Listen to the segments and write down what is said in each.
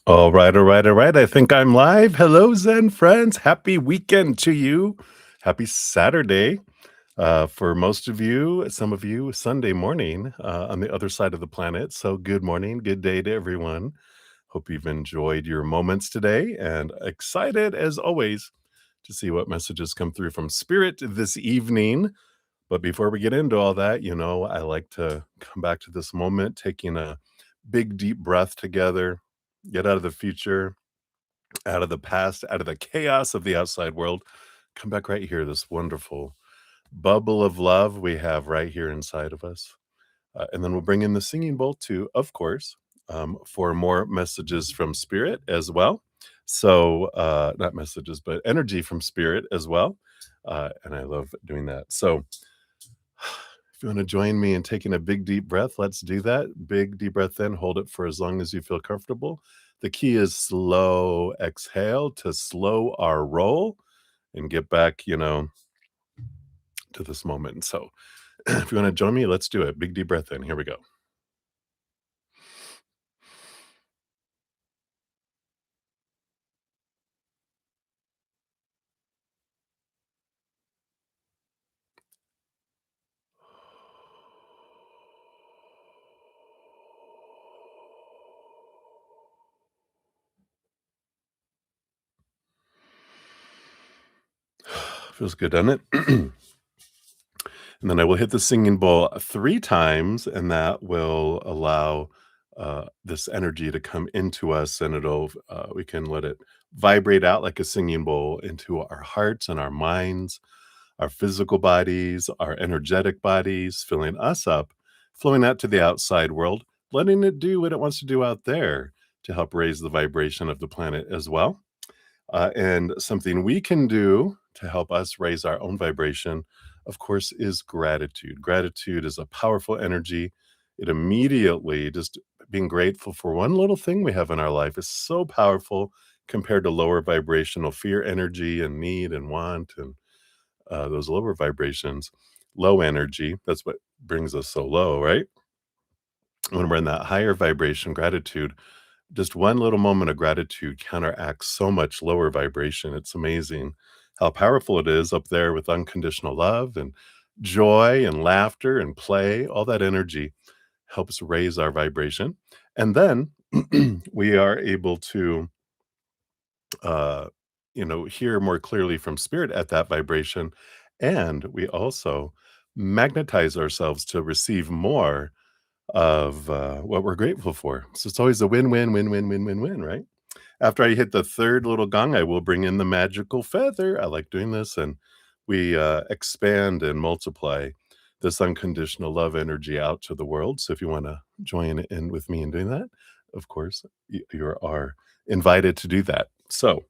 All right, all right, all right. I think I'm live. Hello, Zen friends. Happy weekend to you. Happy Saturday. For most of you, some of you, Sunday morning on the other side of the planet. So, good morning, good day to everyone. Hope you've enjoyed your moments today and excited as always to see what messages come through from Spirit this evening. But before we get into all that, I like to come back to this moment, taking a big, deep breath together, get out of the future, out of the past, out of the chaos of the outside world, come back right here, this wonderful bubble of love we have right here inside of us. And then we'll bring in the singing bowl too, of course, for more messages from spirit as well. So, not messages, but energy from spirit as well. And I love doing that. So, if you want to join me in taking a big deep breath, let's do that. Big deep breath in, hold it for as long as you feel comfortable. The key is slow exhale to slow our roll and get back, to this moment. So if you want to join me, let's do it. Big deep breath in. Here we go. Feels good, doesn't it? And then I will hit the singing bowl 3 times, and that will allow, this energy to come into us, and we can let it vibrate out like a singing bowl into our hearts and our minds, our physical bodies, our energetic bodies, filling us up, flowing out to the outside world, letting it do what it wants to do out there to help raise the vibration of the planet as well. And something we can do to help us raise our own vibration, of course, is gratitude. Gratitude is a powerful energy. It immediately, just being grateful for one little thing we have in our life is so powerful compared to lower vibrational fear energy and need and want and those lower vibrations, low energy. That's what brings us so low, right? When we're in that higher vibration, gratitude, just one little moment of gratitude counteracts so much lower vibration. It's amazing how powerful it is up there with unconditional love and joy and laughter and play. All that energy helps raise our vibration. And then we are able to, uh, hear more clearly from spirit at that vibration. And we also magnetize ourselves to receive more of what we're grateful for. So it's always a win, win, win, win, win, win, win, right? After I hit the 3rd little gong, I will bring in the magical feather. I like doing this, and we, expand and multiply this unconditional love energy out to the world. So if you wanna join in with me in doing that, of course, you are invited to do that. So,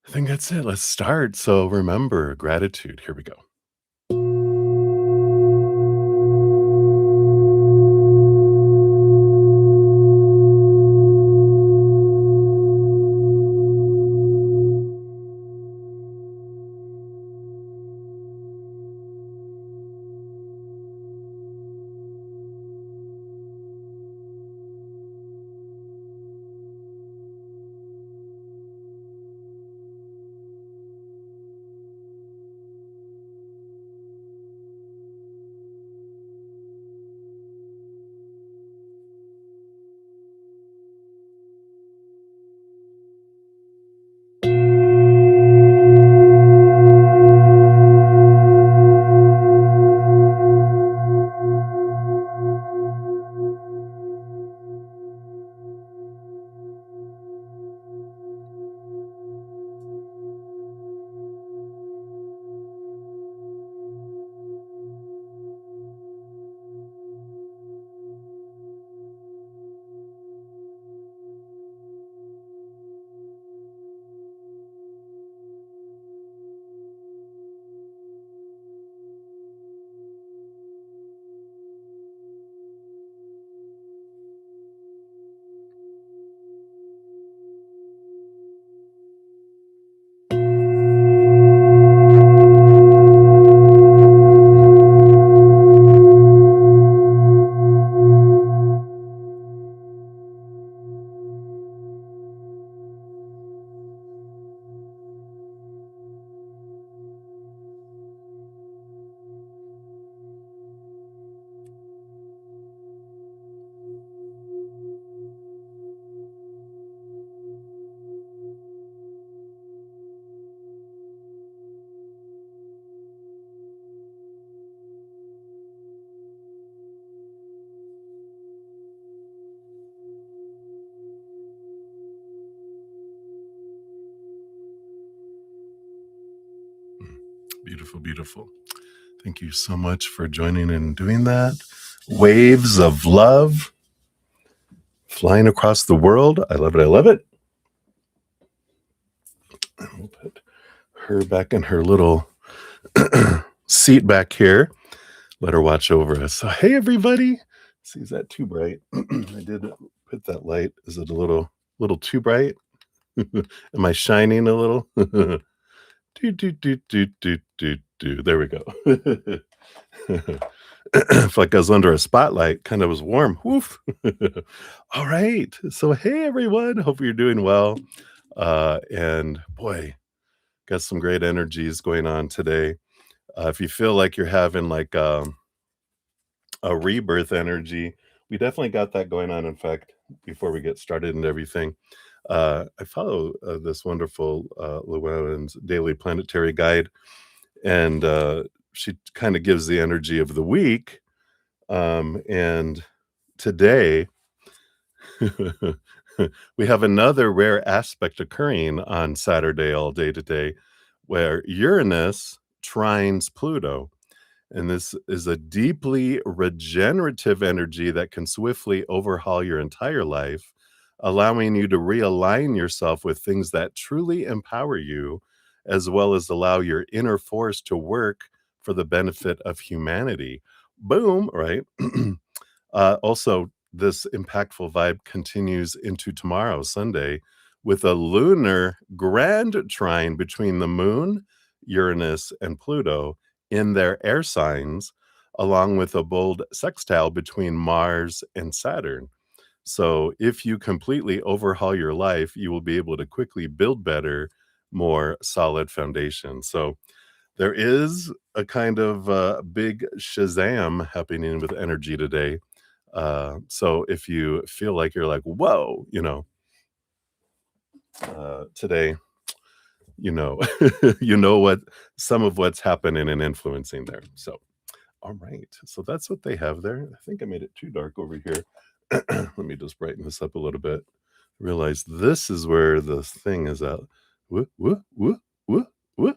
I think that's it. Let's start. So remember, gratitude. Here we go. Beautiful, beautiful. Thank you so much for joining and doing that. Waves of love flying across the world. I love it. I love it. And we'll put her back in her little seat back here. Let her watch over us. So, hey, everybody. See, is that too bright? I did put that light. Is it a little too bright? Am I shining a little? do, do, do, do, do, do, do. There we go. Felt like I was under a spotlight. Kind of was warm. Woof. All right. So, hey, everyone. Hope you're doing well. And boy, got some great energies going on today. If you feel like you're having like a rebirth energy, we definitely got that going on. In fact, before we get started and everything, I follow this wonderful Llewellyn's Daily Planetary Guide, and she kind of gives the energy of the week. And today, we have another rare aspect occurring on Saturday all day today, where Uranus trines Pluto. And this is a deeply regenerative energy that can swiftly overhaul your entire life, allowing you to realign yourself with things that truly empower you, as well as allow your inner force to work for the benefit of humanity. Boom, right? Also, this impactful vibe continues into tomorrow, Sunday, with a lunar grand trine between the moon, Uranus, and Pluto in their air signs, along with a bold sextile between Mars and Saturn. So, if you completely overhaul your life, you will be able to quickly build better, more solid foundation. So, there is a kind of big Shazam happening with energy today. So if you feel like you're like, whoa, today, you know, you know what some of what's happening and influencing there. So, all right. So that's what they have there. I think I made it too dark over here. Let me just brighten this up a little bit. Realize this is where the thing is at. Woo, woo, woo, woo, woo.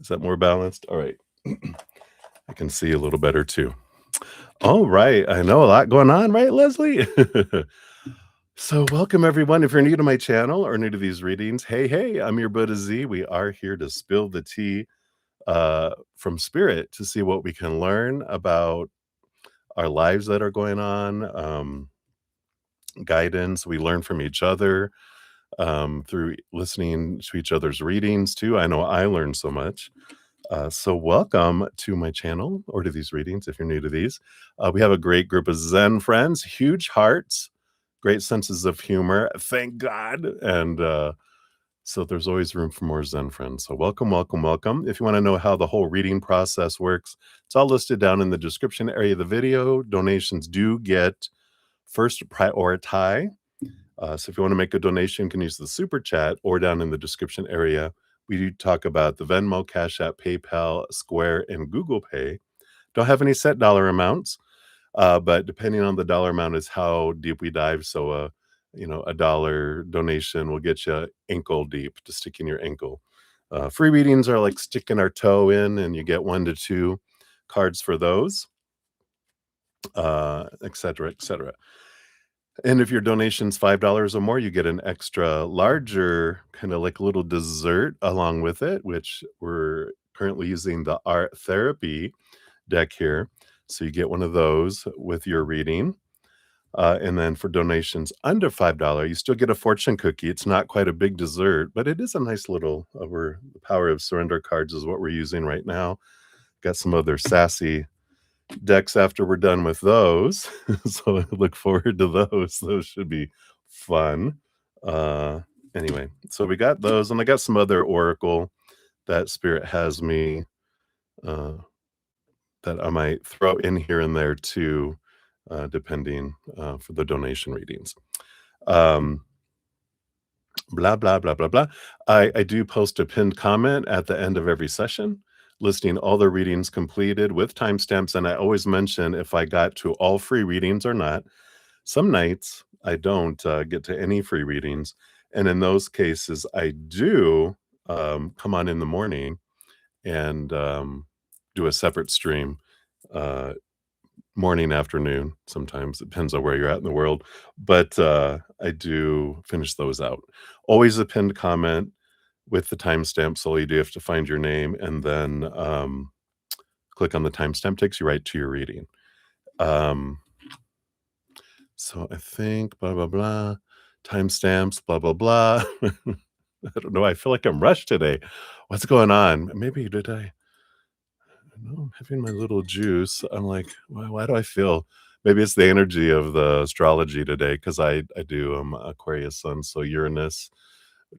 Is that more balanced? All right. I can see a little better too. All right. I know a lot going on, right, Leslie? So, welcome everyone. If you're new to my channel or new to these readings, hey, I'm your Buddha Z. We are here to spill the tea from spirit to see what we can learn about our lives that are going on, guidance. We learn from each other through listening to each other's readings too. I know I learned so much. So welcome to my channel or to these readings if you're new to these. We have a great group of Zen friends, huge hearts, great senses of humor, thank God. And so there's always room for more Zen friends. So welcome, welcome, welcome. If you want to know how the whole reading process works, it's all listed down in the description area of the video. Donations do get first priority. So if you want to make a donation, you can use the super chat or down in the description area. We do talk about the Venmo, Cash App, PayPal, Square, and Google Pay. Don't have any set dollar amounts, but depending on the dollar amount is how deep we dive. So, a dollar donation will get you ankle deep to stick in your ankle. Free readings are like sticking our toe in, and you get 1 to 2 cards for those, et cetera, et cetera. And if your donation's $5 or more, you get an extra larger kind of like little dessert along with it, which we're currently using the art therapy deck here. So you get one of those with your reading. And then for donations under $5, you still get a fortune cookie. It's not quite a big dessert, but it is a nice little, the Power of Surrender cards is what we're using right now. Got some other sassy decks after we're done with those. So I look forward to those. Those should be fun. Anyway, so we got those, and I got some other oracle that spirit has me that I might throw in here and there too, depending for the donation readings. Blah, blah, blah, blah, blah. I do post a pinned comment at the end of every session listing all the readings completed with timestamps, and I always mention if I got to all free readings or not. Some nights I don't get to any free readings, and in those cases, I do come on in the morning and do a separate stream, uh, morning, afternoon, sometimes, depends on where you're at in the world, but, I do finish those out. Always a pinned comment with the timestamp, so all you do have to find your name and then, click on the timestamp, takes you right to your reading. Um, so I think blah, blah, blah, timestamps, blah, blah, blah. I don't know, I feel like I'm rushed today. What's going on? Maybe did I know I'm having my little juice. I'm like, why do I feel maybe it's the energy of the astrology today because I do Aquarius sun, so Uranus,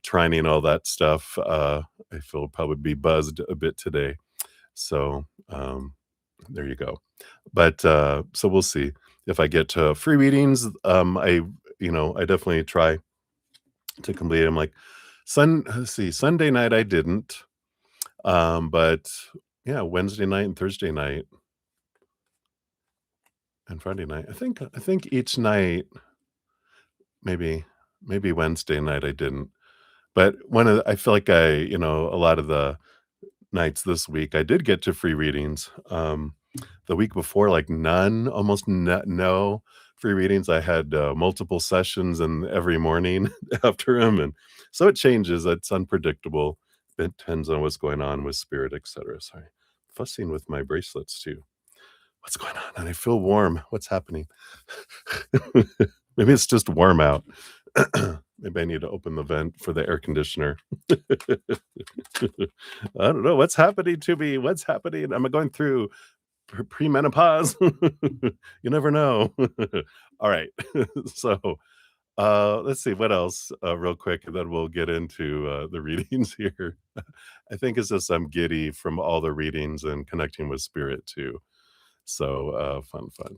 trining all that stuff. I feel probably be buzzed a bit today. So there you go. But so we'll see if I get to free readings. I definitely try to complete them. Like let's see, Sunday night I didn't. But yeah, Wednesday night and Thursday night and Friday night. I think each night, maybe maybe Wednesday night I didn't. But I feel like a lot of the nights this week I did get to free readings. The week before, like none, almost no free readings. I had multiple sessions and every morning after them, and so it changes. It's unpredictable. It depends on what's going on with spirit, etc. Sorry, fussing with my bracelets too. What's going on? And I feel warm. What's happening? Maybe it's just warm out. Maybe I need to open the vent for the air conditioner. I don't know what's happening to me. What's happening? Am I going through premenopause? You never know. All right. So let's see what else, real quick, and then we'll get into the readings here. I think it's just I'm giddy from all the readings and connecting with spirit too. So fun.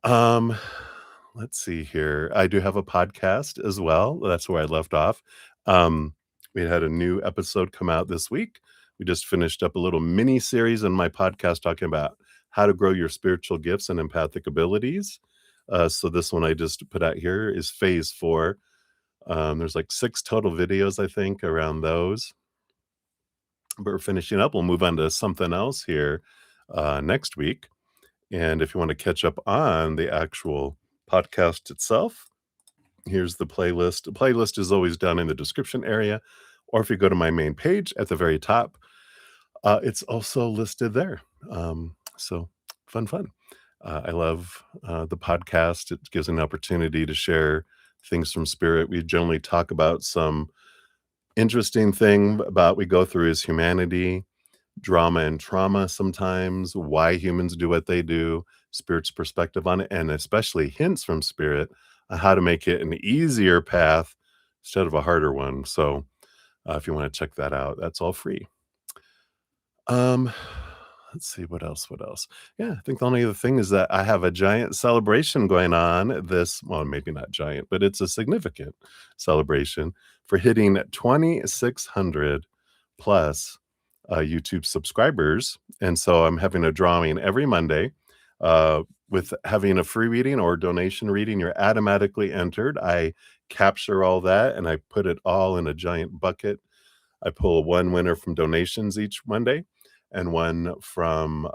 Um, let's see here. I do have a podcast as well. That's where I left off. Um, we had a new episode come out this week. We just finished up a little mini series in my podcast talking about how to grow your spiritual gifts and empathic abilities. So this one I just put out here is phase 4. There's like 6 total videos, I think, around those. But we're finishing up. We'll move on to something else here next week. And if you want to catch up on the actual podcast itself, here's the playlist. The playlist is always down in the description area, or if you go to my main page at the very top, it's also listed there. So fun. I love the podcast. It gives an opportunity to share things from spirit. We generally talk about some interesting thing about we go through as humanity, drama and trauma sometimes, why humans do what they do, spirit's perspective on it, and especially hints from spirit on how to make it an easier path instead of a harder one. So if you want to check that out, that's all free. Um, let's see what else. Yeah, I think the only other thing is that I have a giant celebration going on well, maybe not giant, but it's a significant celebration for hitting 2,600 plus YouTube subscribers. And so I'm having a drawing every Monday. With having a free reading or donation reading, you're automatically entered. I capture all that and I put it all in a giant bucket. I pull one winner from donations each Monday and one from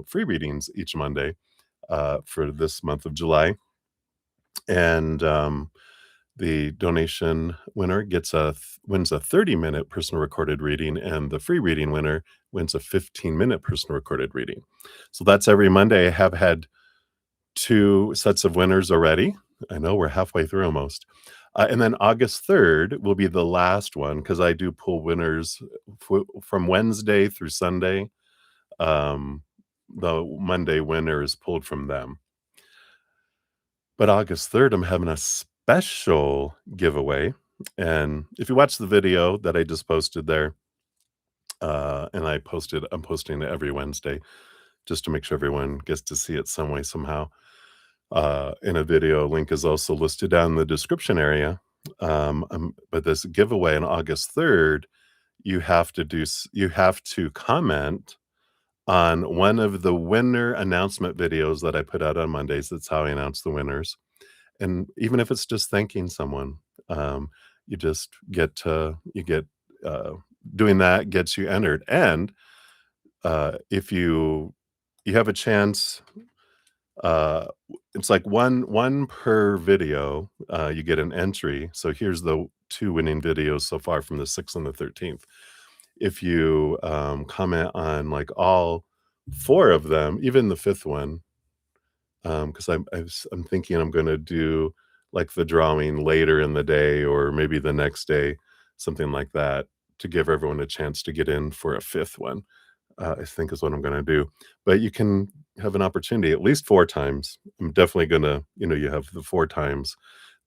free readings each Monday for this month of July. And the donation winner wins a 30-minute personal recorded reading, and the free reading winner wins a 15-minute personal recorded reading. So that's every Monday. I have had 2 sets of winners already. I know we're halfway through almost. And then August 3rd will be the last one because I do pull winners from Wednesday through Sunday. The Monday winner is pulled from them. But August 3rd, I'm having a special giveaway. And if you watch the video that I just posted there, and I'm posting it every Wednesday just to make sure everyone gets to see it some way, somehow. In a video, link is also listed down in the description area. But this giveaway on August 3rd, you have to comment on one of the winner announcement videos that I put out on Mondays. That's how I announce the winners. And even if it's just thanking someone, you get doing that gets you entered. And if you have a chance, uh, it's like one per video, you get an entry. So here's the two winning videos so far from the 6th and the 13th. If you comment on like all four of them, even the fifth one, because I'm thinking I'm going to do like the drawing later in the day or maybe the next day, something like that, to give everyone a chance to get in for a fifth one. I think is what I'm going to do. But you can have an opportunity at least four times. I'm definitely going to, you have the four times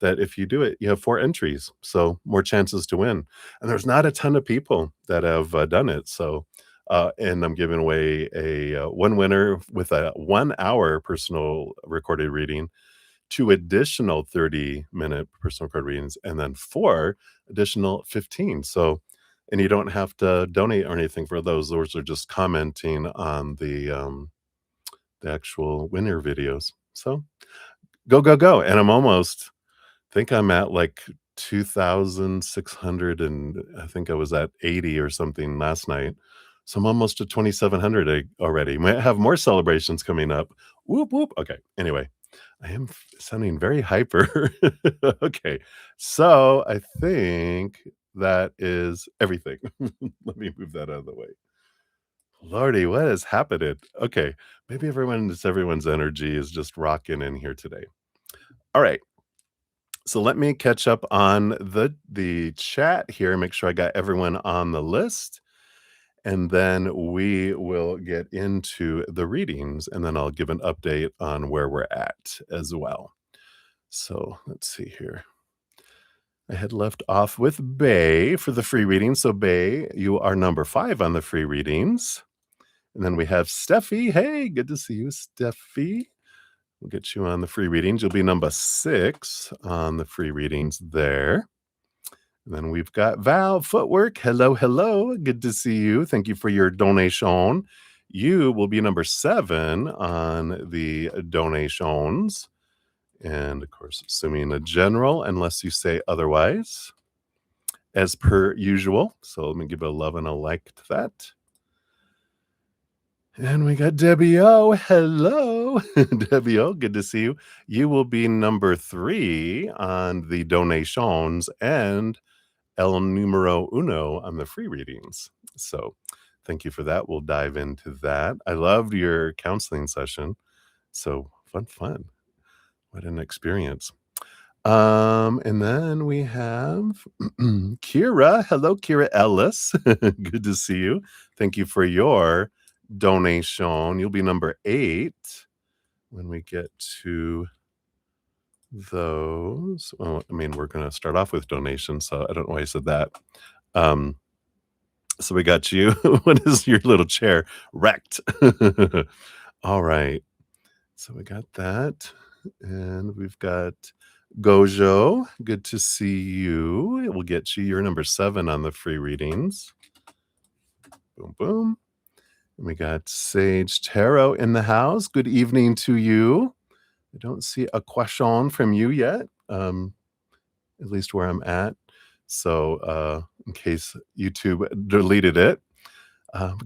that if you do it, you have four entries. So more chances to win. And there's not a ton of people that have done it. So, and I'm giving away a one winner with a 1 hour personal recorded reading, two additional 30-minute personal recorded readings, and then four additional 15. So, and you don't have to donate or anything for those. Those are just commenting on the actual winner videos. So go, go, go. And think I'm at like 2,600 and I think I was at 80 or something last night. So I'm almost to 2,700 already. Might have more celebrations coming up. Whoop, whoop. Okay. Anyway, I am sounding very hyper. Okay. So I think that is everything. Let me move that out of the way. Lordy, what is happening? Okay. Maybe everyone's energy is just rocking in here today. All right. So let me catch up on the chat here, make sure I got everyone on the list, and then we will get into the readings, and then I'll give an update on where we're at as well. So let's see here. I had left off with Bay for the free reading. So Bay, you are number 5 on the free readings. And then we have Steffi. Hey, good to see you, Steffi. We'll get you on the free readings. You'll be number 6 on the free readings there. And then we've got Val Footwork. Hello, hello. Good to see you. Thank you for your donation. You will be number 7 on the donations. And of course, assuming a general, unless you say otherwise, as per usual. So let me give a love and a like to that. And we got Debbie O. Hello, Debbie O. Good to see you. You will be number 3 on the donations and el numero uno on the free readings. So thank you for that. We'll dive into that. I loved your counseling session. So fun. What an experience. And then we have Kira. Hello, Kira Ellis. Good to see you. Thank you for your donation. You'll be number 8 when we get to those. Well, I mean, we're going to start off with donations, so I don't know why I said that. So we got you. What is your little chair? Wrecked. All right. So we got that. And we've got Gojo. Good to see you. We'll get you. You're number 7 on the free readings. Boom, boom. And we got Sage Tarot in the house. Good evening to you. I don't see a question from you yet, at least where I'm at. So in case YouTube deleted it,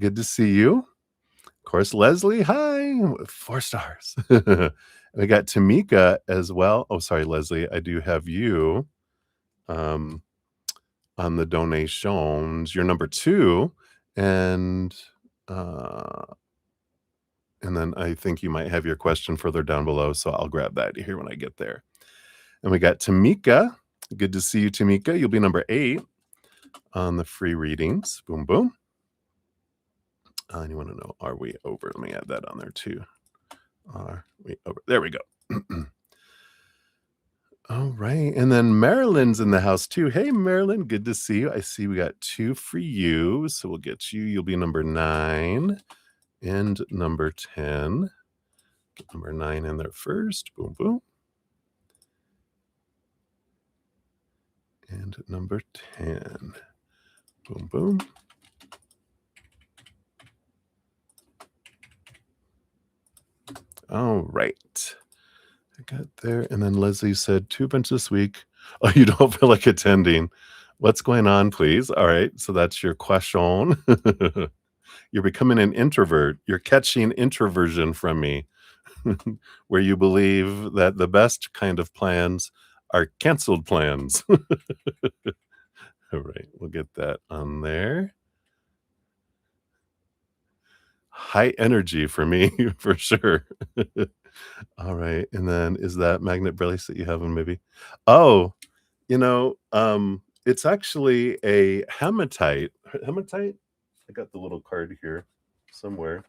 good to see you. Of course, Leslie, hi, 4 stars. We got Tamika as well. Oh, sorry, Leslie. I do have you on the donations. You're number 2. And then I think you might have your question further down below. So I'll grab that here when I get there. And we got Tamika. Good to see you, Tamika. You'll be number 8 on the free readings. Boom, boom. And you want to know, are we over? Let me add that on there too. Are we over? There we go. All right. And then Marilyn's in the house too. Hey, Marilyn, good to see you. I see we got 2 for you. So we'll get you. You'll be number 9 and number 10. Get number 9 in there first. Boom, boom. And number 10. Boom, boom. All right. I got there. And then Leslie said 2 events this week. Oh, you don't feel like attending. What's going on, please? All right, so that's your question. You're becoming an introvert. You're catching introversion from me, where you believe that the best kind of plans are canceled plans. All right, we'll get that on there. High energy for me, for sure. All right, and then is that magnet bracelet you have on maybe? Oh, it's actually a hematite. Hematite? I got the little card here somewhere.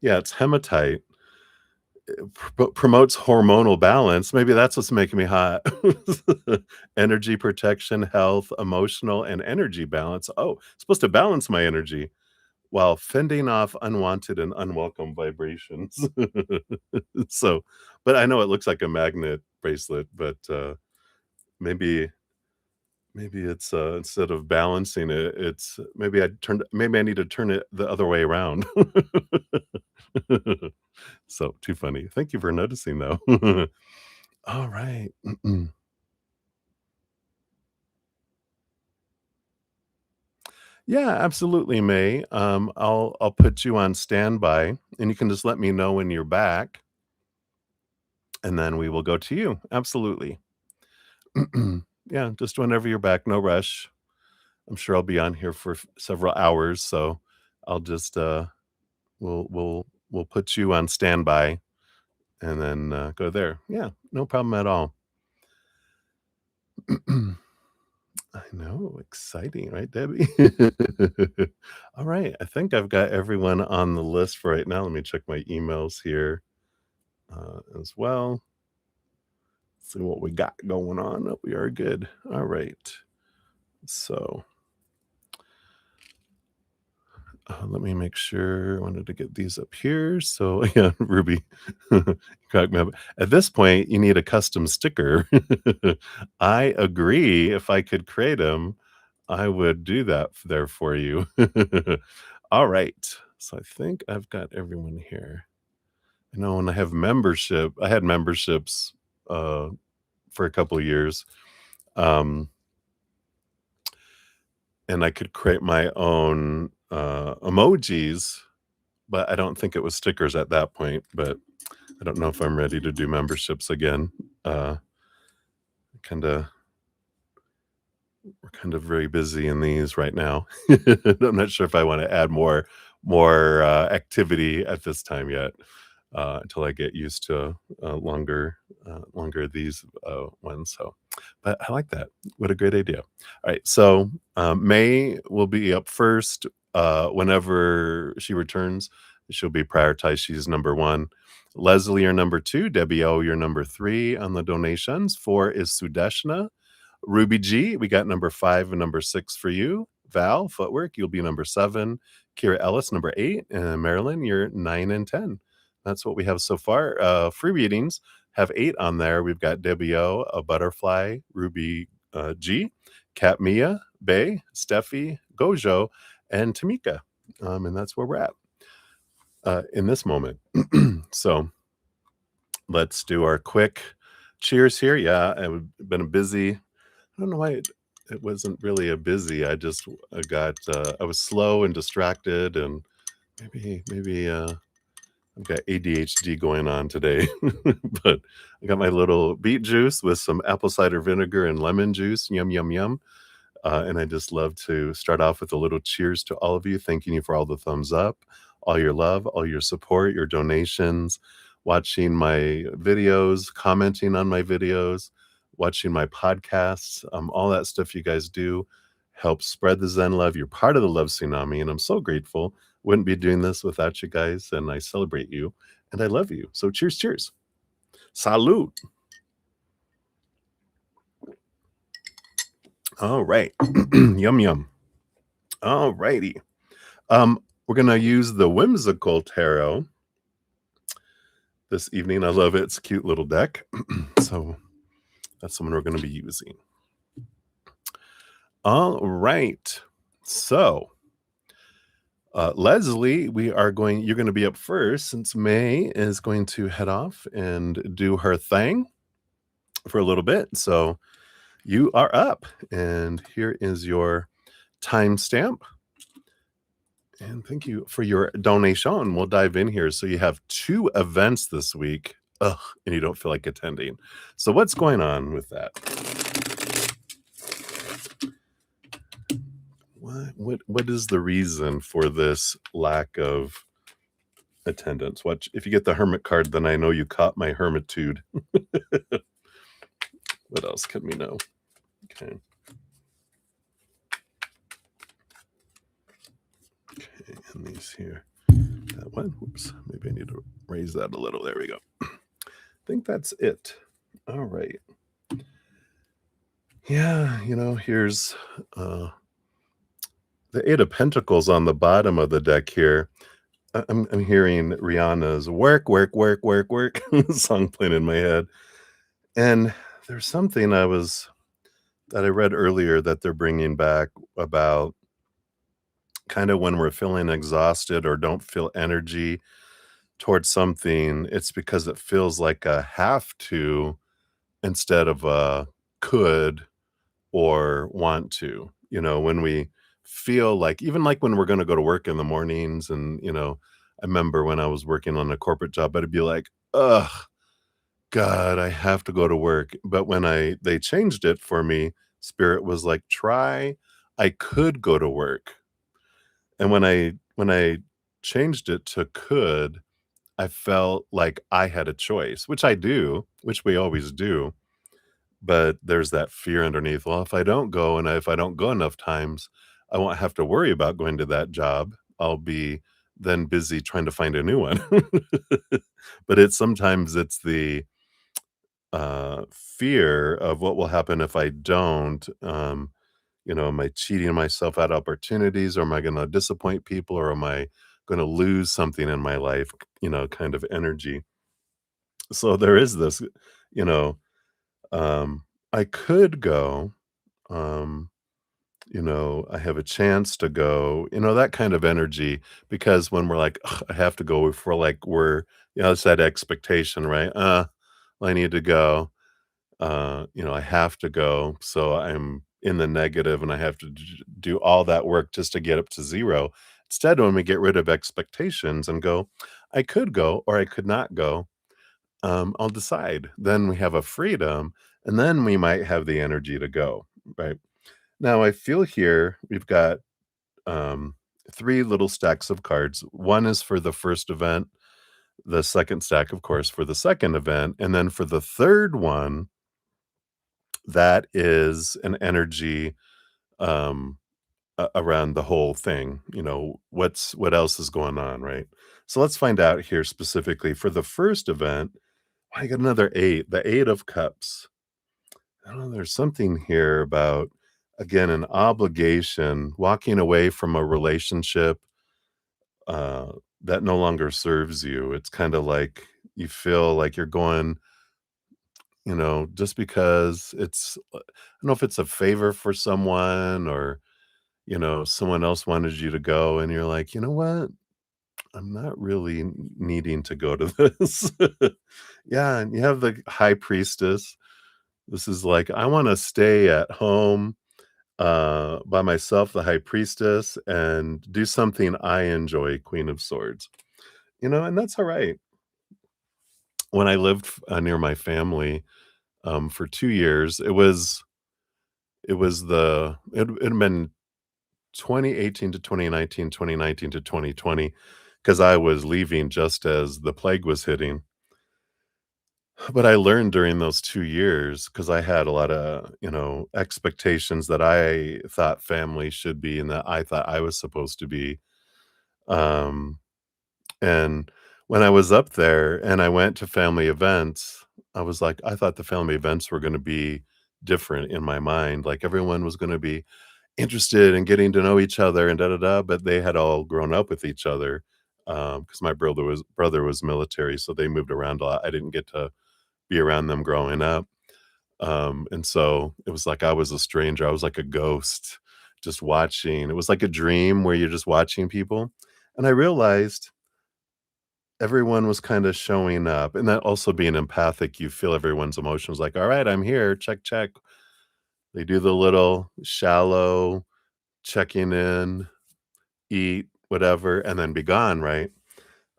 Yeah, it's hematite. Promotes hormonal balance. Maybe that's what's making me hot. Energy protection, health, emotional, and energy balance. Oh, it's supposed to balance my energy while fending off unwanted and unwelcome vibrations. So, but I know it looks like a magnet bracelet, but maybe maybe it's instead of balancing it, it's maybe I need to turn it the other way around. So too funny. Thank you for noticing though. All right. Yeah, absolutely, May. I'll put you on standby, and you can just let me know when you're back, and then we will go to you. Absolutely. Yeah, just whenever you're back, no rush. I'm sure I'll be on here for several hours, so I'll just we'll put you on standby and then go there. Yeah, no problem at all. I know, exciting, right, Debbie? All right, I think I've got everyone on the list for right now. Let me check my emails here as well. See what we got going on. Oh, we are good. All right. So let me make sure. I wanted to get these up here. So yeah, Ruby, crack me up. At this point, you need a custom sticker. I agree. If I could create them, I would do that there for you. All right. So I think I've got everyone here. I know when I had memberships uh, for a couple of years. Um, and I could create my own emojis, but I don't think it was stickers at that point. But I don't know if I'm ready to do memberships again. Uh, kind of We're kind of very busy in these right now. I'm not sure if I want to add more activity at this time yet, until I get used to longer these ones. So, but I like that. What a great idea! All right, so May will be up first. Whenever she returns, she'll be prioritized. She's number one. Leslie, you're number two. Debbie O, you're number three on the donations. Four is Sudeshna. Ruby G, we got number 5 and number 6 for you. Val, Footwork, you'll be number 7. Kira Ellis, number 8. And Marilyn, you're 9 and 10. That's what we have so far. Free readings have 8 on there. We've got Debbie O, a Butterfly, Ruby G, Kat Mia, Bay, Steffi, Gojo, and Tamika. And that's where we're at in this moment. So let's do our quick cheers here. Yeah, I've been busy. I don't know why it wasn't really a busy. I was slow and distracted, and maybe I've got ADHD going on today. But I got my little beet juice with some apple cider vinegar and lemon juice. Yum, yum, yum. And I just love to start off with a little cheers to all of you, thanking you for all the thumbs up, all your love, all your support, your donations, watching my videos, commenting on my videos, watching my podcasts, all that stuff you guys do helps spread the Zen love. You're part of the love tsunami, and I'm so grateful. Wouldn't be doing this without you guys, and I celebrate you, and I love you. So cheers, cheers. Salute. All right. Yum, yum. All righty. We're gonna use the Whimsical Tarot this evening. I love it. It's a cute little deck. So that's the one we're gonna be using. All right. So Leslie, you're gonna be up first since May is going to head off and do her thing for a little bit. So You are up, and here is your timestamp. And thank you for your donation. We'll dive in here. So you have two events this week. Ugh, and you don't feel like attending. So what's going on with that? What is the reason for this lack of attendance? What if you get the hermit card, then I know you caught my hermitude. What else can we know? Okay. Okay, and these here. That one. Whoops. Maybe I need to raise that a little. There we go. I think that's it. All right. Yeah, here's the Eight of Pentacles on the bottom of the deck here. I'm hearing Rihanna's "Work, Work, Work, Work, Work" song playing in my head, and there's something that I read earlier that they're bringing back about kind of when we're feeling exhausted or don't feel energy towards something, it's because it feels like a have to instead of a could or want to. When we feel like, even like when we're going to go to work in the mornings, and I remember when I was working on a corporate job, I'd be like, ugh, God, I have to go to work. But when they changed it for me, Spirit was like, try, I could go to work. And when I changed it to could, I felt like I had a choice, which I do, which we always do. But there's that fear underneath. Well, if I don't go, and if I don't go enough times, I won't have to worry about going to that job. I'll be then busy trying to find a new one. But it's the fear of what will happen if I don't. Am I cheating myself out of opportunities, or am I going to disappoint people, or am I going to lose something in my life? Kind of energy. So there is this, you know, I could go. Um, I have a chance to go, that kind of energy, because when we're like, "Ugh, I have to go," it's that expectation, right? I need to go. I have to go. So I'm in the negative, and I have to do all that work just to get up to zero. Instead, when we get rid of expectations and go, I could go or I could not go, I'll decide. Then we have a freedom, and then we might have the energy to go. Right now, I feel here we've got um, three little stacks of cards. One is for the first event, the second stack, of course, for the second event, and then for the third one, that is an energy um, around the whole thing. What else is going on, right? So let's find out here specifically for the first event. I got another eight, the Eight of Cups. I don't know, there's something here about, again, an obligation, walking away from a relationship uh, that no longer serves you. It's kind of like you feel like you're going, just because I don't know if it's a favor for someone, or, someone else wanted you to go, and you're like, you know what? I'm not really needing to go to this. Yeah. And you have the High Priestess. This is like, I want to stay at home by myself, the High Priestess, and do something I enjoy, Queen of Swords. And that's all right. When I lived near my family for 2 years, it had been 2018 to 2019, 2019 to 2020, because I was leaving just as the plague was hitting. But I learned during those 2 years, because I had a lot of, expectations that I thought family should be, and that I thought I was supposed to be. Um, and when I was up there and I went to family events, I was like, I thought the family events were going to be different in my mind. Like everyone was going to be interested in getting to know each other and da da da, but they had all grown up with each other. Because my brother was military, so they moved around a lot. I didn't get to be around them growing up. And so it was like I was a stranger. I was like a ghost just watching. It was like a dream where you're just watching people. And I realized everyone was kind of showing up. And that also being empathic, you feel everyone's emotions like, all right, I'm here. Check, check. They do the little shallow checking in, eat, whatever, and then be gone, right?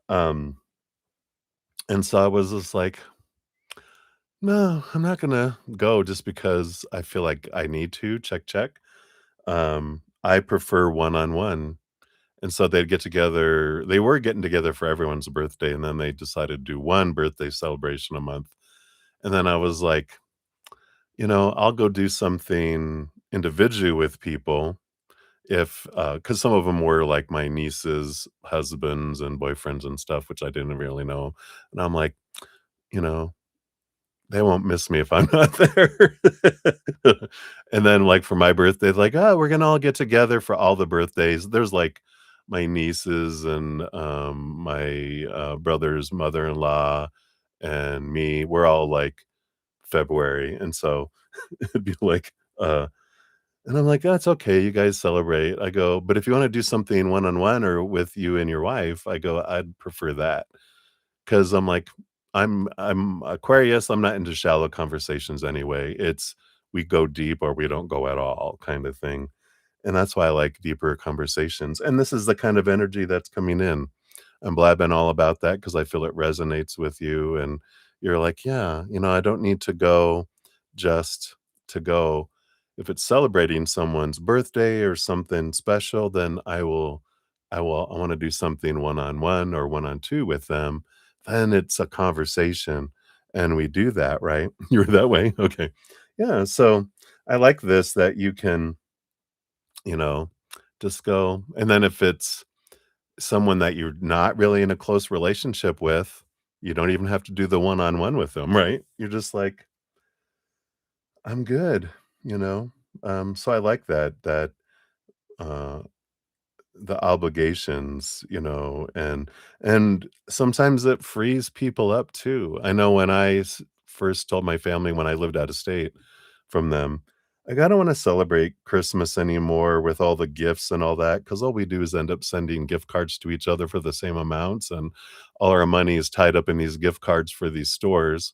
Um, and so I was just like, "No, I'm not gonna go just because I feel like I need to, check, check." I prefer one-on-one, and so they'd get together they were getting together for everyone's birthday, and then they decided to do one birthday celebration a month, and then I was like, I'll go do something individually with people if, because some of them were, like, my nieces' husbands and boyfriends and stuff, which I didn't really know, and I'm like, you know they won't miss me if I'm not there. And then, like, for my birthday, like, "Oh, we're gonna all get together for all the birthdays." There's, like, my nieces and, my, brother's mother-in-law and me, we're all, like, February, and so it'd be like, and I'm like, "That's okay, you guys celebrate." I go, "But if you wanna do something one-on-one or with you and your wife," I go, "I'd prefer that." 'Cause I'm like, I'm Aquarius, I'm not into shallow conversations anyway. It's we go deep or we don't go at all kind of thing, and that's why I like deeper conversations, and this is the kind of energy that's coming in. I'm blabbing all about that because I feel it resonates with you, and you're like, "Yeah, I don't need to go just to go." If it's celebrating someone's birthday or something special, then I wanna do something one-on-one or one-on-two with them, then it's a conversation, and we do that, right? You're that way? Okay. Yeah, so I like this that you can, you know, just go and then if it's someone that you're not really in a close relationship with, you don't even have to do the one-on-one with them, right? You're just like, "I'm good," you know? So I like that, uh, the obligations, and sometimes it frees people up too. I know when first told my family when I lived out of state from them, like, "I don't wanna celebrate Christmas anymore with all the gifts and all that, because all we do is end up sending gift cards to each other for the same amounts, and all our money is tied up in these gift cards for these stores."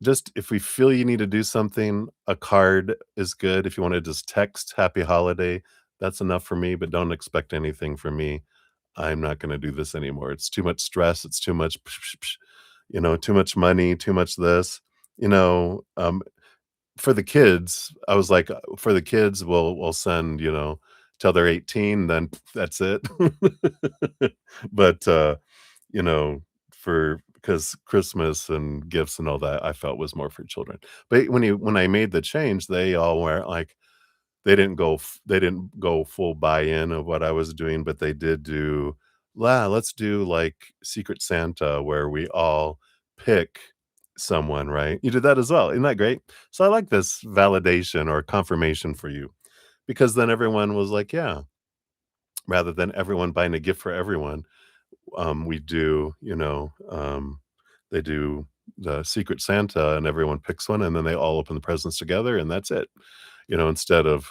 Just if we feel you need to do something, a card is good. If you wanna just text "Happy Holiday," that's enough for me, but don't expect anything from me. I'm not gonna do this anymore. It's too much stress, it's too much too much money, too much this, you know, for the kids, I was like, for the kids, we'll send, till they're 18, then that's it. But, you know, for because Christmas and gifts and all that, I felt was more for children. But when I made the change, they all were like they didn't go full buy-in of what I was doing, but they did do, let's do, like, Secret Santa where we all pick someone," right? You did that as well, isn't that great? So I like this validation or confirmation for you because then everyone was like, "Yeah," rather than everyone buying a gift for everyone, we do, they do the Secret Santa and everyone picks one, and then they all open the presents together, and that's it, instead of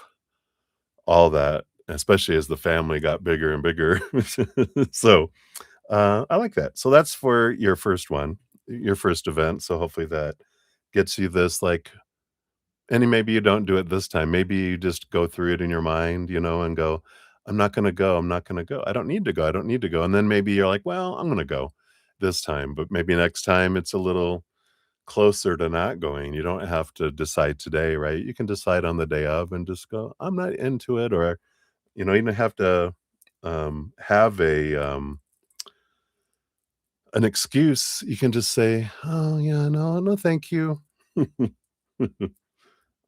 all that, especially as the family got bigger and bigger. So, I like that. So that's for your first one, your first event, so hopefully that gets you this, like and maybe you don't do it this time, maybe you just go through it in your mind, and go, "I'm not gonna go, I'm not gonna go. I don't need to go, I don't need to go," and then maybe you're like, "Well, I'm gonna go this time," but maybe next time it's a little closer to not going. You don't have to decide today, right? You can decide on the day of and just go, "I'm not into it," or you don't have to, have an excuse. You can just say, "Oh, yeah, no, no, thank you."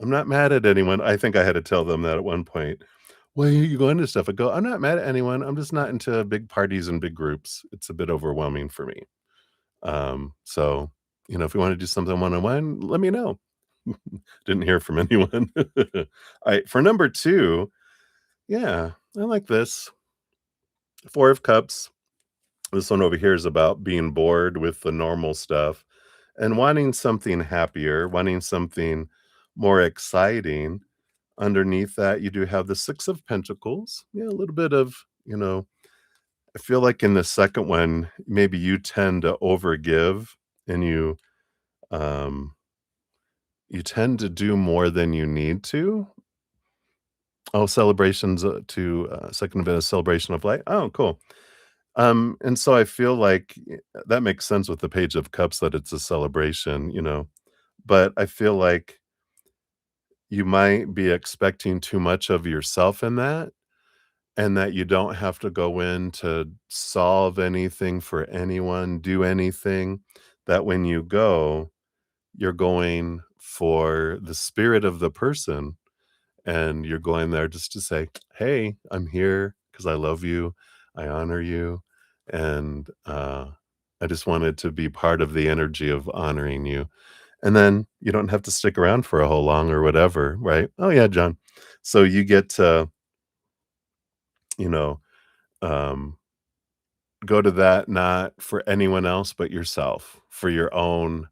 I'm not mad at anyone. I think I had to tell them that at one point. "Why are you going to stuff?" I go, "I'm not mad at anyone. I'm just not into big parties and big groups. It's a bit overwhelming for me." So, if you wanna do something one-on-one, let me know. Didn't hear from anyone. Alright, for number 2, yeah, I like this. 4 of Cups. This one over here is about being bored with the normal stuff and wanting something happier, wanting something more exciting. Underneath that, you do have the 6 of Pentacles. Yeah, a little bit of, I feel like in the second one, maybe you tend to overgive and um, you tend to do more than you need to. Oh, celebrations, to, second event, a celebration of light. Oh, cool. And so I feel like that makes sense with the Page of Cups that it's a celebration, but I feel like you might be expecting too much of yourself in that, and that you don't have to go in to solve anything for anyone, do anything, that when you go, you're going for the spirit of the person, and you're going there just to say, "Hey, I'm here because I love you, I honor you, and, I just wanted to be part of the energy of honoring you." And then you don't have to stick around for a whole long or whatever, right? "Oh, yeah, John." So you get to, you know, um, go to that not for anyone else but yourself, for your own,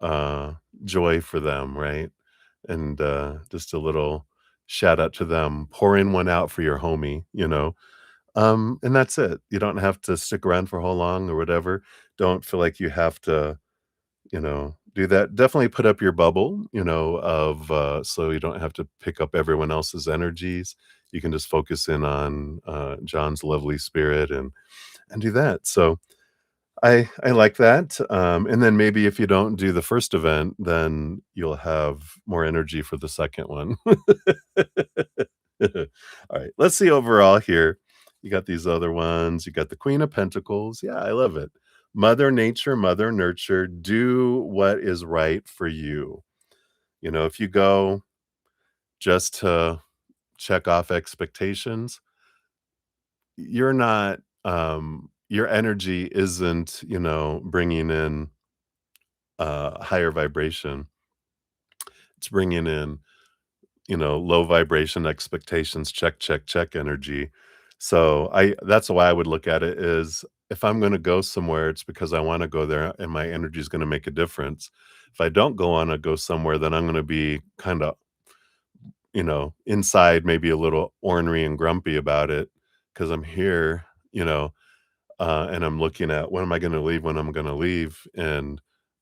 uh, joy for them, right? And, just a little shout out to them, pouring one out for your homie. And that's it. You don't have to stick around for how long or whatever. Don't feel like you have to, do that. Definitely put up your bubble, of, so you don't have to pick up everyone else's energies. You can just focus in on, John's lovely spirit and do that. So I like that, and then maybe if you don't do the first event, then you'll have more energy for the second one. Alright, let's see overall here. You got these other ones, you got the Queen of Pentacles. Yeah, I love it. Mother Nature, Mother Nurture, do what is right for you. If you go just to check off expectations, you're not, your energy isn't, bringing in higher vibration. It's bringing in, low vibration expectations, check, check, check energy. So that's why I would look at it is if I'm going to go somewhere, it's because I want to go there and my energy is going to make a difference. If I don't want to go somewhere, then I'm going to be kind of, inside maybe a little ornery and grumpy about it because I'm here, you know, and I'm looking at when am I gonna leave, when I'm gonna leave, and,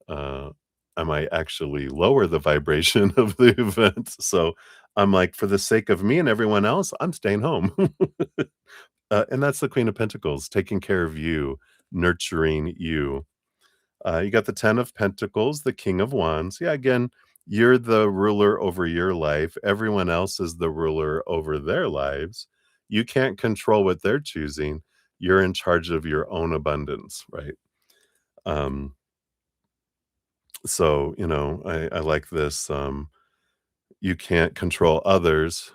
uh, I might actually lower the vibration of the event, so I'm like, "For the sake of me and everyone else, I'm staying home." And that's the Queen of Pentacles, taking care of you, nurturing you. You got the 10 of Pentacles, the King of Wands. Yeah, again, you're the ruler over your life. Everyone else is the ruler over their lives. You can't control what they're choosing. You're in charge of your own abundance, right? Um, so, I like this. You can't control others,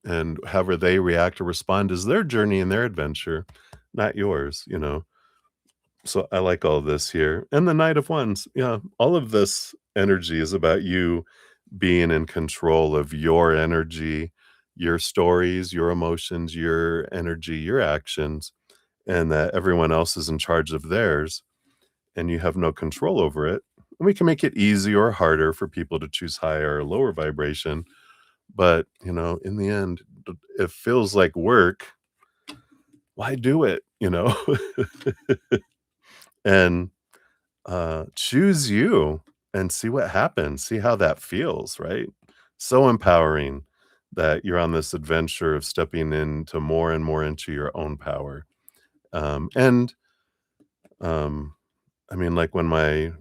and however they react or respond is their journey and their adventure, not yours. So I like all this here. And the Knight of Wands, yeah, all of this energy is about you being in control of your energy, your stories, your emotions, your energy, your actions, and that everyone else is in charge of theirs and you have no control over it. And we can make it easier or harder for people to choose higher or lower vibration. But, in the end, it feels like work. Why do it? And choose you and see what happens, see how that feels, right? So empowering that you're on this adventure of stepping into more and more into your own power. And I mean, like when my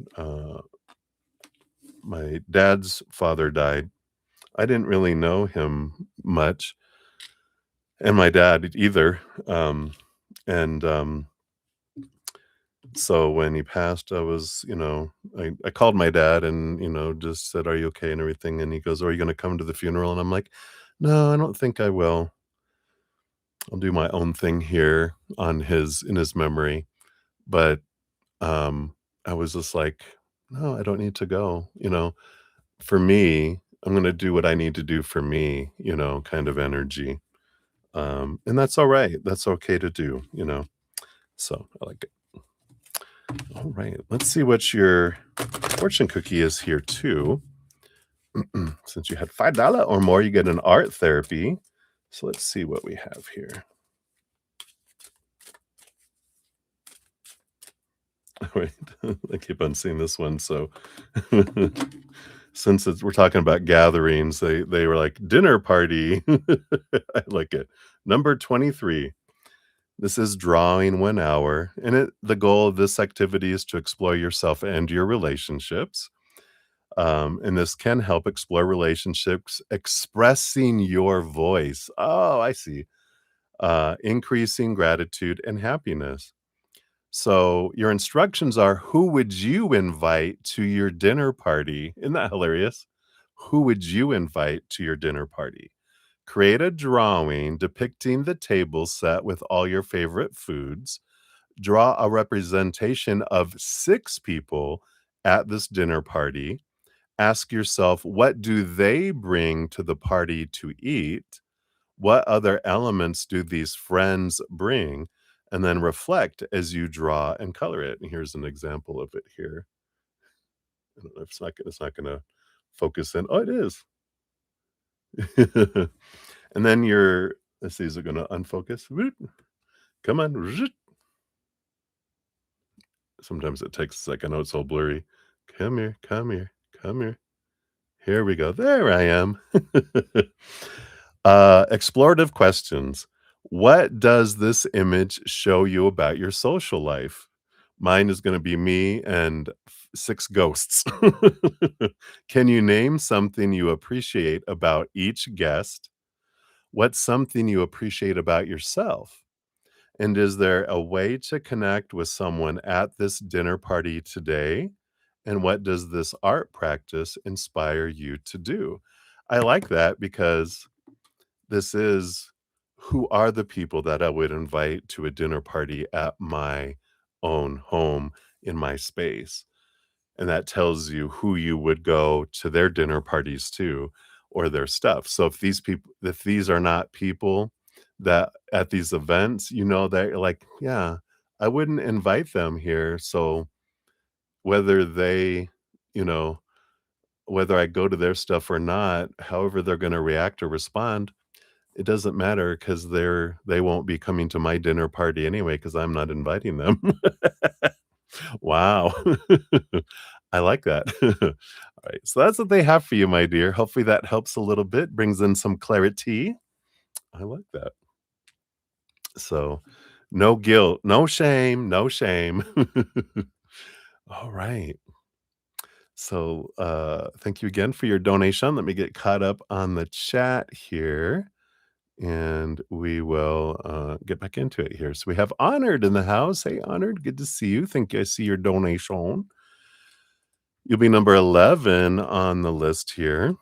dad's father died, I didn't really know him much, and my dad either. And So when he passed, I was, I called my dad and, just said, "Are you okay?" and everything. And he goes, "Are you going to come to the funeral?" And I'm like, "No, I don't think I will. I'll do my own thing here in his memory." But I was just like, "No, I don't need to go." For me, I'm going to do what I need to do for me, kind of energy. And that's all right. That's okay to do. So I like it. All right. Let's see what your fortune cookie is here too. Since you had $5 or more, you get an art therapy. So let's see what we have here. Wait, I keep on seeing this one. So since we're talking about gatherings, they were like dinner party. I like it. Number 23. This is drawing 1 hour, and the goal of this activity is to explore yourself and your relationships. And this can help explore relationships, expressing your voice. Oh, I see. Increasing gratitude and happiness. So your instructions are, who would you invite to your dinner party? Isn't that hilarious? Who would you invite to your dinner party? Create a drawing depicting the table set with all your favorite foods. Draw a representation of 6 people at this dinner party. Ask yourself, what do they bring to the party to eat? What other elements do these friends bring? And then reflect as you draw and color it. And here's an example of it here. I don't know if it's not gonna focus in. Oh, it is. And then your let's see, is it gonna unfocus? Woot. Come on. Zoot. Sometimes it takes a second. Oh, it's all blurry. Come here, come here, come here. Here we go. There I am. Explorative questions. What does this image show you about your social life? Mine is gonna be me and 6 ghosts. Can you name something you appreciate about each guest? What's something you appreciate about yourself? And is there a way to connect with someone at this dinner party today? And what does this art practice inspire you to do? I like that because this is, who are the people that I would invite to a dinner party at my own home in my space? And that tells you who you would go to their dinner parties to, or their stuff. So if these are not people that at these events, that you're like, yeah, I wouldn't invite them here. So whether they, you know, whether I go to their stuff or not, however they're going to react or respond, it doesn't matter because they won't be coming to my dinner party anyway because I'm not inviting them. Wow. I like that. Alright, so that's what they have for you, my dear. Hopefully that helps a little bit, brings in some clarity. I like that. So, no guilt, no shame, no shame. Alright. So, thank you again for your donation. Let me get caught up on the chat here, and we will, get back into it here. So we have Honored in the house. Hey, Honored, good to see you. Think I see your donation. You'll be number 11 on the list here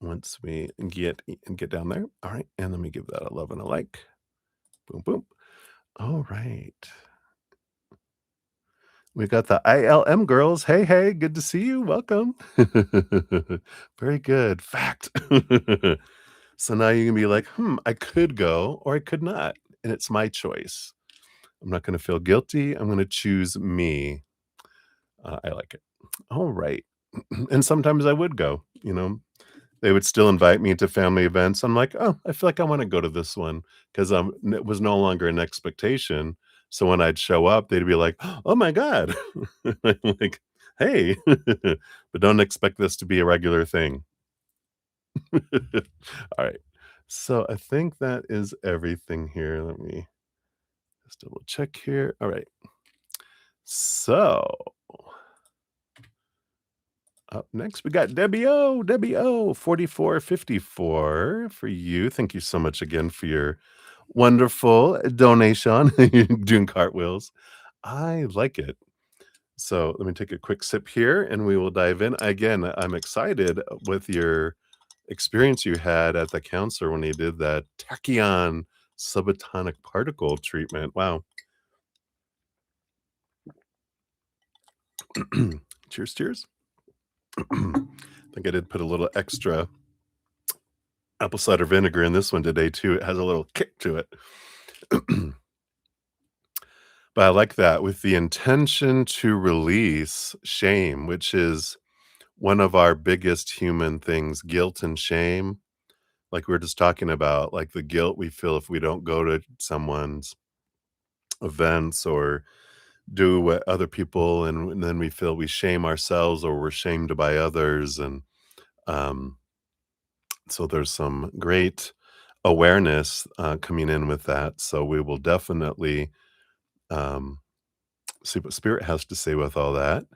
once we get down there. All right, and let me give that 11 a like. Boom, boom. All right. We got the ILM girls. Hey, hey, good to see you. Welcome. Very good. Fact. So now you can be like, I could go or I could not, and it's my choice. I'm not going to feel guilty. I'm going to choose me. I like it. All right. And sometimes I would go, they would still invite me to family events. I'm like, "Oh, I feel like I wanna go to this one," 'cause, it was no longer an expectation. So when I'd show up, they'd be like, "Oh my god." I'm like, "Hey, but don't expect this to be a regular thing." Alright. So I think that is everything here. Let me just double check here. Alright. So up next, we got Debbie O, 4454 for you. Thank you so much again for your wonderful donation. You're doing cartwheels. I like it. So let me take a quick sip here and we will dive in. Again, I'm excited with your experience you had at the counselor when he did that tachyon subatomic particle treatment. Wow. Cheers, cheers. I think I did put a little extra apple cider vinegar in this one today too. It has a little kick to it. But I like that, with the intention to release shame, which is one of our biggest human things, guilt and shame. Like we were just talking about, like the guilt we feel if we don't go to someone's events or do what other people, and then we feel we shame ourselves or we're shamed by others. And um, so there's some great awareness coming in with that. So we will definitely um, see what spirit has to say with all that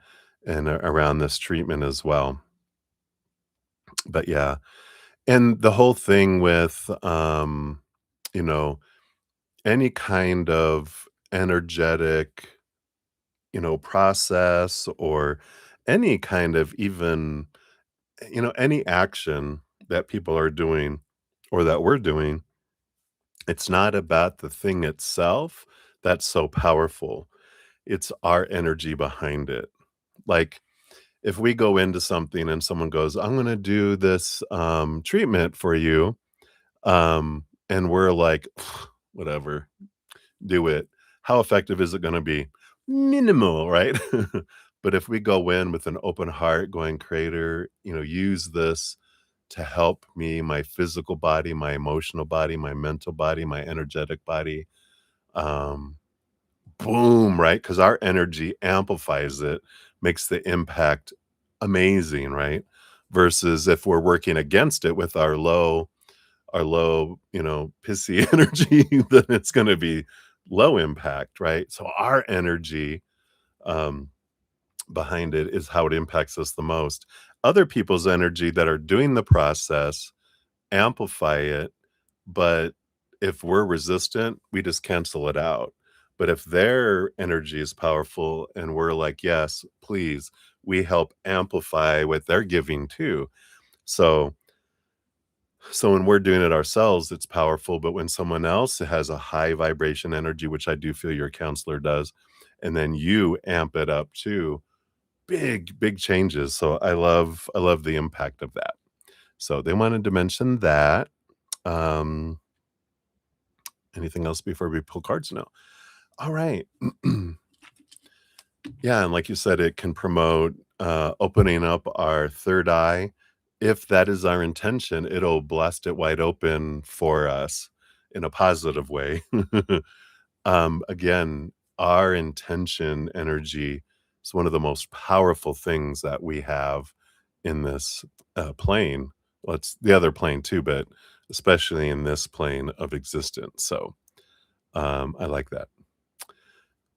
and around this treatment as well. But yeah, and the whole thing with you know, any kind of energetic, process, or any kind of even, any action that people are doing or that we're doing, it's not about the thing itself that's so powerful. It's our energy behind it. Like, if we go into something and someone goes, "I'm gonna do this treatment for you," and we're like, "Whatever, do it." How effective is it gonna be? Minimal, right? But if we go in with an open heart going, "Creator, use this to help me, my physical body, my emotional body, my mental body, my energetic body," um, boom, right? Because our energy amplifies it, makes the impact amazing, right? Versus if we're working against it with our low, pissy energy, then it's gonna be low impact, right? So our energy, um, behind it is how it impacts us the most. Other people's energy that are doing the process amplify it, but if we're resistant, we just cancel it out. But if their energy is powerful and we're like, "Yes, please," we help amplify what they're giving too. So when we're doing it ourselves, it's powerful, but when someone else has a high vibration energy, which I do feel your counselor does, and then you amp it up too, big changes. So I love the impact of that. So they wanted to mention that. Um, Anything else before we pull cards? No. All right. Yeah, and like you said, it can promote opening up our third eye. If that is our intention, it'll blast it wide open for us in a positive way. Again, our intention energy is one of the most powerful things that we have in this plane. Well, it's the other plane too, but especially in this plane of existence. So I like that.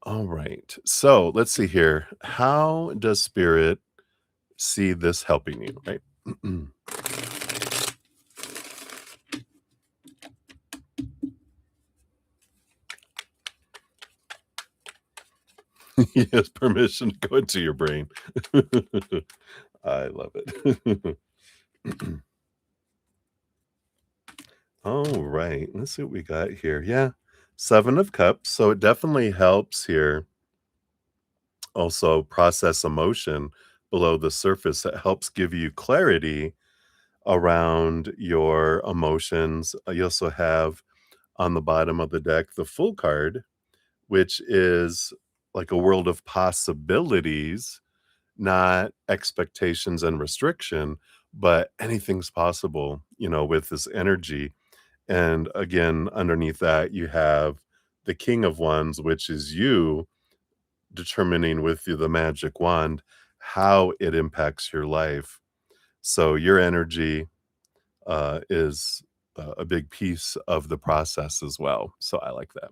All right. So let's see here. How does spirit see this helping you? Right. He has permission to go into your brain. I love it. All right. Let's see what we got here. Yeah. Seven of Cups. So it definitely helps here also process emotion below the surface. It helps give you clarity around your emotions. You also have on the bottom of the deck the Full card, which is like a world of possibilities, not expectations and restriction, but anything's possible, with this energy. And again, underneath that, you have the King of Wands, which is you determining with the magic wand how it impacts your life. So your energy is a big piece of the process as well. So I like that.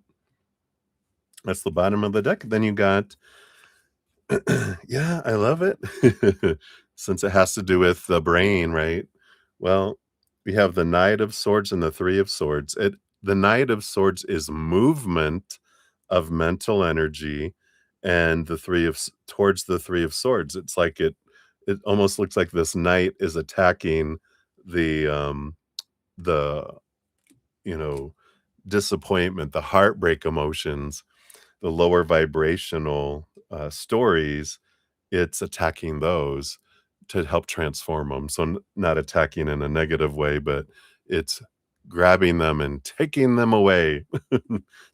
That's the bottom of the deck. Then you got, yeah, I love it. Since it has to do with the brain, right? Well, we have the Knight of Swords and the Three of Swords. The Knight of Swords is movement of mental energy, and towards the Three of Swords. It's like it almost looks like this knight is attacking the you know disappointment, the heartbreak emotions, the lower vibrational stories. It's attacking those to help transform them. So not attacking in a negative way, but it's grabbing them and taking them away,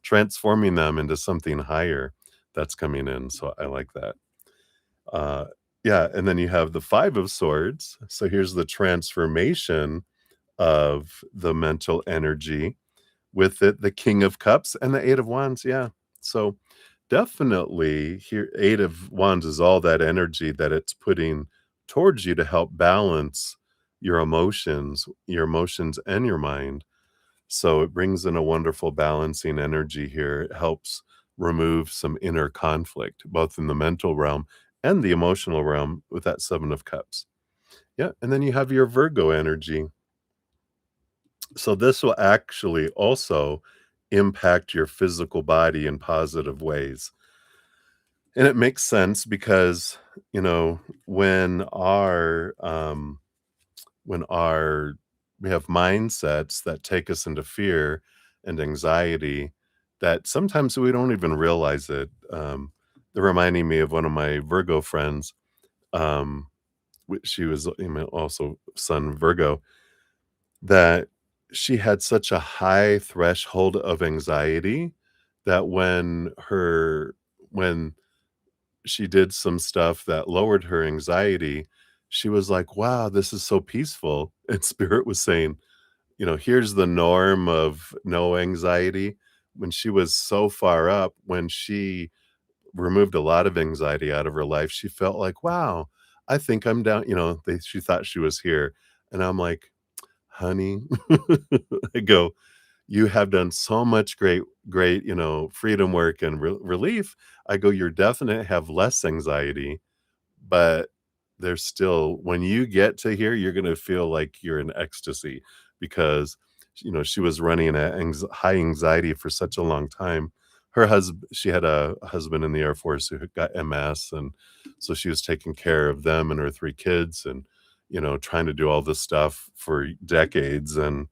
transforming them into something higher that's coming in. So I like that. Uh, yeah, and then you have the Five of Swords. So here's the transformation of the mental energy. With it, the King of Cups and the Eight of Wands. Yeah. So definitely here 8 of wands is all that energy that it's putting towards you to help balance your emotions and your mind. So it brings in a wonderful balancing energy here. It helps remove some inner conflict, both in the mental realm and the emotional realm with that 7 of cups. Yeah, and then you have your Virgo energy. So this will actually also impact your physical body in positive ways. And it makes sense because, you know, when our we have mindsets that take us into fear and anxiety that sometimes we don't even realize it. They're reminding me of one of my Virgo friends. She was also Sun Virgo, that she had such a high threshold of anxiety that when she did some stuff that lowered her anxiety, she was like, "Wow, this is so peaceful." And spirit was saying, "Here's the norm of no anxiety." When she was so far up, when she removed a lot of anxiety out of her life, she felt like, "Wow, I think I'm down." She thought she was here. And I'm like, "Honey," I go, "You have done so much great, freedom work and relief." I go, "You're definite have less anxiety, but there's still when you get to here, you're gonna feel like you're in ecstasy," because, she was running at high anxiety for such a long time. She had a husband in the Air Force who had got MS, and so she was taking care of them and her 3 kids and, trying to do all this stuff for decades and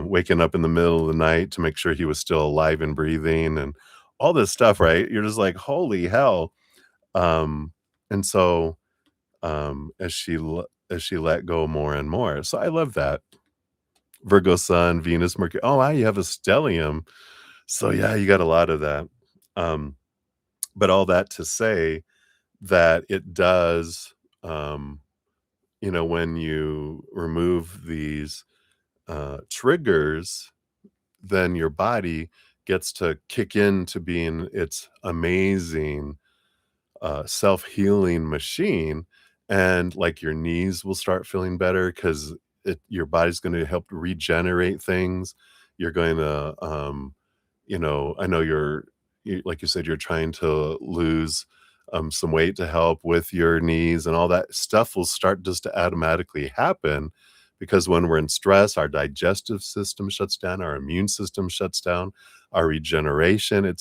waking up in the middle of the night to make sure he was still alive and breathing and all this stuff, right? You're just like, "Holy hell." And so, as she let go more and more. So I love that. Virgo Sun, Venus, Mercury. Oh, wow, you have a stellium. So yeah, you got a lot of that. Um, but all that to say that it does, when you remove these triggers, then your body gets to kick into being its amazing self-healing machine, and like your knees will start feeling better because your body's going to help regenerate things. You're going to I know like you said, you're trying to lose some weight to help with your knees, and all that stuff will start just to automatically happen because when we're in stress, our digestive system shuts down, our immune system shuts down, our regeneration,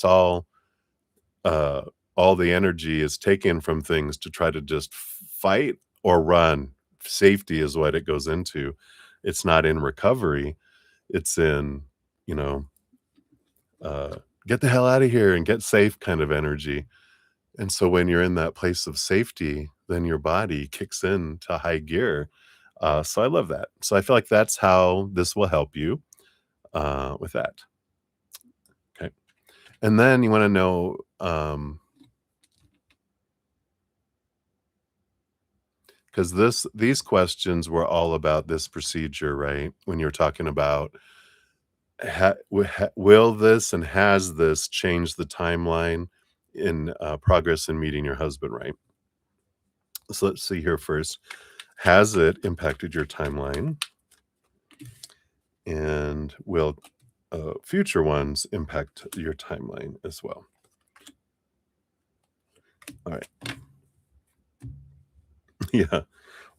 uh, all the energy is taken from things to try to just fight or run. Safety is what it goes into. It's not in recovery. It's in, you know, uh, get the hell out of here and get safe kind of energy. And so when you're in that place of safety, then your body kicks in to high gear. So I love that. So I feel like that's how this will help you with that. Okay. And then you want to know, 'cause these questions were all about this procedure, right? When you're talking about will this and has this changed the timeline in, progress in meeting your husband, right? So let's see here first. Has it impacted your timeline? And will, future ones impact your timeline as well? Alright. Yeah.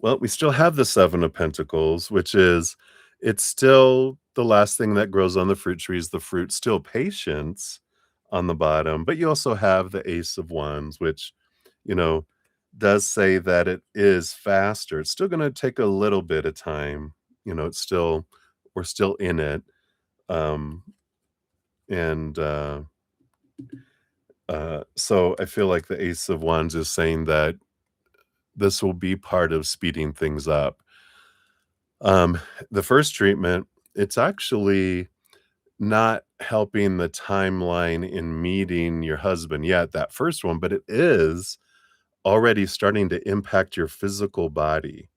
Well, we still have the 7 of Pentacles, which is it's still the last thing that grows on the fruit tree is the fruit, still patience on the bottom, but you also have the Ace of Wands, which, you know, does say that it is faster. It's still gonna take a little bit of time, it's still we're still in it, um, and, so I feel like the Ace of Wands is saying that this will be part of speeding things up. Um, the first treatment, it's actually not helping the timeline in meeting your husband yet, that first one, but it is already starting to impact your physical body.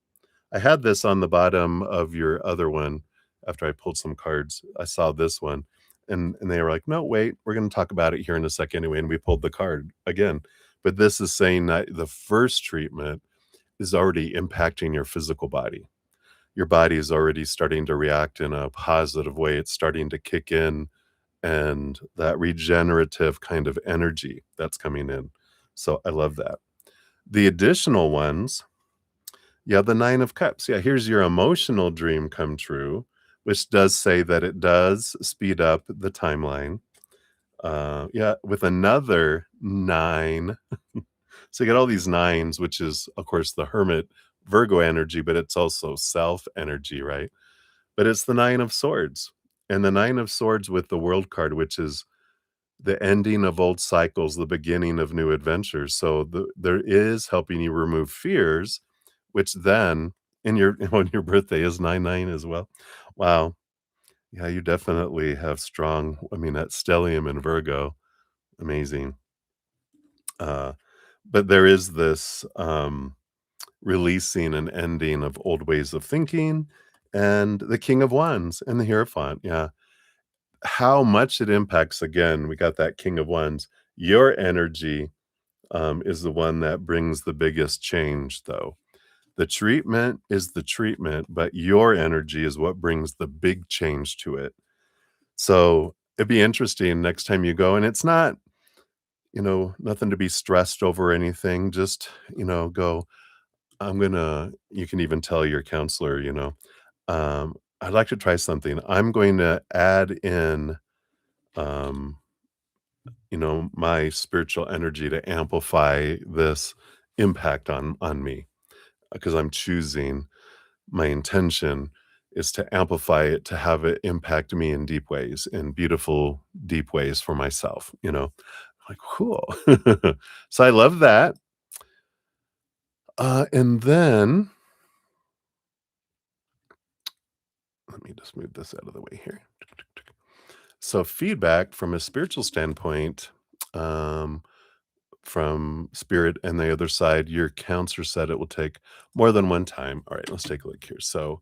I had this on the bottom of your other one after I pulled some cards. I saw this one. And they were like, "No, wait, we're gonna talk about it here in a second anyway," and we pulled the card again. But this is saying that the first treatment is already impacting your physical body. Your body is already starting to react in a positive way. It's starting to kick in, and that regenerative kind of energy that's coming in. So I love that. The additional ones, yeah, the 9 of Cups. Yeah, here's your emotional dream come true, which does say that it does speed up the timeline. Yeah, with another 9. So you get all these nines, which is, of course, the Hermit Virgo energy, but it's also self energy, right? But it's the 9 of Swords. And the 9 of Swords with the World card, which is the ending of old cycles, the beginning of new adventures. So there is helping you remove fears, which then in your when your birthday is 9/9 as well. Wow. Yeah, you definitely have strong, I mean, that stellium in Virgo, amazing. Uh, but there is this releasing and ending of old ways of thinking, and the King of Wands and the Hierophant. Yeah. How much it impacts, again, we got that King of Wands. Your energy is the one that brings the biggest change, though. The treatment is the treatment, but your energy is what brings the big change to it. So it'd be interesting next time you go, and it's not, nothing to be stressed over or anything. Just, go, you can even tell your counselor, I'd like to try something. I'm going to add in, um, my spiritual energy to amplify this impact on me, because I'm choosing, my intention is to amplify it, to have it impact me in deep ways, in beautiful, deep ways for myself. Like, cool. So I love that. And then let me just move this out of the way here. So feedback from a spiritual standpoint, um, from spirit and the other side, your counselor said it will take more than one time. All right, let's take a look here. So,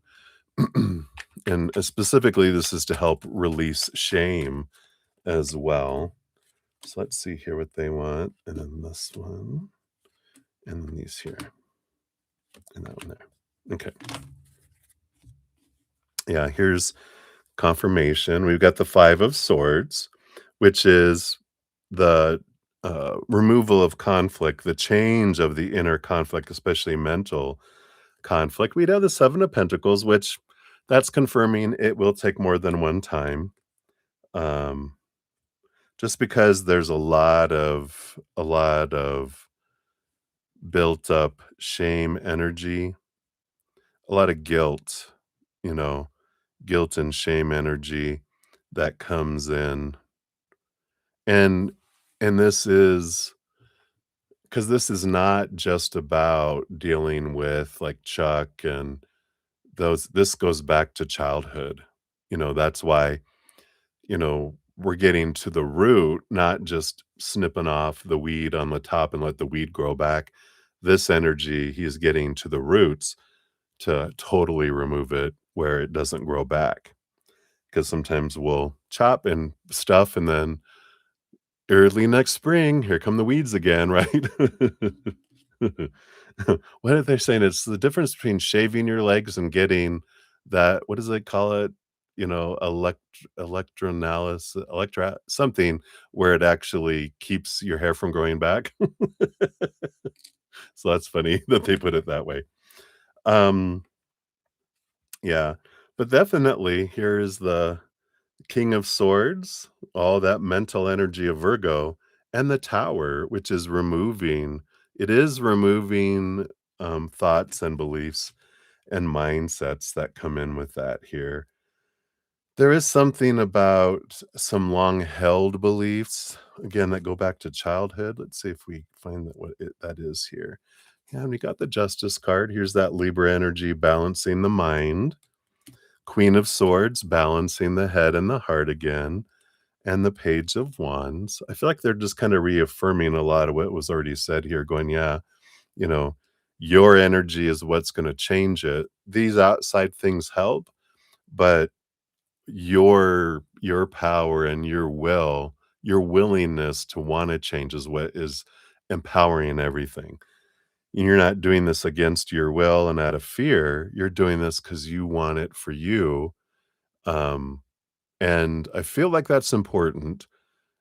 and specifically, this is to help release shame as well. So let's see here what they want. And then this one, and then these here, and that one there. Okay. Yeah, here's confirmation. We've got the 5 of Swords, which is the removal of conflict, the change of the inner conflict, especially mental conflict. We'd have the 7 of Pentacles, which that's confirming it will take more than one time. Um, just because there's a lot of built up shame energy, a lot of guilt, you know, guilt and shame energy that comes in. And this is because this is not just about dealing with like Chuck and those, this goes back to childhood. That's why, we're getting to the root, not just snipping off the weed on the top and let the weed grow back. This energy, he's getting to the roots to totally remove it where it doesn't grow back. Because sometimes we'll chop and stuff, and then early next spring, here come the weeds again, right? What are they saying? It's the difference between shaving your legs and getting that, what does they call it? Electronalysis, electra something where it actually keeps your hair from growing back. So that's funny that they put it that way. Um, yeah, but definitely here's the King of Swords, all that mental energy of Virgo, and the Tower, which is removing thoughts and beliefs and mindsets that come in with that here. There is something about some long held beliefs, again, that go back to childhood. Let's see if we find that is here. Yeah, and we got the Justice card. Here's that Libra energy balancing the mind. Queen of Swords balancing the head and the heart again, and the Page of Wands. I feel like they're just kind of reaffirming a lot of what was already said here, going, yeah, you know, your energy is what's going to change it. These outside things help, but your power and your willingness to wanna change is what is empowering everything. You're not doing this against your will and out of fear, you're doing this because you want it for you, um, and I feel like that's important.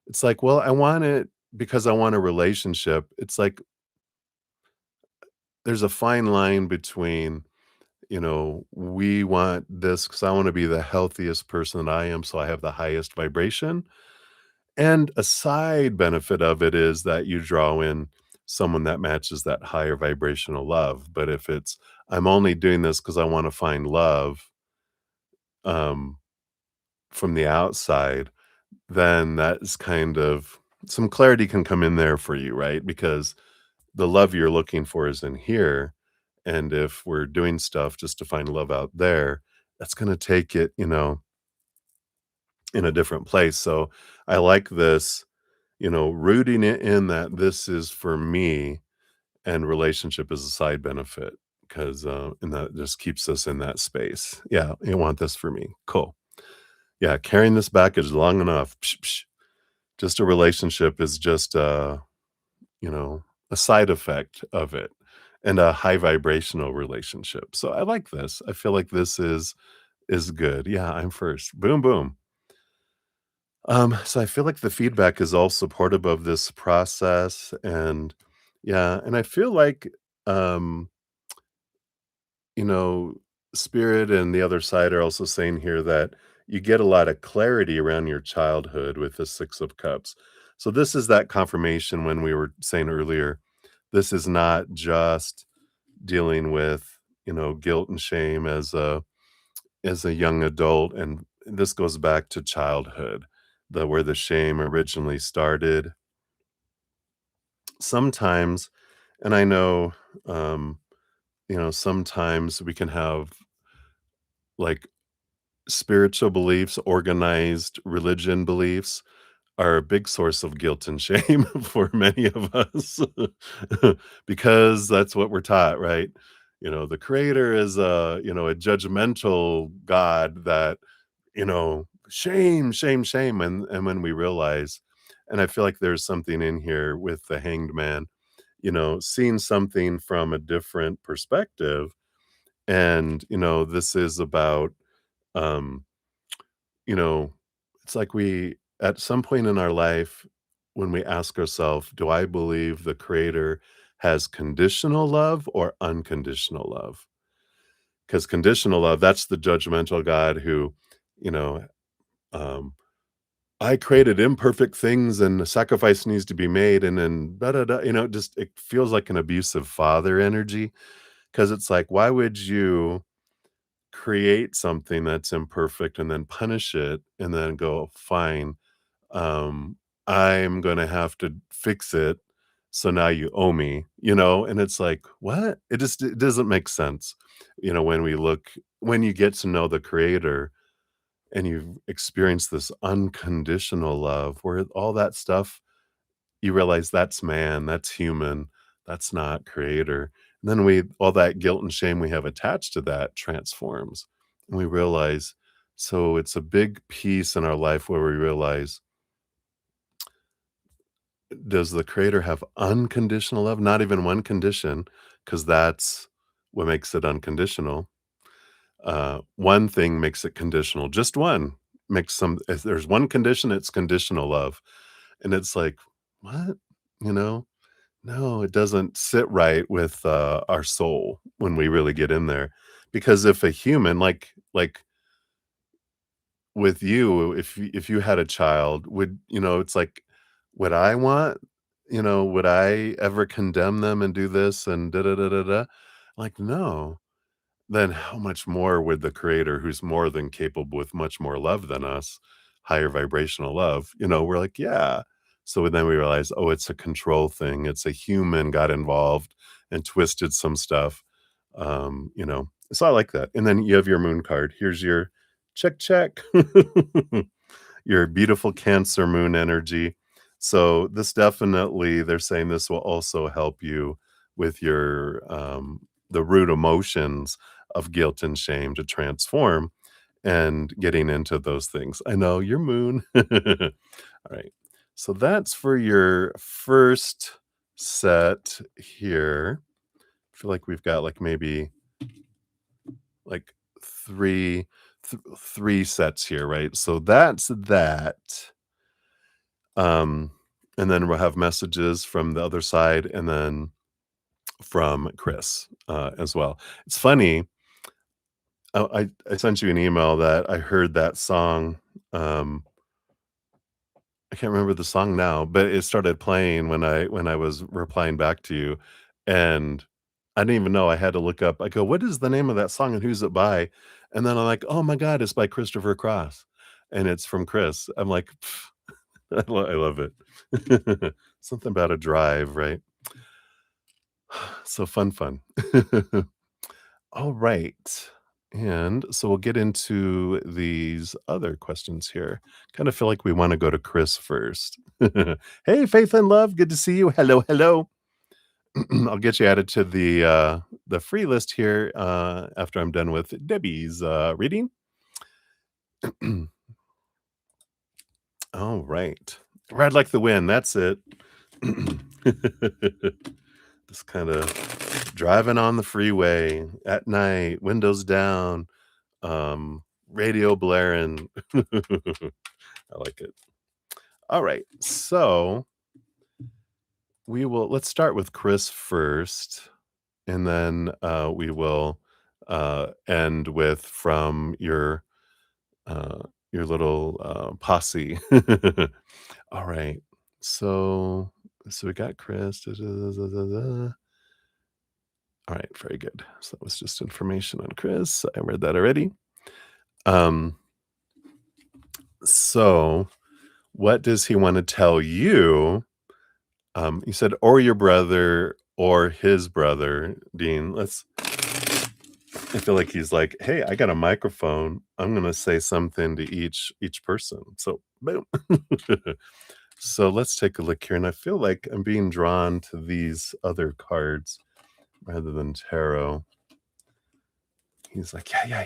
It's like, well, I want it because I want a relationship. It's like there's a fine line between, we want this because I wanna be the healthiest person that I am, so I have the highest vibration, and a side benefit of it is that you draw in someone that matches that higher vibrational love, but if it's, "I'm only doing this because I wanna find love," um, from the outside, then that is kind of some clarity can come in there for you, right? Because the love you're looking for is in here, and if we're doing stuff just to find love out there, that's gonna take it, in a different place. So I like this, rooting it in that this is for me and relationship is a side benefit because and that just keeps us in that space. Yeah, you want this for me. Cool. Yeah, carrying this baggage long enough. Psh, psh. Just a relationship is just you know, a side effect of it and a high vibrational relationship. So I like this. I feel like this is good. Yeah, I'm first. Boom, boom. So I feel like the feedback is all supportive of this process and yeah, and I feel like um, you know, spirit and the other side are also saying here that you get a lot of clarity around your childhood with the 6 of cups. So this is that confirmation when we were saying earlier, this is not just dealing with, guilt and shame as a young adult, and this goes back to childhood, the where the shame originally started. Sometimes, and I know, um, sometimes we can have like spiritual beliefs, organized religion beliefs are a big source of guilt and shame for many of us because that's what we're taught, right? The creator is a judgmental God that, shame, shame, shame. And when we realize, and I feel like there's something in here with the hanged man, seeing something from a different perspective. And, this is about, um, you know, it's like we at some point in our life, when we ask ourselves, "Do I believe the creator has conditional love or unconditional love?" Because conditional love, that's the judgmental God who, you know, um, "I created imperfect things and a sacrifice needs to be made," and then da da da, just it feels like an abusive father energy. Because it's like, why would you create something that's imperfect and then punish it and then go, "Fine, um, I'm gonna have to fix it, so now you owe me," and it's like, "What?" It doesn't make sense, when you get to know the creator and you've experienced this unconditional love where all that stuff, you realize that's man, that's human, that's not creator, and then we all that guilt and shame we have attached to that transforms, and we realize so it's a big piece in our life where we realize does the creator have unconditional love? Not even one condition, because that's what makes it unconditional. One thing makes it conditional, just one makes some if there's one condition, it's conditional love, and it's like, "What?" You know? No, it doesn't sit right with, our soul when we really get in there, because if a human like with you, if you had a child, it's like, would I want would I ever condemn them and do this and da da da da da? Like, no. Then how much more would the creator who's more than capable with much more love than us, higher vibrational love, we're like, "Yeah." So then we realize, oh, it's a control thing. It's a human got involved and twisted some stuff. So I like that. And then you have your moon card. Here's your check, check. Your beautiful Cancer moon energy. So this definitely, they're saying this will also help you with your the root emotions of guilt and shame to transform. and getting into those things. I know, your moon. Alright. So that's for your first set here. I feel like we've got, like, maybe, like, 3 3 sets here, right? So that's that. Um, and then we'll have messages from the other side and then from Chris, as well. It's funny, I sent you an email that I heard that song, um, I can't remember the song now, but it started playing when I was replying back to you, and I didn't even know. I had to look up. I go, "What is the name of that song and who's it by?" And then I'm like, "Oh my god, it's by Christopher Cross, and it's from Chris." I'm like, I love it. Something about a drive, right? So fun. All right. And so we'll get into these other questions here. Kind of feel like we want to go to Chris first. Hey, Faith and Love, good to see you. Hello. I'll get you added to the free list here after I'm done with Debbie's reading. All right. Ride like the wind. That's it. Just kind of driving on the freeway at night, windows down, radio blaring. I like it. All right. So let's start with Chris first, and then we will end with from uh, your little posse. All right. So we got Chris. Da, da, da, da, da, da. All right, very good. So that was just information on Chris. I read that already. Um, so what does he want to tell you? You said, or your brother or his brother, Dean. I feel like he's like, hey, I got a microphone. I'm gonna say something to each person. So boom. So let's take a look here. And I feel like I'm being drawn to these other cards rather than tarot. He's like, yeah.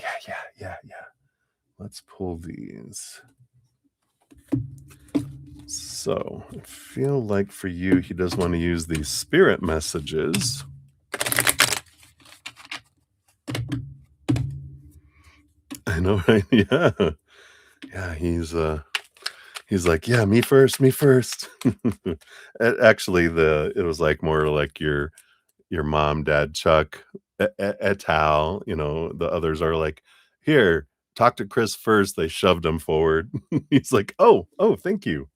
Let's pull these. So I feel like for you, he does want to use these spirit messages. I know, right? Yeah. Yeah, he's like, "Yeah, me first, me first." Actually, it was, like, more like your mom, dad, Chuck, et al, the others are like, "Here, talk to Chris first." They shoved him forward. He's like, "Oh, thank you.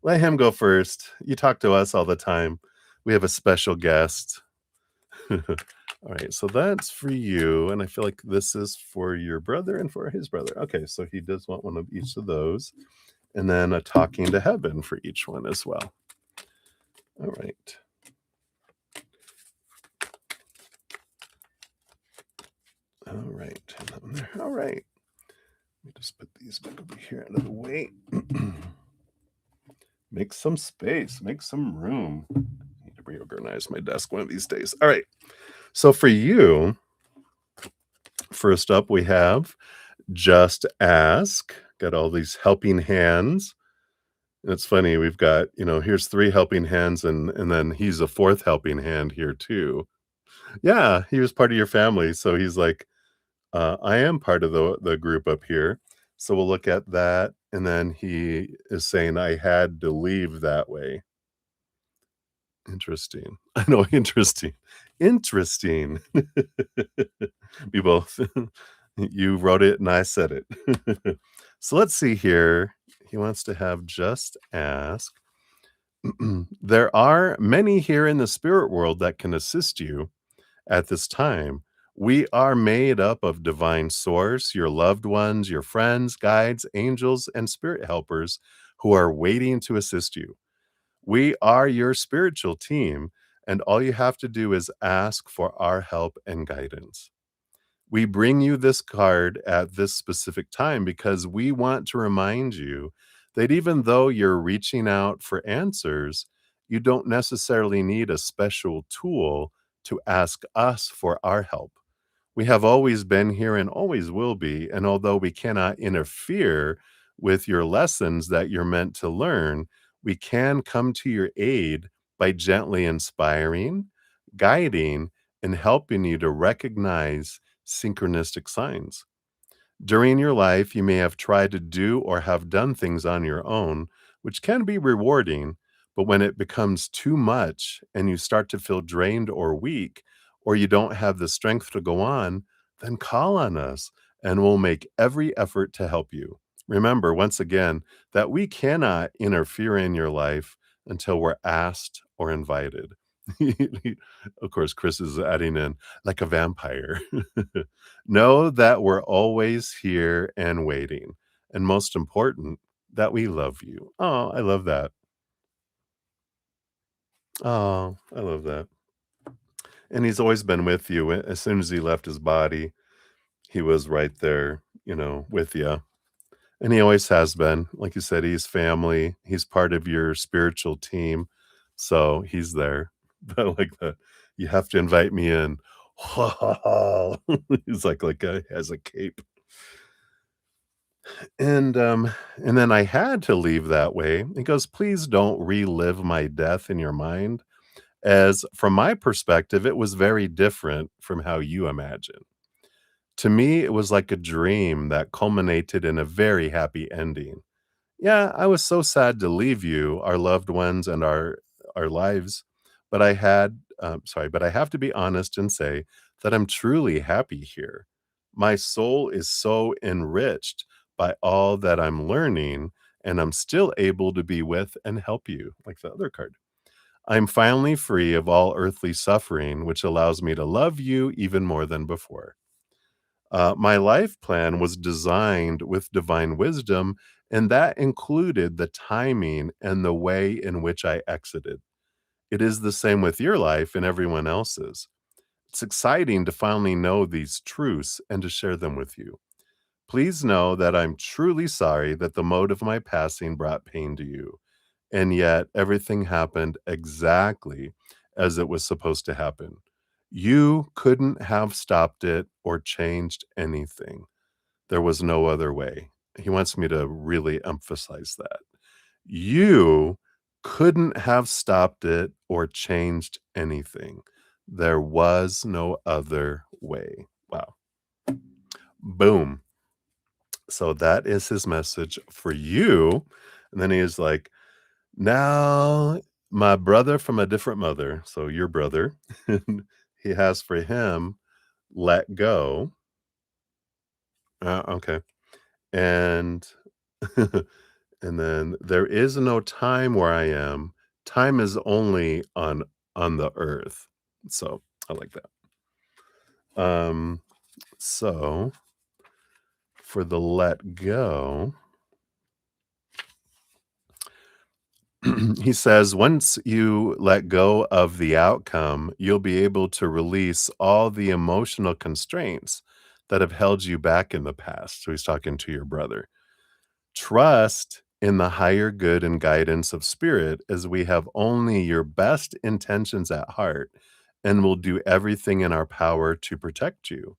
Let him go first. You talk to us all the time. We have a special guest." All right, so that's for you, and I feel like this is for your brother and for his brother. Okay, so he does want one of each of those, and then a talking to heaven for each one as well. All right. All right. And that one there. All right. Let me just put these back over here out of the way. Make some space, make some room. I need to reorganize my desk one of these days. All right. So for you, first up, we have Just Ask. Got all these helping hands. It's funny, we've got, here's 3 helping hands and then he's a 4th helping hand here too. Yeah, he was part of your family, so he's like, I am part of the group up here. So we'll look at that, and then he is saying, "I had to leave that way." Interesting. I know, interesting. Interesting. We both you wrote it and I said it. So let's see here. He wants to have Just Ask. There are many here in the spirit world that can assist you at this time. We are made up of divine source, your loved ones, your friends, guides, angels, and spirit helpers who are waiting to assist you. We are your spiritual team, and all you have to do is ask for our help and guidance. We bring you this card at this specific time because we want to remind you that even though you're reaching out for answers, you don't necessarily need a special tool to ask us for our help. We have always been here and always will be, and although we cannot interfere with your lessons that you're meant to learn, we can come to your aid by gently inspiring, guiding, and helping you to recognize synchronistic signs. During your life, you may have tried to do or have done things on your own, which can be rewarding, but when it becomes too much and you start to feel drained or weak, or you don't have the strength to go on, then call on us and we'll make every effort to help you. Remember, once again, that we cannot interfere in your life until we're asked or invited. Of course, Chris is adding in like a vampire. Know that we're always here and waiting, and most important, that we love you. Oh, I love that. Oh, I love that. And he's always been with you. As soon as he left his body, he was right there, with you. And he always has been. Like you said, he's family. He's part of your spiritual team. So he's there. But like that, you have to invite me in. He's like a has a cape. And then I had to leave that way. He goes, "Please don't relive my death in your mind, as from my perspective, it was very different from how you imagine. To me, it was like a dream that culminated in a very happy ending. Yeah, I was so sad to leave you, our loved ones, and our lives, but but I have to be honest and say that I'm truly happy here. My soul is so enriched by all that I'm learning, and I'm still able to be with and help you, like the other card. I'm finally free of all earthly suffering, which allows me to love you even more than before. My life plan was designed with divine wisdom, and that included the timing and the way in which I exited. It is the same with your life and everyone else's. It's exciting to finally know these truths and to share them with you. Please know that I'm truly sorry that the mode of my passing brought pain to you, and yet everything happened exactly as it was supposed to happen. You couldn't have stopped it or changed anything. There was no other way. He wants me to really emphasize that. You couldn't have stopped it or changed anything. There was no other way. Wow. Boom. So that is his message for you. And then he is like, now my brother from a different mother, so your brother, he has for him, let go. Okay. And and then there is no time where I am. Time is only on the earth. So I like that. So for the let go, he says, once you let go of the outcome, you'll be able to release all the emotional constraints that have held you back in the past. So he's talking to your brother. Trust in the higher good and guidance of spirit, as we have only your best intentions at heart and will do everything in our power to protect you.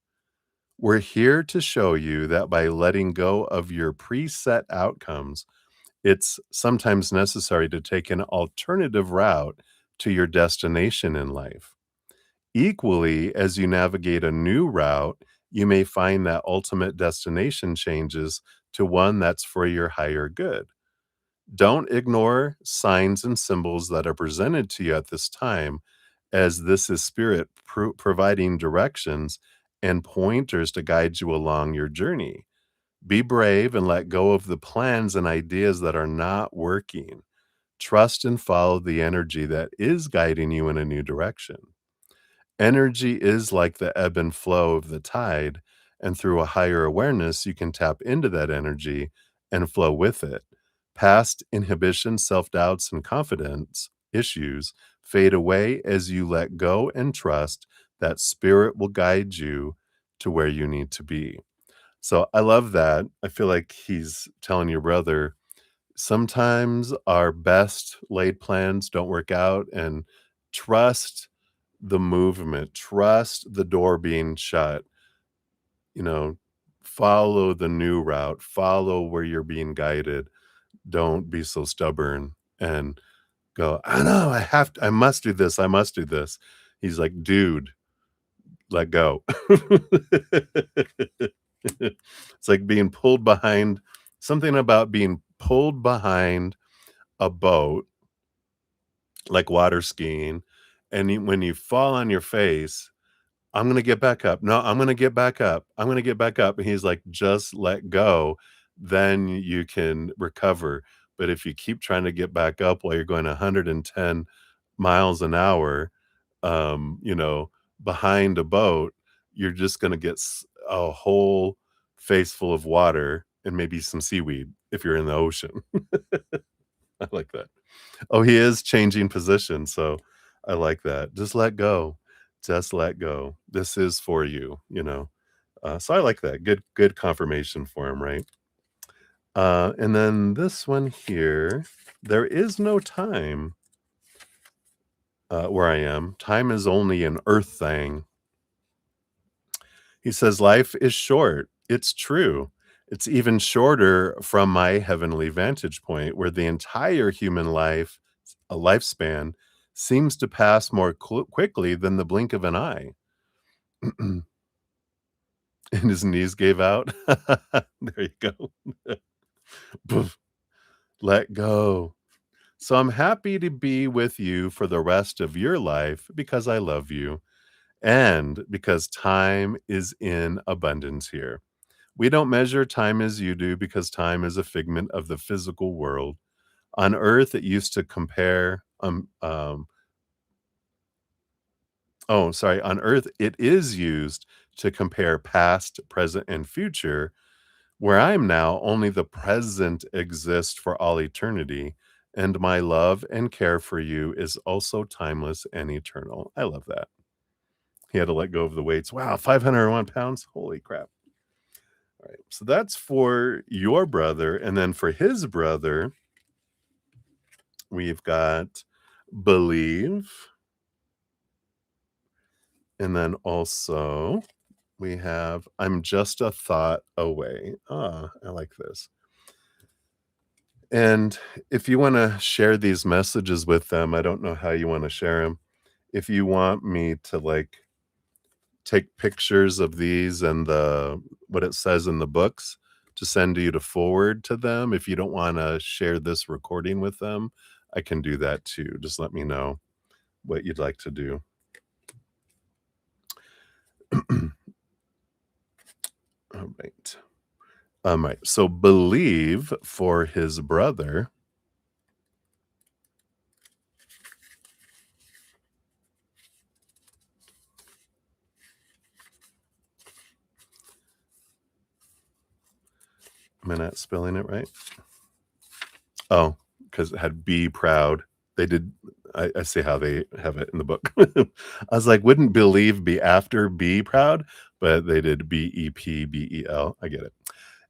We're here to show you that by letting go of your preset outcomes, it's sometimes necessary to take an alternative route to your destination in life. Equally, as you navigate a new route, you may find that ultimate destination changes to one that's for your higher good. Don't ignore signs and symbols that are presented to you at this time, as this is spirit providing directions and pointers to guide you along your journey. Be brave and let go of the plans and ideas that are not working. Trust and follow the energy that is guiding you in a new direction. Energy is like the ebb and flow of the tide, and through a higher awareness, you can tap into that energy and flow with it. Past inhibitions, self doubts, and confidence issues fade away as you let go and trust that spirit will guide you to where you need to be. So I love that. I feel like he's telling your brother sometimes our best laid plans don't work out, and trust the movement, trust the door being shut. you know, follow the new route, follow where you're being guided. Don't be so stubborn and go, "I know, I must do this, I must do this." He's like, "Dude, let go." It's like being pulled behind something about being pulled behind a boat, like water skiing, and when you fall on your face, "I'm gonna get back up. No, I'm gonna get back up. I'm gonna get back up." And he's like, "Just let go, then you can recover. But if you keep trying to get back up while you're going 110 miles an hour, you know, behind a boat, you're just gonna get a whole face full of water and maybe some seaweed if you're in the ocean." I like that. Oh, he is changing position, so I like that. Just let go. Just let go. This is for you, you know? So I like that. Good confirmation for him, right? And then this one here, there is no time, where I am. Time is only an earth thing. He says, "Life is short." It's true. It's even shorter from my heavenly vantage point, where the entire human life, a lifespan, seems to pass more quickly than the blink of an eye. And his knees gave out. There you go. Poof. Let go. So I'm happy to be with you for the rest of your life because I love you and because time is in abundance here. We don't measure time as you do because time is a figment of the physical world. On Earth, it used to compare, oh, sorry. On Earth, it is used to compare past, present, and future. Where I am now, only the present exists for all eternity, and my love and care for you is also timeless and eternal. I love that. He had to let go of the weights. Wow, 501 pounds. Holy crap. All right. So that's for your brother. And then for his brother, we've got believe. And then also we have I'm just a thought away. Ah, I like this. And if you want to share these messages with them, I don't know how you want to share them. If you want me to like take pictures of these and the what it says in the books to send you to forward to them, if you don't want to share this recording with them, I can do that too. Just let me know what you'd like to do. All right. Right. So believe for his brother. Am I not spelling it right? Oh, because it had "be proud." They did I see how they have it in the book. I was like, "Wouldn't believe be after be proud?" But they did BEPBEL. I get it.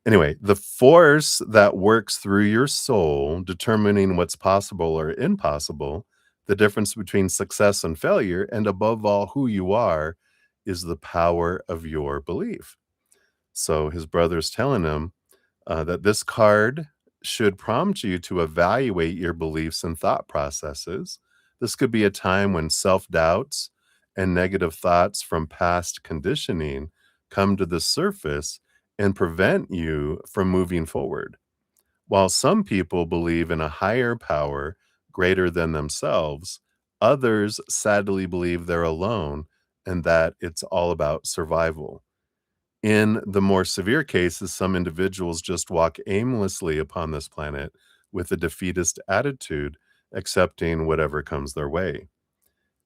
Anyway, the force that works through your soul, determining what's possible or impossible, the difference between success and failure, and above all, who you are, is the power of your belief. So his brother's telling him that this card should prompt you to evaluate your beliefs and thought processes. This could be a time when self doubts and negative thoughts from past conditioning come to the surface and prevent you from moving forward. While some people believe in a higher power greater than themselves, others sadly believe they're alone and that it's all about survival. In the more severe cases, some individuals just walk aimlessly upon this planet with a defeatist attitude, accepting whatever comes their way.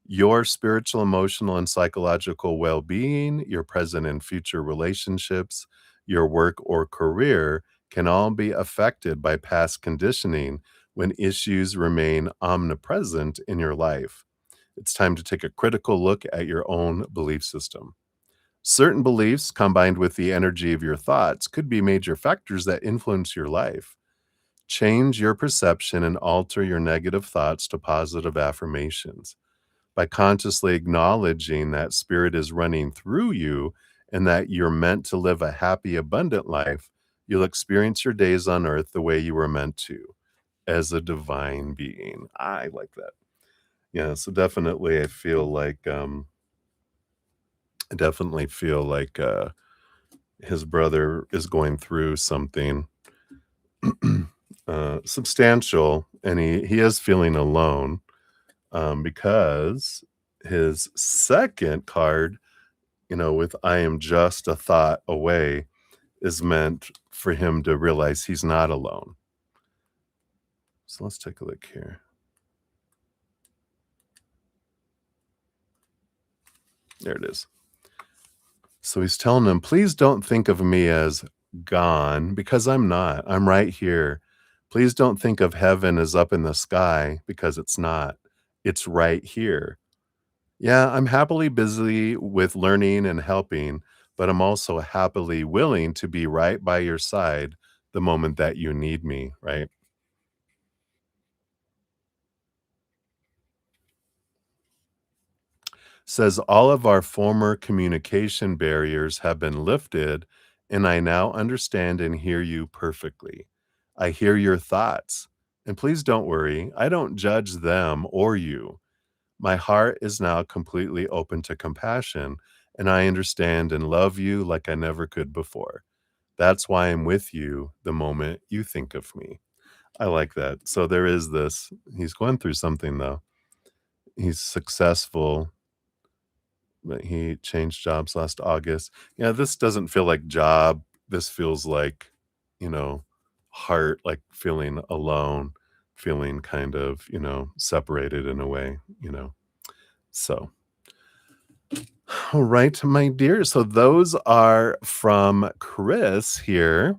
Your spiritual, emotional, and psychological well being, your present and future relationships, your work or career can all be affected by past conditioning when issues remain omnipresent in your life. It's time to take a critical look at your own belief system. Certain beliefs combined with the energy of your thoughts could be major factors that influence your life. Change your perception and alter your negative thoughts to positive affirmations. By consciously acknowledging that spirit is running through you and that you're meant to live a happy, abundant life, you'll experience your days on earth the way you were meant to, as a divine being. I like that. Yeah, so definitely I definitely feel like, his brother is going through something, substantial, and he is feeling alone, because his second card, with "I am just a thought away," is meant for him to realize he's not alone. So let's take a look here. There it is. So he's telling him, "Please don't think of me as gone, because I'm not. I'm right here. Please don't think of heaven as up in the sky, because it's not. It's right here. Yeah, I'm happily busy with learning and helping, but I'm also happily willing to be right by your side the moment that you need me," right? Says, "All of our former communication barriers have been lifted, and I now understand and hear you perfectly. I hear your thoughts. And please don't worry, I don't judge them or you. My heart is now completely open to compassion, and I understand and love you like I never could before. That's why I'm with you the moment you think of me." I like that. So there is this, he's going through something though. He's successful, but he changed jobs last August. Yeah, this doesn't feel like job. This feels like, you know, heart, like feeling alone, feeling kind of, separated in a way. So, all right, my dear. So those are from Chris here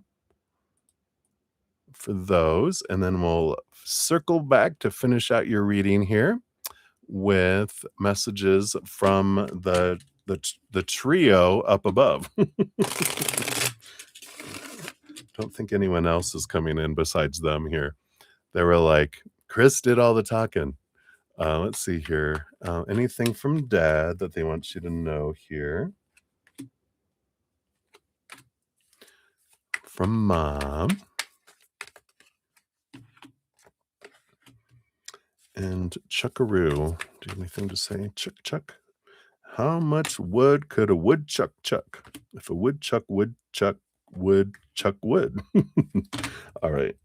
for those. And then we'll circle back to finish out your reading here with messages from the trio up above. Don't think anyone else is coming in besides them here. They were like, "Chris did all the talking." Let's see here. Anything from Dad that they want you to know here? From Mom? And Chuckaroo. Do you have anything to say? Chuck, Chuck. How much wood could a woodchuck chuck? If a woodchuck wood. All right.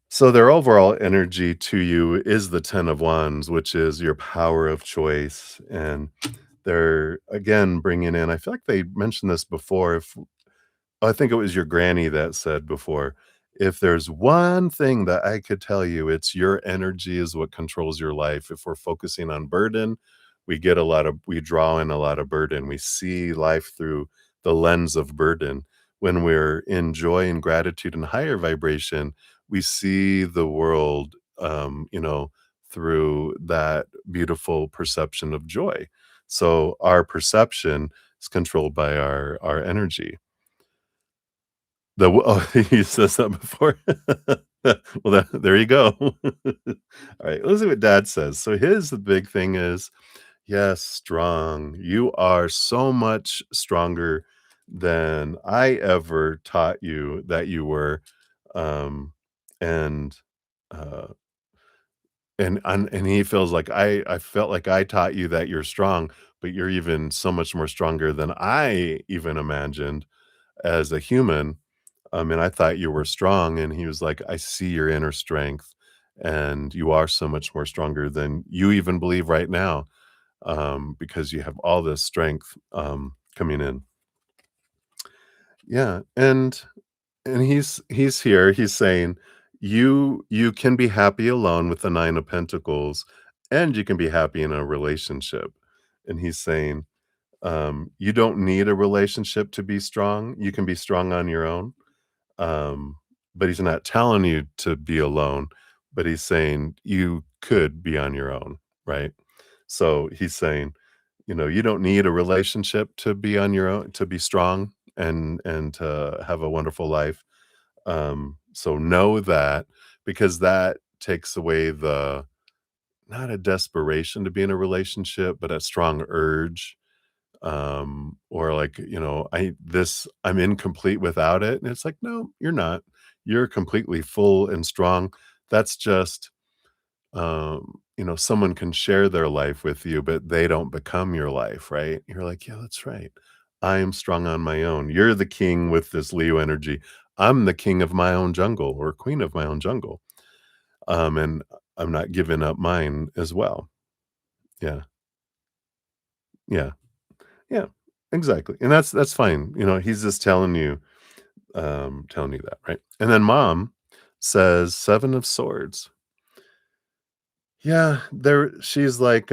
So their overall energy to you is the 10 of wands, which is your power of choice. And they're again bringing in, I feel like they mentioned this before. If I think it was your granny that said before, if there's one thing that I could tell you, it's your energy is what controls your life. If we're focusing on burden, we draw in a lot of burden. We see life through the lens of burden. When we're in joy and gratitude and higher vibration, we see the world, through that beautiful perception of joy. So our perception is controlled by our energy. He says that before? Well, there you go. Alright, let's see what Dad says. So his the big thing is, yes, strong. You are so much stronger than I ever taught you that you were, um, and, uh, and he feels like, I felt like I taught you that you're strong, but you're even so much more stronger than I even imagined as a human. And I thought you were strong." And he was like, "I see your inner strength, and you are so much more stronger than you even believe right now, because you have all this strength, coming in." Yeah, and he's here, he's saying, "You can be happy alone with the 9 of Pentacles, and you can be happy in a relationship." And he's saying, "You don't need a relationship to be strong, you can be strong on your own." Um, but he's not telling you to be alone, but he's saying you could be on your own, right? So he's saying, you don't need a relationship to be on your own, to be strong and to have a wonderful life. So know that, because that takes away the, not a desperation to be in a relationship, but a strong urge. or like, I'm incomplete without it. And it's like, no, you're not. You're completely full and strong. That's just, someone can share their life with you, but they don't become your life, right? You're like, yeah, that's right. I am strong on my own. You're the king with this Leo energy. I'm the king of my own jungle or queen of my own jungle. And I'm not giving up mine as well. Yeah. Yeah. Yeah. Exactly. And that's fine. He's just telling you that, right? And then mom says 7 of swords. Yeah, she's like,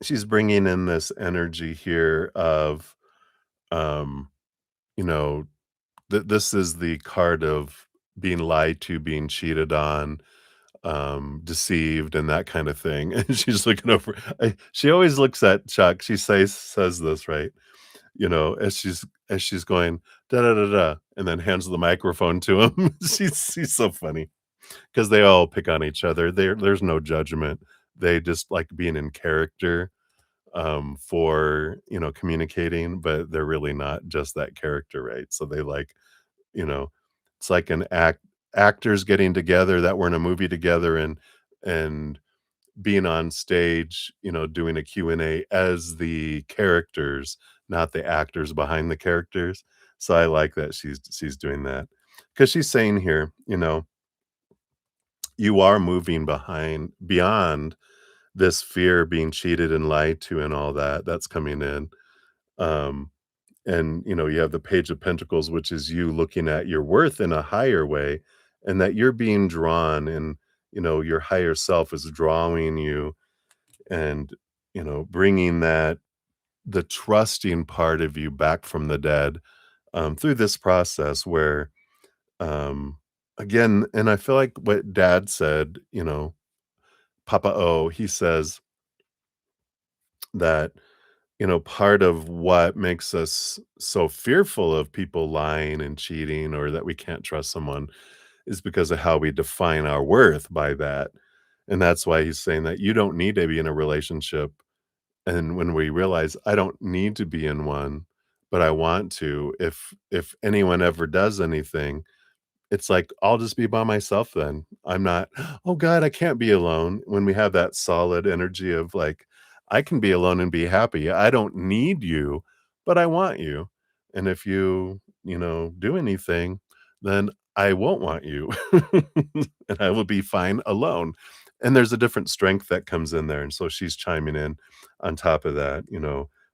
she's bringing in this energy here of, um, you know, this is the card of being lied to, being cheated on, deceived, and that kind of thing. And she's looking over. She always looks at Chuck. She says this right, as she's going da da da da, and then hands the microphone to him. She's so funny because they all pick on each other. There's no judgment. They just like being in character for communicating, but they're really not just that character, right? So they like, you know, it's like an actors getting together that were in a movie together and being on stage, doing a Q&A as the characters, not the actors behind the characters. So I like that she's doing that because she's saying here, you are moving beyond this fear of being cheated and lied to and all that that's coming in. Um, and you have the Page of Pentacles, which is you looking at your worth in a higher way, and that you're being drawn, and your higher self is drawing you, and bringing the trusting part of you back from the dead, through this process where, um, again, and I feel like what Dad said, Papa O, he says that part of what makes us so fearful of people lying and cheating or that we can't trust someone is because of how we define our worth by that. And that's why he's saying that you don't need to be in a relationship. And when we realize I don't need to be in one, but I want to, if anyone ever does anything, it's like, I'll just be by myself then. I'm not, "Oh god, I can't be alone." When we have that solid energy of, like, I can be alone and be happy. I don't need you, but I want you. And if do anything, then I won't want you. And I will be fine alone. And there's a different strength that comes in there, and so she's chiming in on top of that,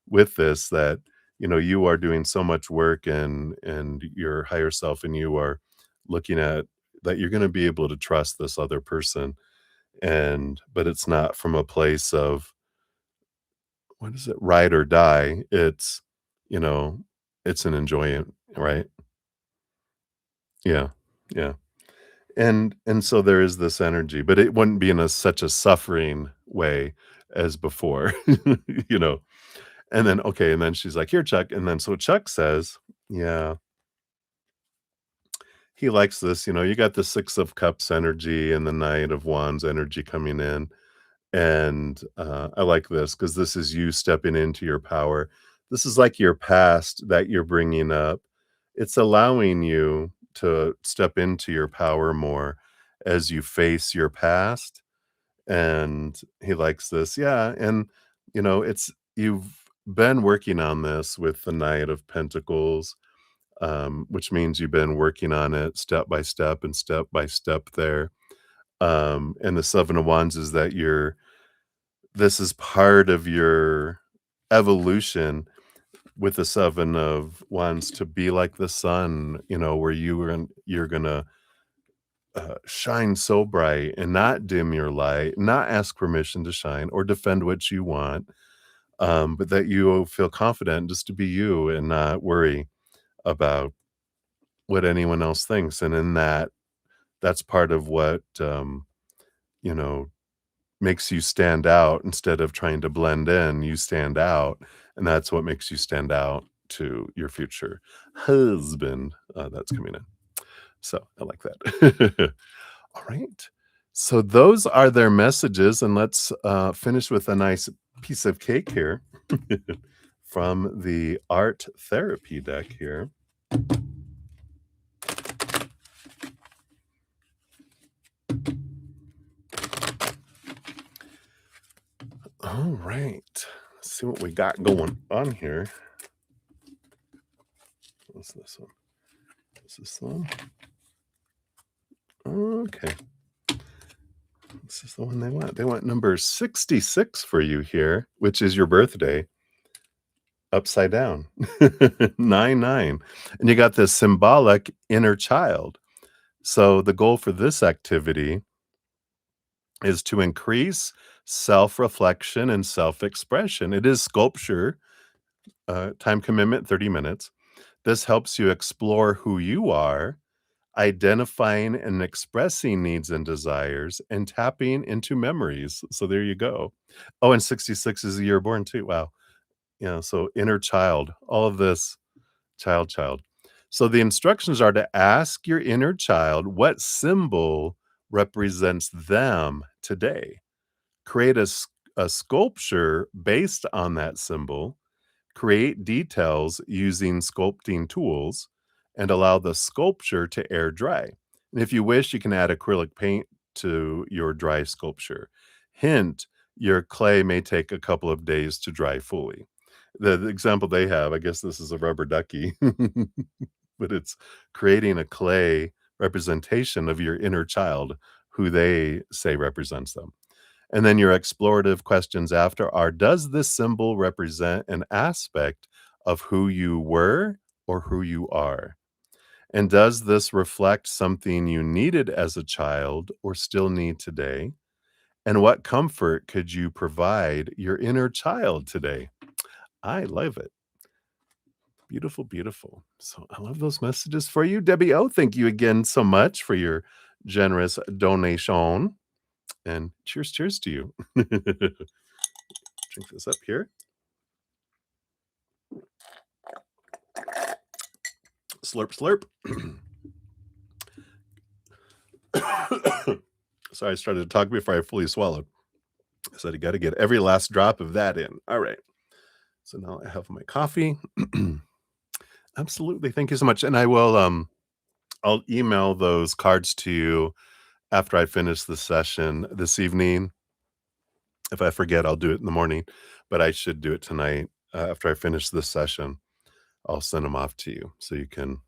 with this that, you are doing so much work and your higher self and you are looking at that you're gonna be able to trust this other person, but it's not from a place of, what is it? Ride or die. You know, it's an enjoyment, right? Yeah, yeah. And so there is this energy, but it wouldn't be in such a suffering way as before, you know? And then she's like, "Here, Chuck," and then so Chuck says, yeah, he likes this, you got the 6 of Cups energy and the Knight of Wands energy coming in, and, I like this because this is you stepping into your power. This is like your past that you're bringing up. It's allowing you to step into your power more as you face your past, and he likes this, yeah, and, it's you've been working on this with the Knight of Pentacles, which means you've been working on it step by step and step by step there. And the 7 of Wands is that this is part of your evolution with the 7 of Wands to be like the sun, where you're gonna shine so bright and not dim your light, not ask permission to shine or defend what you want, but that you feel confident just to be you and not worry about what anyone else thinks. And in that's part of what, you know, makes you stand out instead of trying to blend in, you stand out, and that's what makes you stand out to your future husband, that's coming in. So, I like that. Alright. So those are their messages, and let's, finish with a nice piece of cake here. from the art therapy deck here. All right. Let's see what we got going on here. What's this one? Is this one? Okay. This is the one they want. They want number 66 for you here, which is your birthday, upside down. 9, 9. And you got this symbolic inner child. So the goal for this activity is to increase self-reflection and self-expression. It is sculpture, time commitment 30 minutes. This helps you explore who you are, identifying and expressing needs and desires, and tapping into memories. So there you go. Oh, and 66 is the year born too. Wow. Yeah. So inner child, all of this child. So the instructions are to ask your inner child what symbol represents them today. Create a sculpture based on that symbol, create details using sculpting tools, and allow the sculpture to air dry. And if you wish, you can add acrylic paint to your dry sculpture. Hint, your clay may take a couple of days to dry fully. The example they have, I guess this is a rubber ducky, but it's creating a clay representation of your inner child who they say represents them. And then your explorative questions after are, does this symbol represent an aspect of who you were or who you are? And does this reflect something you needed as a child or still need today? And what comfort could you provide your inner child today? I love it. Beautiful, beautiful. So I love those messages for you. Debbie O, thank you again so much for your generous donation. And cheers to you. Drink this up here. Slurp. Sorry, I started to talk before I fully swallowed. I said, you got to get every last drop of that in. All right. So now I have my coffee. Absolutely. Thank you so much. And I will, I'll email those cards to you after I finish the session this evening. If I forget, I'll do it in the morning, but I should do it tonight. After I finish this session, I'll send them off to you so you can,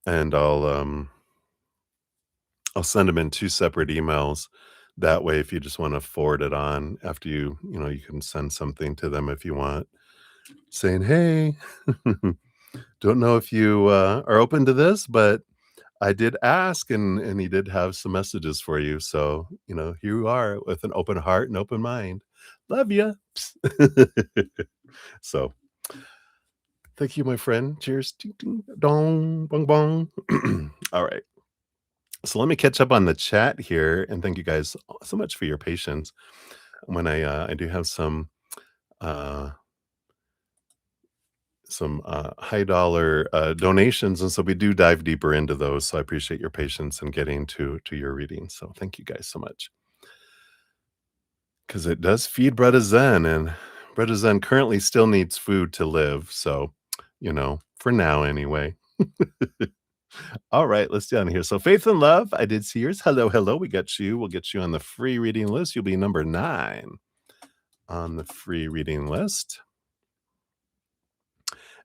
and I'll send them in 2 separate emails. That way, if you just wanna forward it on after you can send something to them if you want, saying, "Hey, don't know if you, are open to this, but I did ask, and he did have some messages for you, so, here you are with an open heart and open mind. Love ya." So, thank you, my friend. Cheers. Ding, ding, dong, bong, bong. Alright. So let me catch up on the chat here, and thank you guys so much for your patience. When I do have uh, some high dollar donations, and so we do dive deeper into those. So I appreciate your patience in getting to your reading. So thank you guys so much, because it does feed Bretta Zen, and Bretta Zen currently still needs food to live. So for now anyway. All right, let's down here. So Faith and Love, I did see yours. Hello. We got you. We'll get you on the free reading list. You'll be number 9 on the free reading list.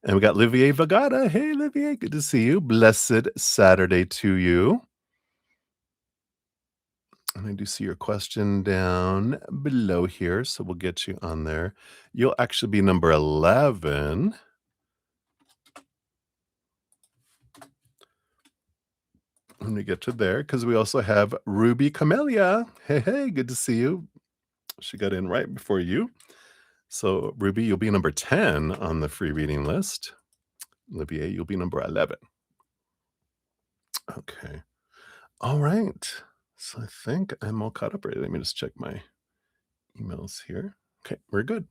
And we got Olivier Vagata. Hey, Olivier, good to see you. Blessed Saturday to you. And I do see your question down below here, so we'll get you on there. You'll actually be number 11. When we get to there, because we also have Ruby Camellia. Hey, good to see you. She got in right before you. So, Ruby, you'll be number 10 on the free reading list. Olivier, you'll be number 11. Okay. All right. So I think I'm all caught up. Right? Let me just check my emails here. Okay, we're good.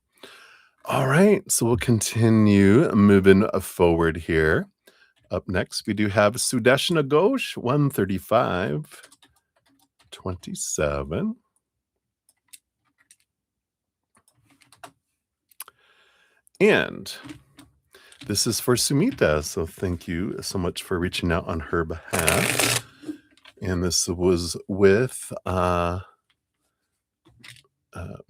All right. So we'll continue moving forward here. Up next, we do have Sudeshna Ghosh, 135-27. And this is for Sumita, so thank you so much for reaching out on her behalf. And this was with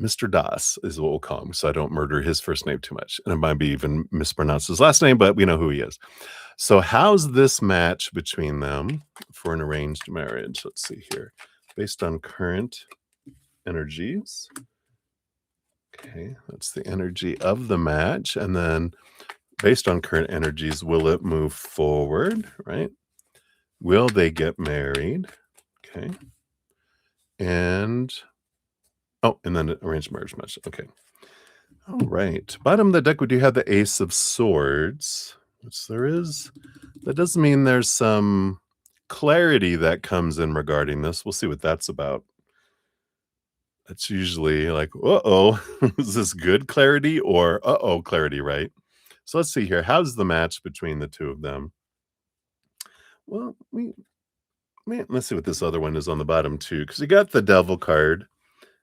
Mr. Das is what we'll call him, so I don't murder his first name too much. And it might be even mispronounce his last name, but we know who he is. So, how's this match between them for an arranged marriage? Let's see here. Based on current energies. Okay, that's the energy of the match. And then, based on current energies, will it move forward? Right? Will they get married? Okay. And and then arranged marriage match. Okay. All right. Bottom of the deck, we do have the Ace of Swords, which there is. That does mean there's some clarity that comes in regarding this. We'll see what that's about. That's usually like, uh-oh, is this good clarity or uh-oh clarity, right? So let's see here. How's the match between the two of them? Well, let's see what this other one is on the bottom too, because you got the Devil card,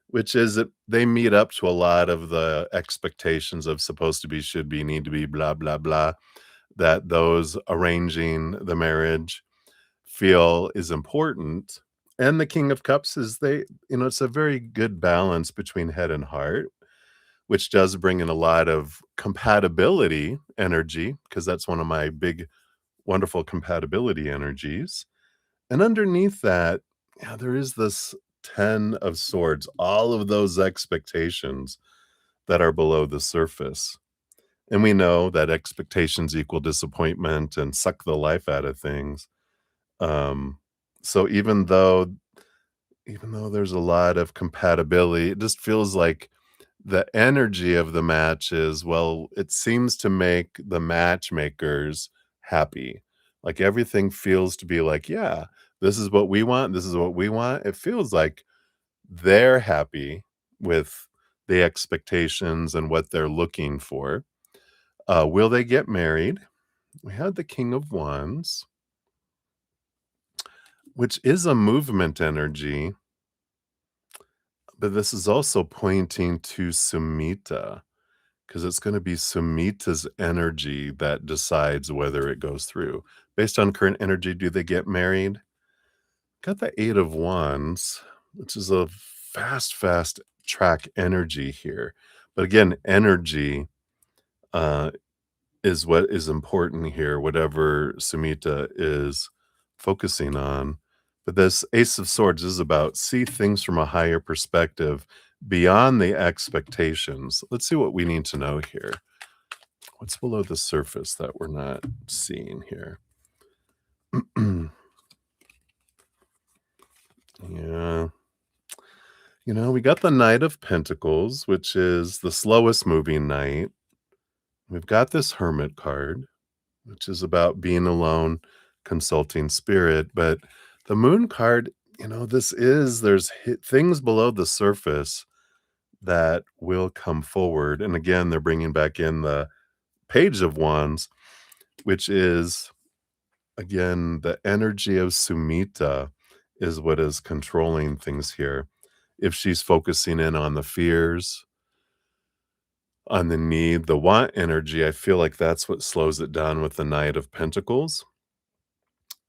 which is that they meet up to a lot of the expectations of supposed to be, should be, need to be, blah, blah, blah, that those arranging the marriage feel is important. And the King of Cups is it's a very good balance between head and heart, which does bring in a lot of compatibility energy, because that's one of my big, wonderful compatibility energies. And underneath that, yeah, there is this 10 of Swords, all of those expectations that are below the surface. And we know that expectations equal disappointment and suck the life out of things. So even though there's a lot of compatibility, it just feels like the energy of the match is, well, it seems to make the matchmakers happy. Like everything feels to be like, yeah, this is what we want. This is what we want. It feels like they're happy with the expectations and what they're looking for. Will they get married? We had the King of Wands, which is a movement energy, but this is also pointing to Sumita, because it's going to be Sumita's energy that decides whether it goes through. Based on current energy, do they get married? Got the Eight of Wands, which is a fast track energy here. But again, energy uh, is what is important here, whatever Sumita is focusing on. But this Ace of Swords is about see things from a higher perspective beyond the expectations. Let's see what we need to know here. What's below the surface that we're not seeing here? Yeah. We got the Knight of Pentacles, which is the slowest moving knight. We've got this Hermit card, which is about being alone, consulting spirit. But the Moon card, there's things below the surface that will come forward. And again, they're bringing back in the Page of Wands, which is, again, the energy of Sumita is what is controlling things here. If she's focusing in on the fears, on the need, the want energy, I feel like that's what slows it down with the Knight of Pentacles.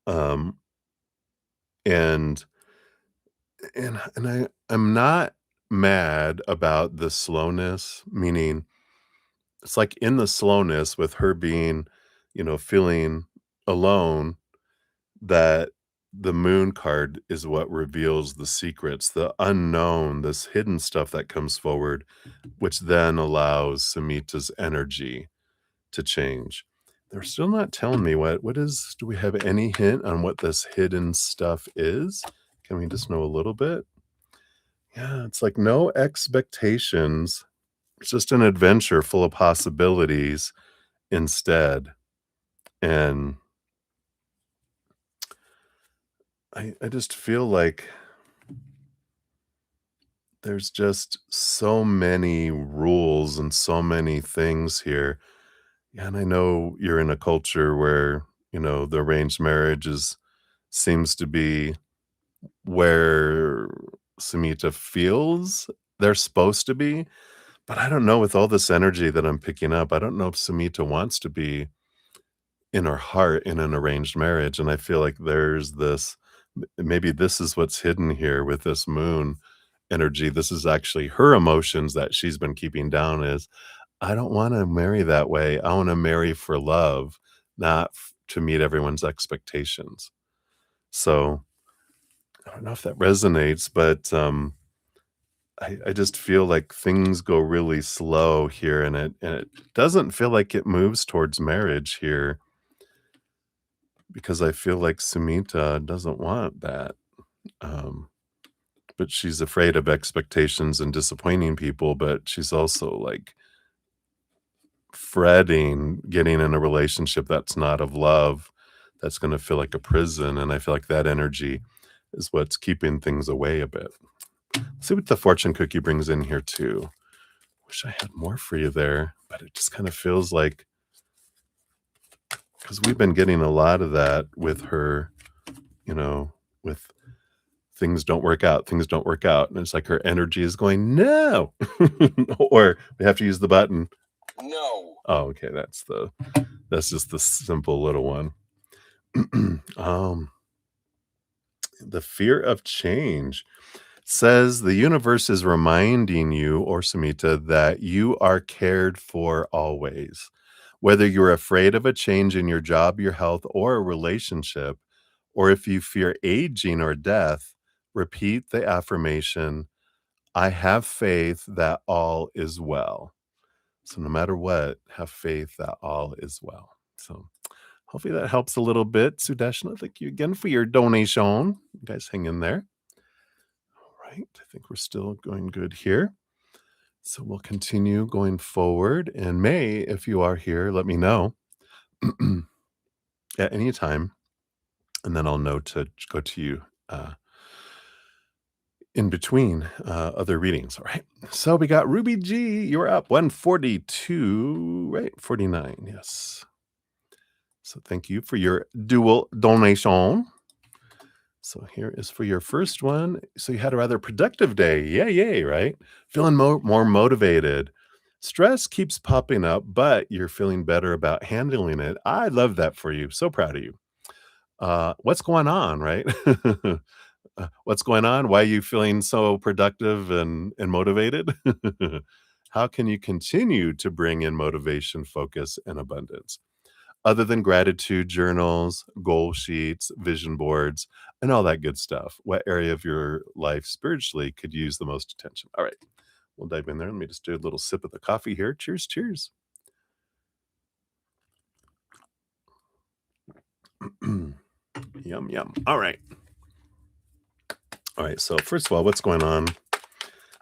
Um, and I'm not mad about the slowness, meaning it's like in the slowness with her being, feeling alone, that the Moon card is what reveals the secrets, the unknown, this hidden stuff that comes forward, which then allows Samita's energy to change. They're still not telling me do we have any hint on what this hidden stuff is? Can we just know a little bit? Yeah, it's like no expectations. It's just an adventure full of possibilities instead. And I just feel like there's just so many rules and so many things here. Yeah, and I know you're in a culture where, the arranged marriage seems to be where Samita feels they're supposed to be. But I don't know, with all this energy that I'm picking up, I don't know if Samita wants to be in her heart in an arranged marriage, and I feel like there's this maybe this is what's hidden here with this moon energy. This is actually her emotions that she's been keeping down is, "I don't wanna marry that way. I wanna marry for love, not f to meet everyone's expectations." So, I don't know if that resonates, but, I just feel like things go really slow here, and it doesn't feel like it moves towards marriage here because I feel like Sumita doesn't want that, um, but she's afraid of expectations and disappointing people, but she's also, like, fretting getting in a relationship that's not of love, that's gonna feel like a prison, and I feel like that energy is what's keeping things away a bit. See what the fortune cookie brings in here too. Wish I had more for you there, but it just kind of feels like because we've been getting a lot of that with her, you know, with things don't work out. And it's like her energy is going, no, or we have to use the button. No. Oh, okay. That's just the simple little one. um, the fear of change says the universe is reminding you or Samita that you are cared for always. Whether you're afraid of a change in your job, your health, or a relationship, or if you fear aging or death, repeat the affirmation, I have faith that all is well. So, no matter what, have faith that all is well. So, hopefully that helps a little bit. Sudeshna, thank you again for your donation. You guys hang in there. All right. I think we're still going good here. So, we'll continue going forward. And May, if you are here, let me know at any time, and then I'll know to go to you in between other readings. All right. So we got Ruby G. You're up 142, right? 49. Yes. So thank you for your dual donation. So here is for your first one. So you had a rather productive day. Yay, right? Feeling more motivated. Stress keeps popping up, but you're feeling better about handling it. I love that for you. So proud of you. What's going on, right? What's going on? Why are you feeling so productive and motivated? How can you continue to bring in motivation, focus, and abundance? Other than gratitude journals, goal sheets, vision boards, and all that good stuff, what area of your life spiritually could use the most attention? All right, we'll dive in there. Let me just do a little sip of the coffee here. Cheers, cheers. Yum, yum. All right. All right. So, first of all, what's going on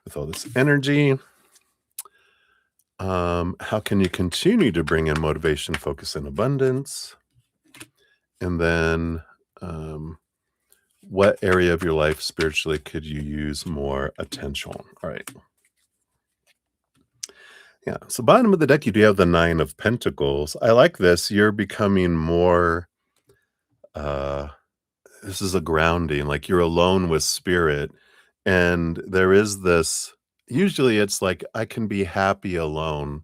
with all this energy? How can you continue to bring in motivation, focus, and abundance? And then, what area of your life spiritually could you use more attention? All right. Yeah. So, bottom of the deck, you do have the Nine of Pentacles. I like this. You're becoming more, uh, this is a grounding, like you're alone with spirit. And there is this, usually it's like, I can be happy alone.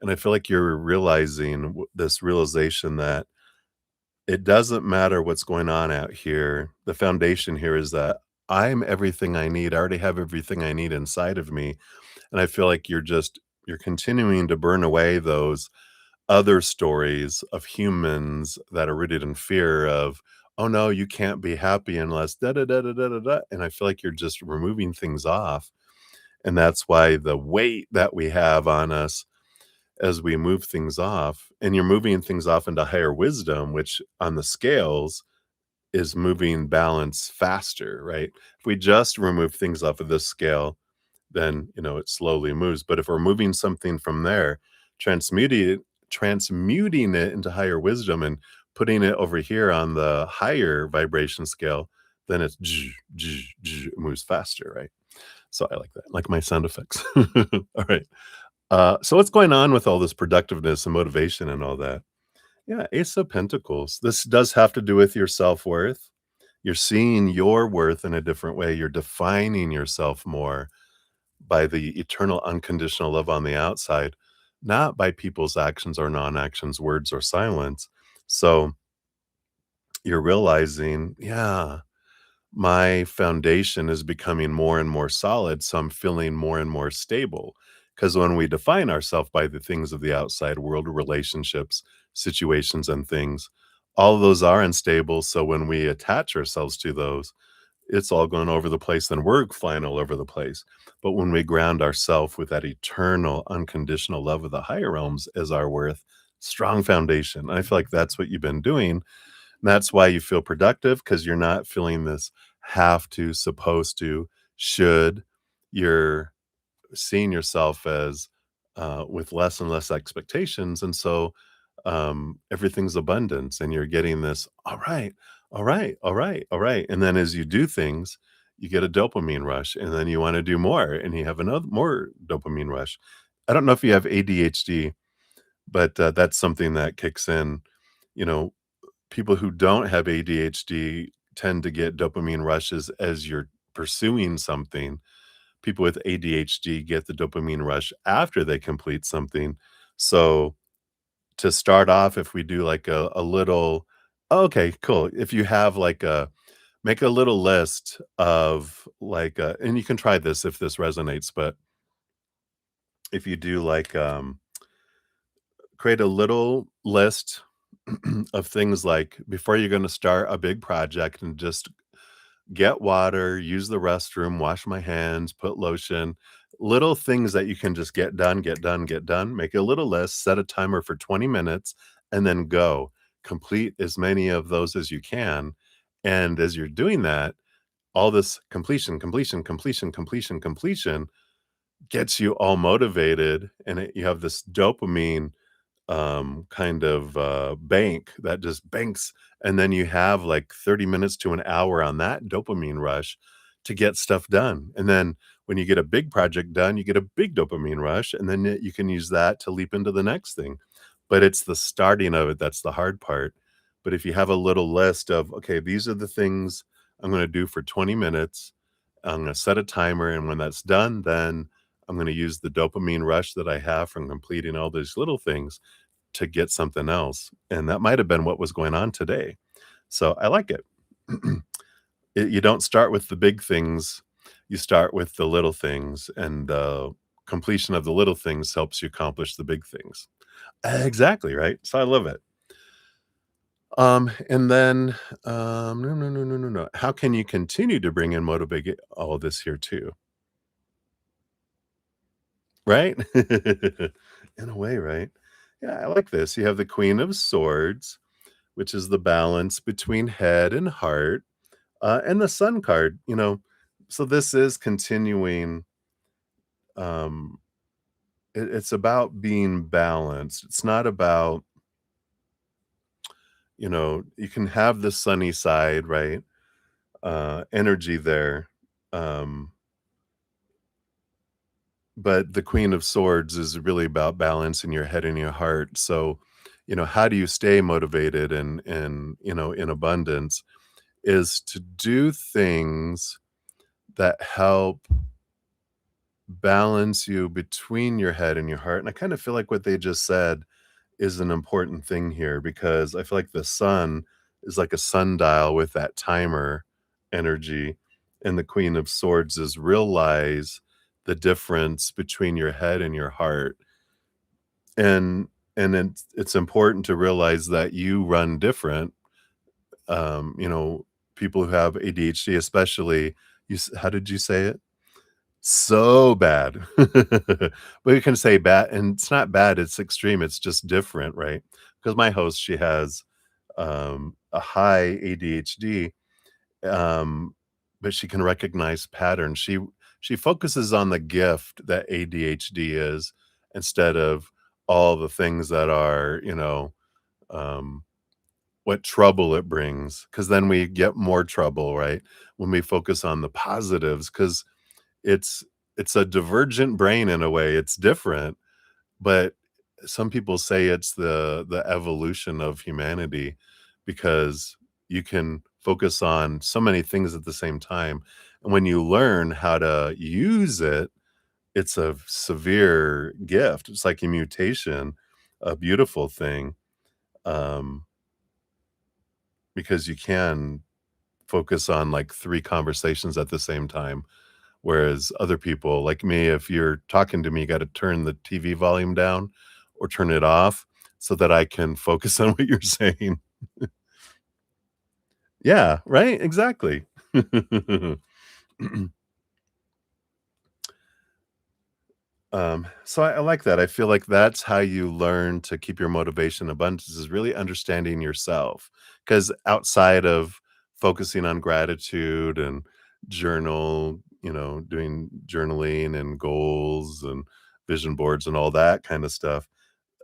And I feel like you're realizing this realization that it doesn't matter what's going on out here. The foundation here is that I'm everything I need. I already have everything I need inside of me. And I feel like you're continuing to burn away those other stories of humans that are rooted in fear of, oh no, you can't be happy unless da da da da da da da. And I feel like you're just removing things off. And that's why the weight that we have on us as we move things off, and you're moving things off into higher wisdom, which on the scales is moving balance faster, right? If we just remove things off of this scale, then it slowly moves. But if we're moving something from there, transmuting it, transmuting it into higher wisdom and putting it over here on the higher vibration scale, then it's it moves faster, right? So I like that, like my sound effects. All right. So what's going on with all this productiveness and motivation and all that? Yeah, Ace of Pentacles. This does have to do with your self-worth. You're seeing your worth in a different way. You're defining yourself more by the eternal unconditional love on the outside, not by people's actions or non-actions, words or silence. So you're realizing, yeah, my foundation is becoming more and more solid, so I'm feeling more and more stable. Because when we define ourselves by the things of the outside world, relationships, situations, and things, all of those are unstable. So when we attach ourselves to those, it's all going over the place and we're flying all over the place. But when we ground ourselves with that eternal, unconditional love of the higher realms as our worth, strong foundation. I feel like that's what you've been doing, that's why you feel productive because you're not feeling this have to, supposed to, should. You're seeing yourself as with less and less expectations. And so everything's abundance, and you're getting this, all right, all right, all right, all right. And then as you do things, you get a dopamine rush, and then you want to do more, and you have another more dopamine rush. I don't know if you have ADHD, but that's something that kicks in. You know, people who don't have ADHD tend to get dopamine rushes as you're pursuing something. People with ADHD get the dopamine rush after they complete something. So to start off, if we do like a little, okay, cool. If you have like make a little list of like, and you can try this if this resonates, but if you do like, create a little list of things like before you're going to start a big project, and just get water, use the restroom, wash my hands, put lotion, little things that you can just get done, get done, get done. Make a little list, set a timer for 20 minutes, and then go. Complete as many of those as you can. And as you're doing that, all this completion, completion, completion, completion, completion gets you all motivated. And you have this dopamine kind of bank that just banks, and then you have like 30 minutes to an hour on that dopamine rush to get stuff done. And then when you get a big project done, you get a big dopamine rush, and then you can use that to leap into the next thing. But it's the starting of it that's the hard part. But if you have a little list of, okay, these are the things I'm going to do for 20 minutes, I'm going to set a timer, and when that's done, then I'm going to use the dopamine rush that I have from completing all these little things to get something else, and that might have been what was going on today. So I like it. You don't start with the big things, you start with the little things, and the completion of the little things helps you accomplish the big things. Exactly, right? So I love it. And then, no, no, no, no, no, no. How can you continue to bring and motivate all this here too? Right? In a way, right? Yeah, I like this. You have the Queen of Swords, which is the balance between head and heart, and the Sun card, so this is continuing, um, it's about being balanced. It's not about, you can have the sunny side, right? Energy there, um, but the Queen of Swords is really about balance in your head and your heart. So, how do you stay motivated and in abundance is to do things that help balance you between your head and your heart. And I kind of feel like what they just said is an important thing here, because I feel like the sun is like a sundial with that timer energy. And the Queen of Swords is realize the difference between your head and your heart. And it's important to realize that you run different. Um, you know, People who have ADHD, especially, how did you say it? So bad. But you can say bad, and it's not bad, it's extreme, it's just different, right? Because my host, she has, a high ADHD, um, but she can recognize patterns. She focuses on the gift that ADHD is, instead of all the things that are, um, what trouble it brings. Because then we get more trouble, right? When we focus on the positives, because it's it's a divergent brain in a way, it's different, but some people say it's the evolution of humanity, because you can focus on so many things at the same time, and when you learn how to use it, it's a severe gift. It's like a mutation, a beautiful thing, um, because you can focus on, like, 3 conversations at the same time, whereas other people, like me, if you're talking to me, you gotta turn the TV volume down or turn it off so that I can focus on what you're saying. Yeah, right? Exactly. So I like that. I feel like that's how you learn to keep your motivation abundance is really understanding yourself. Because outside of focusing on gratitude and doing journaling and goals and vision boards and all that kind of stuff,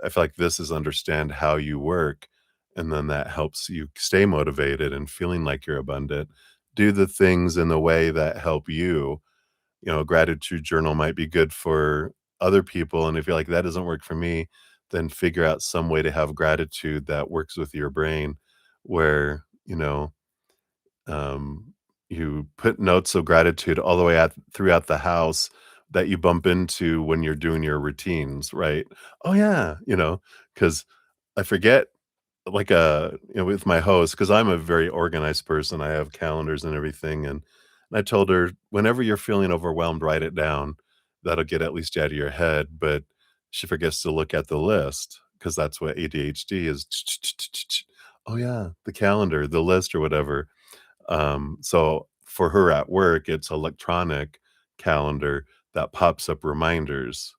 I feel like this is understand how you work. And then that helps you stay motivated and feeling like you're abundant. Do the things in the way that help you. A gratitude journal might be good for other people, and if you're like, "That doesn't work for me," then figure out some way to have gratitude that works with your brain where, um, you put notes of gratitude all the way out throughout the house that you bump into when you're doing your routines, right? "Oh, yeah," because I forget like, with my host, because 'cause I'm a very organized person, I have calendars and everything, and I told her, "Whenever you're feeling overwhelmed, write it down. That'll get at least out of your head," but she forgets to look at the list because that's what ADHD is. Oh, yeah, the calendar, the list or whatever. So for her at work, it's electronic calendar that pops up reminders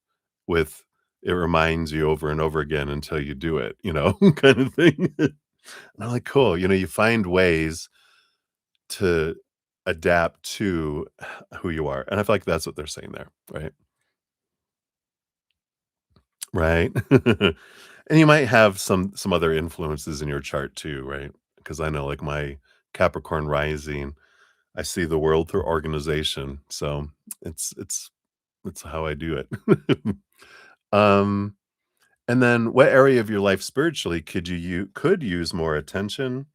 with it reminds you over and over again until you do it, kind of thing. And I'm like, cool. You find ways to adapt to who you are. And I feel like that's what they're saying there, right? Right. And you might have some other influences in your chart too, right? Because I know like my Capricorn rising, I see the world through organization. So it's how I do it. um and then what area of your life spiritually could use more attention?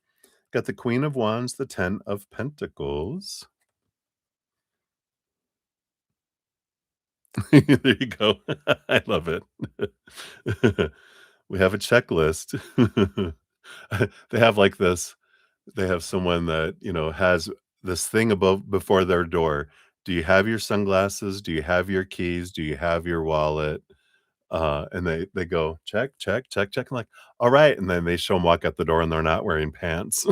Got the Queen of Wands, the 10 of Pentacles. There you go. I love it. We have a checklist. They have like this they have someone that, has this thing above before their door. Do you have your sunglasses? Do you have your keys? Do you have your wallet? And they go, "Check, check, check, check." I'm like, "Alright," and then they show them walk out the door and they're not wearing pants.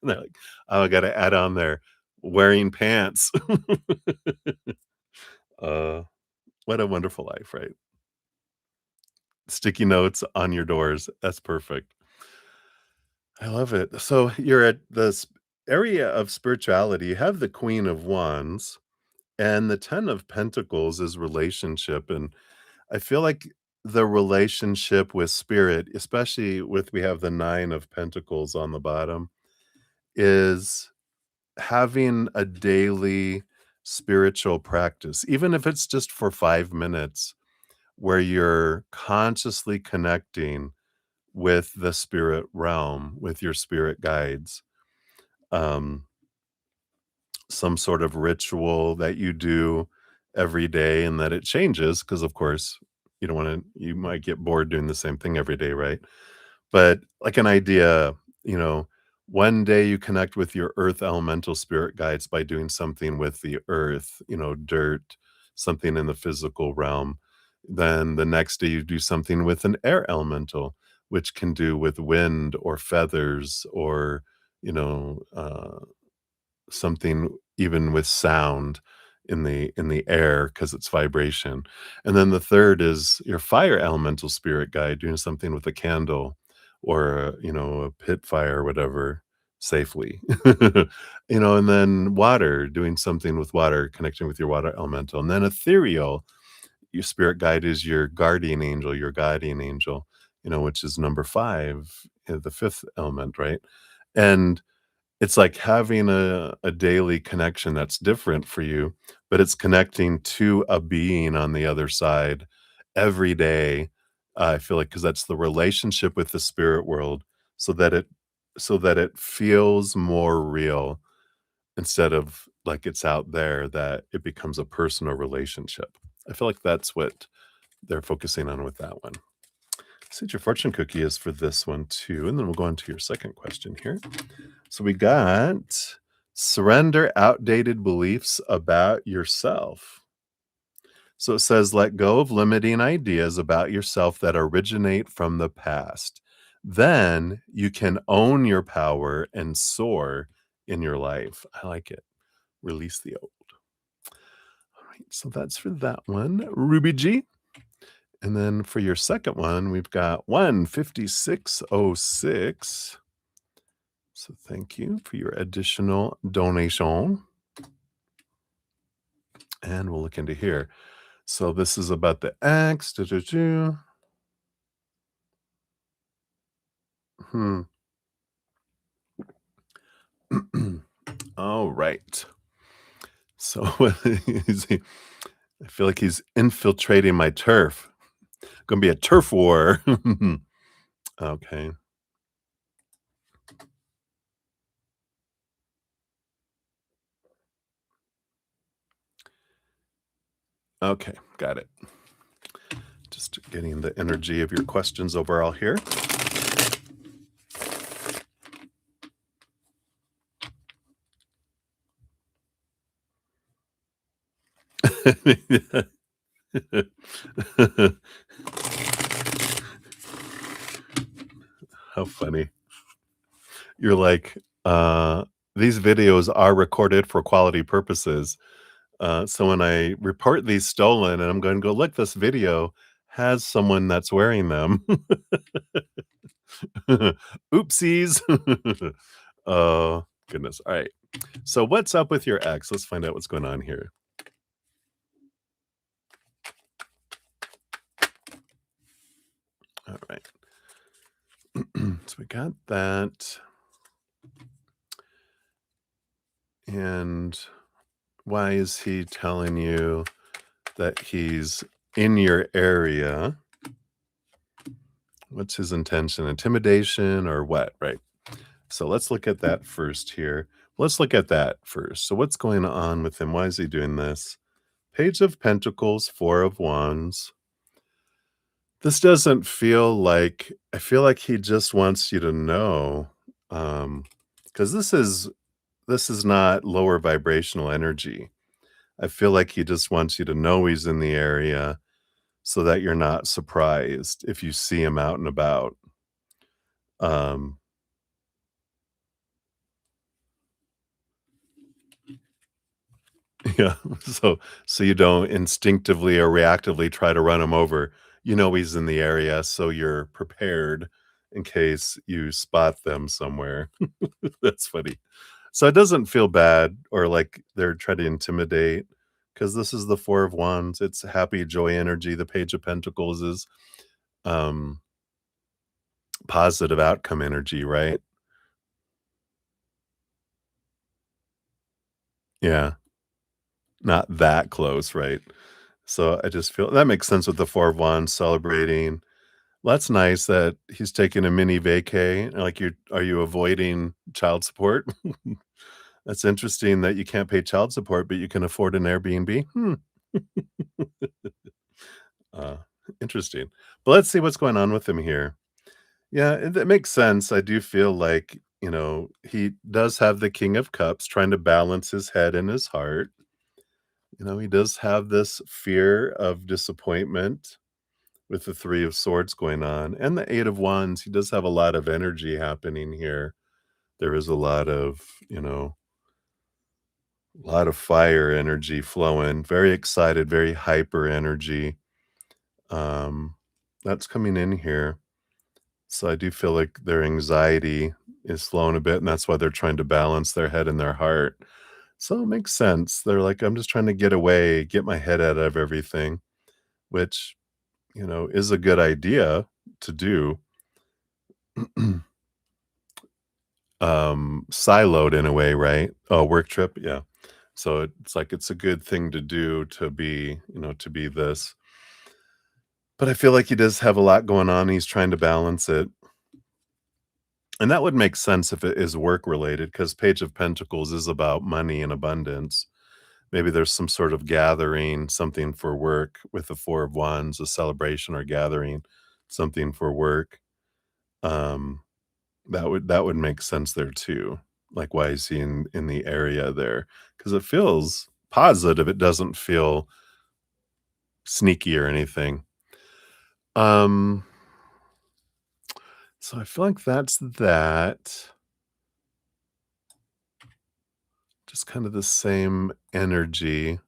And they're like, "Oh, I gotta add on there, wearing pants." Uh, what a wonderful life, right? Sticky notes on your doors, that's perfect. I love it. So you're at this area of spirituality, you have the Queen of Wands, and the 10 of Pentacles is relationship, and I feel like the relationship with spirit, especially with we have the 9 of Pentacles on the bottom, is having a daily spiritual practice, even if it's just for 5 minutes, where you're consciously connecting with the spirit realm, with your spirit guides. Um, some sort of ritual that you do every day and that it changes because, of course, you might get bored doing the same thing every day, right? But like an idea, you know, one day you connect with your earth elemental spirit guides by doing something with the earth, dirt, something in the physical realm. Then the next day you do something with an air elemental, which can do with wind or feathers or, you know, something even with sound in the air because it's vibration. And then the third is your fire elemental spirit guide doing something with a candle or a pit fire or whatever safely. And then water, doing something with water, connecting with your water elemental. And then ethereal, your spirit guide is your guardian angel, which is number 5, the 5th element, right? And it's like having a daily connection that's different for you, but it's connecting to a being on the other side every day. I feel like because that's the relationship with the spirit world, so that it feels more real instead of like it's out there, that it becomes a personal relationship. I feel like that's what they're focusing on with that one. See what your fortune cookie is for this one too, and then we'll go on to your second question here. So we got surrender outdated beliefs about yourself. So it says, let go of limiting ideas about yourself that originate from the past. Then you can own your power and soar in your life. I like it. Release the old. All right. So that's for that one, Ruby G. And then for your second one, we've got 15606. So thank you for your additional donation. And we'll look into here. So this is about the X. Hmm. All right. So I feel like he's infiltrating my turf. Gonna be a turf war. Okay. Okay, got it. Just getting the energy of your questions overall here. How funny. You're like, these videos are recorded for quality purposes. So when I report these stolen and I'm going to go, look, this video has someone that's wearing them. Oopsies. Oh, goodness. All right. So what's up with your ex? Let's find out what's going on here. All right. So we got that. And why is he telling you that he's in your area? What's his intention? Intimidation or what? Right. So let's look at that first here. Let's look at that first. So what's going on with him? Why is he doing this? Page of Pentacles, Four of Wands. This doesn't feel like, I feel like he just wants you to know, because this is not lower vibrational energy. I feel like he just wants you to know he's in the area so that you're not surprised if you see him out and about. Um, yeah, so you don't instinctively or reactively try to run him over. You know he's in the area, so you're prepared in case you spot them somewhere. That's funny. So it doesn't feel bad or like they're trying to intimidate, because this is the Four of Wands. It's happy, joy energy. The Page of Pentacles is um positive outcome energy, right? Yeah, not that close, right? So I just feel that makes sense with the Four of Wands celebrating. Well, that's nice that he's taking a mini vacay. Like, are you avoiding child support? That's interesting that you can't pay child support, but you can afford an Airbnb. Uh, Interesting. But let's see what's going on with him here. Yeah, it makes sense. I do feel like, he does have the King of Cups trying to balance his head and his heart. He does have this fear of disappointment with the Three of Swords going on, and the Eight of Wands. He does have a lot of energy happening here. There is a lot of fire energy flowing, very excited, very hyper energy. Um, that's coming in here. So I do feel like their anxiety is flowing a bit, and that's why they're trying to balance their head and their heart. So it makes sense. They're like, I'm just trying to get away, get my head out of everything, which, is a good idea to do. Siloed in a way, right? Oh, work trip, yeah. So it's like it's a good thing to do to be this. But I feel like he does have a lot going on. He's trying to balance it. And that would make sense if it is work related, because Page of Pentacles is about money and abundance. Maybe there's some sort of gathering, something for work with the Four of Wands, a celebration or gathering, something for work. Um, that would make sense there too. Like, why is he in the area there? Because it feels positive. It doesn't feel sneaky or anything. Um, so I feel like that's that. Just kind of the same energy,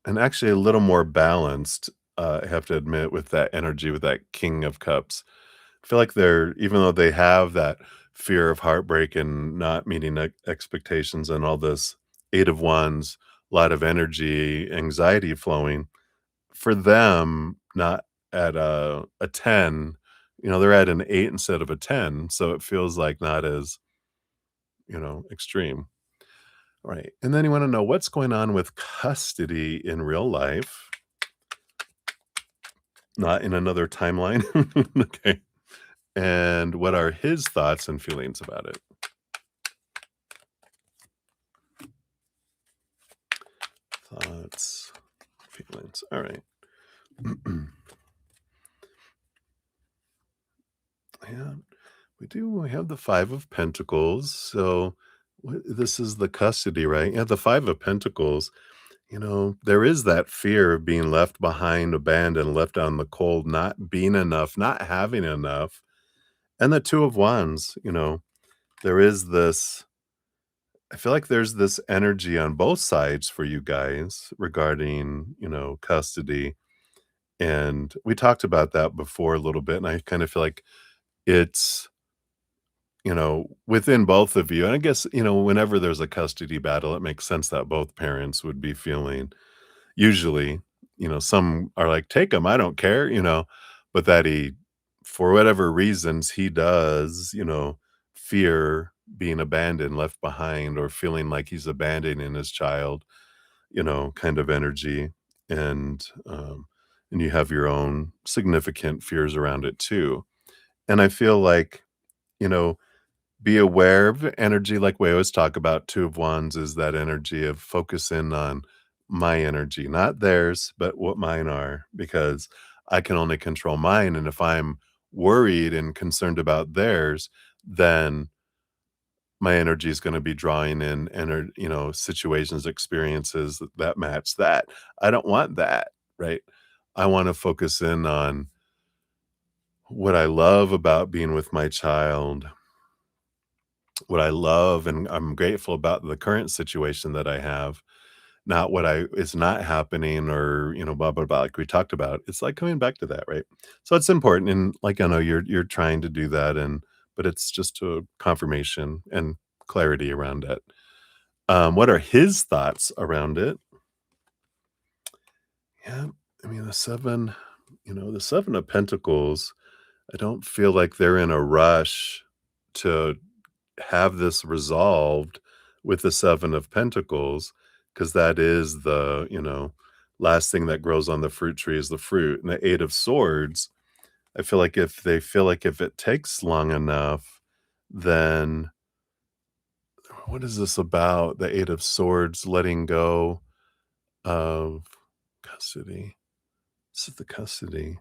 and actually a little more balanced, I have to admit, with that energy, with that King of Cups. I feel like they're, even though they have that fear of heartbreak and not meeting expectations and all this, Eight of Wands, a lot of energy, anxiety flowing, for them, not at a 10, they're at an 8 instead of a 10, so it feels like not as, extreme. Right, and then you wanna know what's going on with custody in real life, not in another timeline. Okay, and what are his thoughts and feelings about it? Thoughts, feelings, alright. Yeah, we have the 5 of Pentacles, so this is the custody, right? Yeah, the 5 of Pentacles, there is that fear of being left behind, abandoned, left out in the cold, not being enough, not having enough, and the 2 of Wands, there is this, I feel like there's this energy on both sides for you guys regarding, custody, and we talked about that before a little bit, and I kind of feel like it's, within both of you, and I guess, whenever there's a custody battle, it makes sense that both parents would be feeling, usually, some are like, "Take him, I don't care," but that he, for whatever reasons, he does, fear being abandoned, left behind, or feeling like he's abandoning his child, kind of energy, and you have your own significant fears around it too, and I feel like, you know, be aware of energy, like we always talk about. Two of Wands is that energy of focusing on my energy, not theirs, but what mine are, because I can only control mine. And if I'm worried and concerned about theirs, then my energy is going to be drawing in situations, experiences that match that. I don't want that, right? I want to focus in on what I love about being with my child, what I love and I'm grateful about the current situation that I have, not what I is not happening, or, blah, blah, blah, like we talked about. It's like coming back to that, right? So it's important, and, like, I know you're trying to do that, but it's just a confirmation and clarity around it. What are his thoughts around it? Yeah, I mean, the 7 of Pentacles, I don't feel like they're in a rush to have this resolved with the 7 of Pentacles, because that is the, last thing that grows on the fruit tree is the fruit. And the 8 of Swords, I feel like if they feel like if it takes long enough, then what is this about? The 8 of Swords letting go of custody. This is the custody.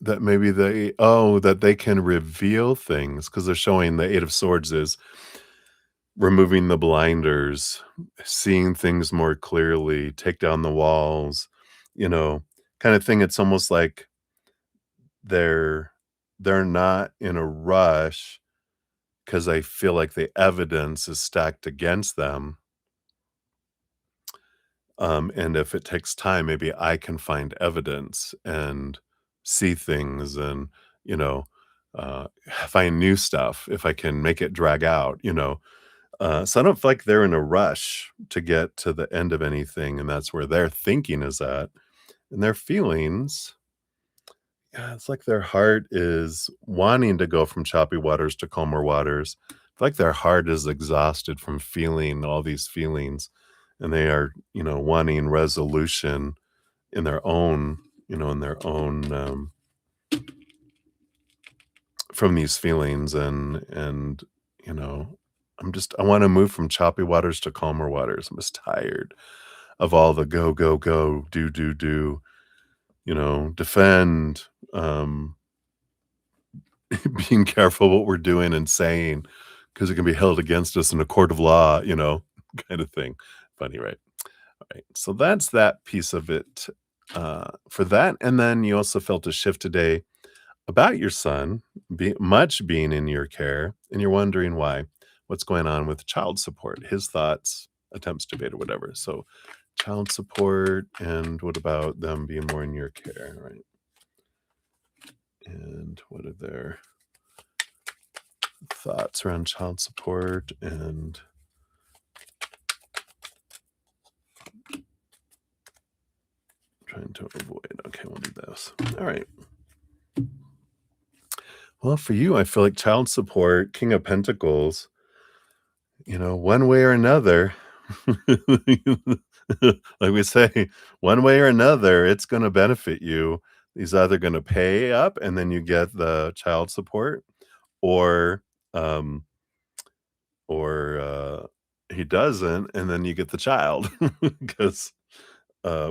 That maybe that they can reveal things, because they're showing the 8 of Swords is removing the blinders, seeing things more clearly, take down the walls, you know, kind of thing. It's almost like they're they're not in a rush, because I feel like the evidence is stacked against them. And if it takes time, maybe I can find evidence and see things, and, you know, find new stuff if I can make it drag out, so I don't feel like they're in a rush to get to the end of anything, and that's where their thinking is at. And their feelings, yeah, it's like their heart is wanting to go from choppy waters to calmer waters. It's like their heart is exhausted from feeling all these feelings, and they are, wanting resolution in their own. in their own, from these feelings, and, you know, I wanna move from choppy waters to calmer waters. I'm just tired of all the go, go, go, do, defend, being careful what we're doing and saying, because it can be held against us in a court of law, kind of thing. Funny, right? Right. So that's that piece of it, for that, and then you also felt a shift today about your son being in your care, and you're wondering why. What's going on with child support? His thoughts, attempts to debate or whatever. So child support, and what about them being more in your care, right? And what are their thoughts around child support and trying to avoid. Okay, we'll do this. All right. Well, for you, I feel like child support, King of Pentacles, one way or another, like we say, one way or another, it's going to benefit you. He's either going to pay up and then you get the child support, or, um, or he doesn't, and then you get the child because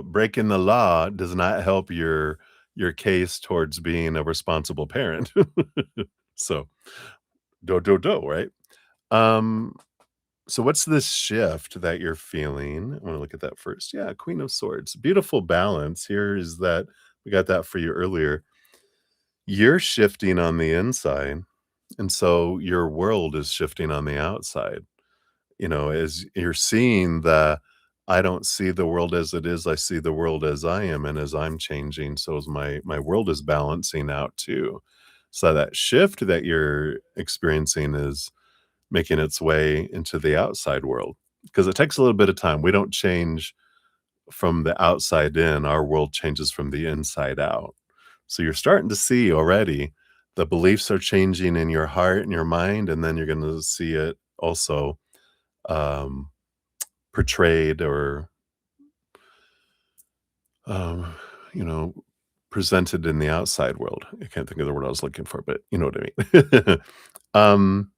breaking the law does not help your case towards being a responsible parent. So, do, right? Um, so what's this shift that you're feeling? I want to look at that first. Yeah, Queen of Swords. Beautiful balance. Here is that we got that for you earlier. You're shifting on the inside, and so your world is shifting on the outside. As you're seeing I don't see the world as it is, I see the world as I am, and as I'm changing, so is my world is balancing out too. So that shift that you're experiencing is making its way into the outside world, because it takes a little bit of time. We don't change from the outside in, our world changes from the inside out. So you're starting to see already the beliefs are changing in your heart and your mind, and then you're gonna see it also, um, portrayed or, um, you know, presented in the outside world. I can't think of the word I was looking for, but you know what I mean. Um,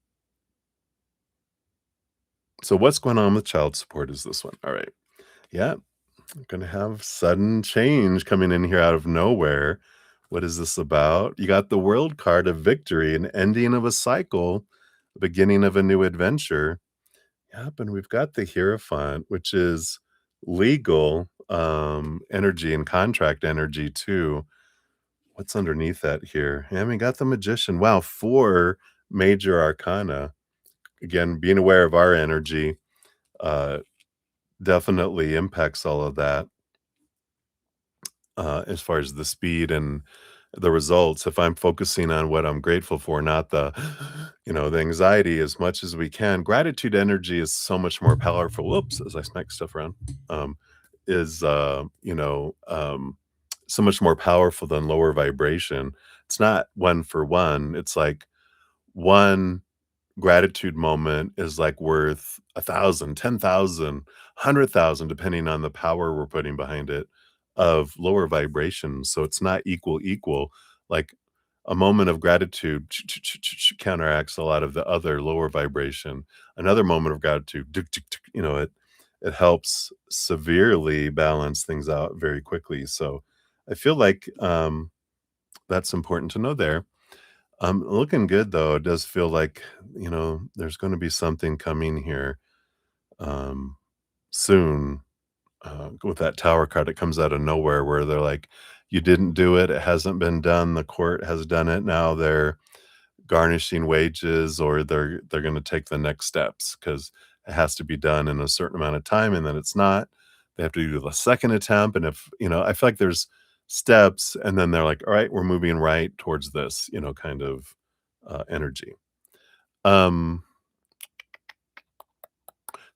so what's going on with child support is this one. All right. Yeah, I'm gonna have sudden change coming in here out of nowhere. What is this about? You got the world card of victory, an ending of a cycle, the beginning of a new adventure. Yep, and we've got the Hierophant, which is legal, energy and contract energy too. What's underneath that here? And we got the Magician. Wow, 4 major arcana. Again, being aware of our energy, uh, definitely impacts all of that, as far as the speed and the results. If I'm focusing on what I'm grateful for, not the, the anxiety as much as we can. Gratitude energy is so much more powerful. Whoops, as I smack stuff around, is, so much more powerful than lower vibration. It's not one for one. It's like one gratitude moment is like worth 1,000, 10,000, 100,000, depending on the power we're putting behind it, of lower vibrations. So it's not equal. Like a moment of gratitude counteracts a lot of the other lower vibration. Another moment of gratitude, it helps severely balance things out very quickly. So I feel like, that's important to know there. Looking good though. It does feel like, there's gonna be something coming here, um, soon, with that Tower card. It comes out of nowhere where they're like, "You didn't do it, it hasn't been done, the court has done it, now they're garnishing wages, or they're gonna take the next steps because it has to be done in a certain amount of time, and then it's not. They have to do the second attempt, and if I feel like there's steps, and then they're like, "Alright, we're moving right towards this," kind of, energy. Um,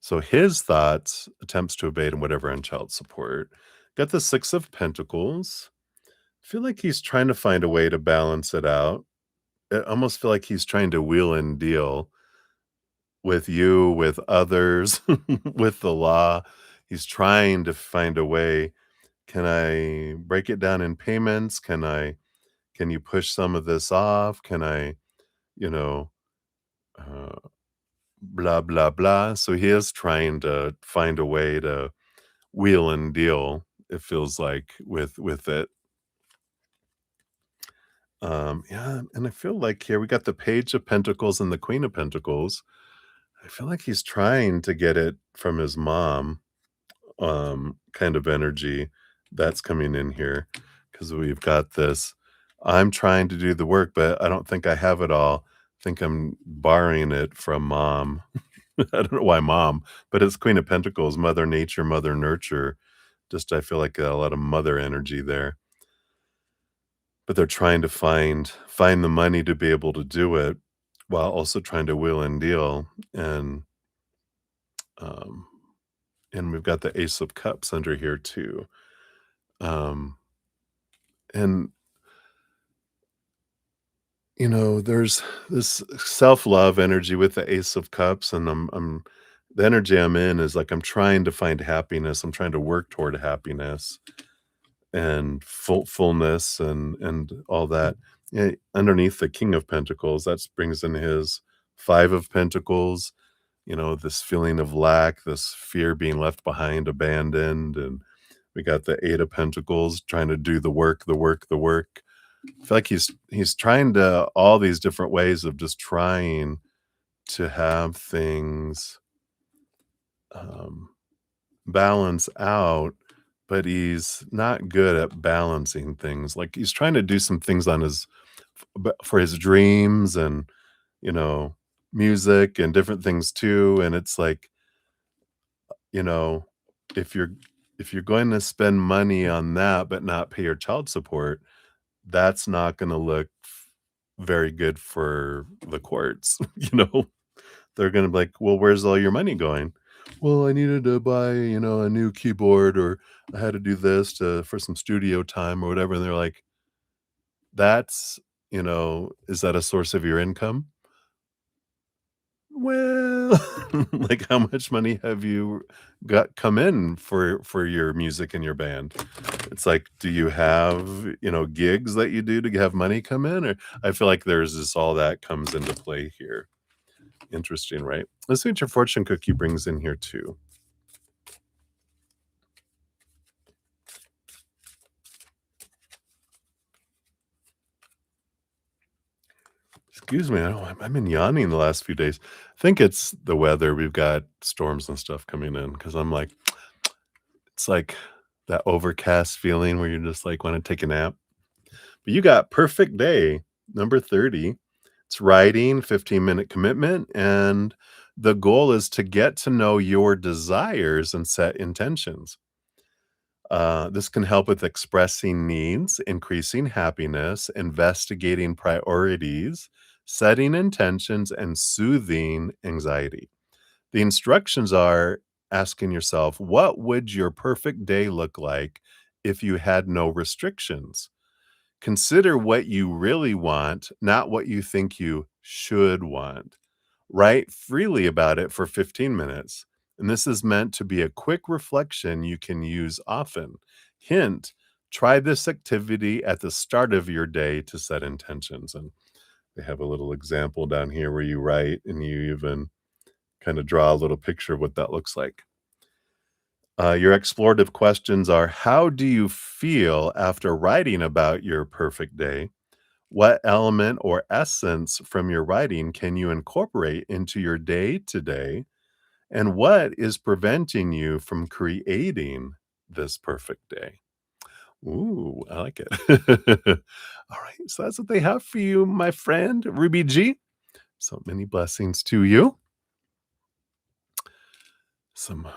so his thoughts, attempts to evade and whatever on child support. Got the 6 of Pentacles. Feel like he's trying to find a way to balance it out. I almost feel like he's trying to wheel and deal with you, with others, with the law. He's trying to find a way Can I break it down in payments? Can you push some of this off? Can I, you know, uh, blah, blah, blah. So he is trying to find a way to wheel and deal, it feels like, with it. Yeah, and I feel like here we got the Page of Pentacles and the Queen of Pentacles. I feel like he's trying to get it from his mom, kind of energy that's coming in here because we've got this. I'm trying to do the work, but I don't think I have it all. I think I'm borrowing it from mom. I don't know why mom, but it's Queen of Pentacles, Mother Nature, Mother Nurture. Just I feel like a lot of mother energy there. But they're trying to find the money to be able to do it while also trying to wheel and deal. Um, and we've got the Ace of Cups under here too. Um, and there's this self-love energy with the Ace of Cups, and I'm the energy I'm in is like I'm trying to find happiness. I'm trying to work toward happiness and fullness and all that. Yeah, underneath the King of Pentacles, that brings in his Five of Pentacles, this feeling of lack, this fear being left behind, abandoned, and we got the Eight of Pentacles trying to do the work, the work, the work. I feel like he's trying to all these different ways of just trying to have things um, balance out, but he's not good at balancing things. Like he's trying to do some things on his for his dreams and you know music and different things too. And it's like you know if you're if you're going to spend money on that but not pay your child support, that's not going to look very good for the courts. They're going to be like, well, where's all your money going? Well, I needed to buy, a new keyboard, or I had to do this for some studio time or whatever. And they're like, that's, is that a source of your income? Well, like how much money have you got come in for your music and your band? It's like, do you have, gigs that you do to have money come in? Or I feel like there's this all that comes into play here. Interesting, right? Let's see what your fortune cookie brings in here too. Excuse me, I've been yawning the last few days. I think it's the weather. We've got storms and stuff coming in because I'm like, it's like that overcast feeling where you're just like want to take a nap. But you got perfect day, number 30. It's writing, 15-minute commitment, and the goal is to get to know your desires and set intentions. This can help with expressing needs, increasing happiness, investigating priorities, setting intentions, and soothing anxiety. The instructions are asking yourself, what would your perfect day look like if you had no restrictions? Consider what you really want, not what you think you should want. Write freely about it for 15 minutes. And this is meant to be a quick reflection you can use often. Hint, try this activity at the start of your day to set intentions. And they have a little example down here where you write and you even kind of draw a little picture of what that looks like. Your explorative questions are: how do you feel after writing about your perfect day? What element or essence from your writing can you incorporate into your day today? And what is preventing you from creating this perfect day? Ooh, I like it. All right. So that's what they have for you, my friend Ruby G. So many blessings to you. Some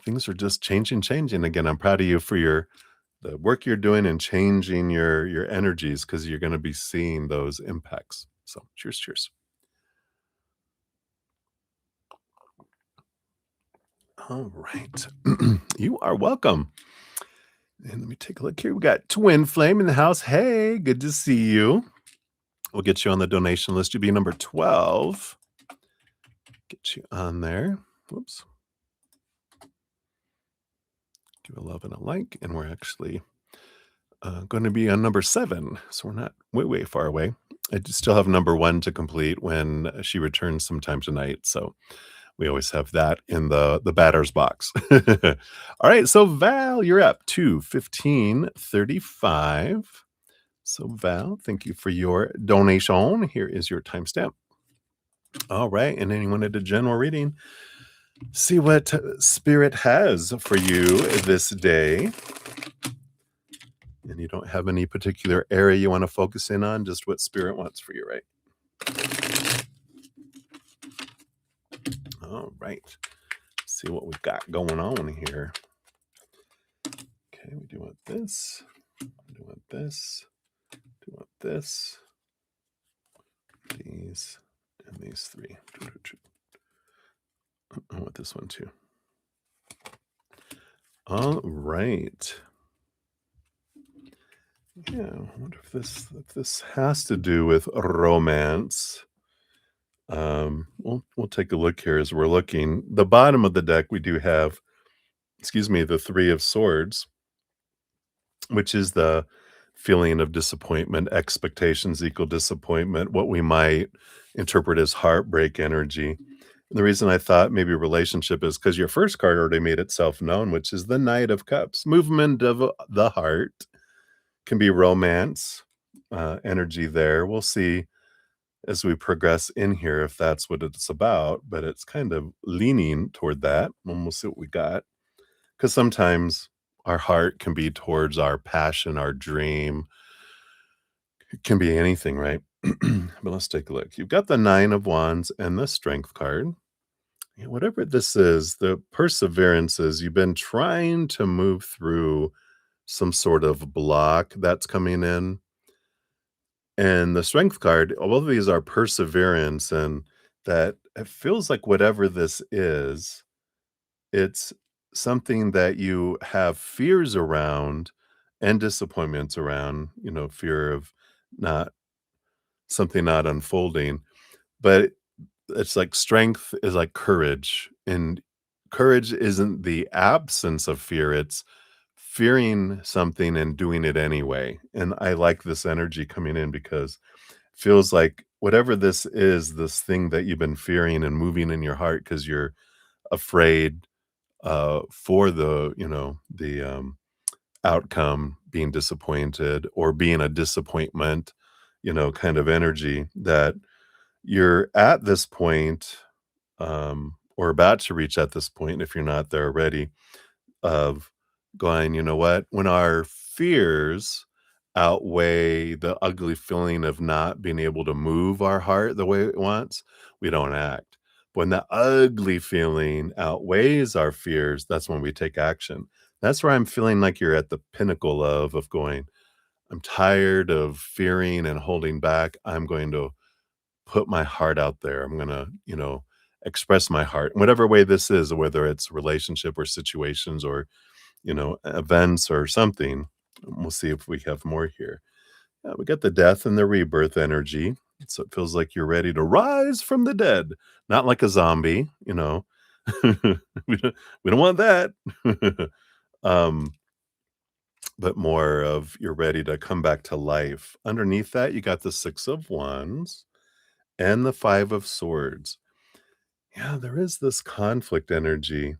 things are just changing again. I'm proud of you for the work you're doing and changing your energies because you're going to be seeing those impacts. So cheers, cheers. All right. You are welcome. And let me take a look here. We got Twin Flame in the house. Hey, good to see you. We'll get you on the donation list. You'll be number 12. Get you on there. Whoops. give a love and a like, and we're actually going to be on number 7, so we're not way far away. Still have number 1 to complete when she returns sometime tonight, so we always have that in the batter's box. All right, so Val, you're up to 15:35. So Val, thank you for your donation. Here is your timestamp. All right, and then you wanted a general reading. See what spirit has for you this day. And you don't have any particular area you want to focus in on, just what spirit wants for you, right? All right. See what we've got going on here. Okay, we do want this. We do want this. Do want this. These and these 3. I want this one too. All right. Yeah, I wonder if this has to do with romance. We'll take a look here as we're looking. The bottom of the deck, we do have, excuse me, the 3 of Swords, which is the feeling of disappointment. Expectations equal disappointment, what we might interpret as heartbreak energy. And the reason I thought maybe relationship is because your first card already made itself known, which is the Knight of Cups. Movement of the heart can be romance energy there. We'll see as we progress in here if that's what it's about, but it's kind of leaning toward that. And we'll see what we got. Because sometimes our heart can be towards our passion, our dream. It can be anything, right? But let's take a look. You've got the 9 of Wands and the Strength card. Yeah, whatever this is, the perseverance is you've been trying to move through some sort of block that's coming in. And the Strength card, both of these are perseverance, and that it feels like whatever this is, it's something that you have fears around and disappointments around, fear of not something not unfolding. But it's like strength is like courage, and courage isn't the absence of fear, it's fearing something and doing it anyway. And I like this energy coming in because it feels like whatever this is, this thing that you've been fearing and moving in your heart because you're afraid for the outcome, being disappointed or being a disappointment, kind of energy, that you're at this point, or about to reach at this point, if you're not there already, of going, you know what? When our fears outweigh the ugly feeling of not being able to move our heart the way it wants, we don't act. When the ugly feeling outweighs our fears, that's when we take action. That's where I'm feeling like you're at the pinnacle of going, I'm tired of fearing and holding back. I'm going to put my heart out there. I'm going to, express my heart in whatever way this is, whether it's relationship or situations or, events or something. We'll see if we have more here. We got the death and the rebirth energy. So it feels like you're ready to rise from the dead, not like a zombie, we don't want that. um, but more of you're ready to come back to life. Underneath that, you got the 6 of Wands and the 5 of Swords. Yeah, there is this conflict energy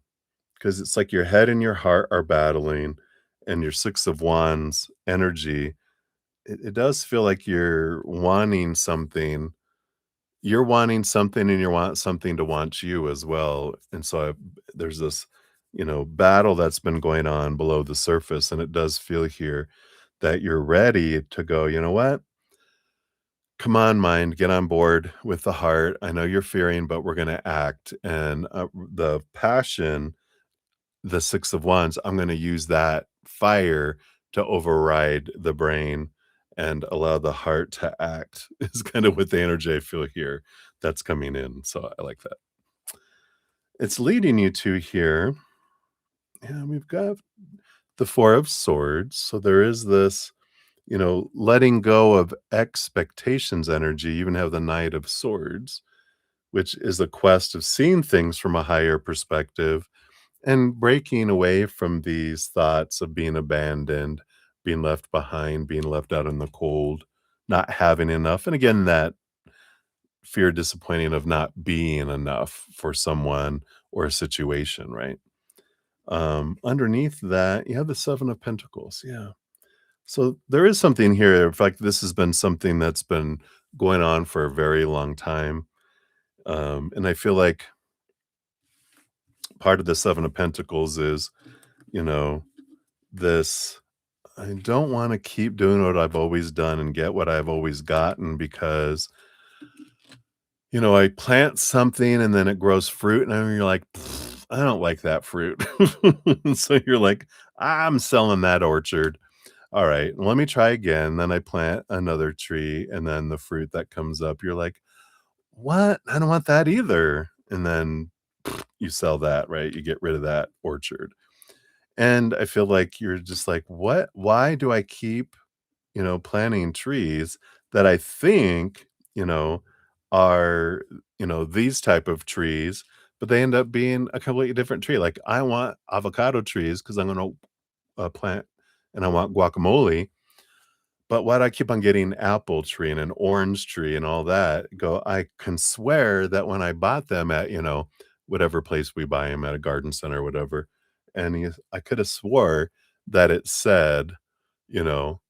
because it's like your head and your heart are battling, and your 6 of Wands energy, it does feel like you're wanting something. You're wanting something, and you want something to want you as well, and so there's this, battle that's been going on below the surface, and it does feel here that you're ready to go, "You know what? Come on, mind, get on board with the heart. I know you're fearing, but we're gonna act." And, the passion, the 6 of Wands, I'm gonna use that fire to override the brain and allow the heart to act is kind of what the energy I feel here that's coming in, so I like that. It's leading you to here, and we've got the 4 of Swords, so there is this, letting go of expectations energy. You even have the Knight of Swords, which is a quest of seeing things from a higher perspective and breaking away from these thoughts of being abandoned, being left behind, being left out in the cold, not having enough. And again, that fear, disappointing of not being enough for someone or a situation, right? Underneath that, you have the Seven of Pentacles. Yeah. So there is something here. In fact, this has been something that's been going on for a very long time. And I feel like part of the Seven of Pentacles is, you know, this I don't want to keep doing what I've always done and get what I've always gotten because, I plant something and then it grows fruit, and then you're like, "Pfft, I don't like that fruit." So you're like, I'm selling that orchard. All right, let me try again. Then I plant another tree, and then the fruit that comes up, you're like, what? I don't want that either. And then you sell that, right? You get rid of that orchard. And I feel like you're just like, what? Why do I keep, planting trees that I think, are, these type of trees, but they end up being a completely different tree. Like I want avocado trees because I'm going to plant and I want guacamole. But why do I keep on getting apple tree and an orange tree and all that? Go, I can swear that when I bought them at, whatever place we buy them at, a garden center or whatever, and I could have swore that it said, you know,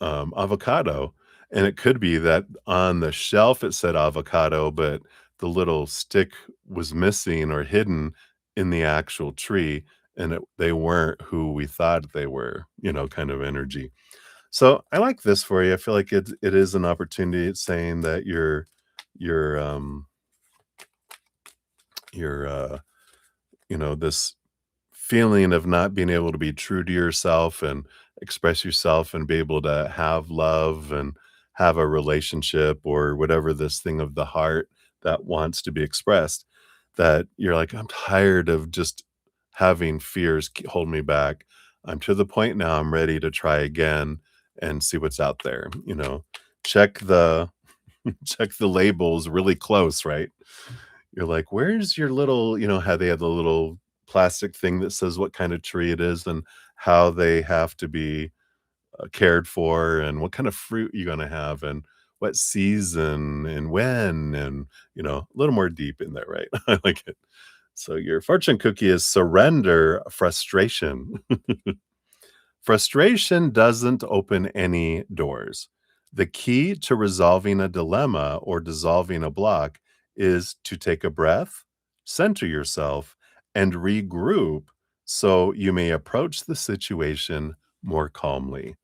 avocado. And it could be that on the shelf it said avocado, but the little stick was missing or hidden in the actual tree, and they weren't who we thought they were, kind of energy. So I like this for you. I feel like it is an opportunity. It's saying that you're you're this feeling of not being able to be true to yourself and express yourself and be able to have love and have a relationship or whatever this thing of the heart that wants to be expressed, that you're like, I'm tired of just having fears hold me back. I'm to the point now I'm ready to try again and see what's out there. Check the check the labels really close, right? You're like, "Where's your little," how they have the little plastic thing that says what kind of tree it is and how they have to be, cared for and what kind of fruit you're gonna have and what season and when and, a little more deep in there, right? I like it. So your fortune cookie is surrender frustration. Frustration doesn't open any doors. The key to resolving a dilemma or dissolving a block is to take a breath, center yourself, and regroup so you may approach the situation more calmly.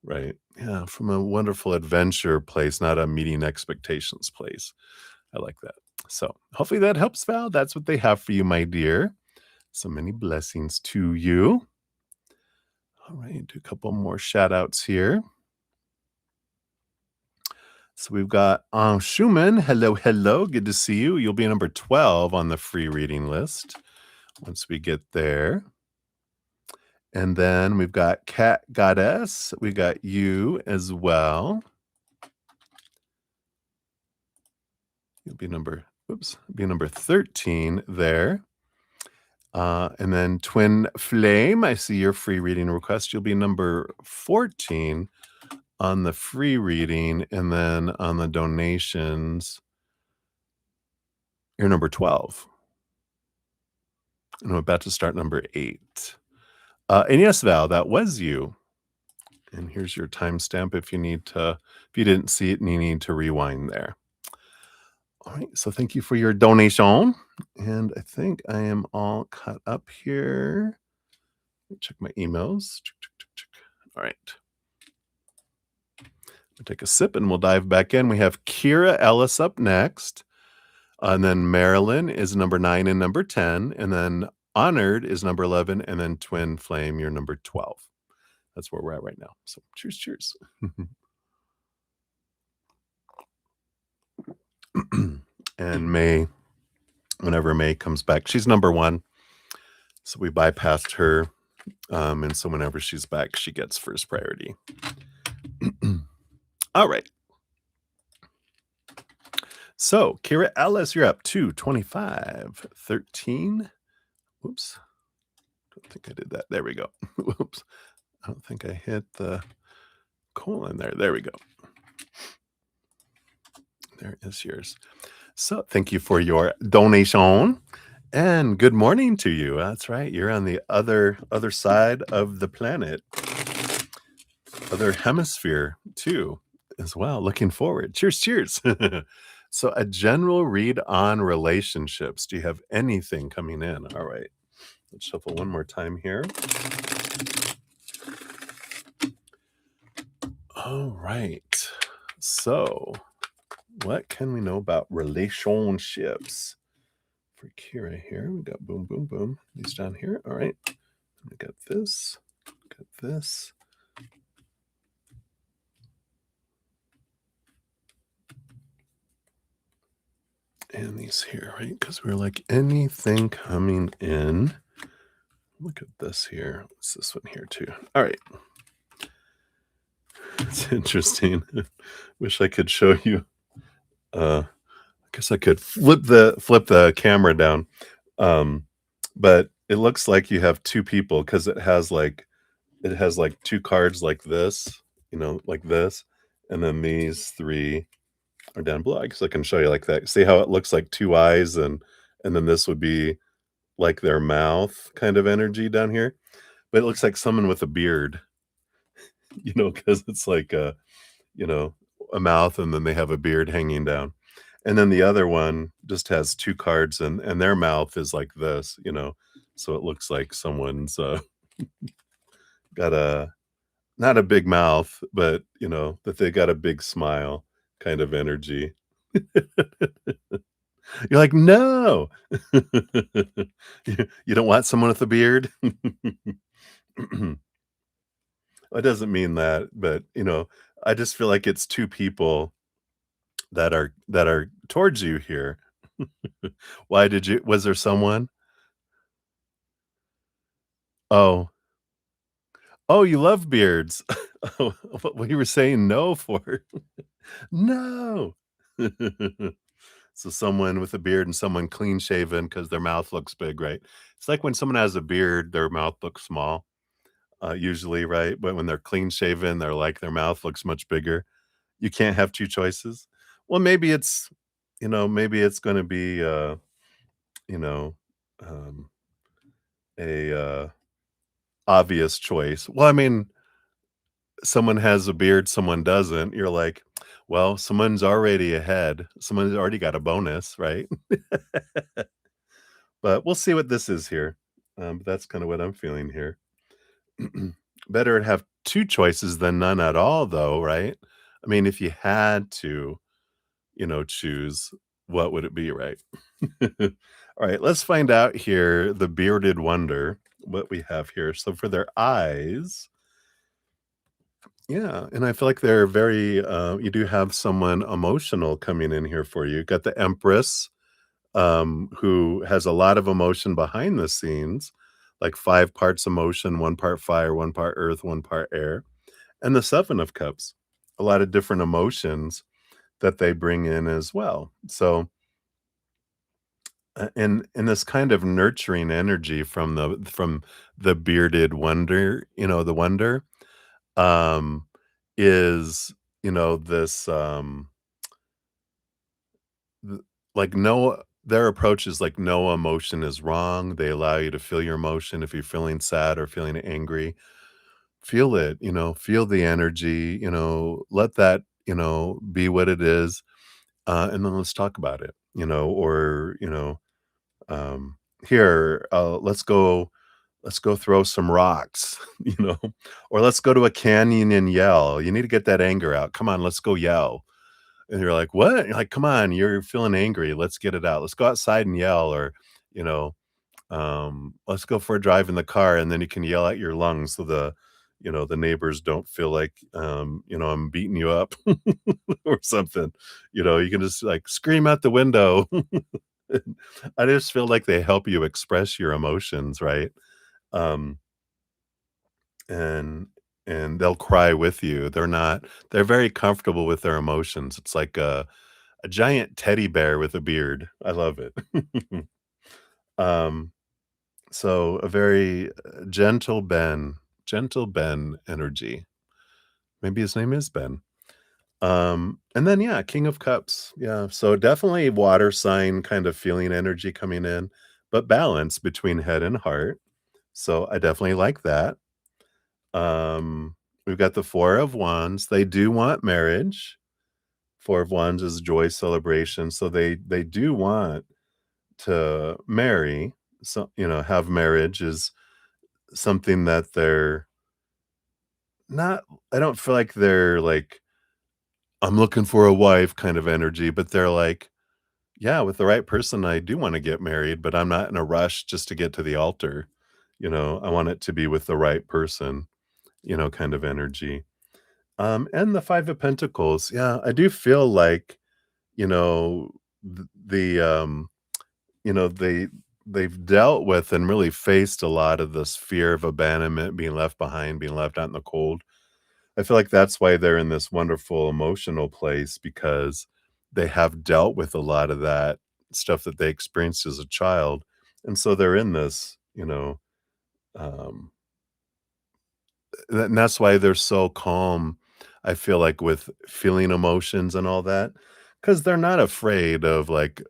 Right. Yeah. From a wonderful adventure place, not a meeting expectations place. I like that. So hopefully that helps, Val. That's what they have for you, my dear. So many blessings to you. All right, do a couple more shout outs here. So we've got Schumann. Hello, hello. Good to see you. You'll be number 12 on the free reading list once we get there. And then we've got Cat Goddess. We got you as well. You'll be number 13 there. And then Twin Flame. I see your free reading request. You'll be number 14 on the free reading, and then on the donations, you're number 12. And I'm about to start number 8. And yes, Val, that was you. And here's your timestamp if you didn't see it and you need to rewind there. All right, so thank you for your donation. And I think I am all caught up here. Let me check my emails. All right. We'll take a sip and we'll dive back in. We have Kira Ellis up next. And then Marilyn is number 9 and number 10. And then Honored is number 11. And then Twin Flame, you're number 12. That's where we're at right now. So cheers, cheers. And May, whenever May comes back, she's number 1. So we bypassed her. And so whenever she's back, she gets first priority. All right. So Kira Ellis, you're up 2, 25, 13. Whoops. think I did that. There we go. Whoops. I don't think I hit the colon there. There we go. There is yours. So thank you for your donation and good morning to you. That's right. You're on the other side of the planet, other hemisphere too, as well. Looking forward. Cheers, cheers. So a general read on relationships. Do you have anything coming in? All right. Let's shuffle one more time here. All right. So, what can we know about relationships? For Kira here, we got boom, boom, boom. These down here. All right. We got this. Got this. And these here, right? Because we're like anything coming in. Look at this here. What's this one here too? All right. It's interesting. Wish I could show you. I guess I could flip the camera down. Um, but it looks like you have two people because it has like two cards like this, like this, and then these three are down below. I guess I can show you like that. See how it looks like two eyes and then this would be like their mouth kind of energy down here. But it looks like someone with a beard, because it's like you know, a mouth and then they have a beard hanging down. And then the other one just has two cards and their mouth is like this. So it looks like someone's got a not a big mouth, but that they got a big smile kind of energy. You're like, "No." You don't want someone with a beard? It doesn't mean that, but, I just feel like it's two people that are towards you here. Why did you was there someone? Oh. Oh, you love beards. Oh, what you were saying no for. No. So someone with a beard and someone clean shaven because their mouth looks big, right? It's like when someone has a beard, their mouth looks small, usually, right? But when they're clean shaven, their mouth looks much bigger. You can't have 2 choices. Well, maybe it's gonna be, you know, um, a obvious choice. Well, I mean, someone has a beard, someone doesn't. You're like, well, someone's already ahead. Someone's already got a bonus, right? But we'll see what this is here. But that's kind of what I'm feeling here. Better to have 2 choices than none at all, though, right? I mean, if you had to, choose, what would it be, right? All right, let's find out here the bearded wonder, what we have here. So for their eyes, yeah, and I feel like they're very, you do have someone emotional coming in here for you. Got the Empress, who has a lot of emotion behind the scenes, like 5 parts emotion, 1 part fire, 1 part earth, 1 part air, and the 7 of cups, a lot of different emotions that they bring in as well. So, in this kind of nurturing energy from the bearded wonder, the wonder, um, is, this, th like, no their approach is like no emotion is wrong. They allow you to feel your emotion if you're feeling sad or feeling angry. Feel it, feel the energy, let that, be what it is, and then let's talk about it, or, um, "Here, let's go throw some rocks," you know, or, "Let's go to a canyon and yell. You need to get that anger out. Come on, let's go yell." And you're like, "What?" You're like, "Come on, you're feeling angry. Let's get it out. Let's go outside and yell," or, you know, "Let's go for a drive in the car," and then you can yell at your lungs so the neighbors don't feel like, I'm beating you up or something. You can just, like, scream out the window. I just feel like they help you express your emotions, right? Um, and and they'll cry with you. They're very comfortable with their emotions. It's like a giant teddy bear with a beard. I love it. Um, So a very gentle Ben energy. Maybe his name is Ben. And then yeah, King of Cups. Yeah. So definitely water sign kind of feeling energy coming in, but balance between head and heart. So I definitely like that. We've got the Four of Wands. They do want marriage. Four of Wands is joy celebration. So they do want to marry. So, have marriage is something that they're not I don't feel like they're like, I'm looking for a wife kind of energy, but they're like, yeah, with the right person, I do want to get married, but I'm not in a rush just to get to the altar. I want it to be with the right person, kind of energy. And the Five of Pentacles. Yeah, I do feel like, you know, they've dealt with and really faced a lot of this fear of abandonment, being left behind, being left out in the cold. I feel like that's why they're in this wonderful emotional place because they have dealt with a lot of that stuff that they experienced as a child. And so they're in this, um, and that's why they're so calm. I feel like with feeling emotions and all that, because they're not afraid of like,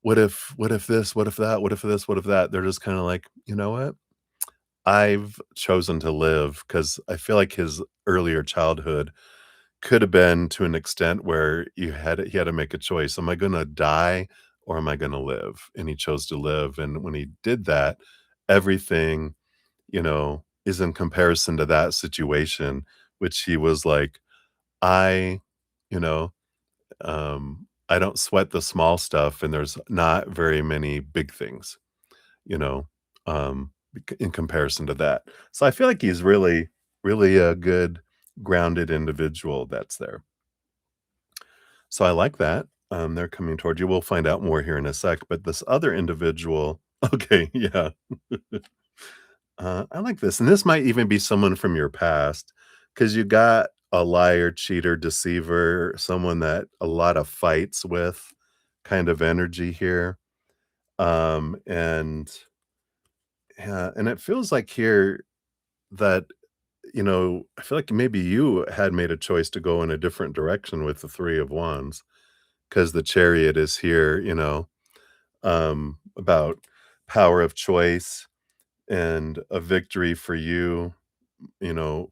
what if this, what if that, what if this, what if that? They're just kind of like, you know what? I've chosen to live because I feel like his earlier childhood could have been to an extent where he had to make a choice. Am I gonna die or am I gonna live? And he chose to live, and when he did that, everything, is in comparison to that situation, which he was like, "I, you know, I don't sweat the small stuff, and there's not very many big things." you know, in comparison to that. So I feel like he's really, really a good grounded individual that's there. So I like that. They're coming toward you. We'll find out more here in a sec. But this other individual, okay, yeah, I like this, and this might even be someone from your past because you got a liar, cheater, deceiver, someone that a lot of fights with, kind of energy here. And yeah, and it feels like here that, I feel like maybe you had made a choice to go in a different direction with the 3 of Wands, because the Chariot is here, about power of choice and a victory for you,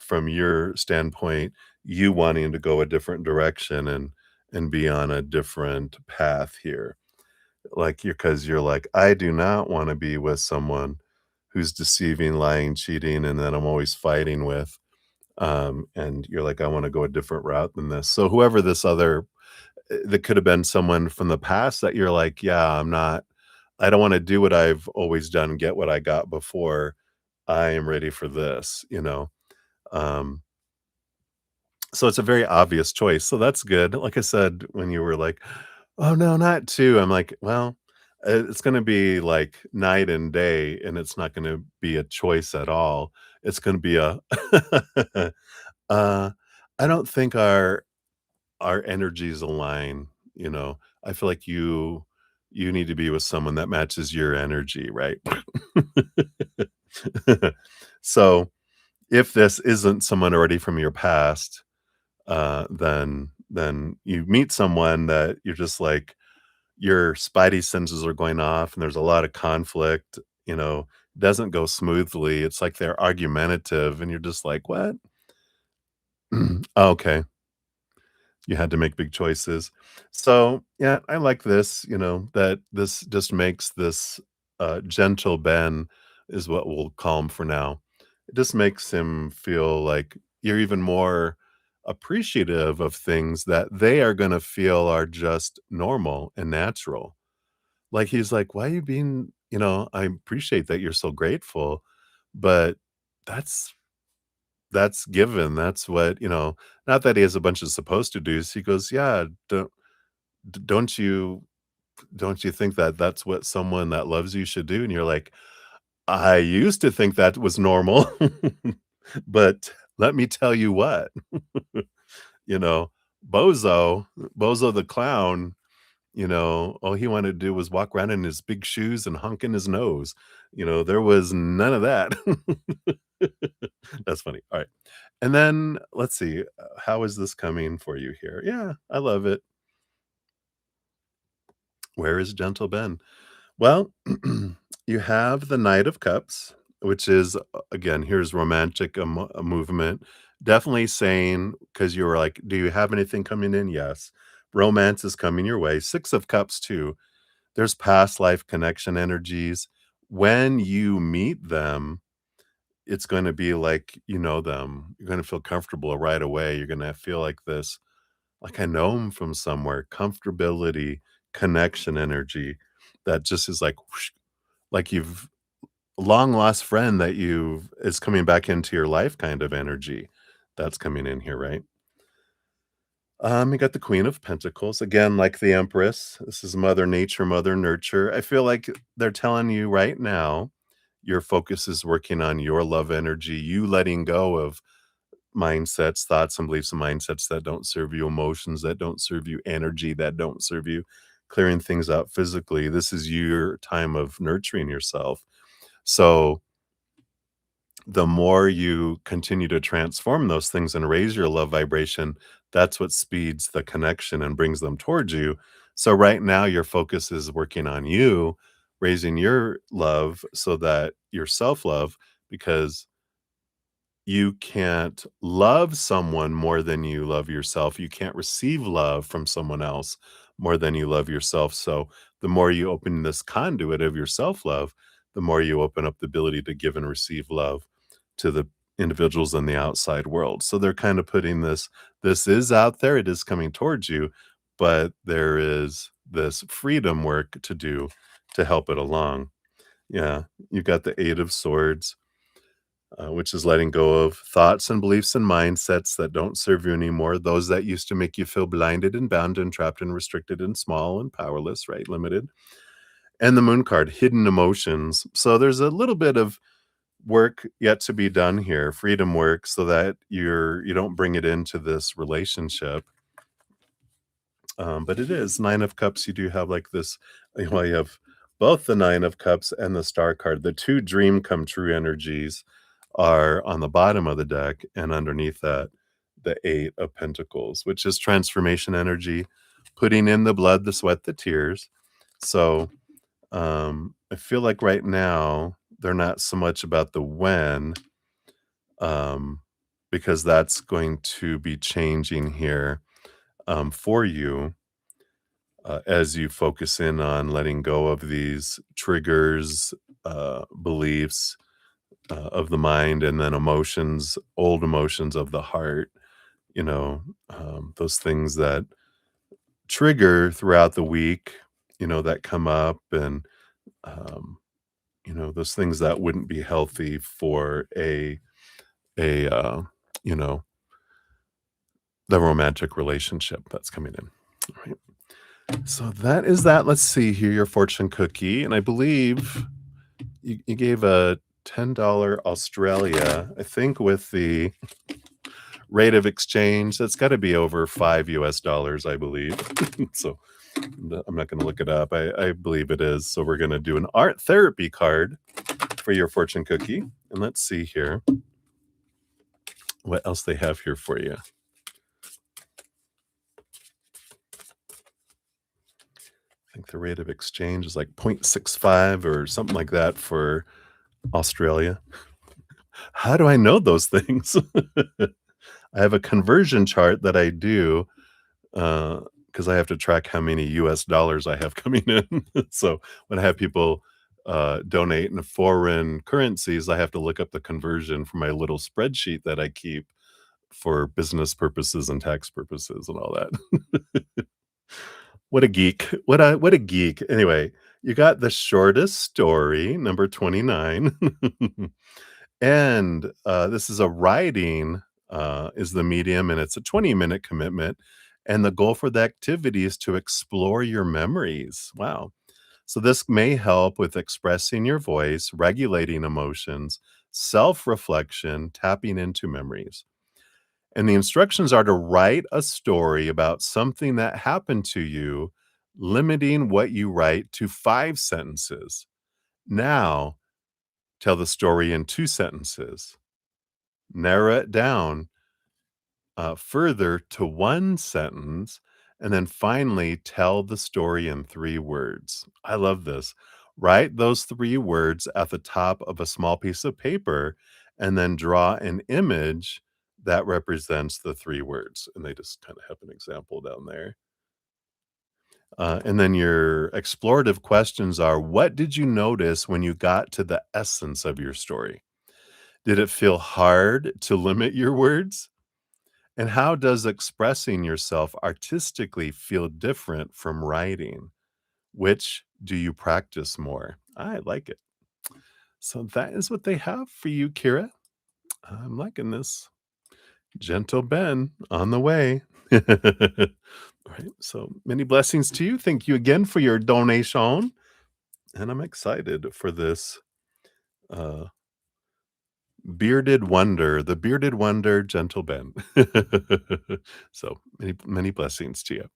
from your standpoint, you wanting to go a different direction and be on a different path here. Like, you 'cause you're like, "I do not wanna be with someone who's deceiving, lying, cheating, and that I'm always fighting with." And you're like, "I wanna go a different route than this." So whoever this other that could have been someone from the past that you're like, "Yeah, I don't wanna do what I've always done, get what I got before. I am ready for this," you know? Um, so it's a very obvious choice, so that's good. Like I said, when you were like, "Oh, no, not 2," I'm like, "Well, it's gonna be like night and day, and it's not gonna be a choice at all. It's gonna be a Uh, I don't think our energies align, you know? I feel like you need to be with someone that matches your energy, right? So, if this isn't someone already from your past, then you meet someone that you're just like your spidey senses are going off and there's a lot of conflict, doesn't go smoothly. It's like they're argumentative and you're just like, "What?" Okay. You had to make big choices. So, yeah, I like this, that this just makes this, gentle Ben is what we'll call him for now. It just makes him feel like you're even more appreciative of things that they are gonna feel are just normal and natural. Like, he's like, "Why are you being" "I appreciate that you're so grateful, but that's that's given, that's what" not that he has a bunch of supposed to do's, he goes, "Yeah, don't you think that that's what someone that loves you should do?" And you're like, "I used to think that was normal, but let me tell you what," you know, Bozo the clown, All he wanted to do was walk around in his big shoes and honk in his nose. There was none of that. That's funny. All right. And then let's see, how is this coming for you here? Yeah, I love it. Where is Gentle Ben? Well, you have the Knight of Cups, which is, again, here's romantic a movement. Definitely saying, because you were like, do you have anything coming in? Yes. Romance is coming your way. Six of Cups, too. There's past life connection energies. When you meet them, it's going to be like you know them. You're going to feel comfortable right away. You're going to feel like this, like I know him from somewhere. Comfortability, connection energy that just is like you've long lost friend that you is coming back into your life kind of energy that's coming in here, right? You got the Queen of Pentacles again, like the Empress. This is Mother Nature, Mother Nurture. I feel like they're telling you right now, your focus is working on your love energy, you letting go of mindsets, thoughts, and beliefs and mindsets that don't serve you, emotions that don't serve you, energy that don't serve you, clearing things out physically. This is your time of nurturing yourself. So the more you continue to transform those things and raise your love vibration, that's what speeds the connection and brings them towards you. So right now your focus is working on you, raising your love so that your self-love, because you can't love someone more than you love yourself. You can't receive love from someone else more than you love yourself. So the more you open this conduit of your self-love, the more you open up the ability to give and receive love to the individuals in the outside world. So they're kind of putting this is out there, it is coming towards you, but there is this freedom work to do to help it along. Yeah, you got the 8 of Swords, which is letting go of thoughts and beliefs and mindsets that don't serve you anymore, those that used to make you feel blinded and bound and trapped and restricted and small and powerless, right? Limited. And the Moon card, hidden emotions. So there's a little bit of work yet to be done here, freedom work, so that you don't bring it into this relationship. But it is 9 of Cups. You do have like this, well, you have both the 9 of Cups and the Star card. The two dream come true energies are on the bottom of the deck, and underneath that, the 8 of Pentacles, which is transformation energy, putting in the blood, the sweat, the tears. So I feel like right now they're not so much about the when, um, because that's going to be changing here for you as you focus in on letting go of these triggers, beliefs of the mind, and then emotions, old emotions of the heart, those things that trigger throughout the week, that come up, and, um, those things that wouldn't be healthy for a you know, the romantic relationship that's coming in. All right. So that is that. Let's see here, your fortune cookie. And I believe you gave a $10 Australia, I think with the rate of exchange, that's got to be over 5 US dollars, I believe. So I'm not going to look it up. I believe it is. So we're going to do an art therapy card for your fortune cookie. And let's see here what else they have here for you. I think the rate of exchange is like 0.65 or something like that for Australia. How do I know those things? I have a conversion chart that I do, because I have to track how many US dollars I have coming in. So when I have people, donate in foreign currencies, I have to look up the conversion for my little spreadsheet that I keep for business purposes and tax purposes and all that. What a geek. What a geek. Anyway, you got the shortest story, number 29. And, this is a writing, is the medium, and it's a 20-minute commitment, and the goal for the activity is to explore your memories. Wow. So this may help with expressing your voice, regulating emotions, self-reflection, tapping into memories. And the instructions are to write a story about something that happened to you limiting what you write to 5 sentences. Now, tell the story in 2 sentences. Narrow it down further to 1 sentence, and then finally tell the story in 3 words. I love this. Write those 3 words at the top of a small piece of paper and then draw an image that represents the 3 words. And they just kind of have an example down there. And then your explorative questions are: what did you notice when you got to the essence of your story? Did it feel hard to limit your words? And how does expressing yourself artistically feel different from writing? Which do you practice more? I like it. So that is what they have for you, Kira. I'm liking this. Gentle Ben on the way. Right. So many blessings to you. Thank you again for your donation. And I'm excited for this uh, bearded wonder, the bearded wonder, Gentle Ben. So many blessings to you.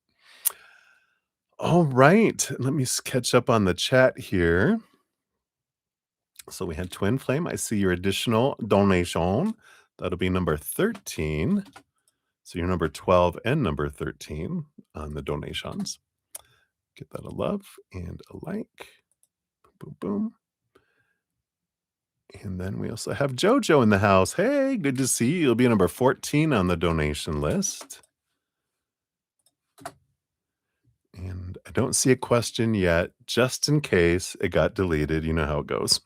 All right. Let me catch up on the chat here. So we had Twin Flame. I see your additional donation. That'll be number 13. So you're number 12 and number 13 on the donations. Get that a love and a like. Boom, boom. And then we also have JoJo in the house. Hey, good to see you. You'll be number 14 on the donation list. And I don't see a question yet, just in case it got deleted. You know how it goes.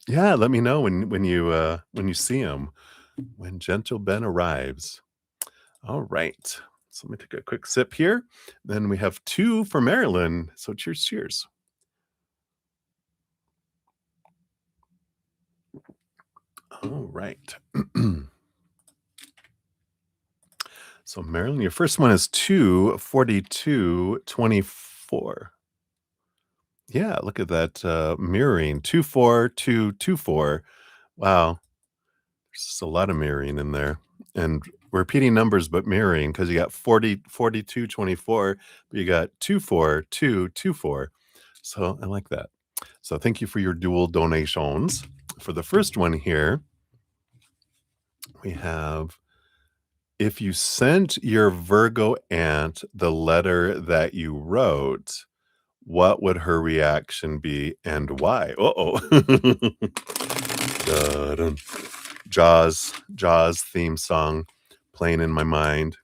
Yeah, let me know when you see him, when Gentle Ben arrives. All right. So let me take a quick sip here. Then we have 2 for Marilyn. So cheers, cheers. All right. So Marilyn, your first one is 24224. Yeah, look at that mirroring. 24224. Wow. There's just a lot of mirroring in there. And repeating numbers, but mirroring, because you got 4224, but you got 24224. So I like that. So thank you for your dual donations. For the first one here, we have: if you sent your Virgo aunt the letter that you wrote, what would her reaction be and why? Uh-oh. Dun-dun. Jaws theme song playing in my mind.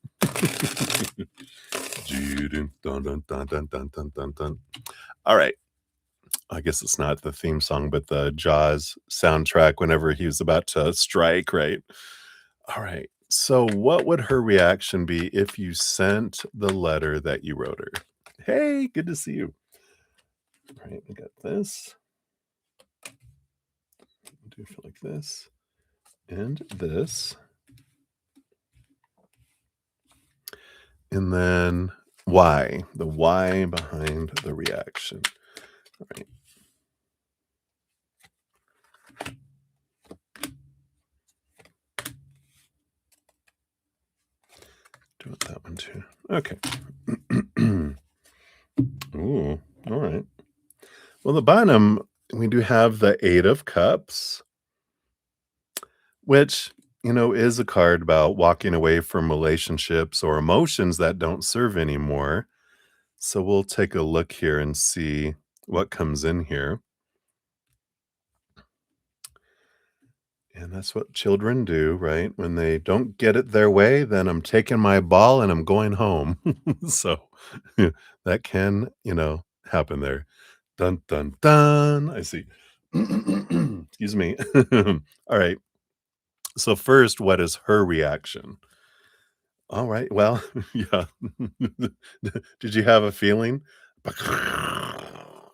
Dun, dun, dun, dun, dun, dun, dun, dun. All right. I guess it's not the theme song, but the Jaws soundtrack whenever he was about to strike, right? All right. So, what would her reaction be if you sent the letter that you wrote her? Hey, good to see you. All right, we got this. Do it like this and this. And then why? The why behind the reaction. All right. Do it that one too. Okay. Ooh, all right. Well, the bottom, we do have the 8 of Cups, which, is a card about walking away from relationships or emotions that don't serve anymore. So we'll take a look here and see what comes in here. And that's what children do, right? When they don't get it their way, then I'm taking my ball and I'm going home. So that can, happen there. Dun, dun, dun. I see. Excuse me. All right. So first, what is her reaction? All right. Well, yeah. Did you have a feeling?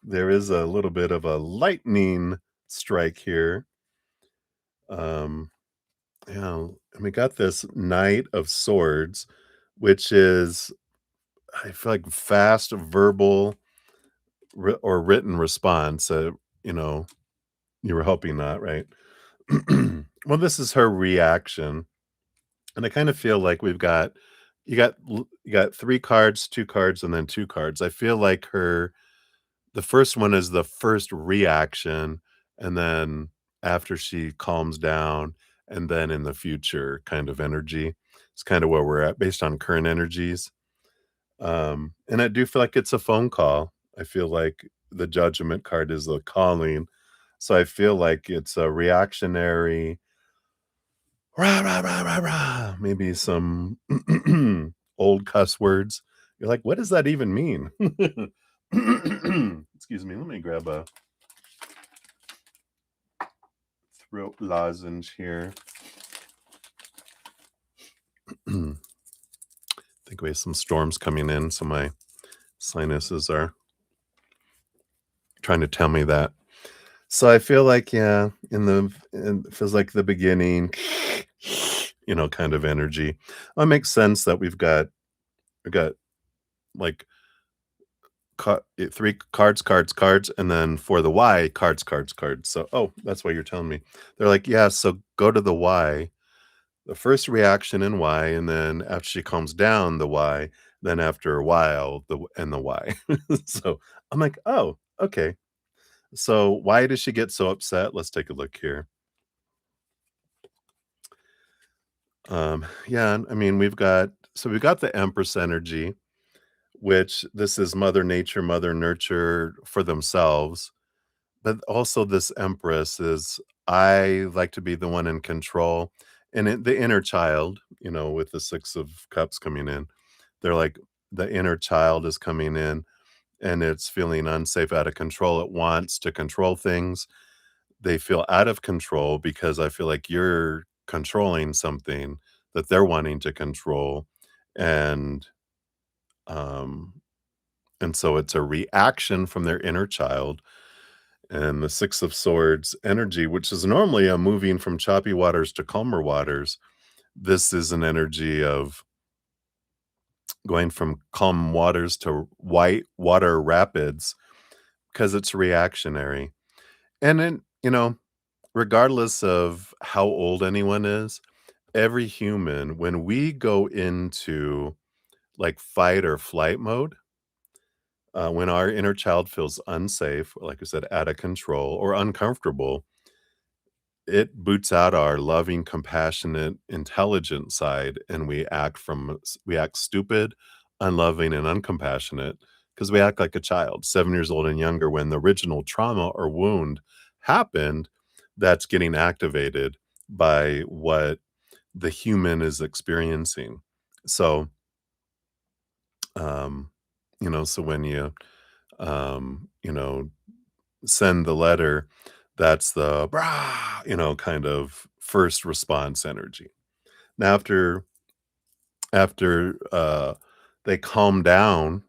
There is a little bit of a lightning strike here. Yeah, and we got this Knight of Swords, which is, I feel like, fast verbal or written response. You know, you were hoping not, right? Well, this is her reaction. And I kind of feel like we've got you got 3 cards, 2 cards, and then 2 cards. I feel like her the first one is the first reaction, and then after she calms down, and then in the future kind of energy. It's kinda where we're at based on current energies. And I do feel like it's a phone call. I feel like the judgment card is the calling. So I feel like it's a reactionary rah, rah, rah, rah, rah, maybe some old cuss words. You're like, what does that even mean? Excuse me. Let me grab a throat lozenge here. Think we have some storms coming in, so my sinuses are trying to tell me that. So I feel like, yeah, it feels like the beginning, kind of energy. It makes sense that we got like 3 cards, cards, cards, and then for the Y, cards, cards, cards. So, oh, that's why you're telling me. They're like, yeah, so go to the Y, the first reaction in Y, and then after she calms down, the Y, then after a while, the Y. So I'm like, oh, okay. So why does she get so upset? Let's take a look here. Yeah, I mean, we've got the Empress energy, which this is Mother Nature, Mother Nurture for themselves, but also this Empress is I like to be the one in control, and the inner child, with the 6 of Cups coming in, they're like the inner child is coming in, and it's feeling unsafe, out of control. It wants to control things. They feel out of control because I feel like you're controlling something that they're wanting to control, and, um, and so it's a reaction from their inner child, and the 6 of Swords energy, which is normally a moving from choppy waters to calmer waters, this is an energy of going from calm waters to white water rapids because it's reactionary, and then, regardless of how old anyone is, every human, when we go into like fight or flight mode, when our inner child feels unsafe, like I said, out of control or uncomfortable, it boots out our loving, compassionate, intelligent side, and we act stupid, unloving, and uncompassionate because we act like a child, 7 years old and younger, when the original trauma or wound happened. That's getting activated by what the human is experiencing. So, um, so when you send the letter, that's the "Brah," kind of first response energy. Now after they calm down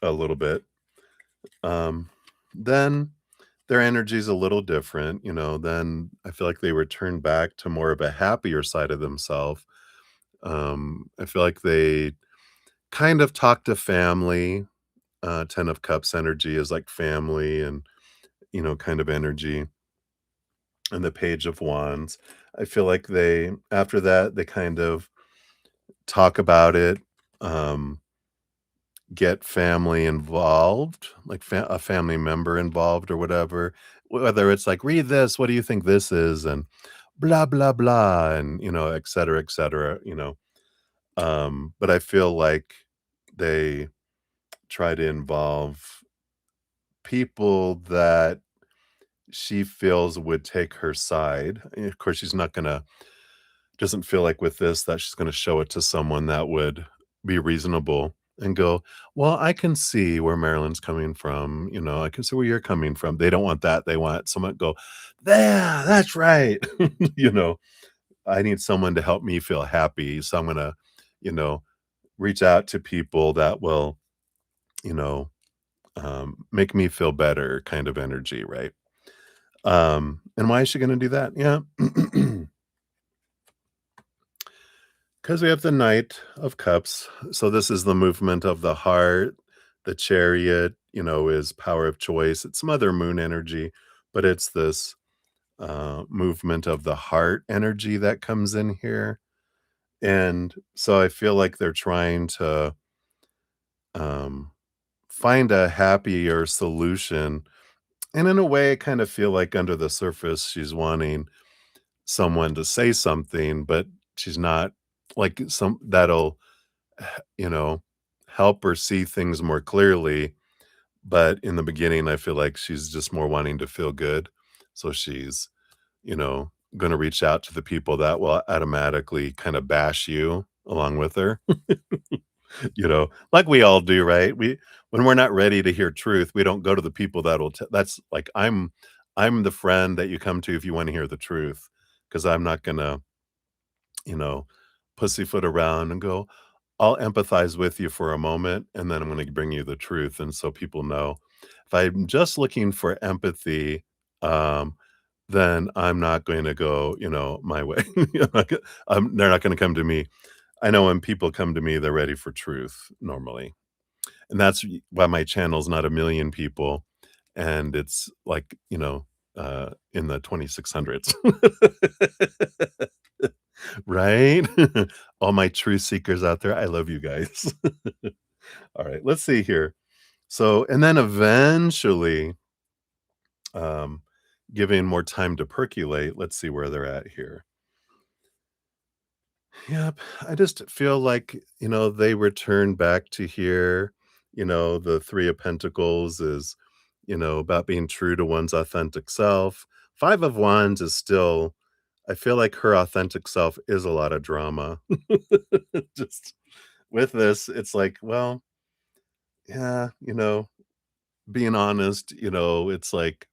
a little bit, um, then their energy is a little different, then I feel like they return back to more of a happier side of themselves. I feel like they kind of talk to family. 10 of Cups energy is like family and, kind of energy. And the Page of Wands, I feel like after that, they kind of talk about it, um, get family involved, like a family member involved or whatever. Whether it's like, read this, what do you think this is? And blah, blah, blah, and, et cetera, et cetera, but I feel like they try to involve people that she feels would take her side. And of course, she's not gonna doesn't feel like with this that she's gonna show it to someone that would be reasonable and go, "Well, I can see where Marilyn's coming from, I can see where you're coming from." They don't want that. They want someone to go, "Yeah, that's right." You know, "I need someone to help me feel happy, so I'm gonna, you know, reach out to people that will, you know, make me feel better," kind of energy, right? And why is she gonna do that? Yeah. Because we have the Knight of Cups. So this is the movement of the heart. The Chariot, is power of choice. It's Mother Moon energy, but it's this movement of the heart energy that comes in here. And so I feel like they're trying to um, find a happier solution. And in a way, I kind of feel like under the surface, she's wanting someone to say something, but she's not like some that'll, you know, help her see things more clearly. But in the beginning, I feel like she's just more wanting to feel good. So she's, going to reach out to the people that will automatically kind of bash you along with her. Like we all do, right? When we're not ready to hear truth, we don't go to the people that'll that's like I'm the friend that you come to if you want to hear the truth because I'm not going to, you know, pussyfoot around and go, I'll empathize with you for a moment and then I'm going to bring you the truth. And so people know if I'm just looking for empathy, um, then I'm not going to go, my way. They're not going to come to me. I know when people come to me, they're ready for truth normally. And that's why my channel's not a million people and it's like, in the 2600s. Right? All my truth seekers out there, I love you guys. All right, let's see here. So, and then eventually, um, giving more time to percolate, let's see where they're at here. Yep, I just feel like, they return back to here. The 3 of Pentacles is, about being true to one's authentic self. 5 of Wands is still I feel like her authentic self is a lot of drama. Just with this, it's like, well, yeah, being honest, it's like,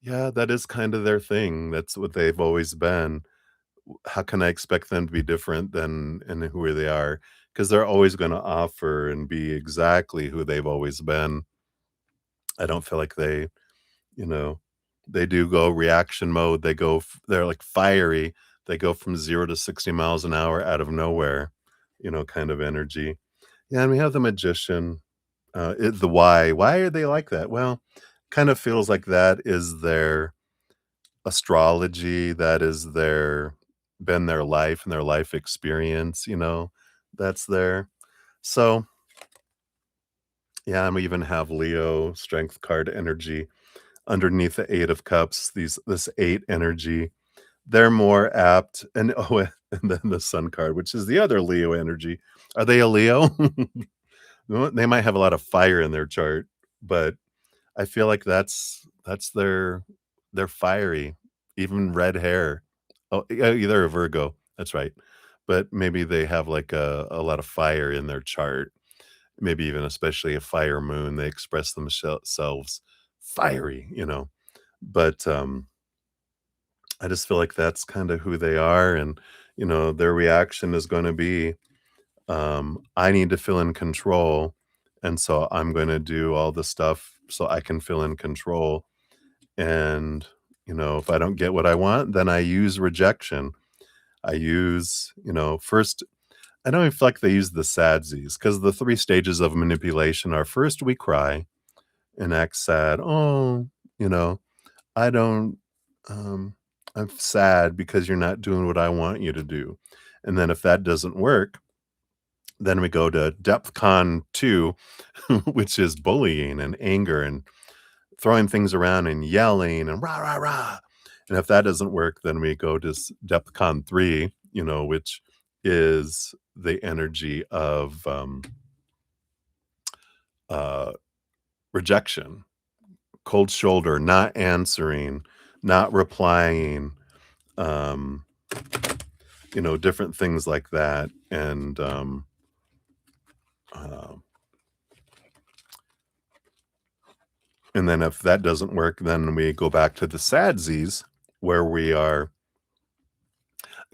yeah, that is kind of their thing. That's what they've always been. How can I expect them to be different than and who they are? Because they're always going to offer and be exactly who they've always been. I don't feel like you know, they do go reaction mode. They're like fiery. They go from 0 to 60 miles an hour out of nowhere, kind of energy. Yeah, and we have the magician. The why. Why are they like that? Well, kind of feels like that is their astrology, that is their life and their life experience, that's there. So, yeah, and we even have Leo strength card energy underneath the 8 of cups, this 8 energy. They're more apt and and then the sun card, which is the other Leo energy. Are they a Leo? Well, they might have a lot of fire in their chart, but I feel like that's they're fiery, even red hair. Oh, yeah, they're a Virgo, that's right. But maybe they have like a lot of fire in their chart, maybe even especially a fire moon. They express themselves fiery, But I just feel like that's kind of who they are, and their reaction is going to be, I need to feel in control, and so I'm going to do all the stuff so I can feel in control. And, if I don't get what I want, then I use rejection. I use, first, I don't even feel like they use the sadsies because the 3 stages of manipulation are first we cry and act sad. Oh, you know, I don't, um, I'm sad because you're not doing what I want you to do. And then if that doesn't work, then we go to depth con 2, which is bullying and anger and throwing things around and yelling and rah, rah, rah. And if that doesn't work, then we go to depth con 3, which is the energy of uh, rejection, cold shoulder, not answering, not replying, um, different things like that. Uh, and then if that doesn't work, then we go back to the sadsies where we are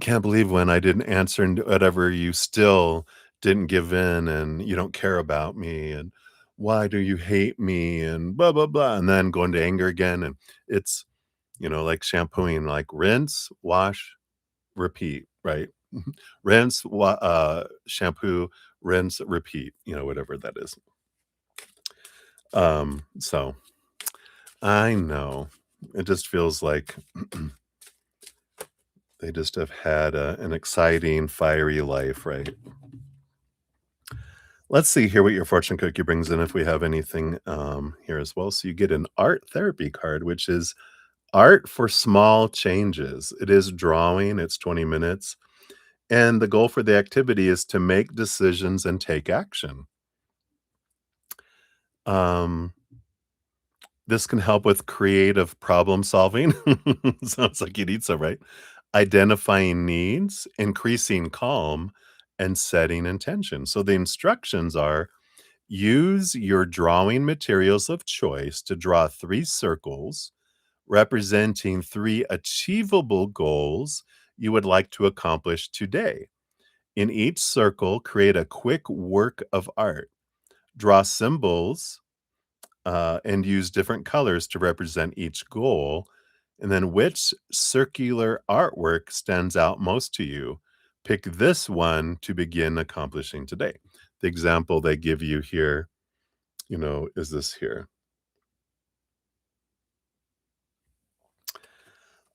can't believe when I didn't answer and whatever, you still didn't give in and you don't care about me and why do you hate me and blah blah blah and then go into anger again and it's like shampooing like rinse, wash, repeat, right? Rinse, shampoo, rinse, repeat, whatever that is. So I know it just feels like They just have had an exciting, fiery life, right? Let's see here what your fortune cookie brings in if we have anything here as well. So you get an art therapy card, which is art for small changes. It is drawing, it's 20 minutes. And the goal for the activity is to make decisions and take action. Um, this can help with creative problem solving. Sounds like you need some, right? Identifying needs, increasing calm, and setting intention. So the instructions are use your drawing materials of choice to draw three circles representing three achievable goals you would like to accomplish today. In each circle, create a quick work of art. Draw symbols and use different colors to represent each goal. And then, which circular artwork stands out most to you? Pick this one to begin accomplishing today. The example they give you here, is this here.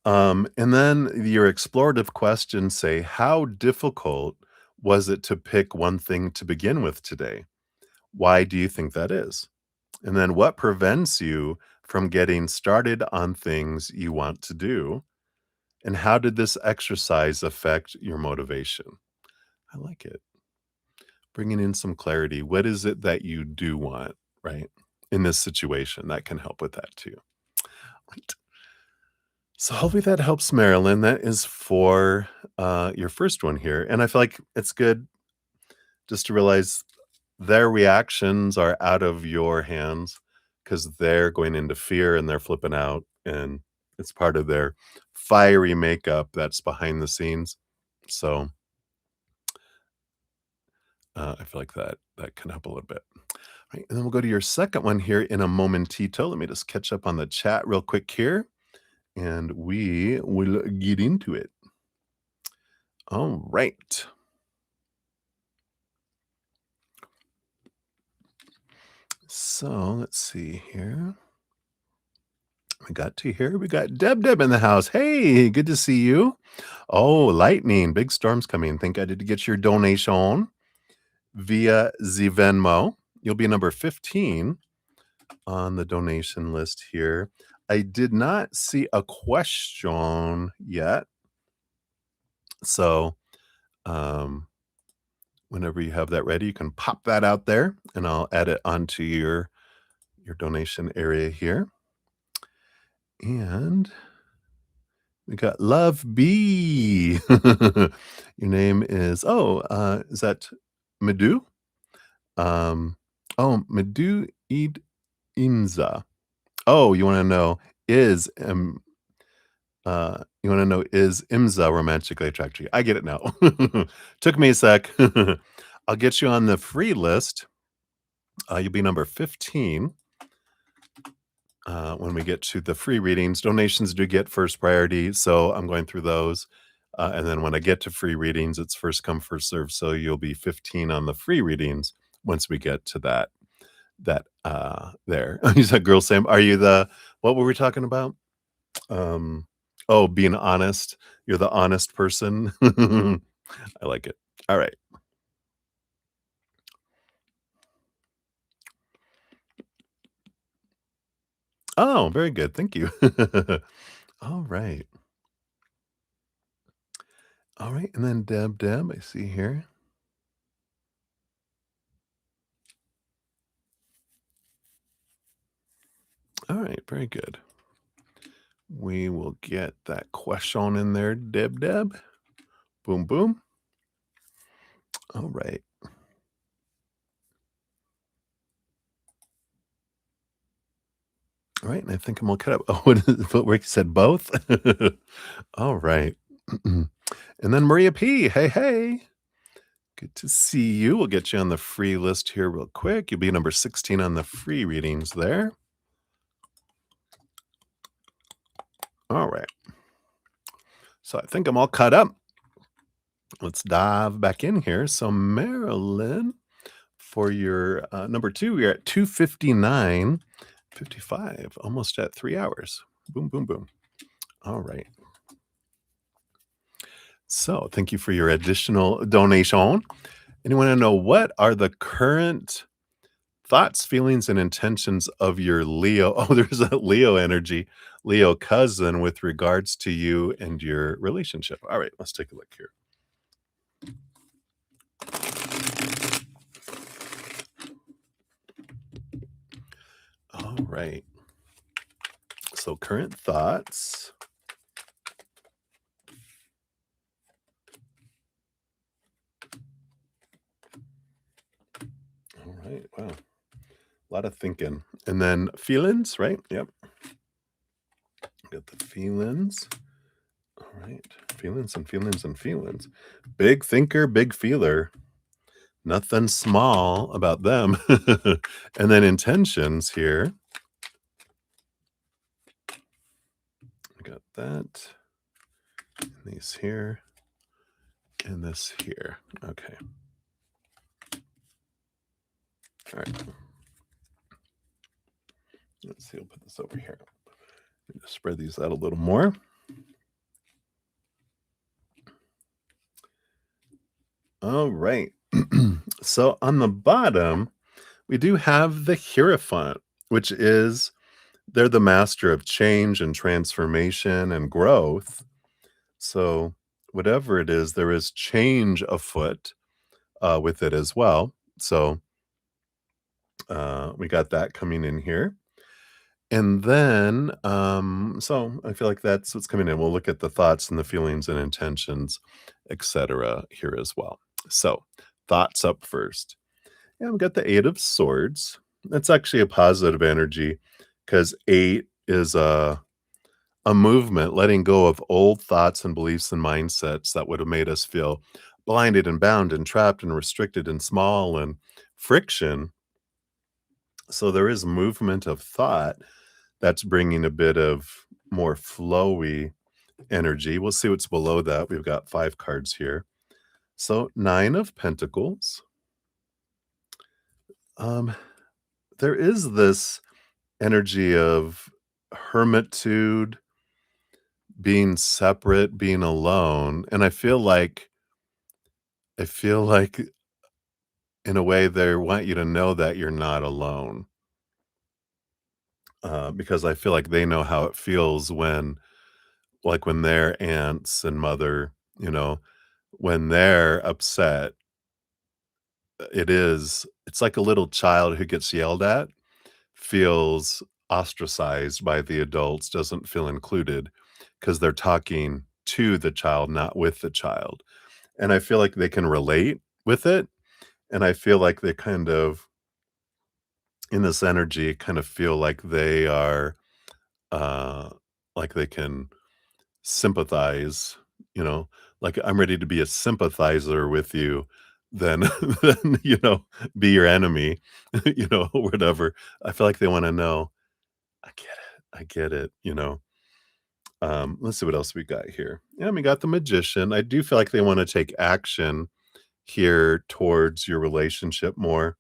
And then your explorative questions say, how difficult was it to pick one thing to begin with today? Why do you think that is? And then what prevents you from getting started on things you want to do? And how did this exercise affect your motivation? I like it. Bringing in some clarity. What is it that you do want, right? In this situation, that can help with that too. Right. So hopefully that helps, Marilyn. That is for your first one here. And I feel like it's good just to realize their reactions are out of your hands because they're going into fear and they're flipping out. And it's part of their fiery makeup that's behind the scenes. So I feel like that can help a little bit. Right, and then we'll go to your second one here in a momentito. Let me just catch up on the chat real quick here, and we will get into it. All right. So let's see here. We got Deb in the house. Hey, good to see you. Oh, lightning, big storms coming. Think I did get your donation via the Venmo. You'll be number 15 on the donation list here. I did not see a question yet. So, whenever you have that ready, you can pop that out there and I'll add it onto your donation area here. And we got Love B. Your name is is that Medu? Medu Eid Imza. Oh, you wanna know is, is Imza romantically attracted to you? I get it now. Took me a sec. I'll get you on the free list. You'll be number 15 when we get to the free readings. Donations do get first priority, so I'm going through those. And then when I get to free readings, it's first come, first serve. So you'll be 15 on the free readings once we get to that there. You said girl Sam, are you what were we talking about? Being honest. You're the honest person. I like it. All right. Oh, very good. Thank you. All right. All right. And then Deb, I see here. All right. Very good. We will get that question in there, Deb. Boom, boom. All right. All right. And I think I'm all cut up. Oh, what Rick said both? All right. And then Maria P. Hey, hey. Good to see you. We'll get you on the free list here real quick. You'll be number 16 on the free readings there. All right. So I think I'm all caught up. Let's dive back in here. So Marilyn, for your number 2, we are at 2:59:55, almost at 3 hours. Boom, boom, boom. All right. So, thank you for your additional donation. And you want to know what are the current thoughts, feelings, and intentions of your Leo? Oh, there's a Leo energy, Leo cousin with regards to you and your relationship. All right, let's take a look here. All right. So, current thoughts. All right. Wow. A lot of thinking. And then feelings, right? Yep. Got the feelings. All right. Feelings and feelings and feelings. Big thinker, big feeler. Nothing small about them. And then intentions here. I got that. And these here. And this here. Okay. All right. Let's see. I'll put this over here. Just spread these out a little more. All right. So on the bottom, we do have the Hierophant, which is they're the master of change and transformation and growth. So whatever it is, there is change afoot with it as well. So we got that coming in here. And then, so I feel like that's what's coming in. We'll look at the thoughts and the feelings and intentions, etc. here as well. So, thoughts up first. Yeah, we got the Eight of Swords. That's actually a positive energy because eight is a movement, letting go of old thoughts and beliefs and mindsets that would have made us feel blinded and bound and trapped and restricted and small and friction. So, there is movement of thought that's bringing a bit of more flowy energy. We'll see what's below that. We've got 5 cards here. So, 9 of Pentacles. Um, there is this energy of hermitude, being separate, being alone, and I feel like in a way they want you to know that you're not alone, because I feel like they know how it feels when like, when their aunts and mother, you know, when they're upset, it's like a little child who gets yelled at, feels ostracized by the adults, doesn't feel included because 'cause they're talking to the child, not with the child, and I feel like they can relate with it, and I feel like they kind of in this energy, kind of feel like they are, uh, like they can sympathize, you know, like, I'm ready to be a sympathizer with you than than, be your enemy, whatever. I feel like they wanna know, I get it," you know? Let's see what else we got here. Yeah, we got the Magician. I do feel like they wanna take action here towards your relationship more.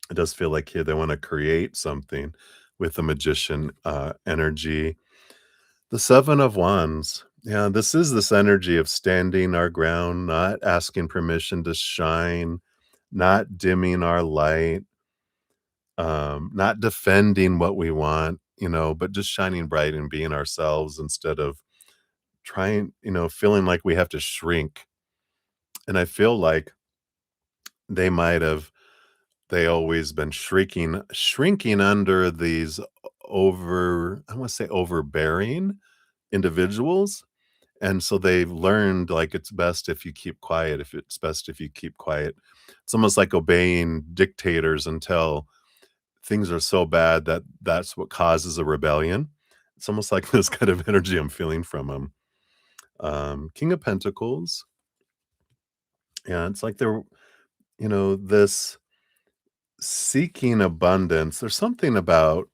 It does feel like here they wanna create something with the Magician, energy. The 7 of Wands. Yeah, this energy of standing our ground, not asking permission to shine, not dimming our light, not defending what we want, but just shining bright and being ourselves instead of trying, feeling like we have to shrink. And I feel like they might have they always been shrinking under these I want to say overbearing individuals. And so they've learned, like, it's best if you keep quiet, if it's best if you keep quiet. It's almost like obeying dictators until things are so bad that that's what causes a rebellion. It's almost like this kind of energy I'm feeling from them. King of Pentacles. Yeah, it's like they're, this seeking abundance. There's something about,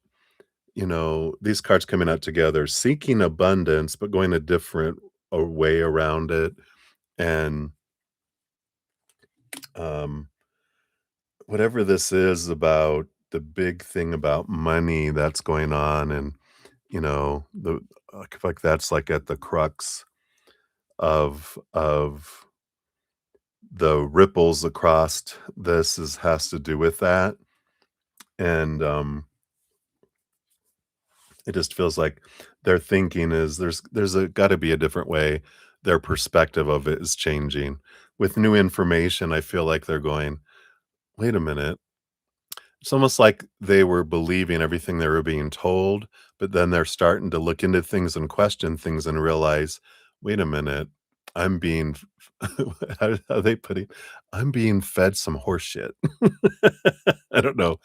these cards coming out together, seeking abundance, but going a different a way around it. And um whatever this is about the big thing about money that's going on and the I feel like that's like at the crux of the ripples across this is has to do with that, and, it just feels like their thinking is there's a gotta be a different way their perspective of it is changing. With new information, I feel like they're going, "Wait a minute." It's almost like they were believing everything they were being told, but then they're starting to look into things and question things and realize, "Wait a minute, I'm being" how are they putting "I'm being fed some horse shit." I don't know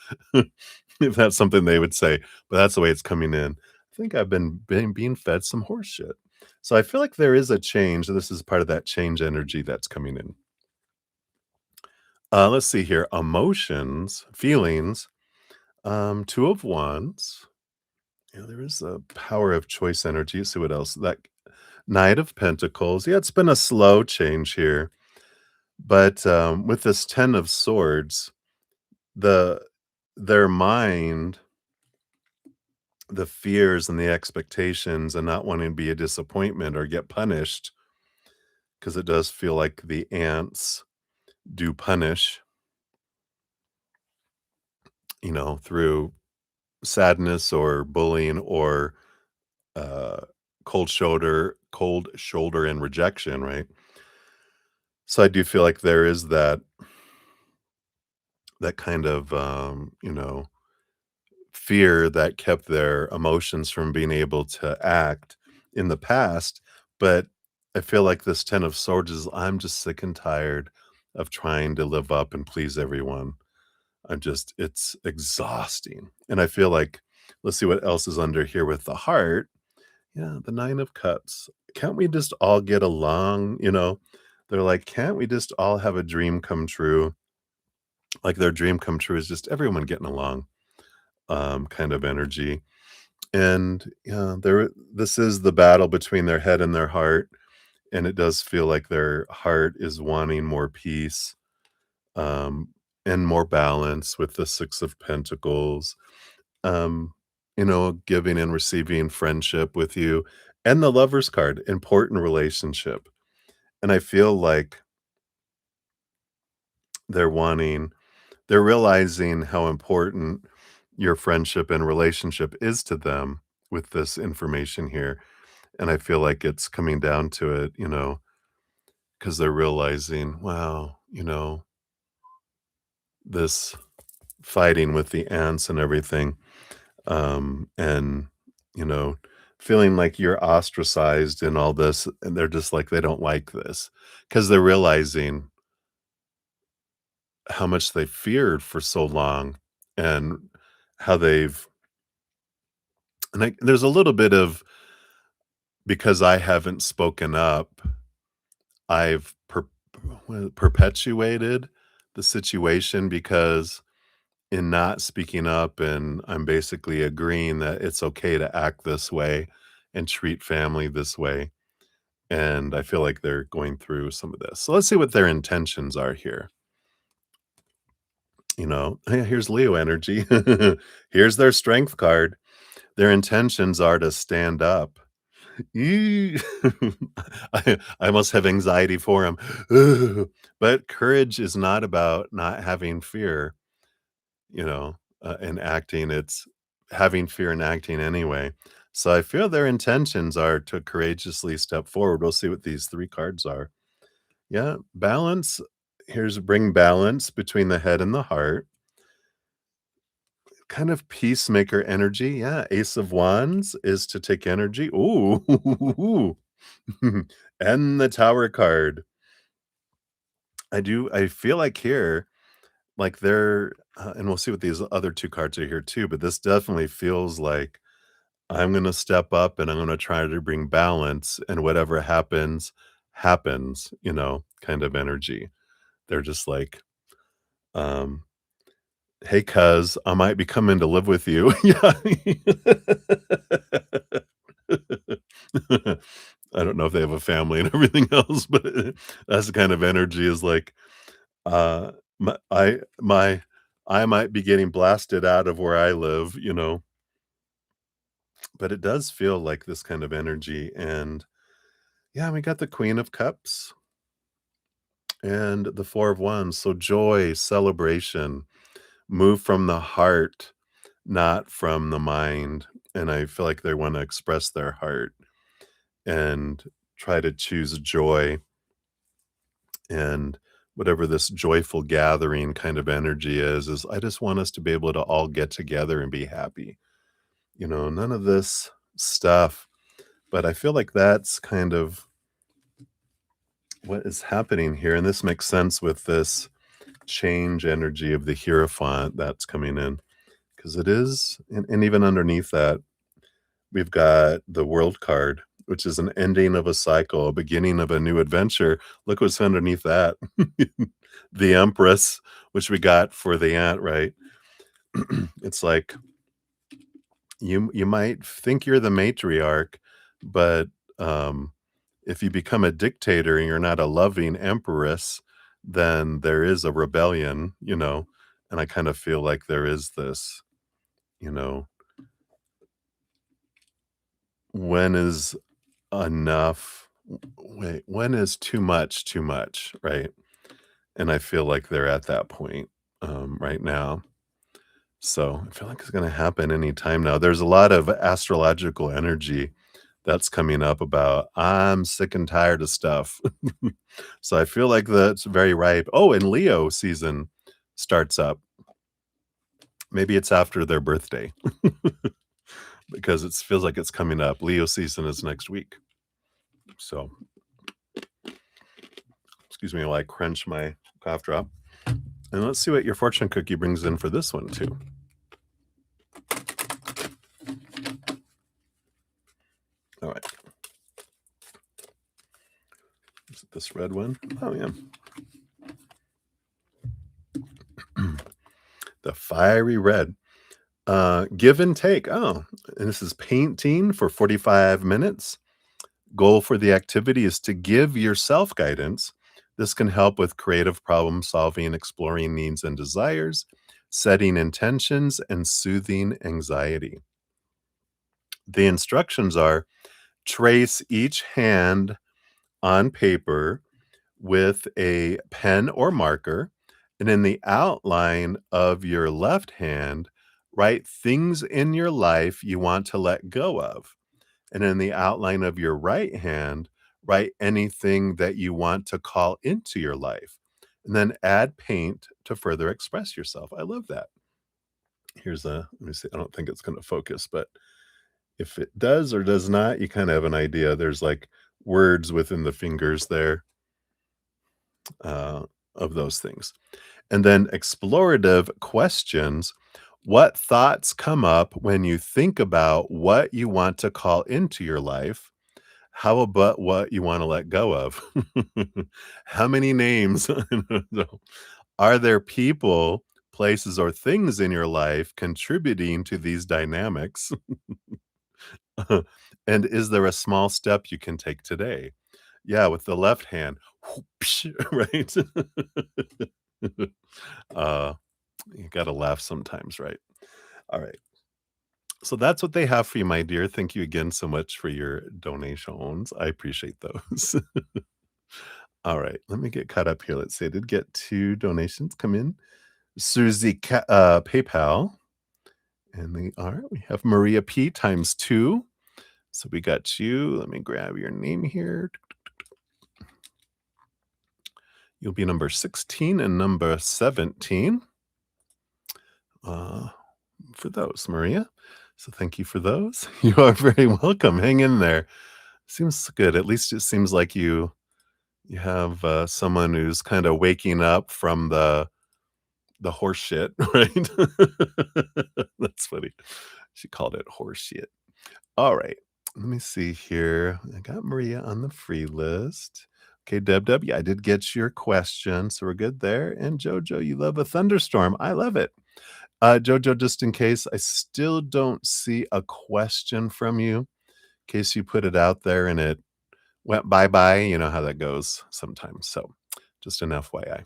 if that's something they would say, but that's the way it's coming in. I think I've being fed some horse shit. So I feel like there is a change. This is part of that change energy that's coming in. Let's see here. Emotions, feelings, two of wands. Yeah, there is a power of choice energy. Let's see what else. That Knight of Pentacles. Yeah, it's been a slow change here. But with this Ten of Swords, the their mind, the fears and the expectations and not wanting to be a disappointment or get punished, because it does feel like the ants do punish, through sadness or bullying or uh, cold shoulder and rejection, right? So I do feel like there is that kind of fear that kept their emotions from being able to act in the past. But I feel like this Ten of Swords is I'm just sick and tired of trying to live up and please everyone. It's exhausting. And I feel like, let's see what else is under here with the heart. Yeah, the Nine of Cups. Can't we just all get along? They're like, can't we just all have a dream come true? Like their dream come true is just everyone getting along, kind of energy. And yeah, this is the battle between their head and their heart. And it does feel like their heart is wanting more peace, um, and more balance with the Six of Pentacles, um, giving and receiving friendship with you, and the Lover's card, important relationship. And I feel like they're wanting they're realizing how important your friendship and relationship is to them with this information here. And I feel like it's coming down to it, because they're realizing, wow, this fighting with the ants and everything, and you know feeling like you're ostracized in all this, and they're just like they don't like this because they're realizing how much they feared for so long, and how they've there's a little bit of, because I haven't spoken up, I've perpetuated the situation, because in not speaking up, and I'm basically agreeing that it's okay to act this way and treat family this way. And I feel like they're going through some of this. So let's see what their intentions are here. Hey, here's Leo energy. Here's their strength card. Their intentions are to stand up. Yee. I almost have anxiety for him. But courage is not about not having fear, and acting. It's having fear and acting anyway. So I feel their intentions are to courageously step forward. We'll see what these three cards are. Yeah, balance. Here's bring balance between the head and the heart. Kind of peacemaker energy. Yeah, Ace of Wands is to take energy. Ooh. And the Tower card. I feel like here, like they're and we'll see what these other two cards are here too, but this definitely feels like I'm gonna step up and I'm gonna try to bring balance, and whatever happens, happens, kind of energy. They're just like, um, "Hey, cuz, I might be coming to live with you." Yeah. I don't know if they have a family and everything else, but that's the kind of energy is like, uh, my I might be getting blasted out of where I live, but it does feel like this kind of energy. And Yeah, we got the Queen of Cups and the Four of Wands. So joy, celebration, move from the heart, not from the mind. And I feel like they want to express their heart and try to choose joy and whatever this joyful gathering kind of energy is I just want us to be able to all get together and be happy. None of this stuff, but I feel like that's kind of what is happening here. And this makes sense with this change energy of the Hierophant that's coming in because it is, and even underneath that, we've got the World card, which is an ending of a cycle, a beginning of a new adventure. Look what's underneath that. The Empress, which we got for the ant, right? It's like you might think you're the matriarch, but if you become a dictator and you're not a loving empress, then there is a rebellion. And I kind of feel like there is this, you know, when is enough? Wait, when is too much, right? And I feel like they're at that point right now. So I feel like it's going to happen anytime now. There's a lot of astrological energy that's coming up about I'm sick and tired of stuff. So I feel like that's very ripe. Oh, and Leo season starts up. Maybe it's after their birthday because it feels like it's coming up. Leo season is next week. So, excuse me while I crunch my cough drop. And let's see what your fortune cookie brings in for this one, too. All right. Is it this red one? Oh, yeah. The fiery red. Give and take. Oh, and this is painting for 45 minutes. Goal for the activity is to give yourself guidance. This can help with creative problem solving, exploring needs and desires, setting intentions, and soothing anxiety. The instructions are trace each hand on paper with a pen or marker, and in the outline of your left hand, write things in your life you want to let go of. And in the outline of your right hand, write anything that you want to call into your life. And then add paint to further express yourself. I love that. Let me see. I don't think it's going to focus, but if it does or does not, you kind of have an idea. There's like words within the fingers there uh, of those things. And then explorative questions. What thoughts come up when you think about what you want to call into your life? How about what you wanna let go of? How many names? No. Are there people, places, or things in your life contributing to these dynamics? And is there a small step you can take today? Yeah, with the left hand, whoopsh, right? Uh, you gotta laugh sometimes, right? Alright. So that's what they have for you, my dear. Thank you again so much for your donations. I appreciate those. All right, let me get caught up here. Let's see. I did get 2 donations come in. Susie PayPal, and we have Maria P times 2. So we got you. Let me grab your name here. You'll be number 16 and number 17, uh, for those, Maria. So thank you for those. You are very welcome. Hang in there. Seems good. At least it seems like you have, someone who's kinda waking up from the horse shit, right? That's funny. She called it horse shit. Alright, let me see here. I got Maria on the free list. Okay, Deb, yeah, I did get your question, so we're good there, and Jojo, you love a thunderstorm. I love it. Jojo, just in case, I still don't see a question from you, in case you put it out there and it went bye-bye, you know how that goes sometimes, so just an FYI.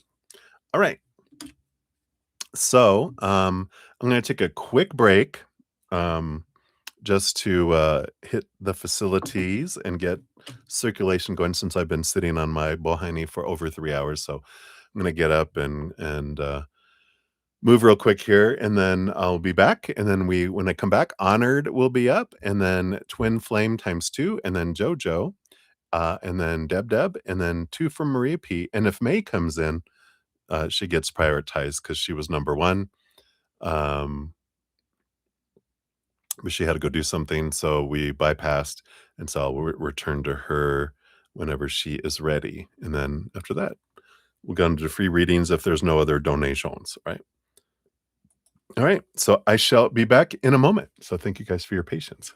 Alright. So, I'm gonna take a quick break, just to, hit the facilities and get circulation going since I've been sitting on my Bohini for over 3 hours, so I'm gonna get up and move real quick here, and then I'll be back, and then when I come back, Honored will be up, and then Twin Flame times 2, and then JoJo, and then Deb, and then 2 from Maria P, and if May comes in, she gets prioritized because she was number 1, um, but she had to go do something, so we bypassed, and so I'll return to her whenever she is ready, and then after that, we'll go into free readings if there's no other donations, right? Alright, so I shall be back in a moment, so thank you guys for your patience.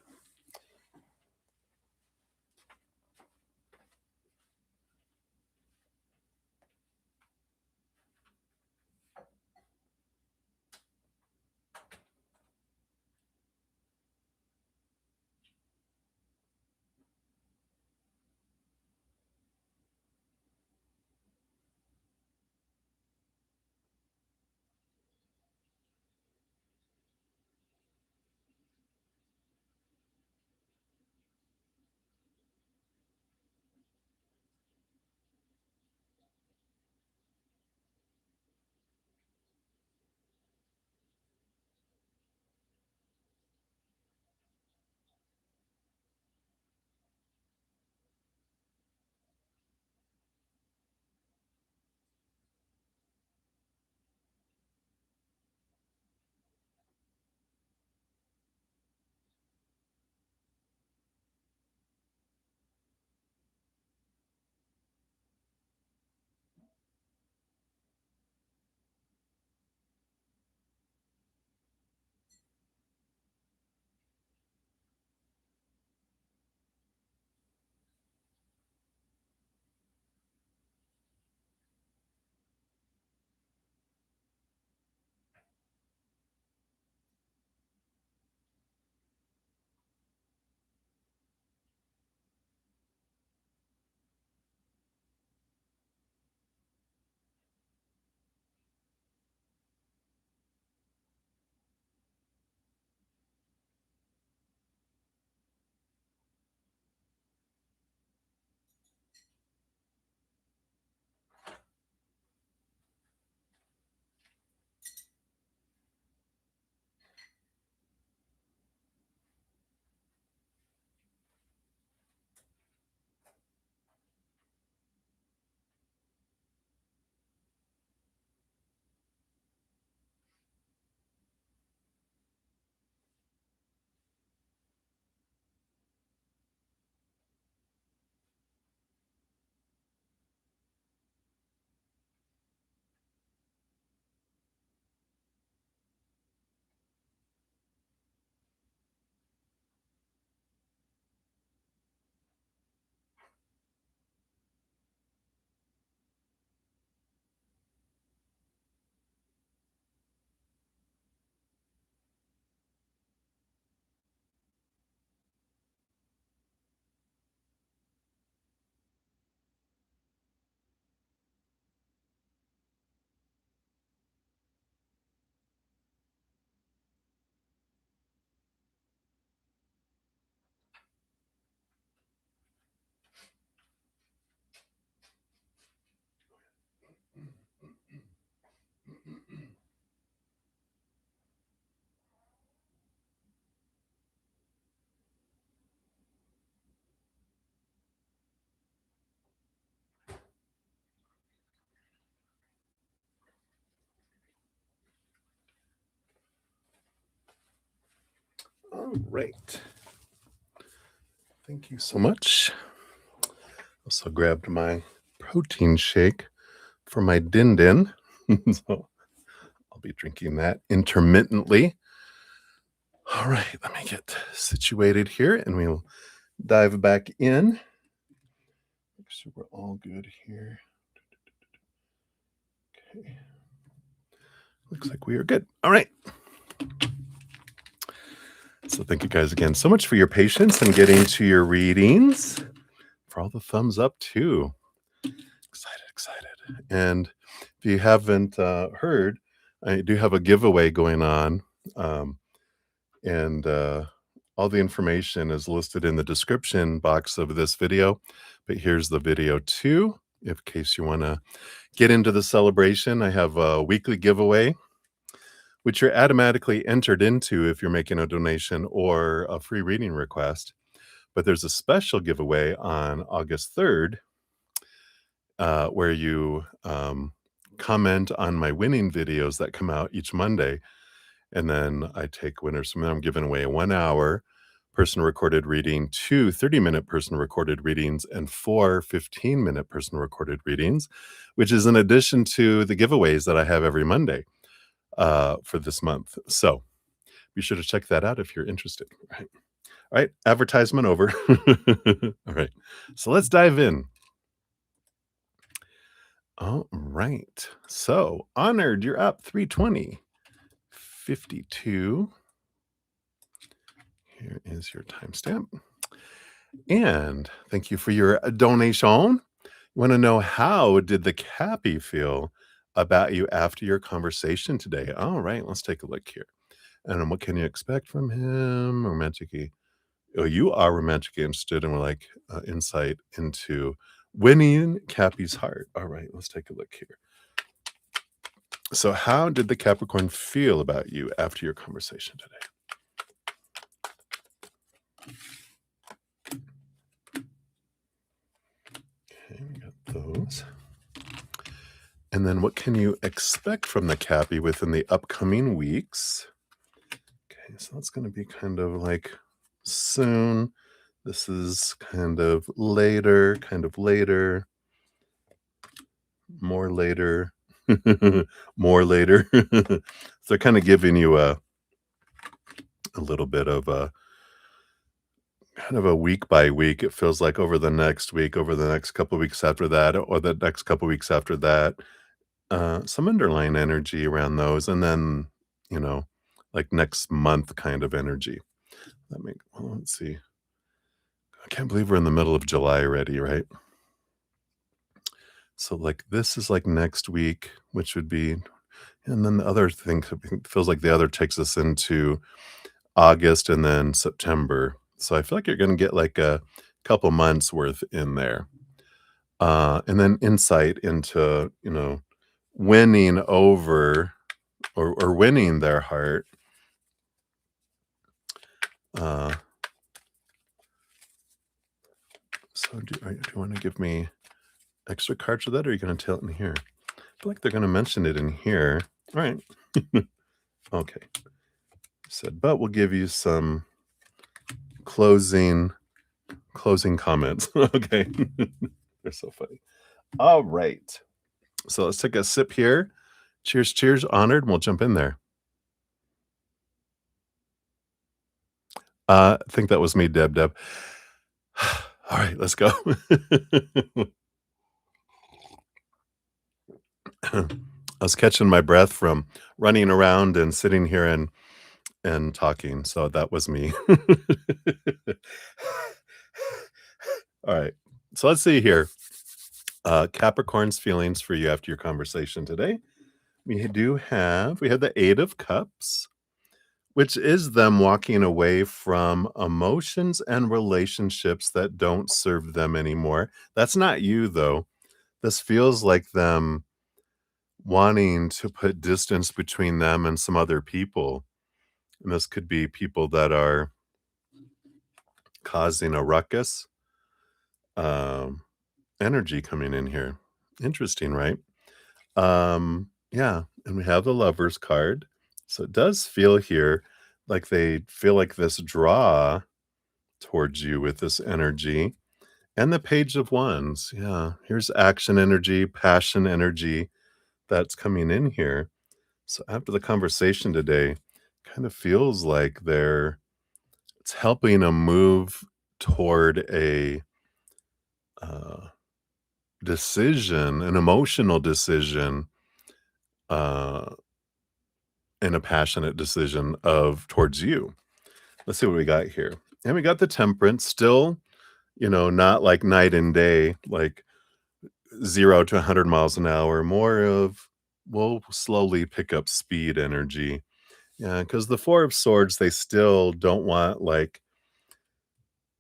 Alright. Thank you so much. Also grabbed my protein shake for my din. So I'll be drinking that intermittently. Alright, let me get situated here, and we'll dive back in. Make sure we're all good here. Okay. Looks like we are good. Alright. So thank you guys again so much for your patience and getting to your readings. For all the thumbs up too. Excited. And if you haven't heard, I do have a giveaway going on. And All the information is listed in the description box of this video, but here's the video too, in case you want to get into the celebration. I have a weekly giveaway, which you're automatically entered into if you're making a donation or a free reading request. But there's a special giveaway on August 3rd where you comment on my winning videos that come out each Monday. And then I take winners from them. I'm giving away a 1 hour person recorded reading, 2 30-minute person recorded readings, and 4 15-minute person recorded readings, which is in addition to the giveaways that I have every Monday for this month. So be sure to check that out if you're interested. All right. Advertisement over. All right. So let's dive in. All right. So Honored, you're up 320. 52. Here is your timestamp. And thank you for your donation. Want to know, how did the Cappy feel about you after your conversation today? All right, let's take a look here. And what can you expect from him? Romantic. Oh, you are romantically interested, and we're like insight into winning Cappy's heart. All right, let's take a look here. So, how did the Capricorn feel about you after your conversation today? Okay, we got those. And then what can you expect from the Cappy within the upcoming weeks? Okay, so that's going to be kind of like soon. This is kind of later, more later, more later. So they're kind of giving you a little bit of a kind of a week by week. It feels like over the next week, over the next couple of weeks after that, or the next couple of weeks after that. Some underlying energy around those, and then, like next month kind of energy. Well, let's see. I can't believe we're in the middle of July already, right? So like this is like next week, which would be, and then the other thing feels like the other takes us into August and then September. So I feel like you're going to get like a couple months worth in there. And then insight into, winning over or winning their heart. So do you want to give me extra cards for that, or are you going to tell it in here? I feel like they're going to mention it in here. All right. Okay. Said, but we'll give you some closing comments. Okay. They're so funny. All right. So let's take a sip here. Cheers, cheers, Honored, and we'll jump in there. I think that was me, Deb. All right, let's go. I was catching my breath from running around and sitting here and talking, so that was me. All right, so let's see here. Capricorn's feelings for you after your conversation today. We have the 8 of Cups, which is them walking away from emotions and relationships that don't serve them anymore. That's not you, though. This feels like them wanting to put distance between them and some other people. And this could be people that are causing a ruckus. Energy coming in here. Interesting, right? Yeah, and we have the Lovers card. So it does feel here like they feel like this draw towards you with this energy. And the Page of Wands. Yeah, here's action energy, passion energy that's coming in here. So after the conversation today, kind of feels like it's helping them move toward a decision, an emotional decision, and a passionate decision towards you. Let's see what we got here. And we got the Temperance, still, not like night and day, like 0 to 100 miles an hour, more of we'll slowly pick up speed energy. Yeah, because the Four of Swords, they still don't want, like,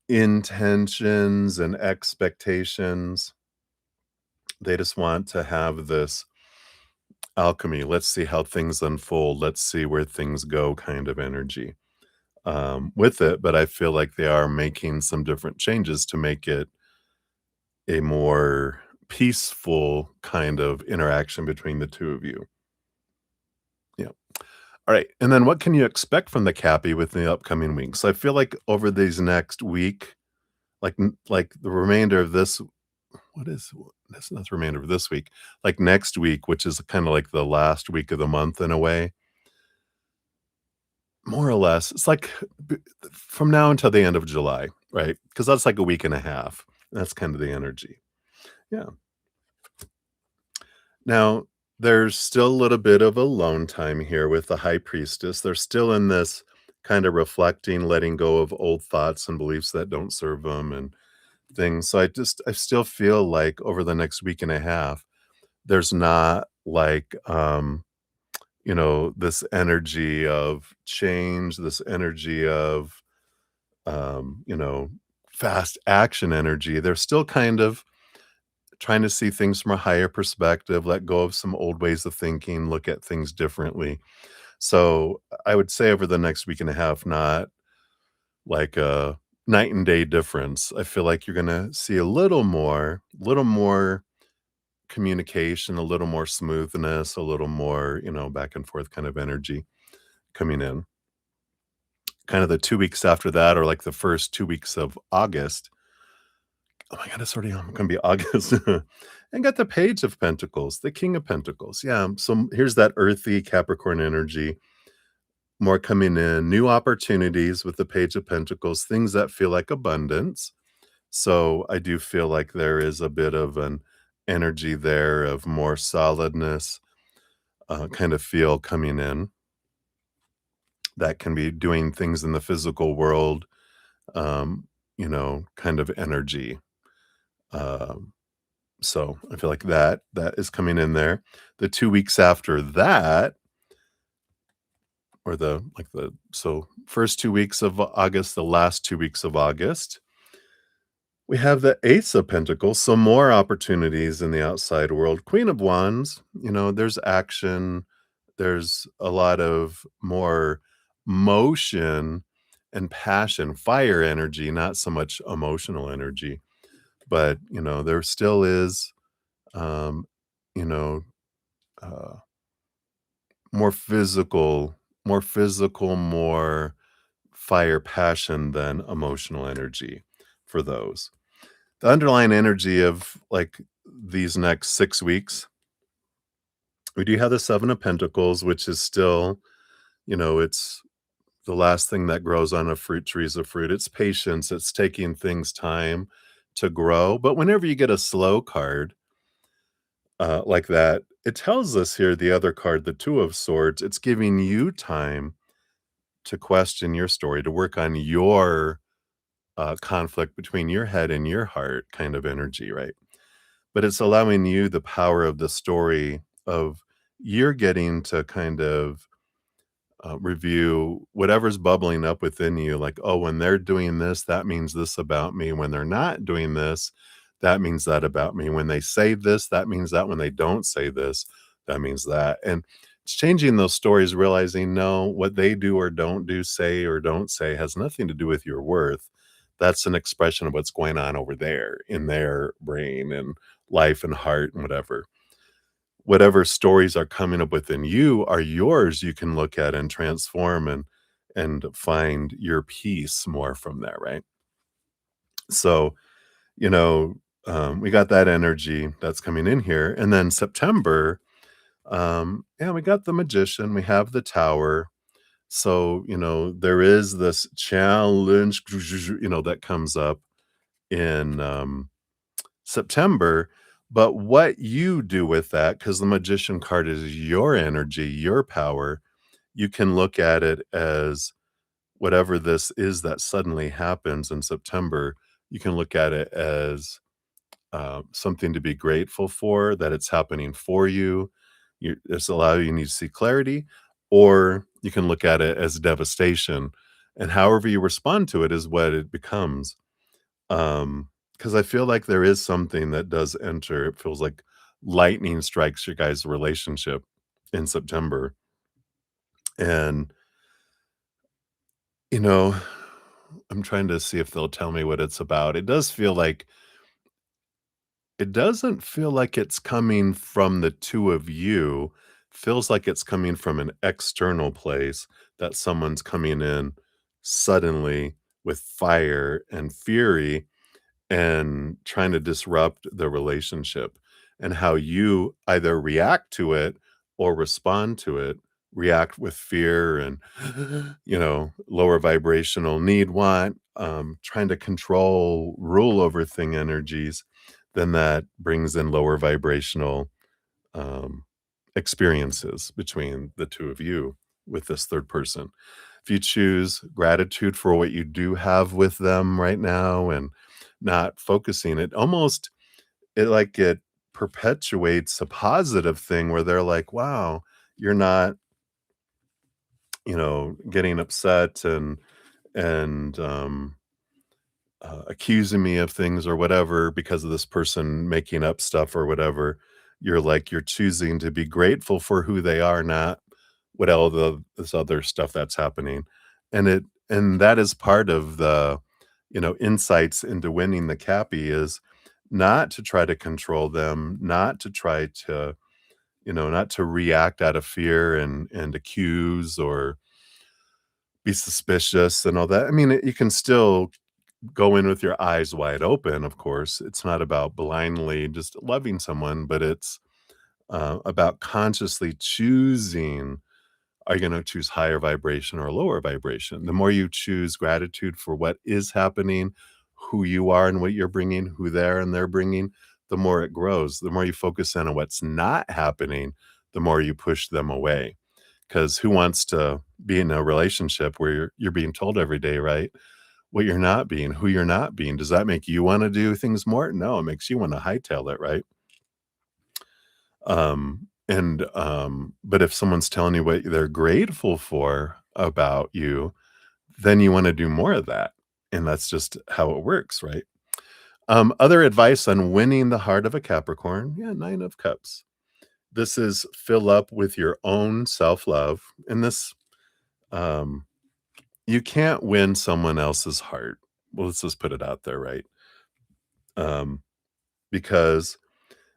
intentions and expectations. They just want to have this alchemy. Let's see how things unfold. Let's see where things go kind of energy with it. But I feel like they are making some different changes to make it a more peaceful kind of interaction between the two of you. Yeah. All right. And then what can you expect from the Cappy within the upcoming weeks? I feel like over these next week, like the remainder of this, what is that's not the remainder of this week, like next week, which is kind of like the last week of the month in a way, more or less. It's like from now until the end of July, right? Because that's like a week and a half. That's kind of the energy. Yeah. Now, there's still a little bit of alone time here with the high priestess. They're still in this kind of reflecting, letting go of old thoughts and beliefs that don't serve them and things. So I still feel like over the next week and a half, there's not like this energy of change, this energy of um, you know, fast action energy. They're still kind of trying to see things from a higher perspective, let go of some old ways of thinking, look at things differently. So I would say over the next week and a half, not like a night and day difference. I feel like you're gonna see a little more communication, a little more smoothness, a little more, back and forth kind of energy coming in. Kind of the 2 weeks after that, or like the first 2 weeks of August. Oh my god, it's already gonna be August. And got the Page of Pentacles, the King of Pentacles. Yeah, so here's that earthy Capricorn energy, more coming in, new opportunities with the Page of Pentacles, things that feel like abundance. So I do feel like there is a bit of an energy there of more solidness, kind of feel coming in that can be doing things in the physical world, kind of energy. Um, So, I feel like that is coming in there. The 2 weeks after that, or first 2 weeks of August, the last 2 weeks of August, we have the Ace of Pentacles, so more opportunities in the outside world. Queen of Wands, there's action, there's a lot of more motion and passion, fire energy, not so much emotional energy, but, there still is, um, you know, uh, more physical, more fire passion than emotional energy for those. The underlying energy of like these next 6 weeks, we do have the 7 of Pentacles, which is still, it's the last thing that grows on a fruit tree is a fruit. It's patience, it's taking things time to grow. But whenever you get a slow card, like that, it tells us here the other card, the Two of Swords, it's giving you time to question your story, to work on your conflict between your head and your heart kind of energy, right? But it's allowing you the power of the story of you're getting to kind of review whatever's bubbling up within you. Like, oh, when they're doing this, that means this about me. When they're not doing this, that means that about me. When they say this, that means that. When they don't say this, that means that. And it's changing those stories, realizing no, what they do or don't do, say or don't say has nothing to do with your worth. That's an expression of what's going on over there in their brain and life and heart and whatever stories are coming up within you are yours. You can look at and transform and find your peace more from there, right? So, you know, we got that energy that's coming in here. And then September, yeah, we got the Magician, we have the Tower. So, there is this challenge, that comes up in September. But what you do with that, because the Magician card is your energy, your power, you can look at it as whatever this is that suddenly happens in September, you can look at it as something to be grateful for, that it's happening for you. It's allowing you to see clarity. or you can look at it as devastation, and however you respond to it is what it becomes. Because I feel like there is something that does enter. It feels like lightning strikes your guys' relationship in September, and, you know, I'm trying to see if they'll tell me what it's about. It doesn't feel like it's coming from the 2 of you. Feels like it's coming from an external place, that someone's coming in suddenly with fire and fury and trying to disrupt the relationship, and how you either react to it or respond to it, react with fear and lower vibrational need, want, trying to control, rule over thing energies, then that brings in lower vibrational um, experiences between the 2 of you with this 3rd person. If you choose gratitude for what you do have with them right now and not focusing, it perpetuates a positive thing where they're like, "Wow, you're not, getting upset and accusing me of things or whatever because of this person making up stuff or whatever." You're choosing to be grateful for who they are, not what all this other stuff that's happening. And that is part of the, insights into winning the Cappy is not to try to control them, not to try to, not to react out of fear and accuse or be suspicious and all that. I mean, you can still go in with your eyes wide open, of course. It's not about blindly just loving someone, but it's about consciously choosing, are you going to choose higher vibration or lower vibration? The more you choose gratitude for what is happening, who you are and what you're bringing, who they're bringing, the more it grows. The more you focus in on what's not happening, the more you push them away. Because who wants to be in a relationship where you're being told every day, right? What you're not being, who you're not being. Does that make you wanna do things more? No, it makes you wanna hightail it, right? But if someone's telling you what they're grateful for about you, then you wanna do more of that, and that's just how it works, right? Other advice on winning the heart of a Capricorn, yeah, 9 of Cups. This is fill up with your own self-love, and um you can't win someone else's heart. Well, let's just put it out there, right? Um, because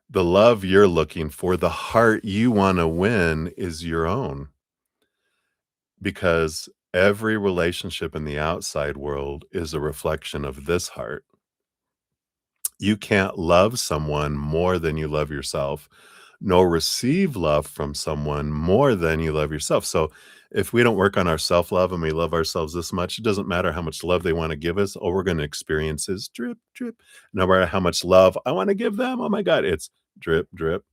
the love you're looking for, the heart you wanna win is your own, because every relationship in the outside world is a reflection of this heart. You can't love someone more than you love yourself, nor receive love from someone more than you love yourself. So, if we don't work on our self-love and we love ourselves this much, it doesn't matter how much love they wanna give us, all we're gonna experience is drip, drip. No matter how much love I wanna give them, oh my god, it's drip, drip.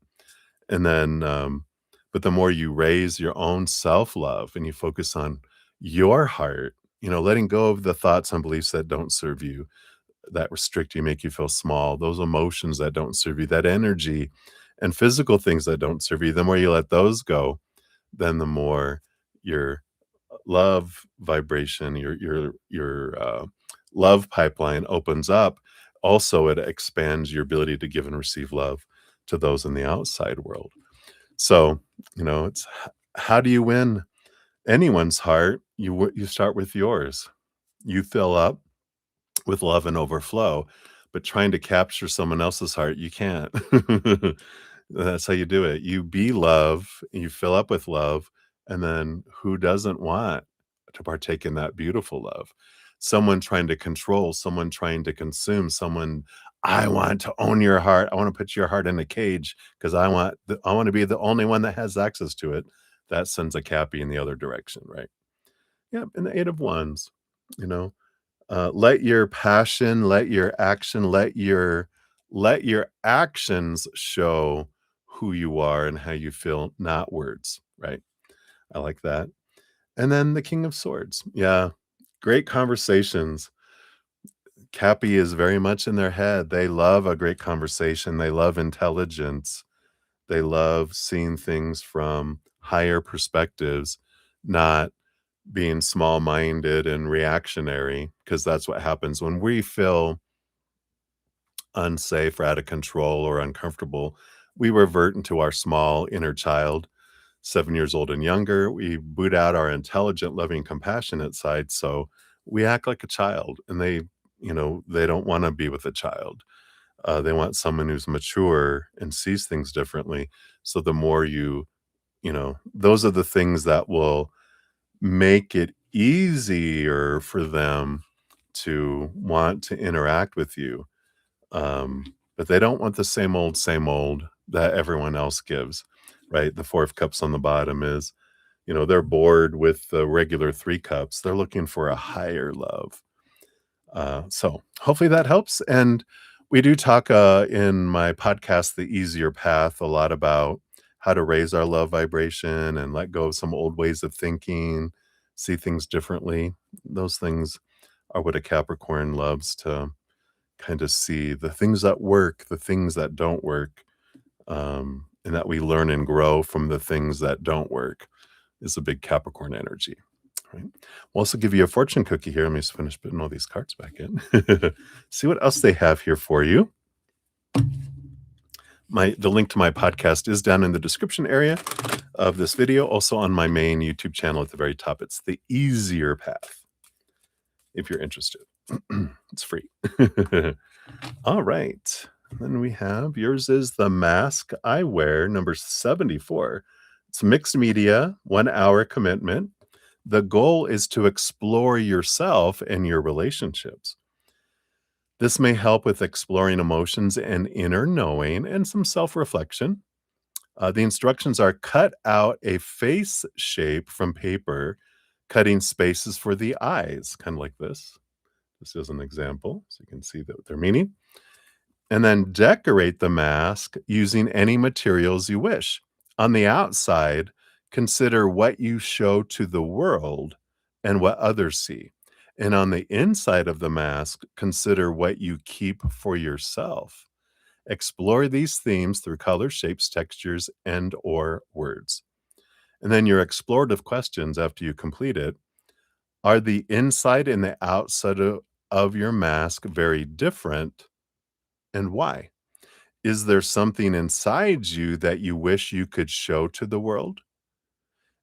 And then, but the more you raise your own self-love and you focus on your heart, letting go of the thoughts and beliefs that don't serve you, that restrict you, make you feel small, those emotions that don't serve you, that energy and physical things that don't serve you, the more you let those go, then the more your love vibration, your love pipeline opens up. Also, it expands your ability to give and receive love to those in the outside world. So, it's how do you win anyone's heart? You start with yours. You fill up with love and overflow, but trying to capture someone else's heart, you can't. That's how you do it. You be love, you fill up with love, and then who doesn't want to partake in that beautiful love? Someone trying to control, someone trying to consume, someone, I want to own your heart. I want to put your heart in a cage because I want to be the only one that has access to it. That sends a cappy in the other direction, right? Yep, and the 8 of Wands, you know, let your passion, let your action, let your actions show who you are and how you feel, not words, right? I like that. And then the King of Swords. Yeah, great conversations. Cappy is very much in their head. They love a great conversation. They love intelligence. They love seeing things from higher perspectives. not being small-minded and reactionary, because that's what happens when we feel unsafe or out of control or uncomfortable. We revert into our small inner child, 7 years old and younger. We boot out our intelligent, loving, compassionate side, so we act like a child, and they don't wanna be with a child. They want someone who's mature and sees things differently. So the more those are the things that will make it easier for them to want to interact with you. But they don't want the same old that everyone else gives, right? The 4 of cups on the bottom is, they're bored with the regular 3 cups. They're looking for a higher love. So hopefully that helps. And we do talk in my podcast, The Easier Path, a lot about how to raise our love vibration and let go of some old ways of thinking, see things differently. Those things are what a Capricorn loves to kind of see, the things that work, the things that don't work, and that we learn and grow from the things that don't work is a big Capricorn energy. Right. We'll also give you a fortune cookie here. Let me just finish putting all these cards back in. See what else they have here for you. The link to my podcast is down in the description area of this video. Also on my main YouTube channel at the very top. It's The Easier Path, if you're interested. It's free. All right. Then we have, yours is The Mask I Wear, number 74. It's mixed media, 1 hour commitment. The goal is to explore yourself and your relationships. This may help with exploring emotions and inner knowing and some self-reflection. The instructions are: cut out a face shape from paper, cutting spaces for the eyes, kind of like this. This is an example, so you can see what they're meaning. And then decorate the mask using any materials you wish. On the outside, consider what you show to the world and what others see. And on the inside of the mask, consider what you keep for yourself. Explore these themes through color, shapes, textures, and or words. And then your explorative questions after you complete it: are the inside and the outside of your mask very different, and why? Is there something inside you that you wish you could show to the world?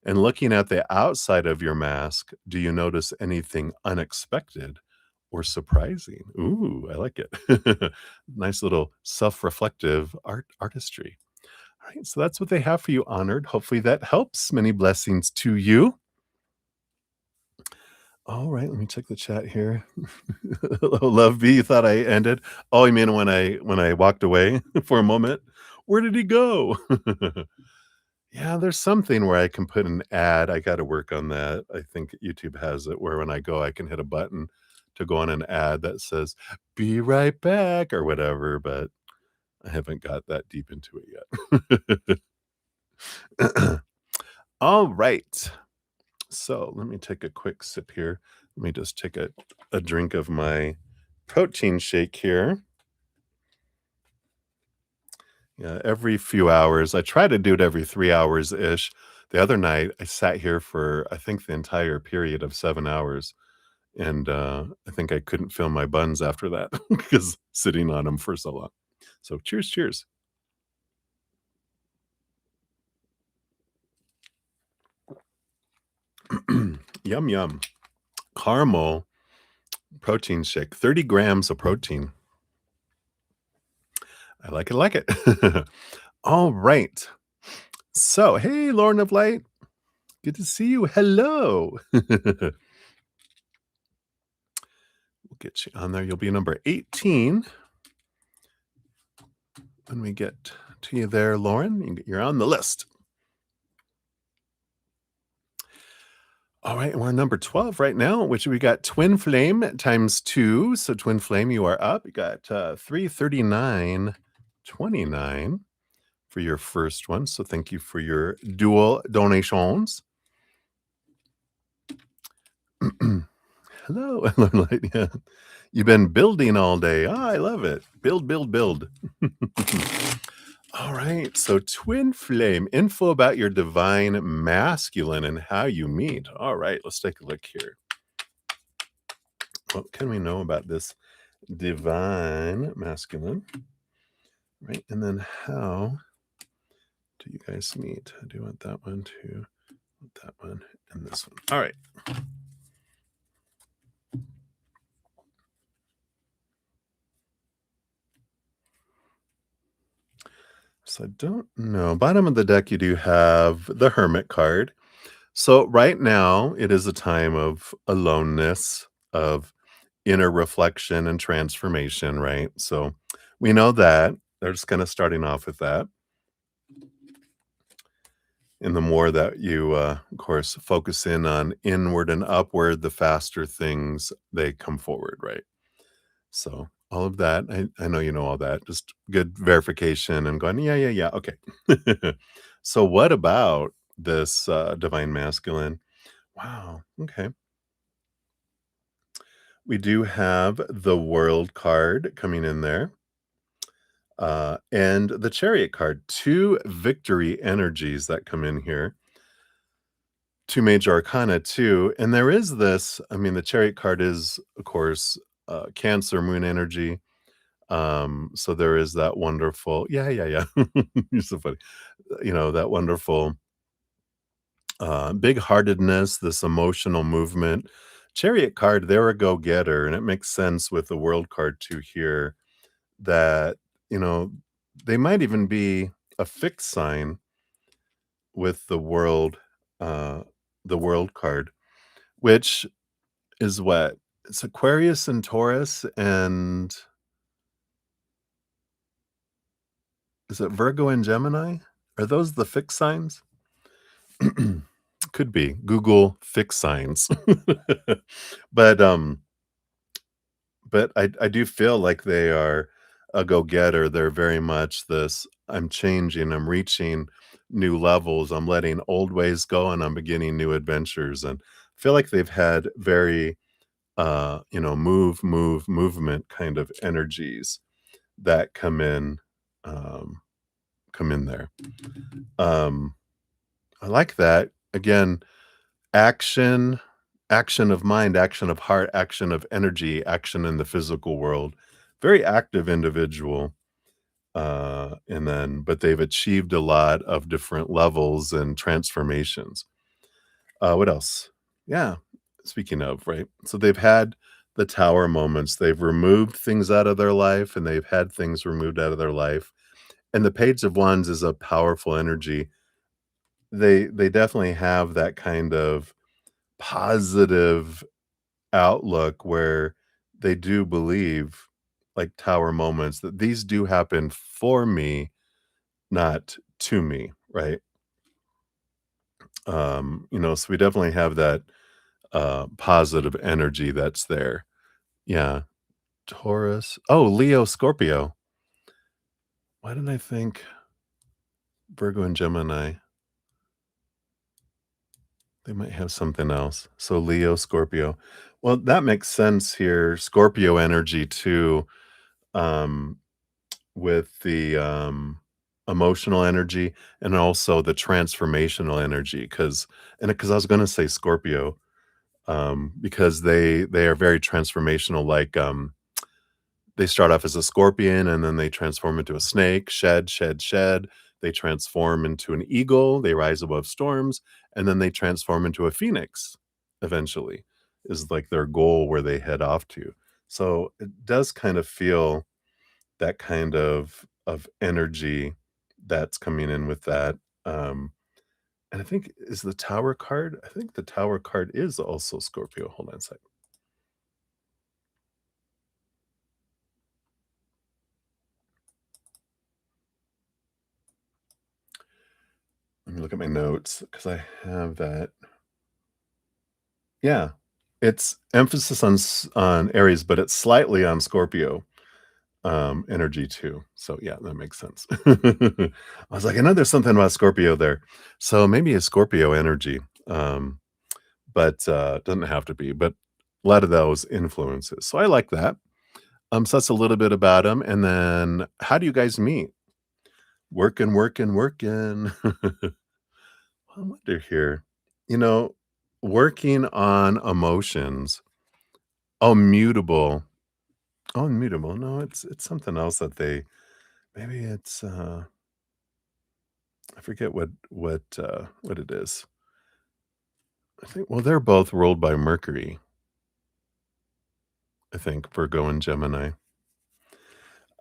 And looking at the outside of your mask, do you notice anything unexpected or surprising? Ooh, I like it. Nice little self-reflective artistry. All right, so that's what they have for you, Honored. Hopefully that helps. Many blessings to you. All right, let me check the chat here. Love B, you thought I ended? Oh, you mean when I walked away for a moment? Where did he go? Yeah, there's something where I can put an ad. I gotta work on that. I think YouTube has it where when I go, I can hit a button to go on an ad that says, "Be right back," or whatever, but I haven't got that deep into it yet. All right. So let me take a quick sip here. Let me just take a drink of my protein shake here. Yeah, every few hours. I try to do it every 3 hours-ish. The other night, I sat here for, I think, the entire period of 7 hours, and, I think I couldn't feel my buns after that because sitting on them for so long. So cheers, cheers. Yum, yum. Caramel protein shake, 30 grams of protein. I like it. All right. So, hey, Lauren of Light. Good to see you. Hello. We'll get you on there. You'll be number 18 when we get to you there, Lauren. You're on the list. All right, we're number 12 right now, which we got Twin Flame times 2. So Twin Flame, you are up. You got 339.29 for your first one. So thank you for your dual donations. Hello, yeah. You've been building all day. Oh, I love it. Build, build, build. All right. So, twin flame info about your divine masculine and how you meet. All right. Let's take a look here. What can we know about this divine masculine? Right. And then how do you guys meet? I do want that one too. That one and this one. All right. So I don't know. Bottom of the deck, you do have the Hermit card. So right now, it is a time of aloneness, of inner reflection and transformation, right? So we know that. They're just kind of starting off with that. And the more that you, of course, focus in on inward and upward, the faster things they come forward, right? So all of that, I know you know all that. Just good verification and going, yeah, yeah, yeah. Okay. So what about this divine masculine? Wow. Okay. We do have the world card coming in there. And the chariot card, two victory energies that come in here, two major arcana too. And there is this, I mean, the chariot card is, of course, Cancer moon energy. So there is that wonderful, yeah, yeah, yeah. You're so funny. That wonderful big heartedness, this emotional movement. Chariot card, they're a go getter. And it makes sense with the world card too here that, you know, they might even be a fixed sign with uh, the world card, which is what? It's Aquarius and Taurus, and is it Virgo and Gemini? Are those the fixed signs? Could be. Google fixed signs. But, but I do feel like they are a go-getter. They're very much this, "I'm changing, I'm reaching new levels, I'm letting old ways go, and I'm beginning new adventures," and I feel like they've had very, movement kind of energies that um, come in there. Um, I like that. Again, action, action of mind, action of heart, action of energy, action in the physical world. Very active individual. And then, but they've achieved a lot of different levels and transformations. What else? Yeah. Speaking of, right? So they've had the tower moments. They've removed things out of their life and they've had things removed out of their life. And the Page of Wands is a powerful energy. They definitely have that kind of positive outlook where they do believe, like tower moments, that these do happen for me, not to me, right? So we definitely have that positive energy that's there. Yeah. Taurus. Oh, Leo, Scorpio. Why didn't I think Virgo and Gemini? They might have something else. So Leo, Scorpio. Well, that makes sense here. Scorpio energy too. Um, with the emotional energy and also the transformational energy because I was going to say Scorpio because they are very transformational, like they start off as a scorpion and then they transform into a snake, shed, they transform into an eagle, they rise above storms, and then they transform into a phoenix eventually is like their goal where they head off to. So it does kind of feel that kind of energy that's coming in with that. And I think is the Tower card? I think the Tower card is also Scorpio. Hold on a sec. Let me look at my notes because I have that. Yeah, it's emphasis on Aries, but it's slightly on Scorpio energy too. So yeah, that makes sense. I was like, I know there's something about Scorpio there. So maybe a Scorpio energy. But doesn't have to be, but a lot of those influences. So I like that. So that's a little bit about them. And then how do you guys meet? Working, working, working. I wonder here, you know, working on emotions. Oh, mutable. Oh, mutable. No, it's something else that they maybe it's I forget what it is. I think well, they're both ruled by Mercury, I think, Virgo and Gemini.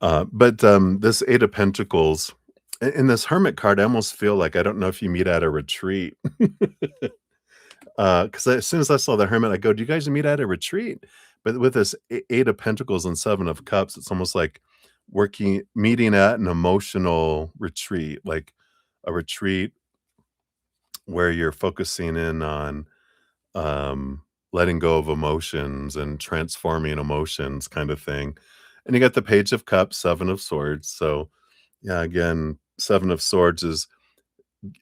But this Eight of Pentacles in this Hermit card, I almost feel like I don't know if you meet at a retreat. 'Cause as soon as I saw the Hermit, I go, "Do you guys meet at a retreat?" But with this Eight of Pentacles and Seven of Cups, it's almost like meeting at an emotional retreat, like a retreat where you're focusing in on, letting go of emotions and transforming emotions kind of thing. And you got the Page of Cups, Seven of Swords, so, yeah, again, Seven of Swords is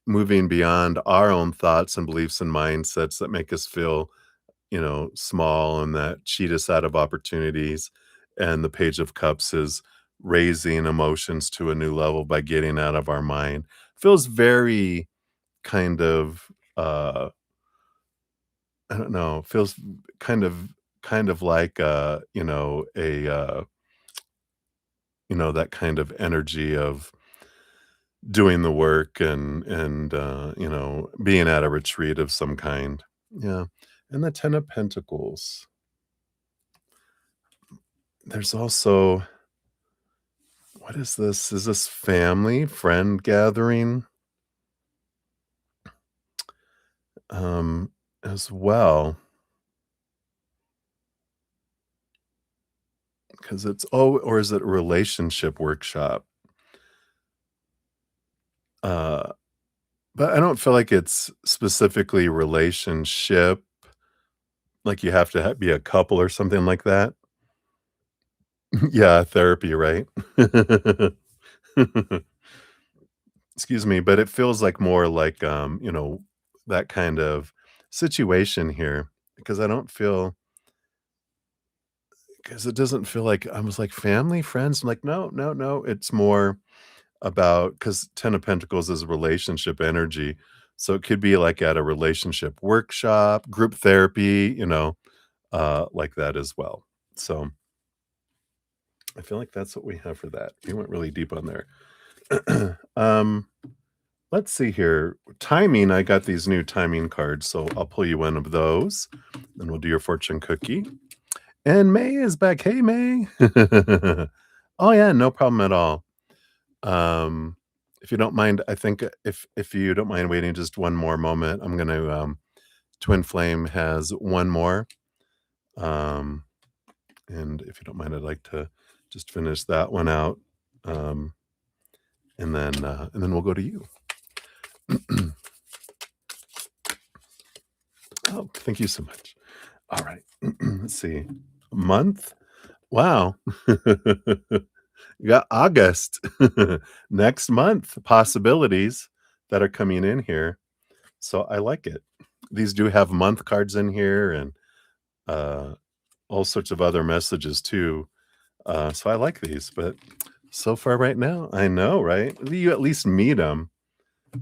moving beyond our own thoughts and beliefs and mindsets that make us feel, small and that cheat us out of opportunities. And the Page of Cups is raising emotions to a new level by getting out of our mind. Feels very kind of, I don't know, feels kind of like, that kind of energy of doing the work and being at a retreat of some kind. Yeah. And the Ten of Pentacles. There's also what is this? Is this family, friend gathering? As well, because it's or is it a relationship workshop? Uh, but I don't feel like it's specifically relationship, like you have to be a couple or something like that. Yeah, therapy, right? Excuse me, but it feels like more like, that kind of situation here because I don't feel because it doesn't feel like I was like, "Family, friends?" I'm like, "No, no, no." It's more about because 10 of Pentacles is relationship energy, so it could be like at a relationship workshop, group therapy, like that as well. So, I feel like that's what we have for that. We went really deep on there. Let's see here. Timing, I got these new timing cards, so I'll pull you one of those, then we'll do your fortune cookie. And May is back. Hey, May. Oh, yeah, no problem at all. Um, if you don't mind, I think if you don't mind waiting just one more moment, I'm gonna, Twin Flame has one more, um, and if you don't mind, I'd like to just finish that one out, um, and then we'll go to you. Oh, thank you so much. All right. Let's see. Month? Wow. You got August. Next month, possibilities that are coming in here. So I like it. These do have month cards in here and uh, all sorts of other messages too. So I like these, but so far right now, I know, right? You at least meet them.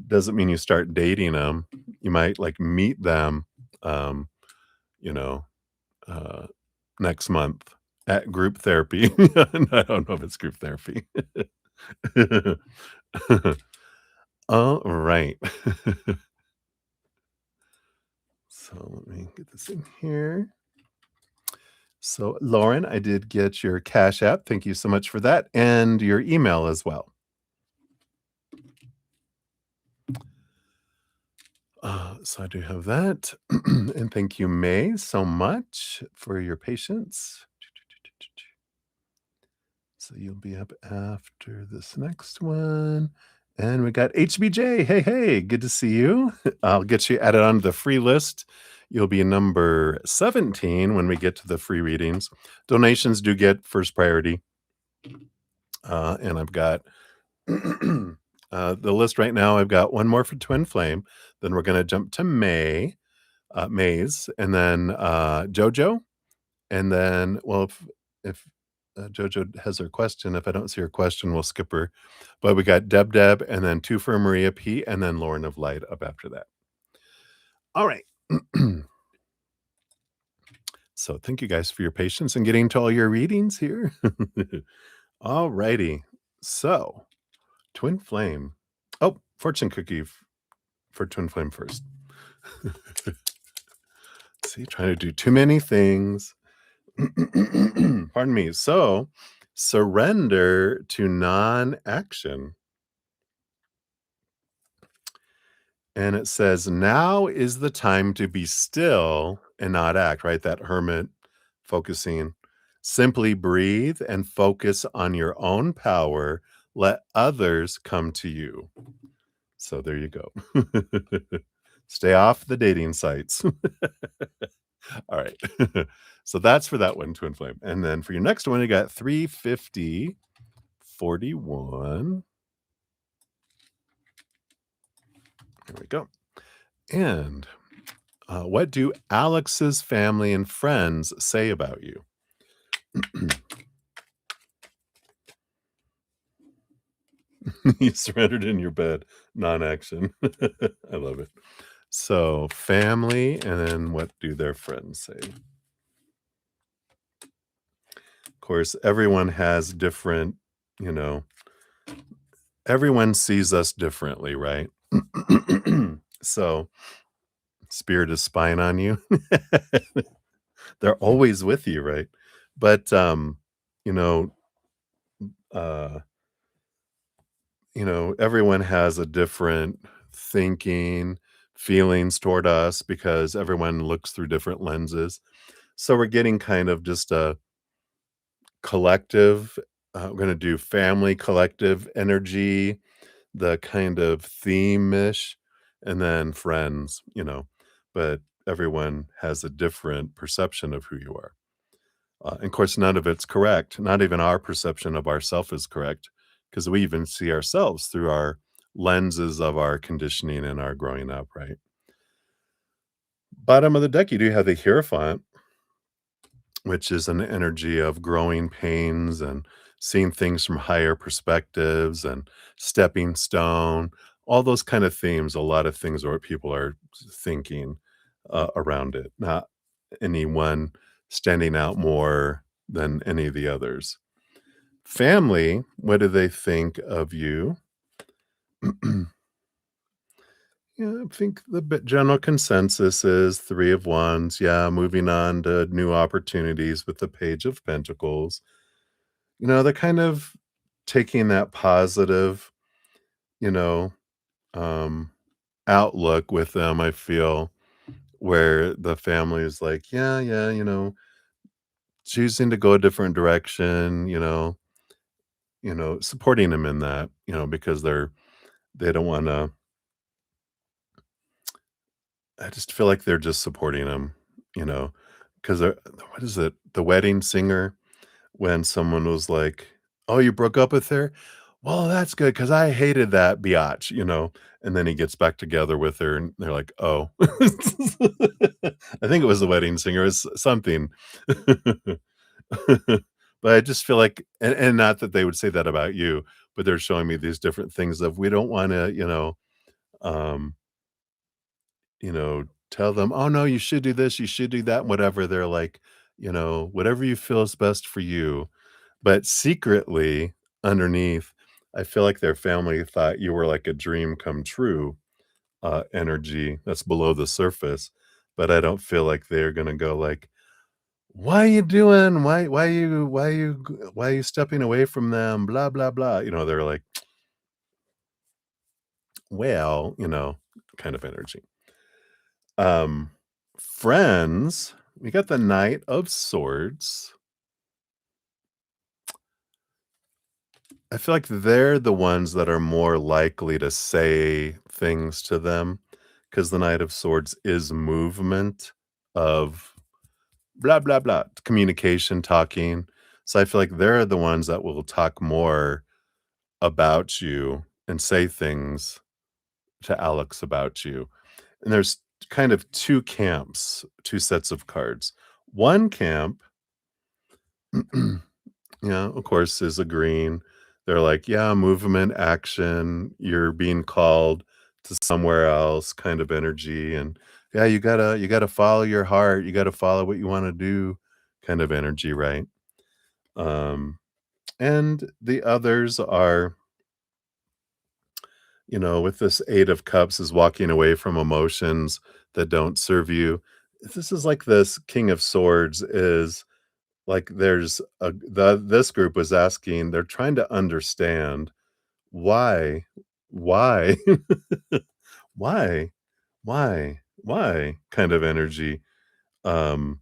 Doesn't mean you start dating them. You might like meet them, um, you know, uh, next month at group therapy. I don't know if it's group therapy. All right. So let me get this in here. So, Lauren, I did get your Cash App. Thank you so much for that, and your email as well. So I do have that. And thank you, May, so much for your patience. So you'll be up after this next one. And we got HBJ. Hey, hey, good to see you. I'll get you added onto the free list. You'll be number 17 when we get to the free readings. Donations do get first priority. And I've got the list right now. I've got one more for Twin Flame. Then we're going to jump to Maze, and then JoJo. And then, well, if Jojo has her question. If I don't see her question, we'll skip her. But we got Deb Deb, and then 2 for Maria P, and then Lauren of Light up after that. All right. So thank you guys for your patience and getting to all your readings here. All righty. So, Twin Flame. Oh, fortune cookie for Twin Flame first. See, trying to do too many things. Pardon me. So, surrender to non-action. And it says, now is the time to be still and not act, right? That hermit focusing. Simply breathe and focus on your own power. Let others come to you. So there you go. Stay off the dating sites. All right. So that's for that one, Twin Flame. And then for your next one, you got 350, 41. There we go. And what do Alex's family and friends say about you? You surrendered in your bed, non-action. I love it. So family, and then what do their friends say? Of course, everyone has different, you know, everyone sees us differently, right? So spirit is spying on you. They're always with you, right? But you know, uh, everyone has a different thinking, feelings toward us because everyone looks through different lenses. So we're getting kind of just a collective, we're gonna do family collective energy, the kind of theme-ish, and then friends, but everyone has a different perception of who you are. And of course, none of it's correct. Not even our perception of ourself is correct, because we even see ourselves through our lenses of our conditioning and our growing up, right? Bottom of the deck, you do have the Hierophant, which is an energy of growing pains and seeing things from higher perspectives and stepping stone, all those kind of themes. A lot of things are what people are thinking around it, not anyone standing out more than any of the others. Family, what do they think of you? Yeah, I think the general consensus is 3 of Wands. Yeah, moving on to new opportunities with the Page of Pentacles. They're kind of taking that positive, you know, um, outlook with them, I feel, where the family is like, yeah, yeah, choosing to go a different direction, supporting them in that, because they don't wanna. I just feel like they're just supporting him, you know, because 'cause they're what is it? The Wedding Singer, when someone was like, "Oh, you broke up with her? Well, that's good because I hated that biatch," and then he gets back together with her, and they're like, "Oh." I think it was The Wedding Singer, it's something. But I just feel like, and not that they would say that about you, but they're showing me these different things of we don't wanna, um tell them, "Oh, no, you should do this, you should do that," whatever. They're like, "Whatever you feel is best for you." But secretly, underneath, I feel like their family thought you were like a dream come true, energy that's below the surface, but I don't feel like they're gonna go like, "Why you doing? Why you stepping away from them? Blah, blah, blah." They're like, "Well," kind of energy. Um, Friends, we got the Knight of Swords. I feel like they're the ones that are more likely to say things to them, because the Knight of Swords is movement of blah, blah, blah, communication, talking. So I feel like they're the ones that will talk more about you and say things to Alex about you. And there's kind of 2 camps, 2 sets of cards. One camp Yeah, of course, is agreeing. They're like, "Yeah, movement, action, you're being called to somewhere else," kind of energy, and, "Yeah, you gotta follow your heart, you gotta follow what you wanna do," kind of energy, right? Um, and the others are, with this 8 of Cups is walking away from emotions that don't serve you. This is like this King of Swords is like there's this group was asking, they're trying to understand why why why why kind of energy. um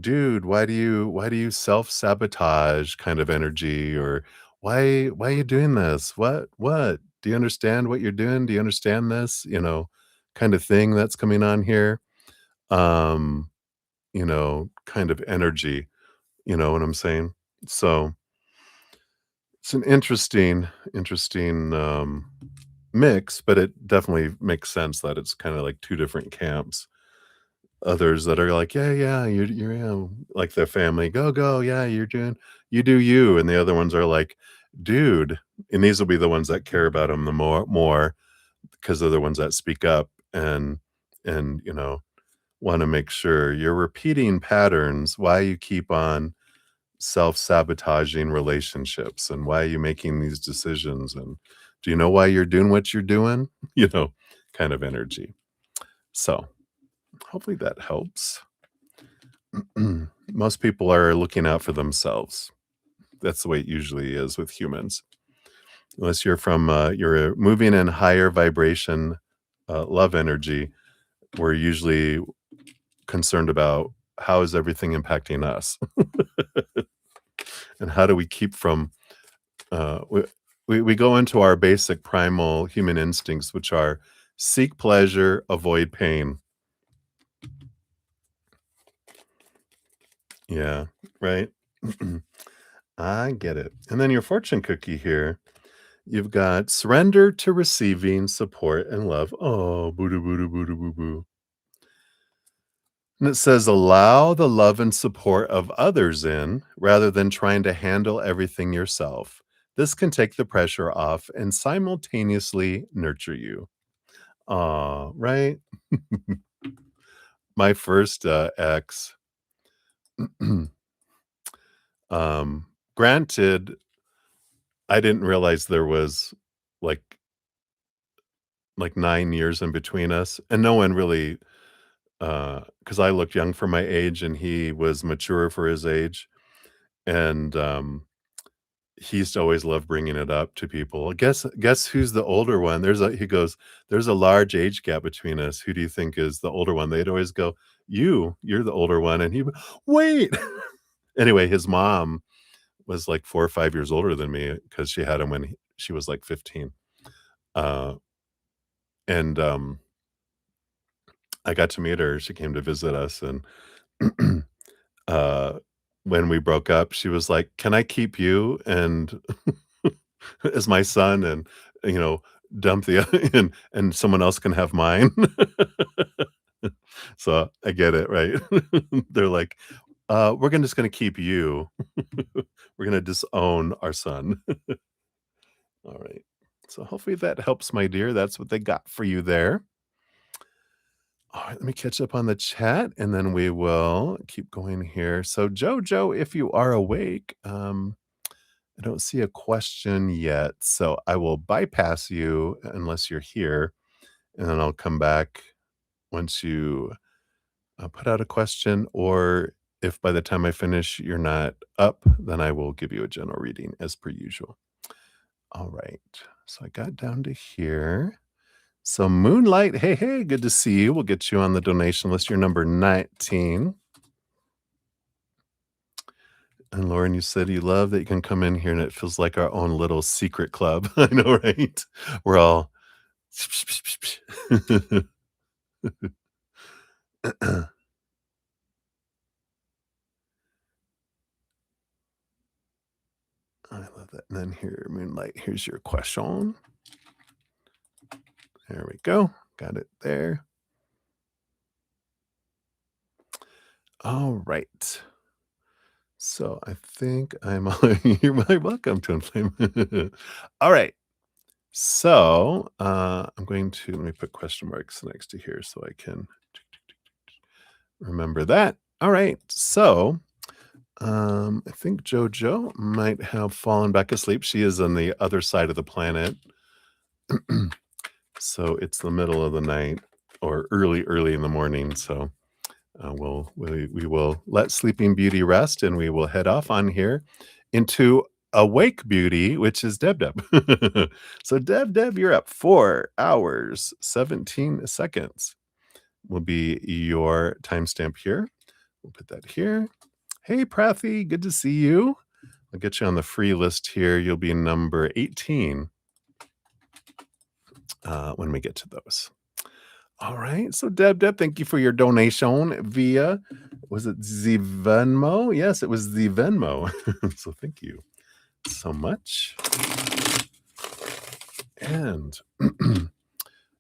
Dude, why do you self-sabotage kind of energy, or why are you doing this, what do you understand what you're doing, do you understand this, kind of thing that's coming on here. um kind of energy. You know what I'm saying? So, it's an interesting, mix, but it definitely makes sense that it's kinda like 2 different camps. Others that are like, "Yeah, yeah, you're like the family, "Go, go, yeah, you do you," and the other ones are like, "Dude," and these will be the ones that care about him the more because 'cause they're the ones that speak up and, wanna make sure you're repeating patterns, why you keep on self-sabotaging relationships, and why are you making these decisions, and do you know why you're doing what you're doing? You know, kind of energy. So, hopefully that helps. Most people are looking out for themselves. That's the way it usually is with humans. Unless you're moving in higher vibration, love energy, we're usually concerned about how is everything impacting us, and how do we keep from we go into our basic primal human instincts, which are seek pleasure, avoid pain. Yeah, right? I get it. And then your fortune cookie here, you've got surrender to receiving support and love. Oh, boo doo boo doo boo doo boo boo. And it says, allow the love and support of others in rather than trying to handle everything yourself. This can take the pressure off and simultaneously nurture you. Aw, right? My first, ex, um, granted, I didn't realize there was, like 9 years in between us, and no one really, because I looked young for my age and he was mature for his age, and, he used to always love bringing it up to people. Guess who's the older one? He goes, "There's a large age gap between us. Who do you think is the older one?" They'd always go, You're the older one," and he would, "Wait." Anyway, his mom was, like, 4 or 5 years older than me because she had him when she was, like, 15. Uh, and, I got to meet her. She came to visit us, and, uh, when we broke up, she was like, "Can I keep you and as my son and, you know, dump the and someone else can have mine?" So, I get it, right? They're like, we're just gonna keep you. We're gonna disown our son." All right. So hopefully that helps, my dear. That's what they got for you there. All right, let me catch up on the chat and then we will keep going here. So Jojo, if you are awake, I don't see a question yet. So I will bypass you unless you're here, and then I'll come back once you put out a question, or if by the time I finish you're not up, then I will give you a general reading as per usual. All right. So I got down to here. So Moonlight, hey, hey, good to see you. We'll get you on the donation list. You're number 19. And Lauren, you said you love that you can come in here and it feels like our own little secret club. I know, right? We're all I love that. And then here, Moonlight, here's your question. There we go. Got it there. All right. So I think I'm you're very welcome to inflame. All right. So I'm going to let me put question marks next to here so I can remember that. All right. So I think JoJo might have fallen back asleep. She is on the other side of the planet. So it's the middle of the night or early in the morning. So we will let Sleeping Beauty rest, and we will head off on here into Awake Beauty, which is Deb Deb. So Deb, you're up. 4 hours, 17 seconds will be your timestamp here. We'll put that here. Hey, Prathy, good to see you. I'll get you on the free list here. You'll be number 18 when we get to those. All right. So Deb, thank you for your donation via, was it the Venmo? Yes, it was the Venmo. So thank you so much. And you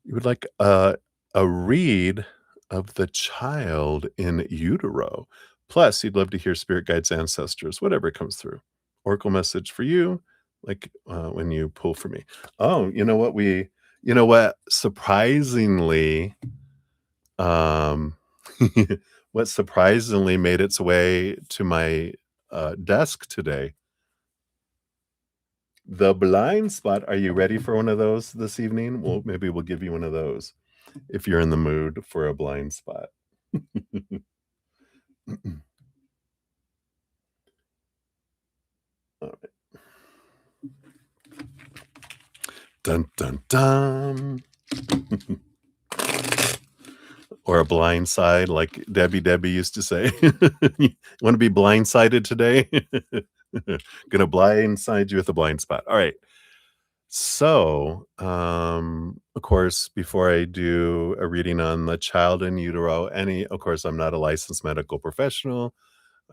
would like a read of the child in utero. Plus, you'd love to hear spirit guides, ancestors, whatever comes through. Oracle message for you, like when you pull for me. Oh, you know what? Surprisingly, um, what surprisingly made its way to my, desk today, the blind spot. Are you ready for one of those this evening? Well, maybe we'll give you one of those if you're in the mood for a blind spot. Alright. Dun, dun, dun. Or a blind side, like Debbie used to say. "You wanna be blindsided today? Gonna blindside you with a blind spot." Alright. So, of course, before I do a reading on the child in utero, of course, I'm not a licensed medical professional.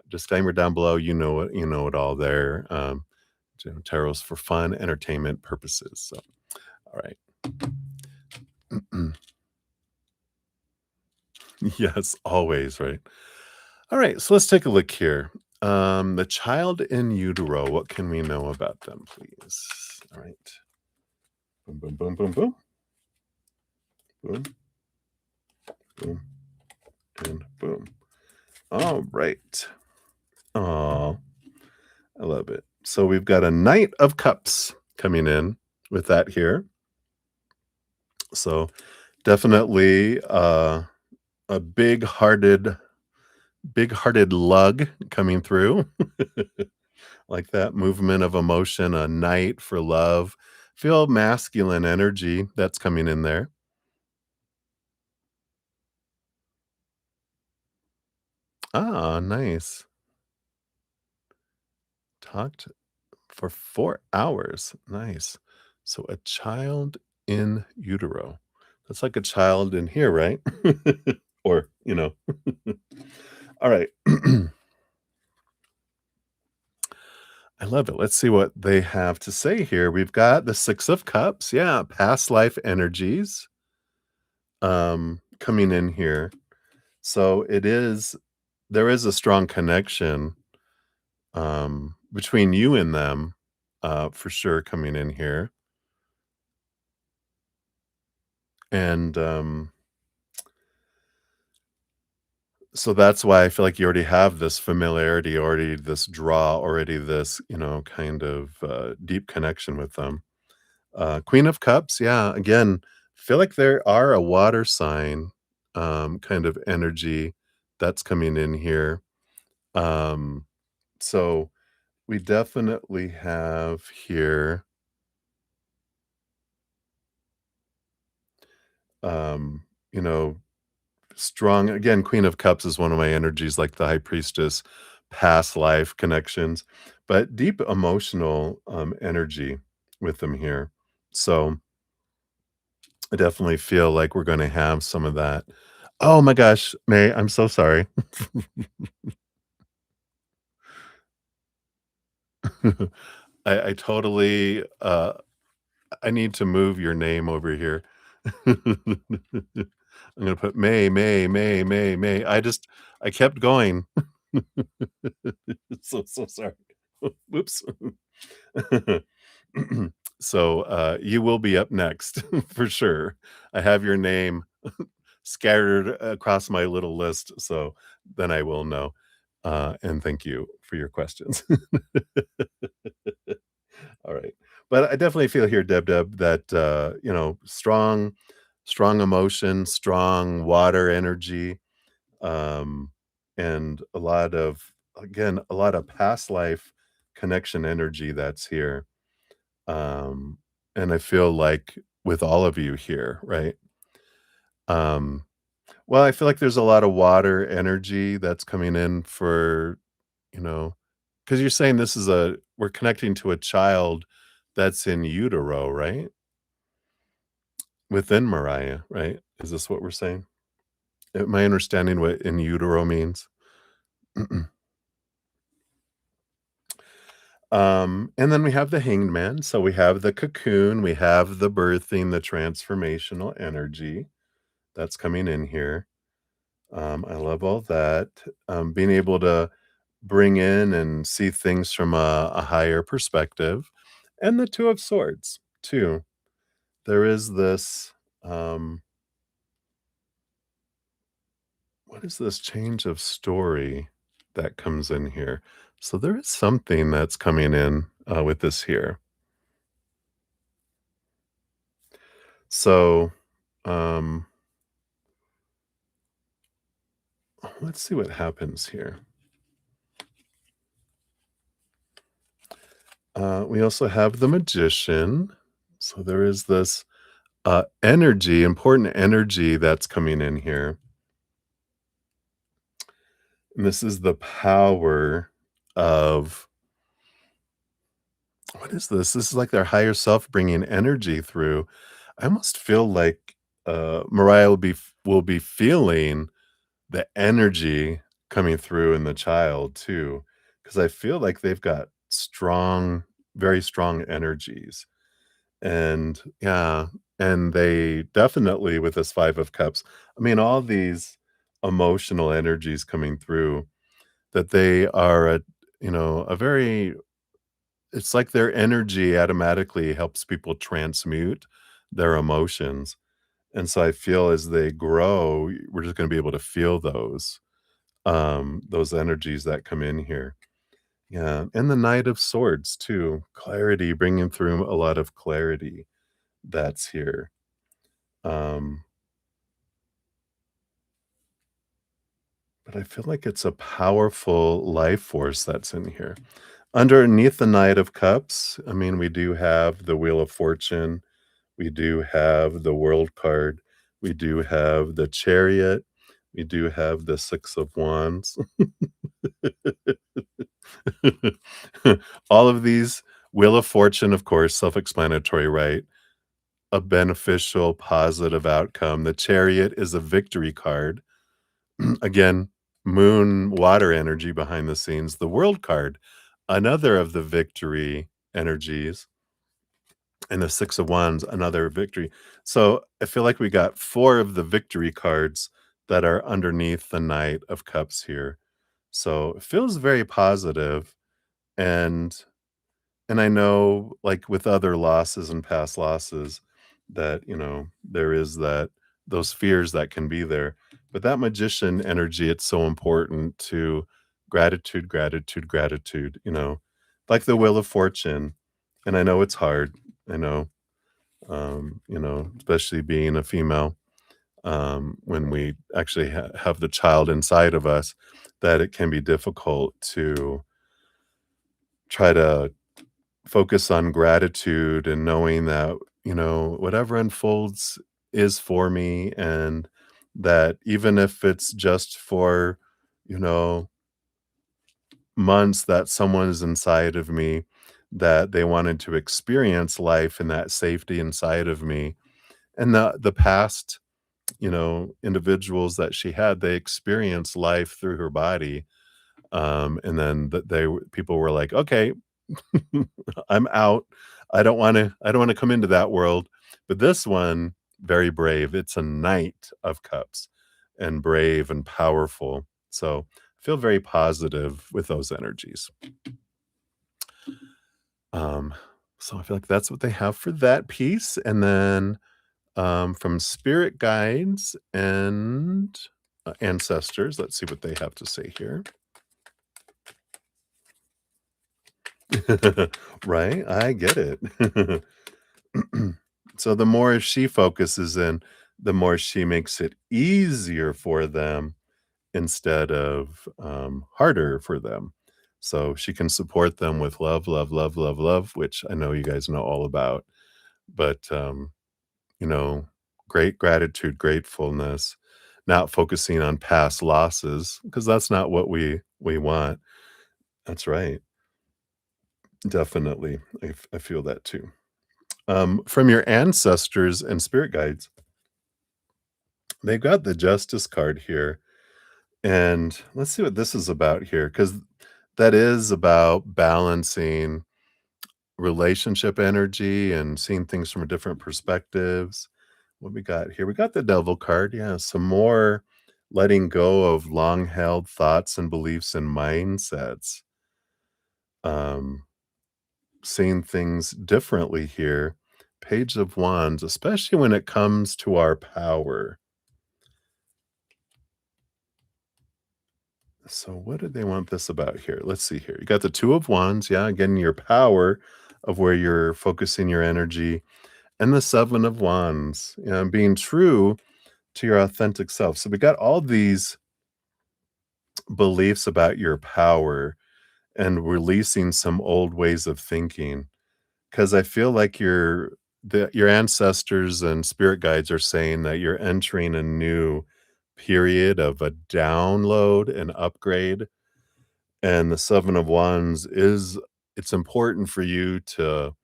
Disclaimer down below, you know it all there. Tarot's for fun, entertainment purposes. So, all right. Yes, always, right? All right, so let's take a look here. The child in utero, what can we know about them, please? All right. Boom, boom, boom, boom, boom. Boom, boom, and boom. All right. Oh, I love it. So we've got a Knight of Cups coming in with that here. So definitely a big-hearted lug coming through. Like that movement of emotion, a knight for love. Feel masculine energy that's coming in there. Ah, nice. Talked for 4 hours. Nice. So a child in utero. That's like a child in here, right? Or, All right. I love it. Let's see what they have to say here. We've got the 6 of Cups. Yeah, past life energies, coming in here. So there is a strong connection, between you and them, for sure coming in here. And, so that's why I feel like you already have this familiarity, already this draw, already this, kind of, deep connection with them. Queen of Cups, yeah, again, feel like there are a water sign, kind of energy that's coming in here. Um, so we definitely have here, um, you know, strong, again, Queen of Cups is one of my energies, like the High Priestess, past life connections, but deep emotional, energy with them here. So I definitely feel like we're gonna have some of that. Oh my gosh, May, I'm so sorry. I totally, I need to move your name over here. I'm gonna put May. I kept going. So sorry. Whoops. So, you will be up next for sure. I have your name scattered across my little list, so then I will know. And thank you for your questions. All right. But I definitely feel here, Deb, that, strong emotion, strong water energy, um, and a lot of past life connection energy that's here. Um, and I feel like with all of you here, right? Um, well, I feel like there's a lot of water energy that's coming in for, you know, because you're saying we're connecting to a child that's in utero, right? Within Mariah, right? Is this what we're saying? Am I understanding what in utero means? And then we have the hanged man. So we have the cocoon, we have the birthing, the transformational energy that's coming in here. I love all that. Being able to bring in and see things from a higher perspective. And the two of swords, too. There is this, um, what is this change of story that comes in here? So there is something that's coming in with this here. So, um, let's see what happens here. We also have the magician. So there is this important energy that's coming in here. And this is the power of what is this? This is like their higher self bringing energy through. I almost feel like Mariah will be feeling the energy coming through in the child too, because I feel like they've got very strong energies. And yeah, and they definitely with this 5 of cups, I mean, all these emotional energies coming through that they are a very it's like their energy automatically helps people transmute their emotions. And so I feel as they grow, we're just gonna be able to feel those energies that come in here. Yeah, and the Knight of Swords too, clarity, bringing through a lot of clarity that's here. Um, but I feel like it's a powerful life force that's in here. Underneath the Knight of Cups, I mean, we do have the Wheel of Fortune, we do have the World card, we do have the Chariot, we do have the Six of Wands. All of these Wheel of Fortune, of course, self-explanatory, right? A beneficial, positive outcome. The Chariot is a victory card. Again, moon, water energy behind the scenes. The World card, another of the victory energies, and the Six of Wands, another victory. So I feel like we got 4 of the victory cards that are underneath the Knight of Cups here. So it feels very positive, and and I know, like, with other losses and past losses that, there is those fears that can be there. But that magician energy, it's so important to gratitude, gratitude, gratitude, like the Wheel of Fortune. And I know it's hard. I know, especially being a female, when we actually have the child inside of us, that it can be difficult to try to focus on gratitude and knowing that, whatever unfolds is for me, and that even if it's just for, you know, months that someone is inside of me, that they wanted to experience life and that safety inside of me. And the past, individuals that she had, they experienced life through her body. And then people were like, okay, I'm out. I don't want to come into that world. But this one, very brave. It's a Knight of Cups and brave and powerful. So feel very positive with those energies. Um, so I feel like that's what they have for that piece. And then from spirit guides and ancestors, let's see what they have to say here. Right? I get it. So the more she focuses in, the more she makes it easier for them instead of harder for them. So she can support them with love, love, love, love, love, which I know you guys know all about. But you know, great gratitude, gratefulness, not focusing on past losses because that's not what we want. That's right. Definitely. I feel that too. From your ancestors and spirit guides, they've got the justice card here. And let's see what this is about here, because that is about balancing relationship energy and seeing things from different perspectives. What we got here? We got the devil card. Yeah, some more letting go of long held thoughts and beliefs and mindsets. Um, Seeing things differently here. Page of Wands, especially when it comes to our power. So what did they want this about here? Let's see here. You got the Two of Wands, yeah, again, your power of where you're focusing your energy, and the Seven of Wands, you know, being true to your authentic self. So we got all these beliefs about your power and releasing some old ways of thinking. Because I feel like your ancestors and spirit guides are saying that you're entering a new period of a download and upgrade. And the Seven of Wands is it's important for you to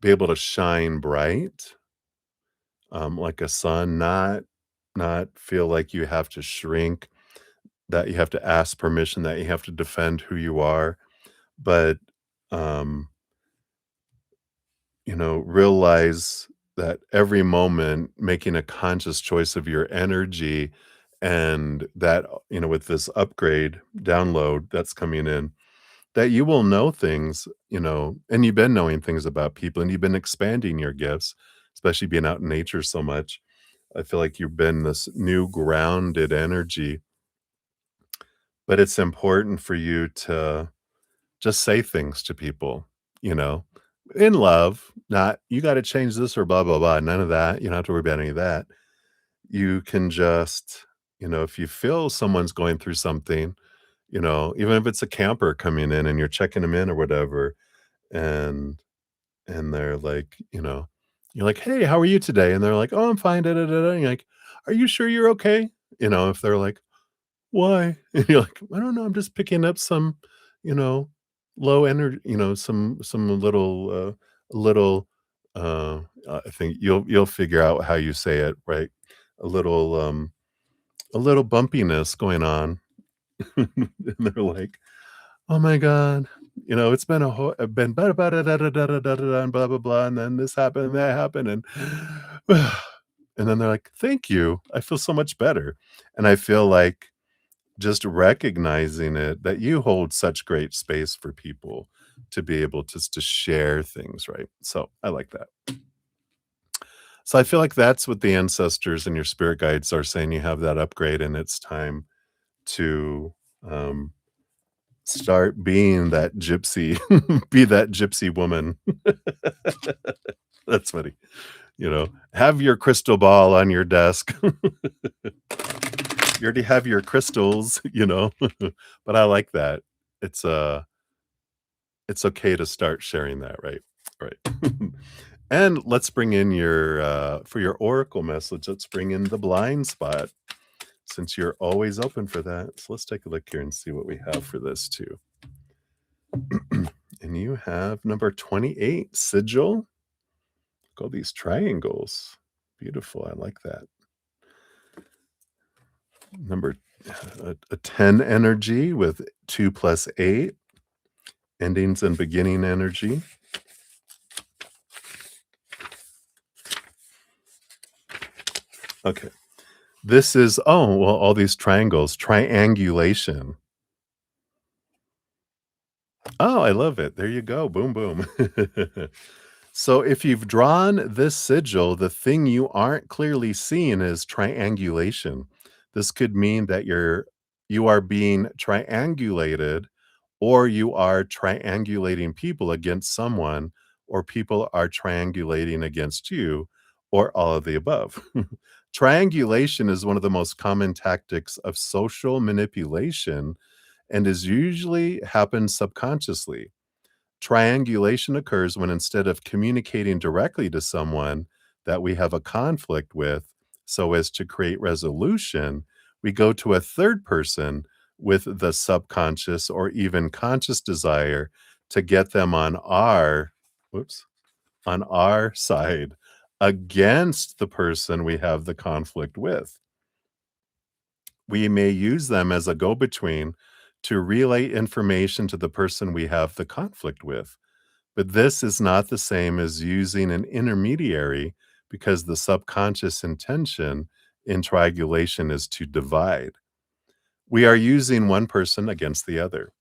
be able to shine bright, like a sun, not feel like you have to shrink, that you have to ask permission, that you have to defend who you are, but, um, realize that every moment making a conscious choice of your energy and that, with this upgrade download that's coming in, that you will know things, and you've been knowing things about people and you've been expanding your gifts, especially being out in nature so much. I feel like you've been this new grounded energy, but it's important for you to just say things to people, you know, in love, not you got to change this or blah, blah, blah. None of that. You don't have to worry about any of that. You can just, if you feel someone's going through something, even if it's a camper coming in and you're checking them in or whatever, and they're like, you're like, "Hey, how are you today?" And they're like, "Oh, I'm fine." Da, da, da, da. And you're like, "Are you sure you're okay?" If they're like, "Why?" And you're like, "I don't know. I'm just picking up some, you know, low energy, some little. I think you'll figure out how you say it, right? A little, a little bumpiness going on." And they're like, "Oh my god, it's been been blah, blah, da, da, da, da, da, da, da, and blah, blah, blah, and then this happened, and that happened, and and then they're like, "Thank you. I feel so much better." And I feel like just recognizing it, that you hold such great space for people to be able to share things, right? So I like that. So I feel like that's what the ancestors and your spirit guides are saying. You have that upgrade, and it's time to um, start being that gypsy, be that gypsy woman. That's funny. Have your crystal ball on your desk. You already have your crystals, but I like that. It's it's okay to start sharing that, right? Right. And let's bring in your for your oracle message, let's bring in the blind spot since you're always open for that. So let's take a look here and see what we have for this too. And you have number 28, sigil. Look at all these triangles. Beautiful. I like that. Number a 10 energy with 2 plus 8, endings and beginning energy. Okay. This is oh, well, all these triangles, triangulation. Oh, I love it. There you go. Boom, boom. So if you've drawn this sigil, the thing you aren't clearly seeing is triangulation. This could mean that you are being triangulated or you are triangulating people against someone or people are triangulating against you or all of the above. Triangulation is one of the most common tactics of social manipulation and is usually happens subconsciously. Triangulation occurs when instead of communicating directly to someone that we have a conflict with so as to create resolution, we go to a third person with the subconscious or even conscious desire to get them on our whoops, on our side against the person we have the conflict with. We may use them as a go-between to relay information to the person we have the conflict with. But this is not the same as using an intermediary because the subconscious intention in triangulation is to divide. We are using one person against the other.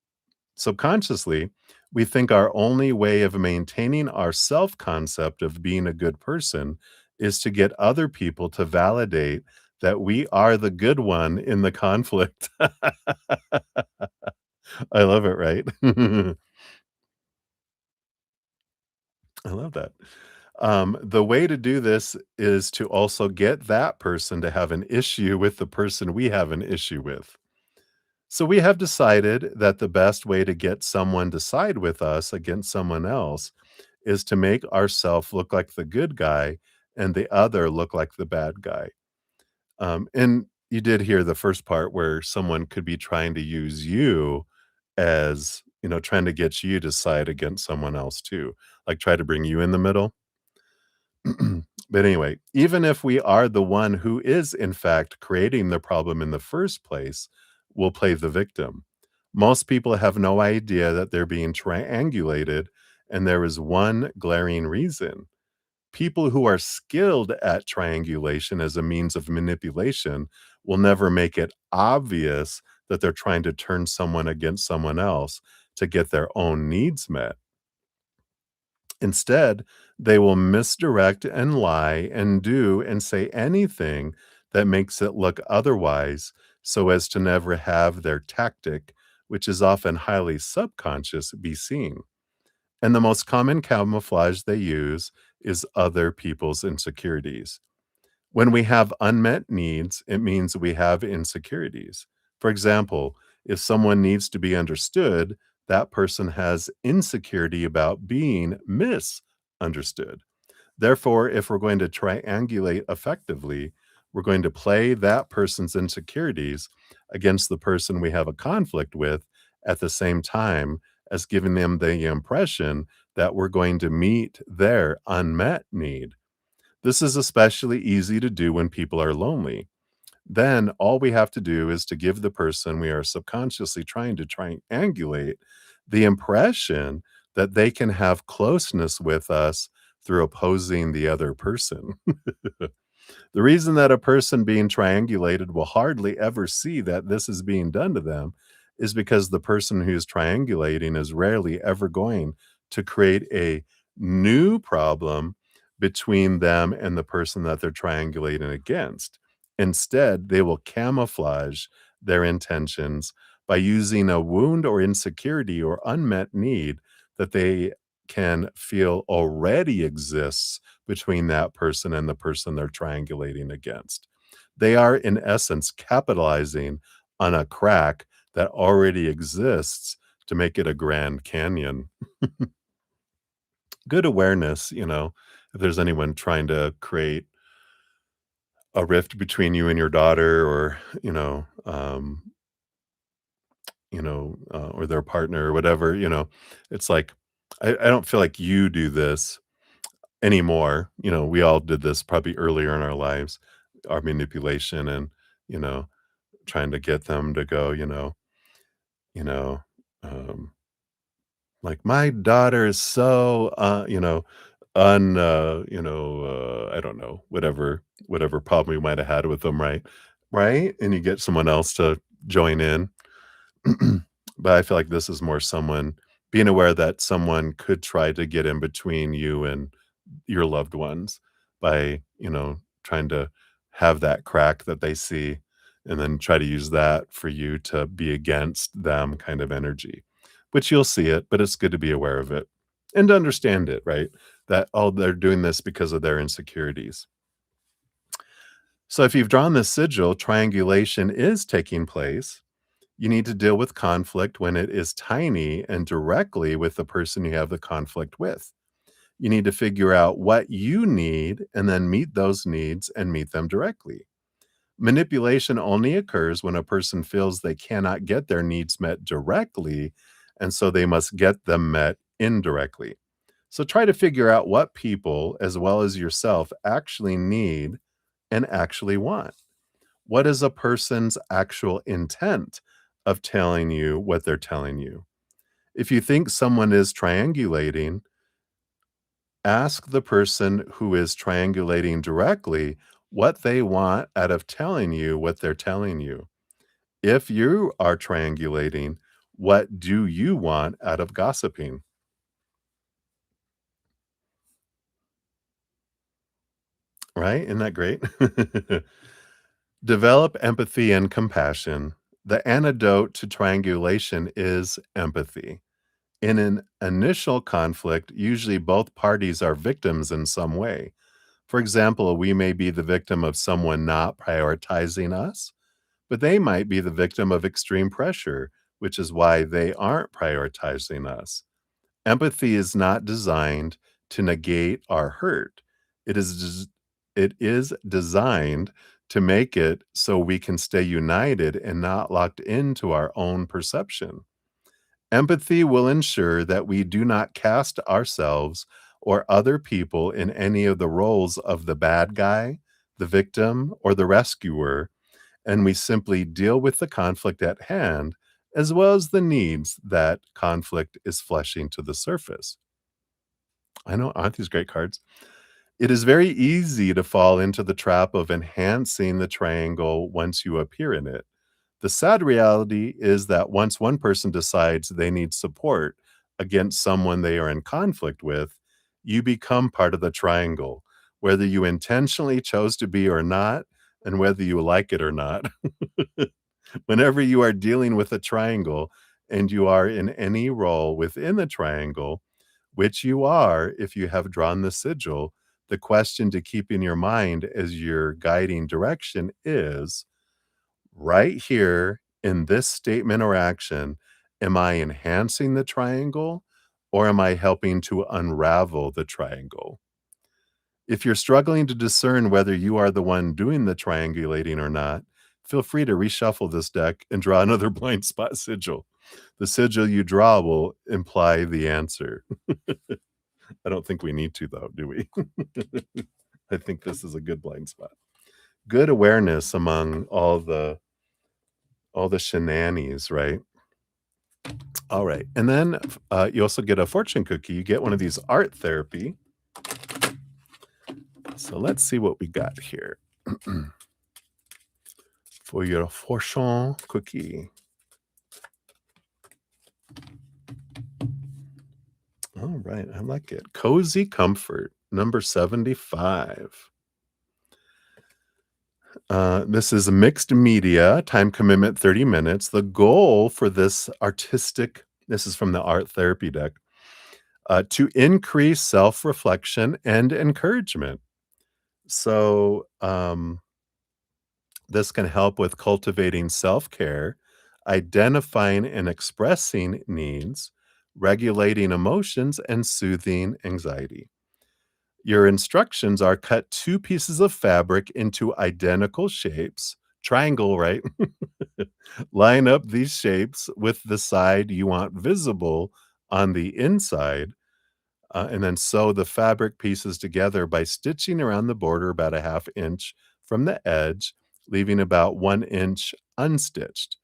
Subconsciously, we think our only way of maintaining our self concept of being a good person is to get other people to validate that we are the good one in the conflict. I love it, right? I love that. The way to do this is to also get that person to have an issue with the person we have an issue with. So we have decided that the best way to get someone to side with us against someone else is to make ourself look like the good guy and the other look like the bad guy. And you did hear the first part where someone could be trying to use you as, trying to get you to side against someone else too, like try to bring you in the middle. But anyway, even if we are the one who is, in fact, creating the problem in the first place, we'll play the victim. Most people have no idea that they're being triangulated, and there is one glaring reason. People who are skilled at triangulation as a means of manipulation will never make it obvious that they're trying to turn someone against someone else to get their own needs met. Instead, they will misdirect and lie and do and say anything that makes it look otherwise so as to never have their tactic, which is often highly subconscious, be seen. And the most common camouflage they use is other people's insecurities. When we have unmet needs, it means we have insecurities. For example, if someone needs to be understood, that person has insecurity about being misunderstood. Therefore, if we're going to triangulate effectively, we're going to play that person's insecurities against the person we have a conflict with at the same time as giving them the impression that we're going to meet their unmet need. This is especially easy to do when people are lonely. Then all we have to do is to give the person we are subconsciously trying to triangulate the impression that they can have closeness with us through opposing the other person. The reason that a person being triangulated will hardly ever see that this is being done to them is because the person who's triangulating is rarely ever going to create a new problem between them and the person that they're triangulating against. Instead, they will camouflage their intentions by using a wound or insecurity or unmet need that they can feel already exists between that person and the person they're triangulating against. They are, in essence, capitalizing on a crack that already exists to make it a Grand Canyon. Good awareness, if there's anyone trying to create a rift between you and your daughter or, or their partner or whatever, it's like, I don't feel like you do this anymore. We all did this probably earlier in our lives, our manipulation and, you know, trying to get them to go, you know, um, like my daughter is so, I don't know, whatever problem we might have had with them, right? right? And you get someone else to join in. But I feel like this is more someone being aware that someone could try to get in between you and your loved ones by, trying to have that crack that they see and then try to use that for you to be against them kind of energy, which you'll see it, but it's good to be aware of it and to understand it, right? That, oh, they're doing this because of their insecurities. So if you've drawn this sigil, triangulation is taking place. You need to deal with conflict when it is tiny and directly with the person you have the conflict with. You need to figure out what you need and then meet those needs and meet them directly. Manipulation only occurs when a person feels they cannot get their needs met directly, and so they must get them met indirectly. So try to figure out what people, as well as yourself, actually need and actually want. What is a person's actual intent of telling you what they're telling you? If you think someone is triangulating, ask the person who is triangulating directly what they want out of telling you what they're telling you. If you are triangulating, what do you want out of gossiping? Right? Isn't that great? Develop empathy and compassion. The antidote to triangulation is empathy. In an initial conflict, usually both parties are victims in some way. For example, we may be the victim of someone not prioritizing us, but they might be the victim of extreme pressure, which is why they aren't prioritizing us. Empathy is not designed to negate our hurt. It is it is designed to make it so we can stay united and not locked into our own perception. Empathy will ensure that we do not cast ourselves or other people in any of the roles of the bad guy, the victim, or the rescuer, and we simply deal with the conflict at hand as well as the needs that conflict is fleshing to the surface. I know, aren't these great cards? It is very easy to fall into the trap of enhancing the triangle once you appear in it. The sad reality is that once one person decides they need support against someone they are in conflict with, you become part of the triangle, whether you intentionally chose to be or not, and whether you like it or not. Whenever you are dealing with a triangle and you are in any role within the triangle, which you are if you have drawn the sigil, the question to keep in your mind as your guiding direction is right here in this statement or action, am I enhancing the triangle or am I helping to unravel the triangle? If you're struggling to discern whether you are the one doing the triangulating or not, feel free to reshuffle this deck and draw another blind spot sigil. The sigil you draw will imply the answer. I don't think we need to, though, do we? I think this is a good blind spot. Good awareness among all the shenanigans, right? All right. And then you also get a fortune cookie. You get one of these art therapy. So let's see what we got here for your fortune cookie. All right. I like it. Cozy Comfort, number 75. This is a mixed media, time commitment 30 minutes. The goal for this is from the art therapy deck, to increase self reflection and encouragement. So, this can help with cultivating self care, identifying and expressing needs, regulating emotions, and soothing anxiety. Your instructions are cut two pieces of fabric into identical shapes, triangle, right? Line up these shapes with the side you want visible on the inside, and then sew the fabric pieces together by stitching around the border about a half inch from the edge, leaving about 1 inch unstitched.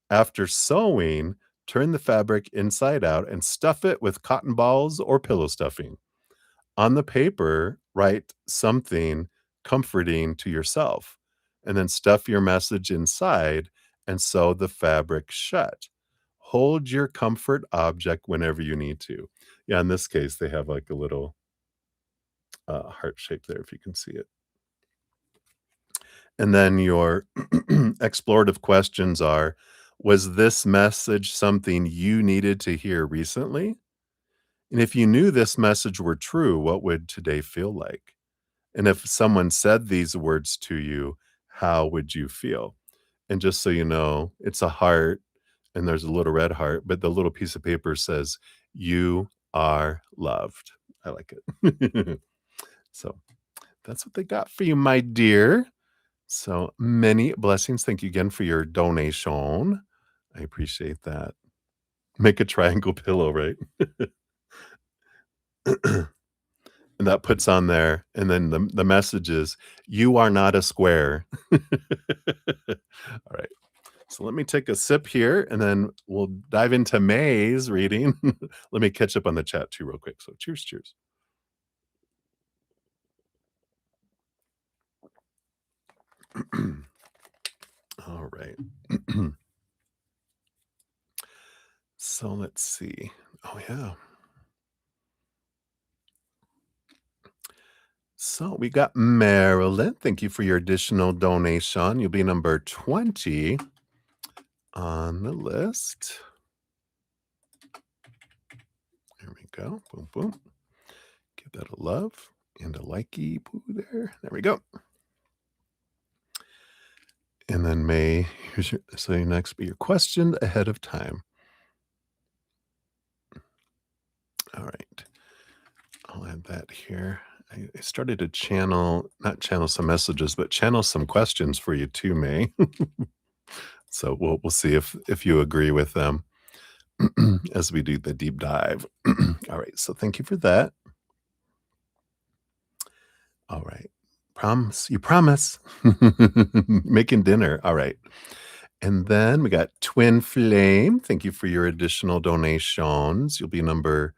After sewing, turn the fabric inside out and stuff it with cotton balls or pillow stuffing. On the paper, write something comforting to yourself. and then stuff your message inside and sew the fabric shut. Hold your comfort object whenever you need to. Yeah, in this case, they have like a little heart shape there if you can see it. And then your explorative questions are: was this message something you needed to hear recently? And if you knew this message were true, what would today feel like? And if someone said these words to you, how would you feel? And just so you know, it's a heart and there's a little red heart, but the little piece of paper says, "You are loved." I like it. So that's what they got for you, my dear. So many blessings. Thank you again for your donation. I appreciate that. Make a triangle pillow, right? And that puts on there, and then the message is, "You are not a square." All right. So let me take a sip here, and then we'll dive into May's reading. Let me catch up on the chat too real quick. So cheers, cheers. All right. So let's see. Oh, yeah. So we got Marilyn. Thank you for your additional donation. You'll be number 20 on the list. There we go. Boom, boom. Give that a love and a likey poo there. There we go. And then May, here's your, so your next be your question ahead of time. All right. I'll add that here. I started to channel, not channel some messages, but channel some questions for you too, May. So we'll see if you agree with them as we do the deep dive. All right. So thank you for that. All right. Promise. You promise. Making dinner. All right. And then we got Twin Flame. Thank you for your additional donations. You'll be number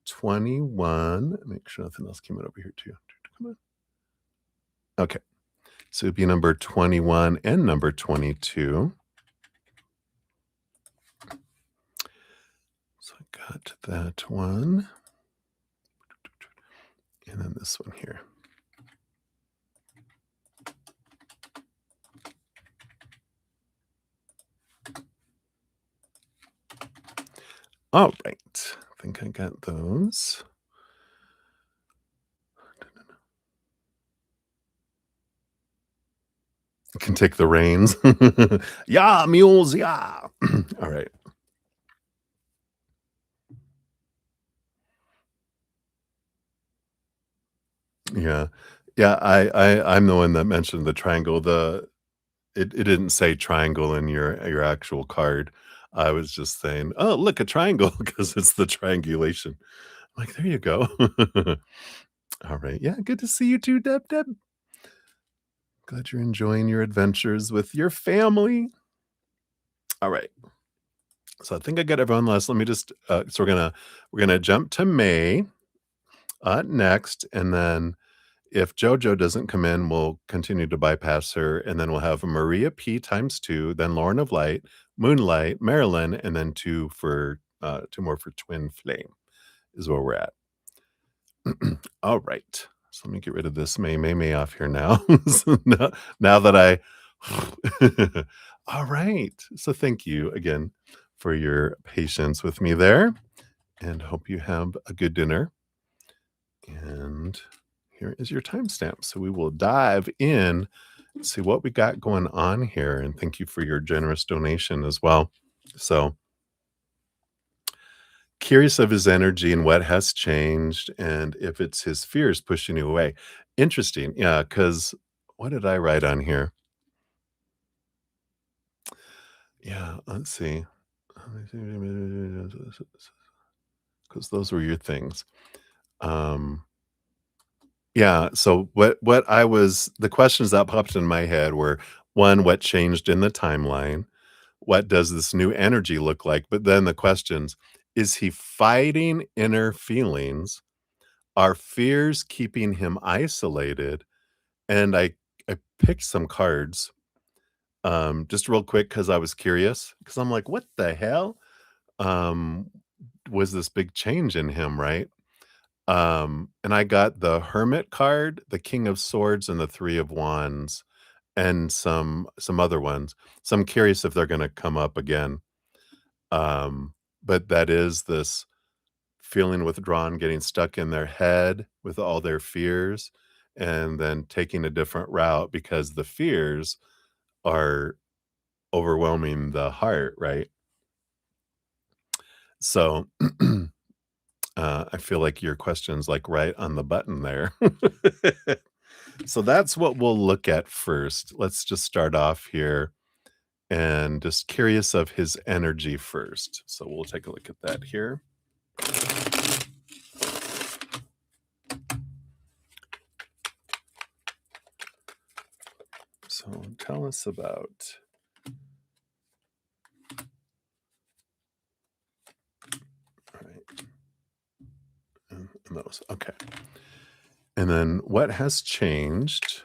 21. Make sure nothing else came out over here too. Come on. Okay. So it'd be number 21 and number 22. So I got that one. And then this one here. All right. I think I got those. I can take the reins. Yeah, mules, yeah. All right. Yeah. Yeah, I'm the one that mentioned the triangle. It didn't say triangle in your actual card. I was just saying, "Oh, look, a triangle," because it's the triangulation. I'm like, "There you go." All right. Yeah, good to see you too, Deb. Glad you're enjoying your adventures with your family. All right. So I think I got everyone last. Let me just so we're gonna jump to May next, and then if JoJo doesn't come in, we'll continue to bypass her, and then we'll have Maria P times two, then Lauren of Light, Moonlight, Marilyn, and then two more for Twin Flame is where we're at. All right. So let me get rid of this May off here now. So now that I all right. So thank you again for your patience with me there, and hope you have a good dinner. And here is your timestamp. So we will dive in, see what we got going on here. And thank you for your generous donation as well. So curious of his energy and what has changed, and if it's his fears pushing you away. Interesting. Yeah. Because what did I write on here? Yeah. Let's see. Because those were your things. Um, Yeah, so what I was the questions that popped in my head were, 1, what changed in the timeline? What does this new energy look like? But then the questions, is he fighting inner feelings? Are fears keeping him isolated? And I picked some cards, just real quick because I was curious. Because I'm like, "What the hell, um, was this big change in him?" Right? And I got the Hermit card, the King of Swords, and the Three of Wands, and some other ones. So I'm curious if they're gonna come up again. But that is this feeling withdrawn, getting stuck in their head with all their fears, and then taking a different route because the fears are overwhelming the heart, right? So, I feel like your question's, like, right on the button there. So that's what we'll look at first. Let's just start off here and just curious of his energy first. So we'll take a look at that here. So tell us about all right, and those. Okay. And then what has changed?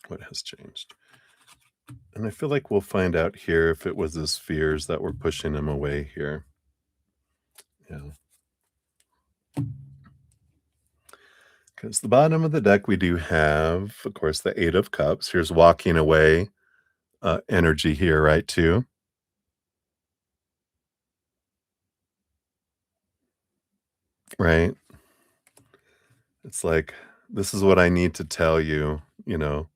What has changed? And I feel like we'll find out here if it was his fears that were pushing him away here. Yeah. Because the bottom of the deck, we do have, of course, the Eight of Cups. Here's walking away energy here, right? Too, right? It's like, this is what I need to tell you, you know,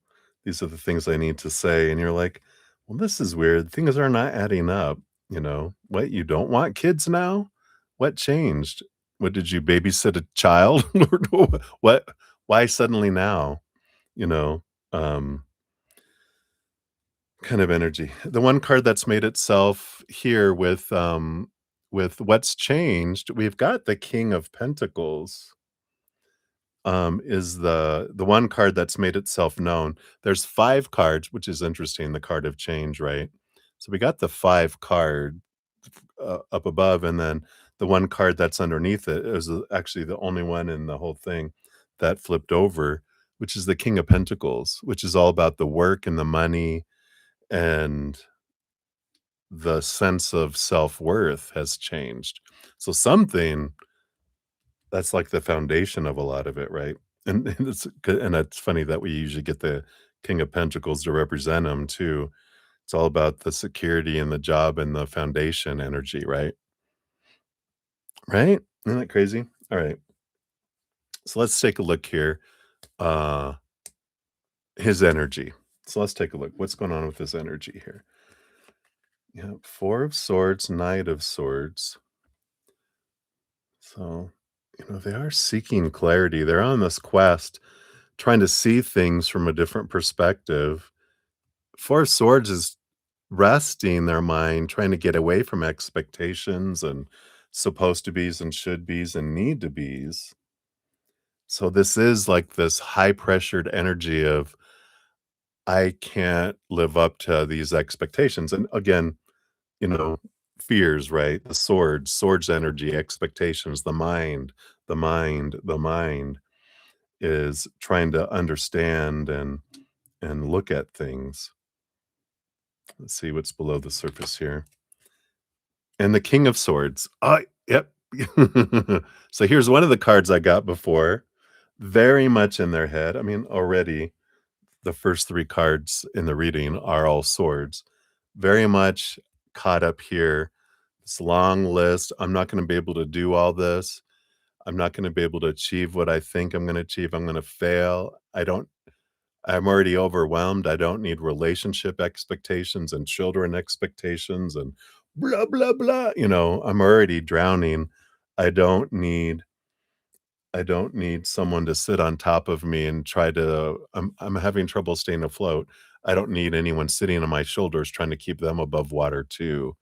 these are the things I need to say. And you're like, well, this is weird. Things are not adding up. What? You don't want kids now? What changed? What, did you babysit a child? What? Why suddenly now? You know, um, kind of energy. The one card that's made itself here with what's changed, we've got the King of Pentacles, is the one card that's made itself known. There's 5 cards, which is interesting, the card of change, right? So we got the 5 card, up above, and then the one card that's underneath it is, actually the only one in the whole thing that flipped over, which is the King of Pentacles, which is all about the work and the money and the sense of self-worth has changed. So something that's like the foundation of a lot of it, right? And it's funny that we usually get the King of Pentacles to represent him too. It's all about the security and the job and the foundation energy, right? Right? Isn't that crazy? All right. So let's take a look here. Uh his energy. So let's take a look. What's going on with his energy here? Yeah, 4 of Swords, Knight of Swords. So, they are seeking clarity. They're on this quest, trying to see things from a different perspective. 4 of Swords is resting their mind, trying to get away from expectations and supposed to be's and should be's and need to be's. So this is like this high pressured energy of I can't live up to these expectations. And again, you know, fears, right? The swords energy, expectations, the mind is trying to understand and look at things. Let's see what's below the surface here. And the King of Swords. Yep. So here's one of the cards I got before. Very much in their head. I mean, already the first 3 cards in the reading are all swords. Very much caught up here. This long list. I'm not gonna be able to do all this. I'm not gonna be able to achieve what I think I'm gonna achieve. I'm gonna fail. I'm already overwhelmed. I don't need relationship expectations and children expectations and blah, blah, blah. I'm already drowning. I don't need I don't need someone to sit on top of me and try to I'm having trouble staying afloat. I don't need anyone sitting on my shoulders trying to keep them above water too.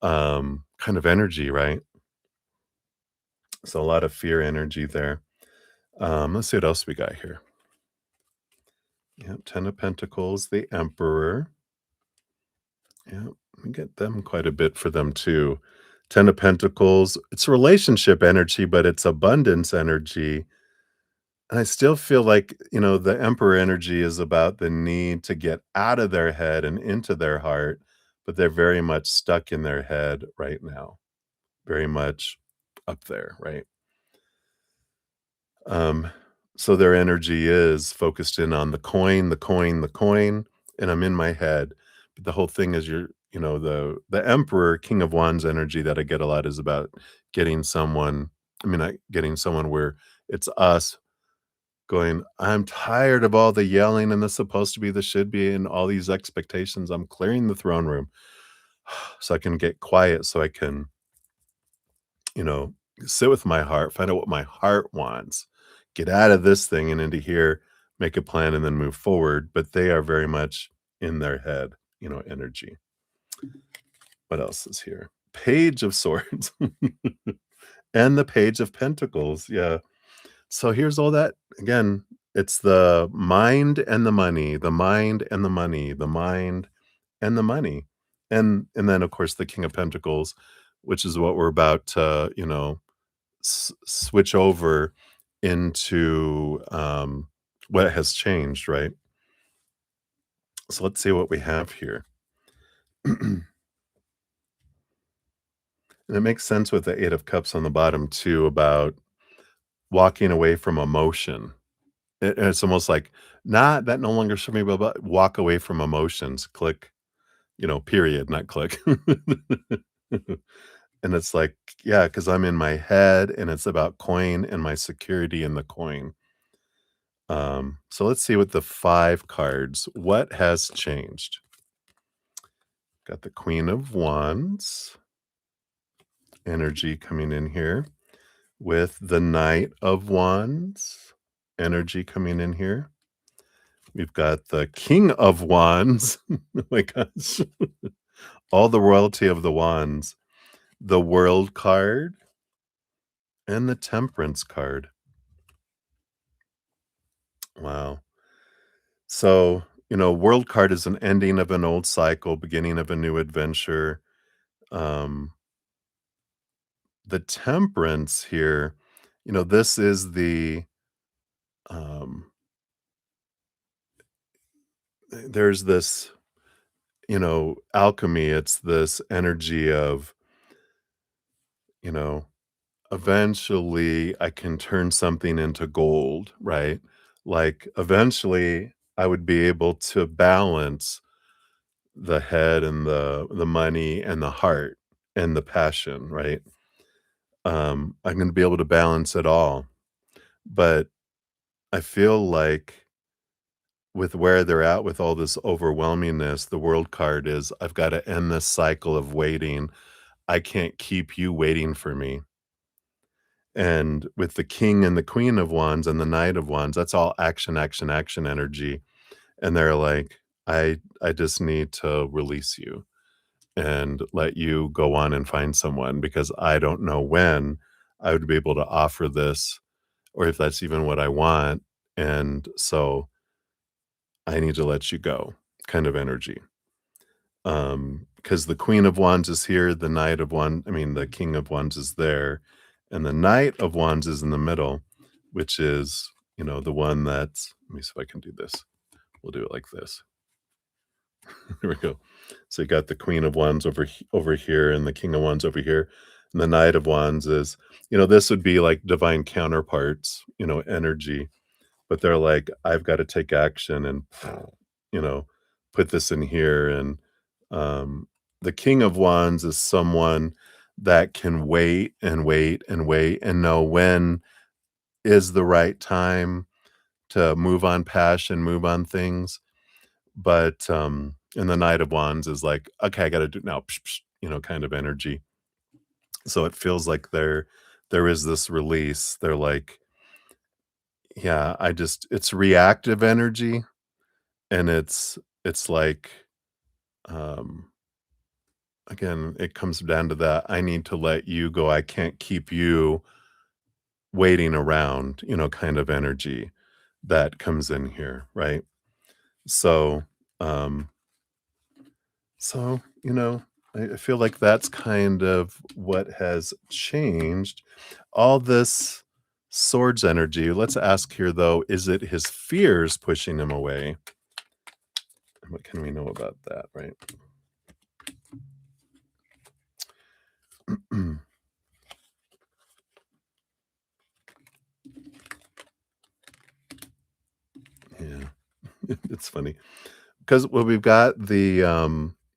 Kind of energy, right? So a lot of fear energy there. Let's see what else we got here. Yep, 10 of Pentacles, the Emperor. Yeah, we get them quite a bit for them too. 10 of Pentacles, it's relationship energy, but it's abundance energy. And I still feel like, the emperor energy is about the need to get out of their head and into their heart, but they're very much stuck in their head right now, very much up there, right? Um, so their energy is focused in on the coin, the coin, the coin, and I'm in my head. But the whole thing is the emperor, king of wands energy that I get a lot is about getting someone, getting someone where it's us going, I'm tired of all the yelling and the supposed to be, the should be, and all these expectations. I'm clearing the throne room so I can get quiet, so I can, you know, sit with my heart, find out what my heart wants, get out of this thing and into here, make a plan, and then move forward. But they are very much in their head, energy. What else is here? Page of Swords and the Page of Pentacles. Yeah. So here's all that again. It's the mind and the money, the mind and the money, the mind and the money. And then of course the King of Pentacles, which is what we're about to, switch over into what has changed, right? So let's see what we have here. And it makes sense with the 8 of cups on the bottom too about walking away from emotion. It's almost like not that no longer serve me, but walk away from emotions. Click, period, not click. And it's like, yeah, because I'm in my head and it's about coin and my security in the coin. So let's see with the 5 cards, what has changed? Got the Queen of Wands energy coming in here with the Knight of Wands energy coming in here. We've got the King of Wands. Oh my gosh. All the royalty of the wands. The World card and the Temperance card. Wow. So, World card is an ending of an old cycle, beginning of a new adventure. Um, the Temperance here, this is um, there's this, alchemy. It's this energy of, you know, eventually I can turn something into gold, right? Like eventually I would be able to balance the head and the money and the heart and the passion, right? I'm going to be able to balance it all. But I feel like with where they're at with all this overwhelmingness, the world card is I've got to end this cycle of waiting. I can't keep you waiting for me. And with the king and the queen of wands and the knight of wands, that's all action, action, action energy. And they're like, I just need to release you and let you go on and find someone because I don't know when I would be able to offer this or if that's even what I want. And so I need to let you go kind of energy. Because the queen of wands is here, the knight of wands, the king of wands is there, and the knight of wands is in the middle, which is, the one that's, let me see if I can do this. We'll do it like this. There we go. So you got the queen of wands over here and the king of wands over here. And the knight of wands is, this would be like divine counterparts, energy, but they're like, I've got to take action and, you know, put this in here. And the king of wands is someone that can wait and wait and wait and know when is the right time to move on passion, move on things. But and the knight of wands is like, okay, I got to do now, psh, psh, kind of energy. So it feels like there is this release. They're like, yeah, it's reactive energy, and it's like, um, again, it comes down to that. I need to let you go. I can't keep you waiting around, kind of energy that comes in here, right? So, um, so I feel like that's kind of what has changed. All this Swords energy. Let's ask here though, is it his fears pushing him away? And what can we know about that, right? Yeah. It's funny. 'Cause, well, we've got the,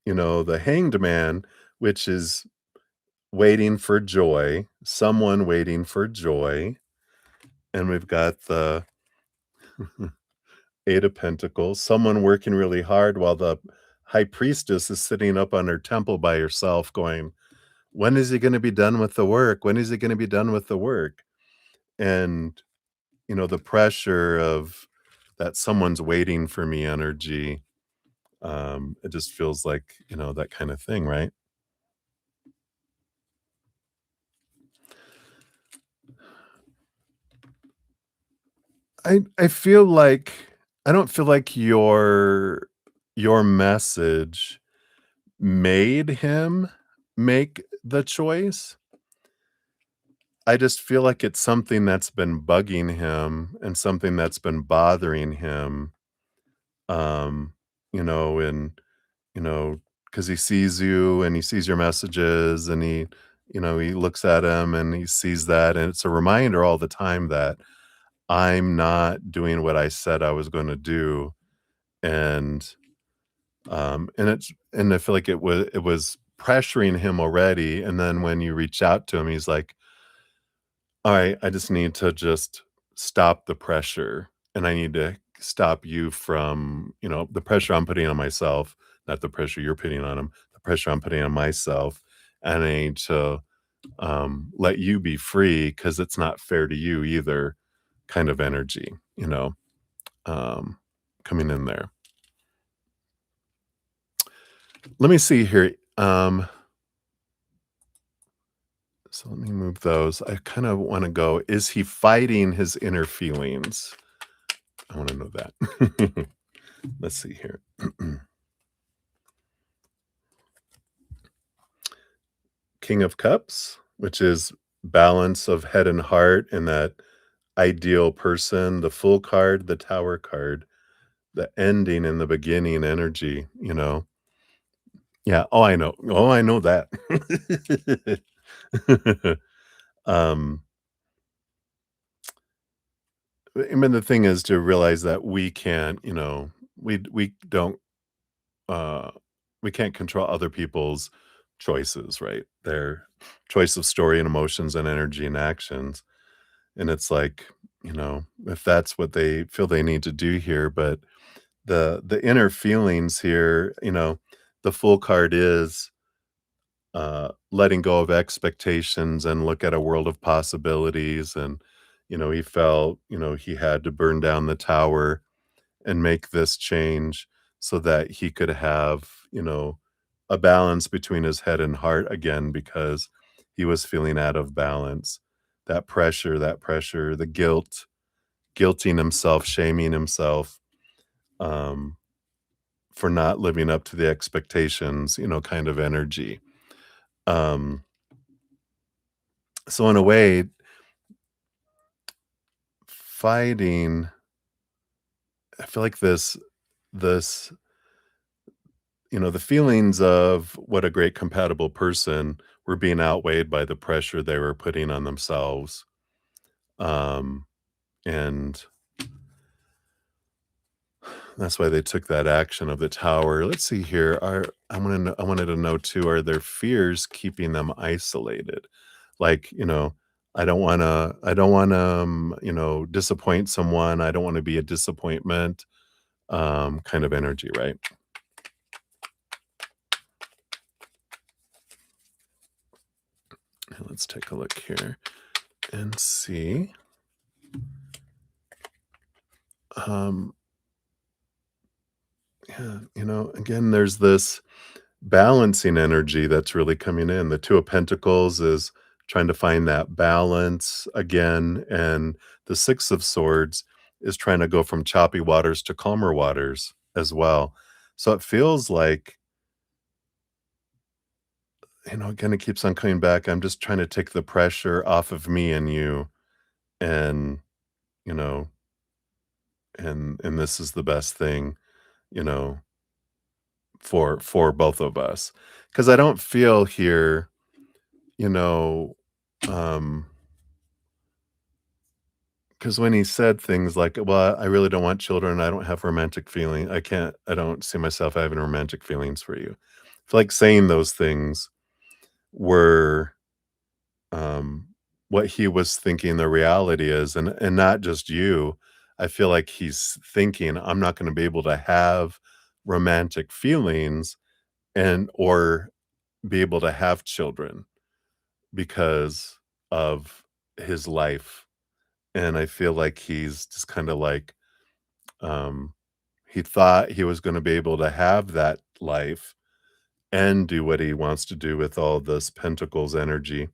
the hanged man, which is waiting for joy, someone waiting for joy, and we've got the Eight of Pentacles, someone working really hard while the high priestess is sitting up on her temple by herself going, "When is he gonna be done with the work? When is he gonna be done with the work?" And, the pressure of that someone's waiting for me energy, it just feels like, that kind of thing, right? I feel like I don't feel like your message made him make the choice. I just feel like it's something that's been bugging him and something that's been bothering him, um, and, because he sees you and he sees your messages and he looks at him and he sees that, and it's a reminder all the time that I'm not doing what I said I was gonna do, and, and I feel like it was pressuring him already, and then when you reach out to him, he's like, "Alright, I just need to just stop the pressure, and I need to stop you from, the pressure I'm putting on myself, not the pressure you're putting on him, the pressure I'm putting on myself, and I need to, let you be free because it's not fair to you either," kind of energy, um, coming in there. Let me see here, so let me move those. I kind of wanna go, is he fighting his inner feelings? I wanna know that. Let's see here. King of Cups, which is balance of head and heart and that ideal person, the Fool card, the Tower card, the ending and the beginning energy, Yeah, oh, I know. Oh, I know that. Um, I mean, the thing is to realize that we can't, we don't, uh we can't control other people's choices, right? Their choice of story and emotions and energy and actions. And it's like, if that's what they feel they need to do here, but the inner feelings here, the full card is letting go of expectations and look at a world of possibilities. And, he felt, he had to burn down the tower and make this change so that he could have, a balance between his head and heart again because he was feeling out of balance. That pressure, the guilt, guilting himself, shaming himself, um, for not living up to the expectations, kind of energy. Um, so in a way, fighting, I feel like this the feelings of what a great compatible person were being outweighed by the pressure they were putting on themselves. Um, and that's why they took that action of the tower. Let's see here. I wanted to know too, are their fears keeping them isolated? Like, I don't wanna, disappoint someone. I don't want to be a disappointment, kind of energy, right? Let's take a look here and see. Um, yeah, again, there's this balancing energy that's really coming in. The Two of Pentacles is trying to find that balance again, and the Six of Swords is trying to go from choppy waters to calmer waters as well. So it feels like, again, it keeps on coming back. I'm just trying to take the pressure off of me and you, and, you know, and this is the best thing, you know, for both of us. Because I don't feel here, you know, um, because when he said things like, "Well, I really don't want children, I don't have romantic feeling I don't see myself having romantic feelings for you." I feel like saying those things were, um, what he was thinking the reality is, and not just you. I feel like he's thinking, "I'm not gonna be able to have romantic feelings or be able to have children because of his life." And I feel like he's just kinda like, um, he thought he was gonna be able to have that life and do what he wants to do with all this Pentacles energy,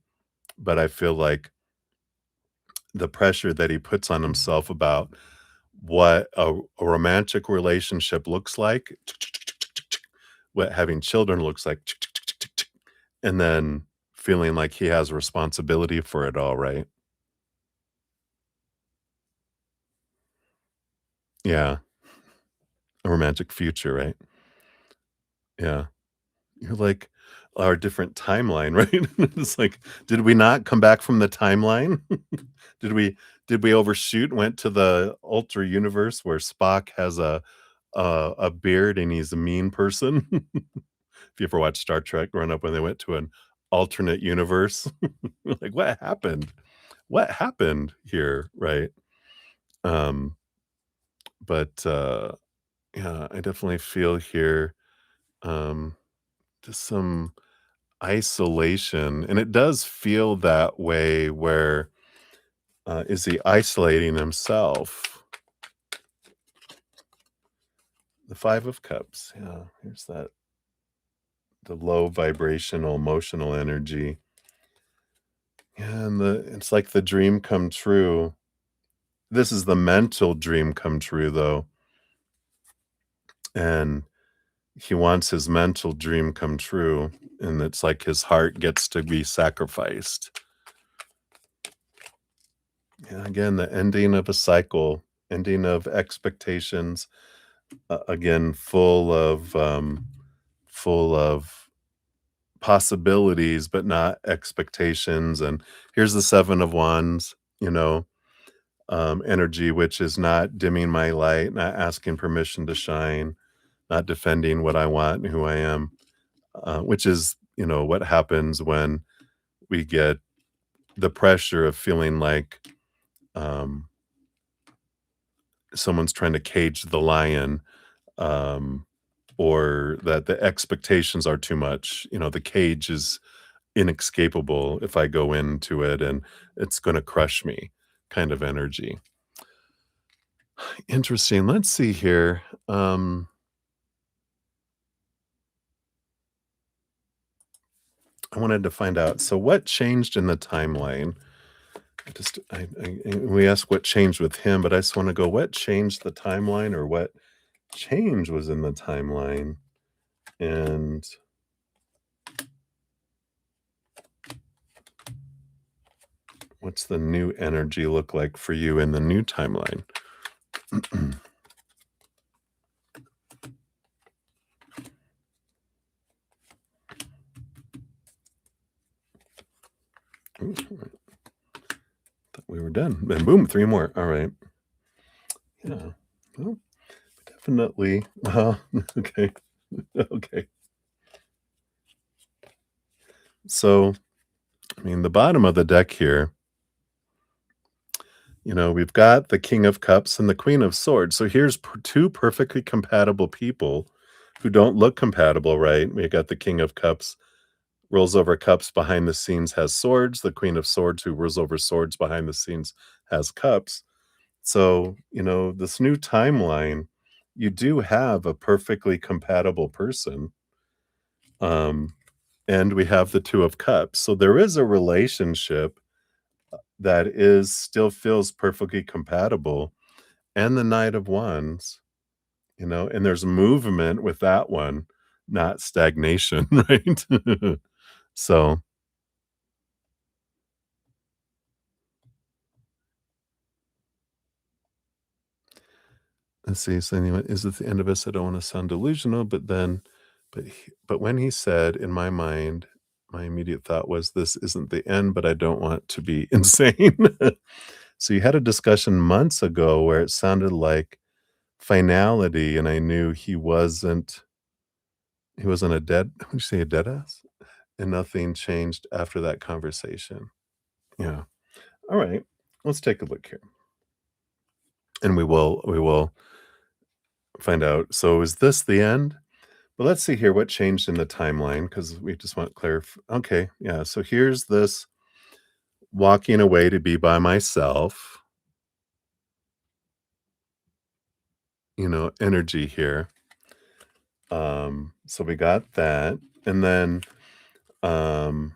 but I feel like the pressure that he puts on himself about what a romantic relationship looks like, what having children looks like, and then feeling like he has responsibility for it all, right? Yeah, a romantic future, right? Yeah. You're like, our different timeline, right? It's like, did we not come back from the timeline? Did we overshoot, went to the ultra universe where Spock has a beard and he's a mean person? If you ever watched Star Trek growing up when they went to an alternate universe, like, what happened? What happened here, right? Um, but yeah, I definitely feel here, um, just some isolation, and it does feel that way where, is he isolating himself? The 5 of Cups, yeah, here's that the low vibrational emotional energy. Yeah, and it's like the dream come true. This is the mental dream come true, though, and he wants his mental dream come true, and it's like his heart gets to be sacrificed. Yeah, again, the ending of a cycle, ending of expectations, again, full of possibilities, but not expectations. And here's the 7 of Wands, energy, which is not dimming my light, not asking permission to shine, not defending what I want and who I am, which is, what happens when we get the pressure of feeling like, um, someone's trying to cage the lion, um, or that the expectations are too much. The cage is inescapable if I go into it, and it's gonna crush me kind of energy. Interesting. Let's see here. I wanted to find out, so what changed in the timeline? We asked what changed with him, but I just wanna go, what changed the timeline, or what change was in the timeline? And what's the new energy look like for you in the new timeline? Ooh, thought we were done. And boom, 3 more. All right. Yeah. Well, definitely. Well, okay. Okay. So, I mean, the bottom of the deck here, we've got the King of Cups and the Queen of Swords. So here's two perfectly compatible people who don't look compatible, right? We got the King of Cups rolls over cups behind the scenes has swords. The Queen of Swords, who rolls over swords behind the scenes, has cups. So, this new timeline, you do have a perfectly compatible person. Um, and we have the Two of Cups. So there is a relationship that is still feels perfectly compatible. And the Knight of Wands, and there's movement with that one, not stagnation, right? So let's see, so anyway, is it the end of us? I don't wanna sound delusional, but then but when he said, in my mind, my immediate thought was, "This isn't the end, but I don't want to be insane." So you had a discussion months ago where it sounded like finality, and I knew he wasn't a dead would you say a dead ass? And nothing changed after that conversation. Yeah. Alright. Let's take a look here, and we will find out. So is this the end? But let's see here what changed in the timeline because we just want okay, yeah, so here's this walking away to be by myself, energy here. So we got that, and then, um,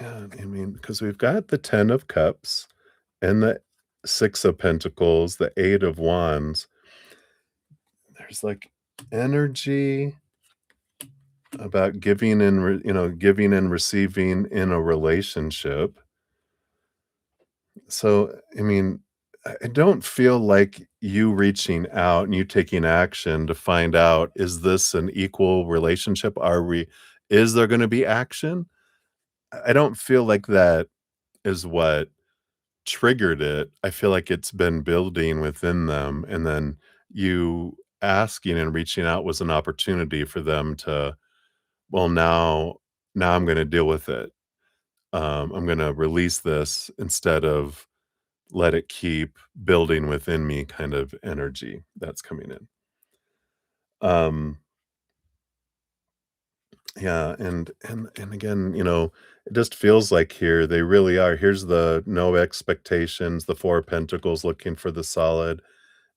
yeah, I mean, because we've got the 10 of cups and the 6 of pentacles, the 8 of wands. There's, like, energy about giving and receiving in a relationship. So, I mean, I don't feel like you reaching out and you taking action to find out, is this an equal relationship? Is there going to be action? I don't feel like that is what triggered it. I feel like it's been building within them. And then you asking and reaching out was an opportunity for them to, well, now I'm going to deal with it. I'm going to release this instead of let it keep building within me kind of energy that's coming in. Um, yeah, and again, it just feels like here they really are. Here's the no expectations, the 4 of pentacles looking for the solid,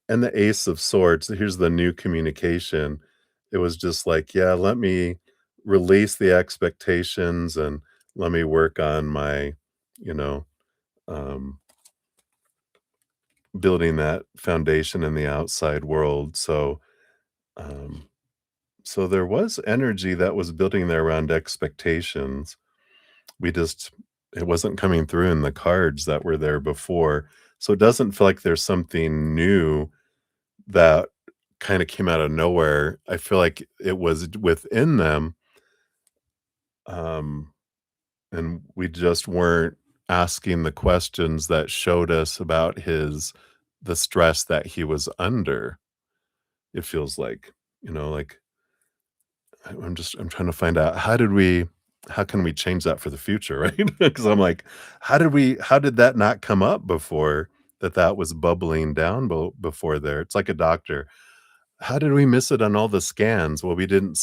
and the ace of swords. Here's the new communication. It was just like, yeah, let me release the expectations and let me work on my, you know, um building that foundation in the outside world. Um, so there was energy that was building there around expectations. We just it wasn't coming through in the cards that were there before. So it doesn't feel like there's something new that kind of came out of nowhere. I feel like it was within them, um, and we just weren't asking the questions that showed us about the stress that he was under. It feels like, like I'm trying to find out how can we change that for the future, right? Because I'm like, how did that not come up before that was bubbling down before there? It's like a doctor. How did we miss it on all the scans? Well, we didn't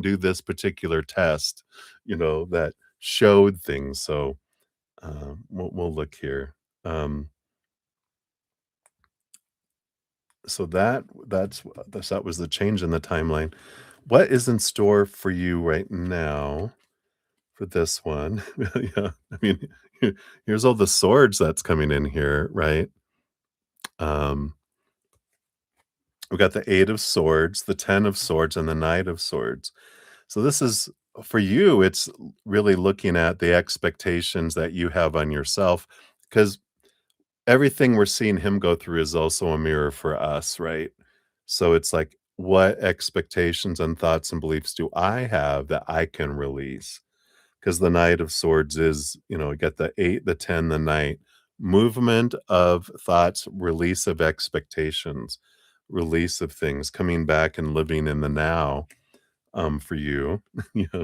do this particular test, that showed things. So we'll look here. Um, so that was the change in the timeline. What is in store for you right now for this one? Yeah, I mean, here's all the swords that's coming in here, right? Um, we got the 8 of swords, the 10 of swords, and the knight of swords. So this is for you, it's really looking at the expectations that you have on yourself, because everything we're seeing him go through is also a mirror for us, right? So it's like, what expectations and thoughts and beliefs do I have that I can release? Because the Knight of Swords is, get the 8, the 10, the Knight. Movement of thoughts, release of expectations, release of things, coming back and living in the now, for you. Yeah.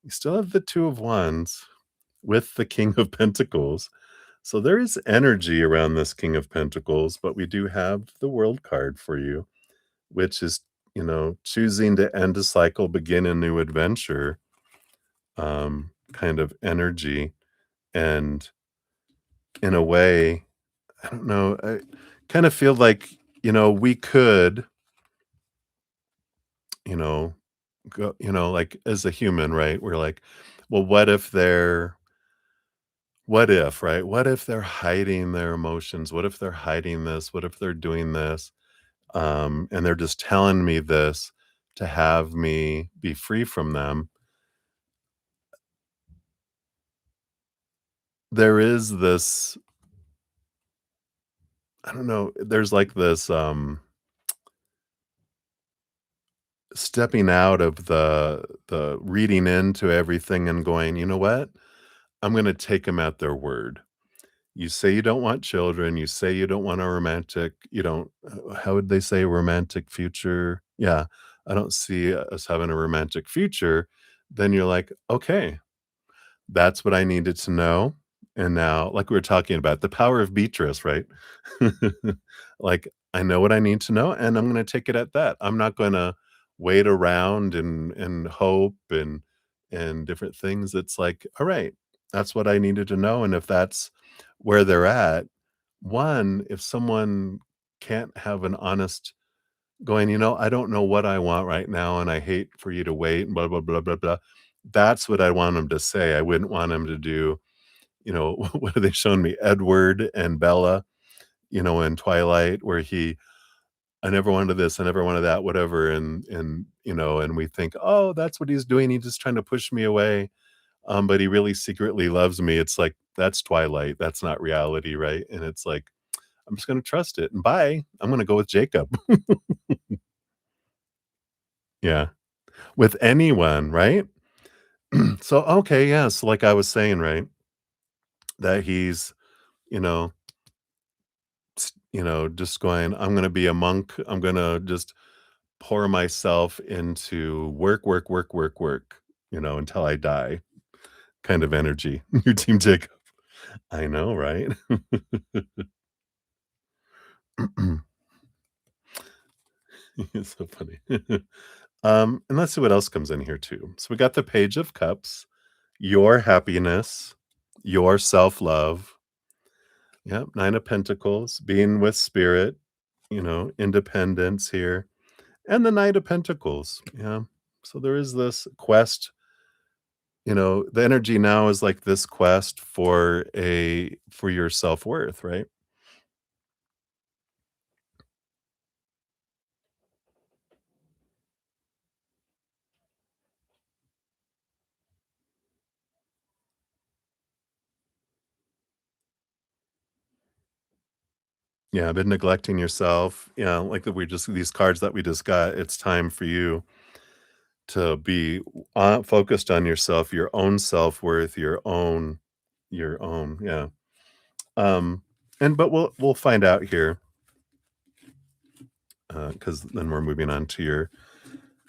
You still have the 2 of Wands with the King of Pentacles. So there is energy around this King of Pentacles, but we do have the World card for you, which is, choosing to end a cycle, begin a new adventure, kind of energy. And in a way, I don't know, I kind of feel like, we could, you know, go, like as a human, right? We're like, well, what if, right? What if they're hiding their emotions? What if they're hiding this? What if they're doing this? And they're just telling me this to have me be free from them. There is this I don't know, there's like this, stepping out of the reading into everything and going, "You know what? I'm gonna take them at their word. You say you don't want children, you say you don't want a romantic you don't how would they say romantic future? Yeah, I don't see us having a romantic future." Then you're like, "Okay, that's what I needed to know." And now, like we were talking about, the power of Beatrice, right? Like, I know what I need to know, and I'm gonna take it at that. I'm not gonna wait around and hope and different things. It's like, all right, that's what I needed to know. And if that's where they're at, one, if someone can't have an honest going, I don't know what I want right now, and I hate for you to wait, and blah, blah, blah, blah, blah. That's what I want them to say. I wouldn't want them to do, what have they shown me? Edward and Bella, in Twilight, where I never wanted this, I never wanted that, whatever. And we think, oh, that's what he's doing. He's just trying to push me away. But he really secretly loves me. It's like, that's Twilight. That's not reality, right? And it's like, I'm just gonna trust it. And bye. I'm gonna go with Jacob. Yeah. With anyone, right? So, okay, yeah, so like I was saying, right, that he's, you know, just going, "I'm gonna be a monk. I'm gonna just pour myself into work, work, work, work, work, until I die," kind of energy. Your team Jacob. I know, right? It's so funny. And let's see what else comes in here too. So we got the Page of Cups, your happiness, your self-love. Yep, 9 of Pentacles, being with spirit, independence here, and the Knight of Pentacles. Yeah. So there is this quest, the energy now is like this quest for your self-worth, right? Yeah, been neglecting yourself. Yeah, like that we just these cards that we just got, it's time for you to be focused on yourself, your own self-worth, your own, yeah. Um, and but we'll find out here, because then we're moving on to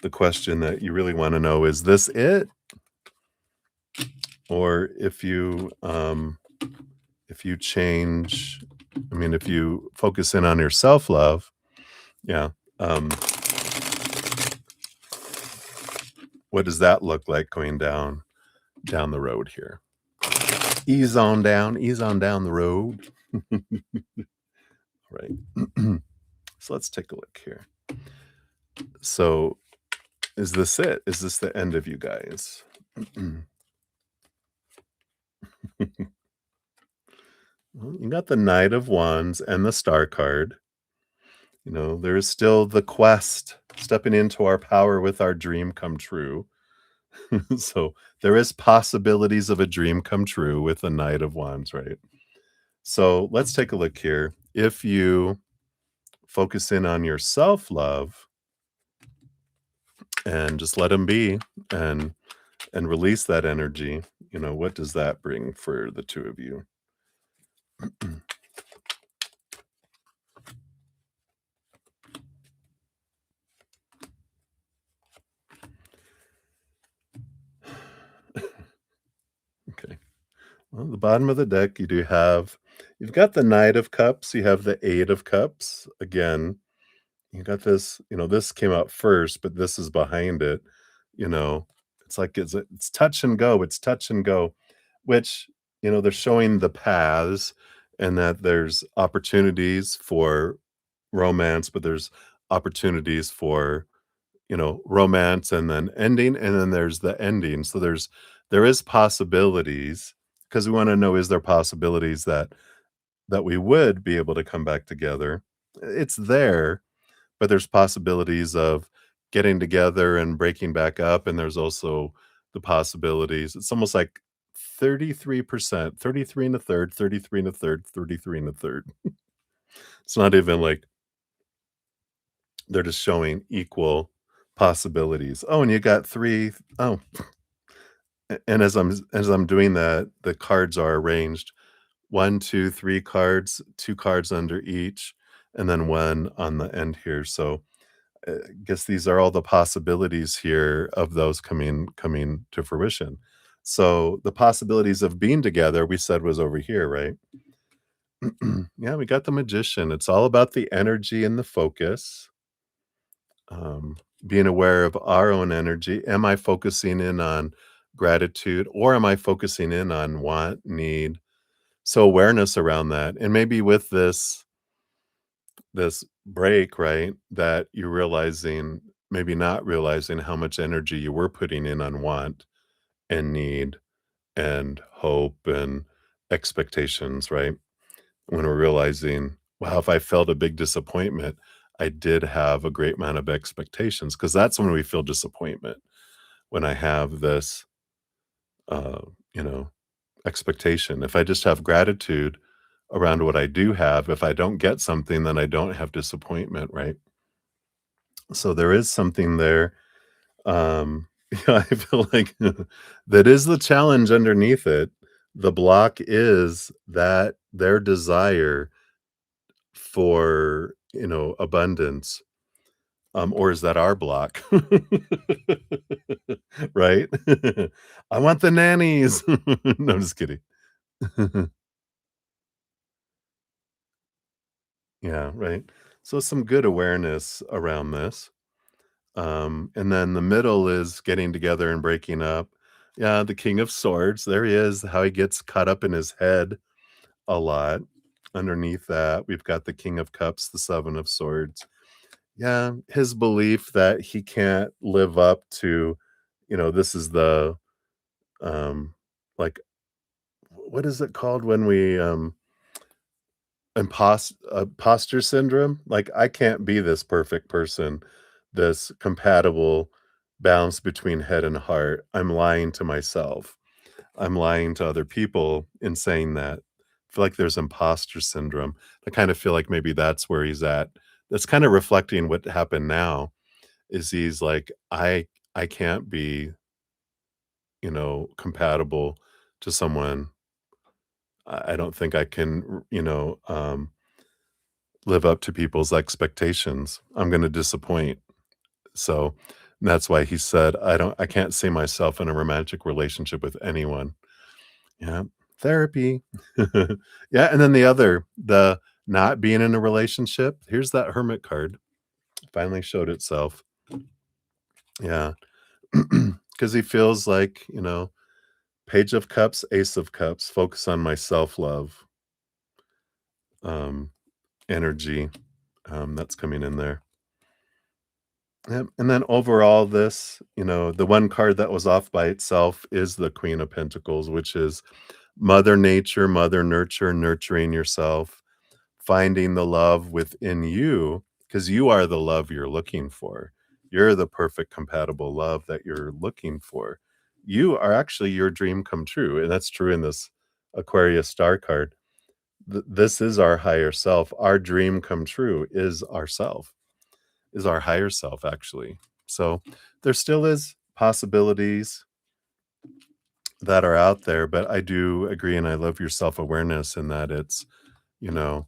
the question that you really want to know: is this it? Or if you change, I mean, if you focus in on your self-love, yeah, um, what does that look like going down the road here? Ease on down the road. Right. So let's take a look here. So is this it? Is this the end of you guys? Well, you got the Knight of Wands and the Star card. There is still the quest, stepping into our power with our dream come true. So there is possibilities of a dream come true with the Knight of Wands, right? So let's take a look here. If you focus in on your self-love and just let them be and release that energy, what does that bring for the two of you? Okay. Well, the bottom of the deck, you've got the Knight of Cups, you have the Eight of Cups. Again, you got this, this came out first, but this is behind it. You know, it's like it's touch and go, it's touch and go, which, they're showing the paths and that there's opportunities for romance, but there's opportunities for, romance and then ending, and then there's the ending. So there is possibilities because we want to know, is there possibilities that we would be able to come back together? It's there, but there's possibilities of getting together and breaking back up, and there's also the possibilities. It's almost like 33%, 33 and a third, 33 and a third, 33 and a third. It's not even like they're just showing equal possibilities. Oh, and you got 3. Oh, and as I'm doing that, the cards are arranged 1, 2, 3 cards, 2 cards under each, and then 1 on the end here. So, I guess these are all the possibilities here of those coming to fruition. So, the possibilities of being together, we said was over here, right? Yeah, we got the magician. It's all about the energy and the focus. Um, Being aware of our own energy. Am I focusing in on gratitude or am I focusing in on want, need? So awareness around that. And maybe with this break, right, that you're realizing, maybe not realizing how much energy you were putting in on want and need and hope and expectations, right? When we're realizing, wow, if I felt a big disappointment, I did have a great amount of expectations because that's when we feel disappointment. When I have this, uh, you know, expectation. If I just have gratitude around what I do have, if I don't get something, then I don't have disappointment, right? So there is something there. Yeah, I feel like that is the challenge underneath it. The block is that their desire for, abundance, or is that our block? Right? I want the nannies. No, I'm just kidding. Yeah, right. So some good awareness around this. And then the middle is getting together and breaking up. Yeah, the King of Swords, there he is, how he gets caught up in his head a lot. Underneath that, we've got the King of Cups, the Seven of Swords. Yeah, his belief that he can't live up to, this is the um like what is it called when we imposter syndrome? Like, I can't be this perfect person, this compatible balance between head and heart. I'm lying to myself. I'm lying to other people in saying that. I feel like there's imposter syndrome. I kind of feel like maybe that's where he's at. That's kind of reflecting what happened now, is he's like, I can't be, compatible to someone. I don't think I can, live up to people's expectations. I'm gonna disappoint. So, that's why he said, I can't see myself in a romantic relationship with anyone." Yeah, therapy. Yeah, and then the not being in a relationship, here's that hermit card. Finally showed itself. Yeah. Because he feels like, Page of Cups, Ace of Cups, focus on my self-love, um, energy, that's coming in there. Yep, and then overall this, the one card that was off by itself is the Queen of Pentacles, which is Mother Nature, Mother Nurture, nurturing yourself, finding the love within you, because you are the love you're looking for. You're the perfect compatible love that you're looking for. You are actually your dream come true, and that's true in this Aquarius star card. This is our higher self. Our dream come true is ourself. Is our higher self, actually. So, there still is possibilities that are out there, but I do agree, and I love your self-awareness in that you know,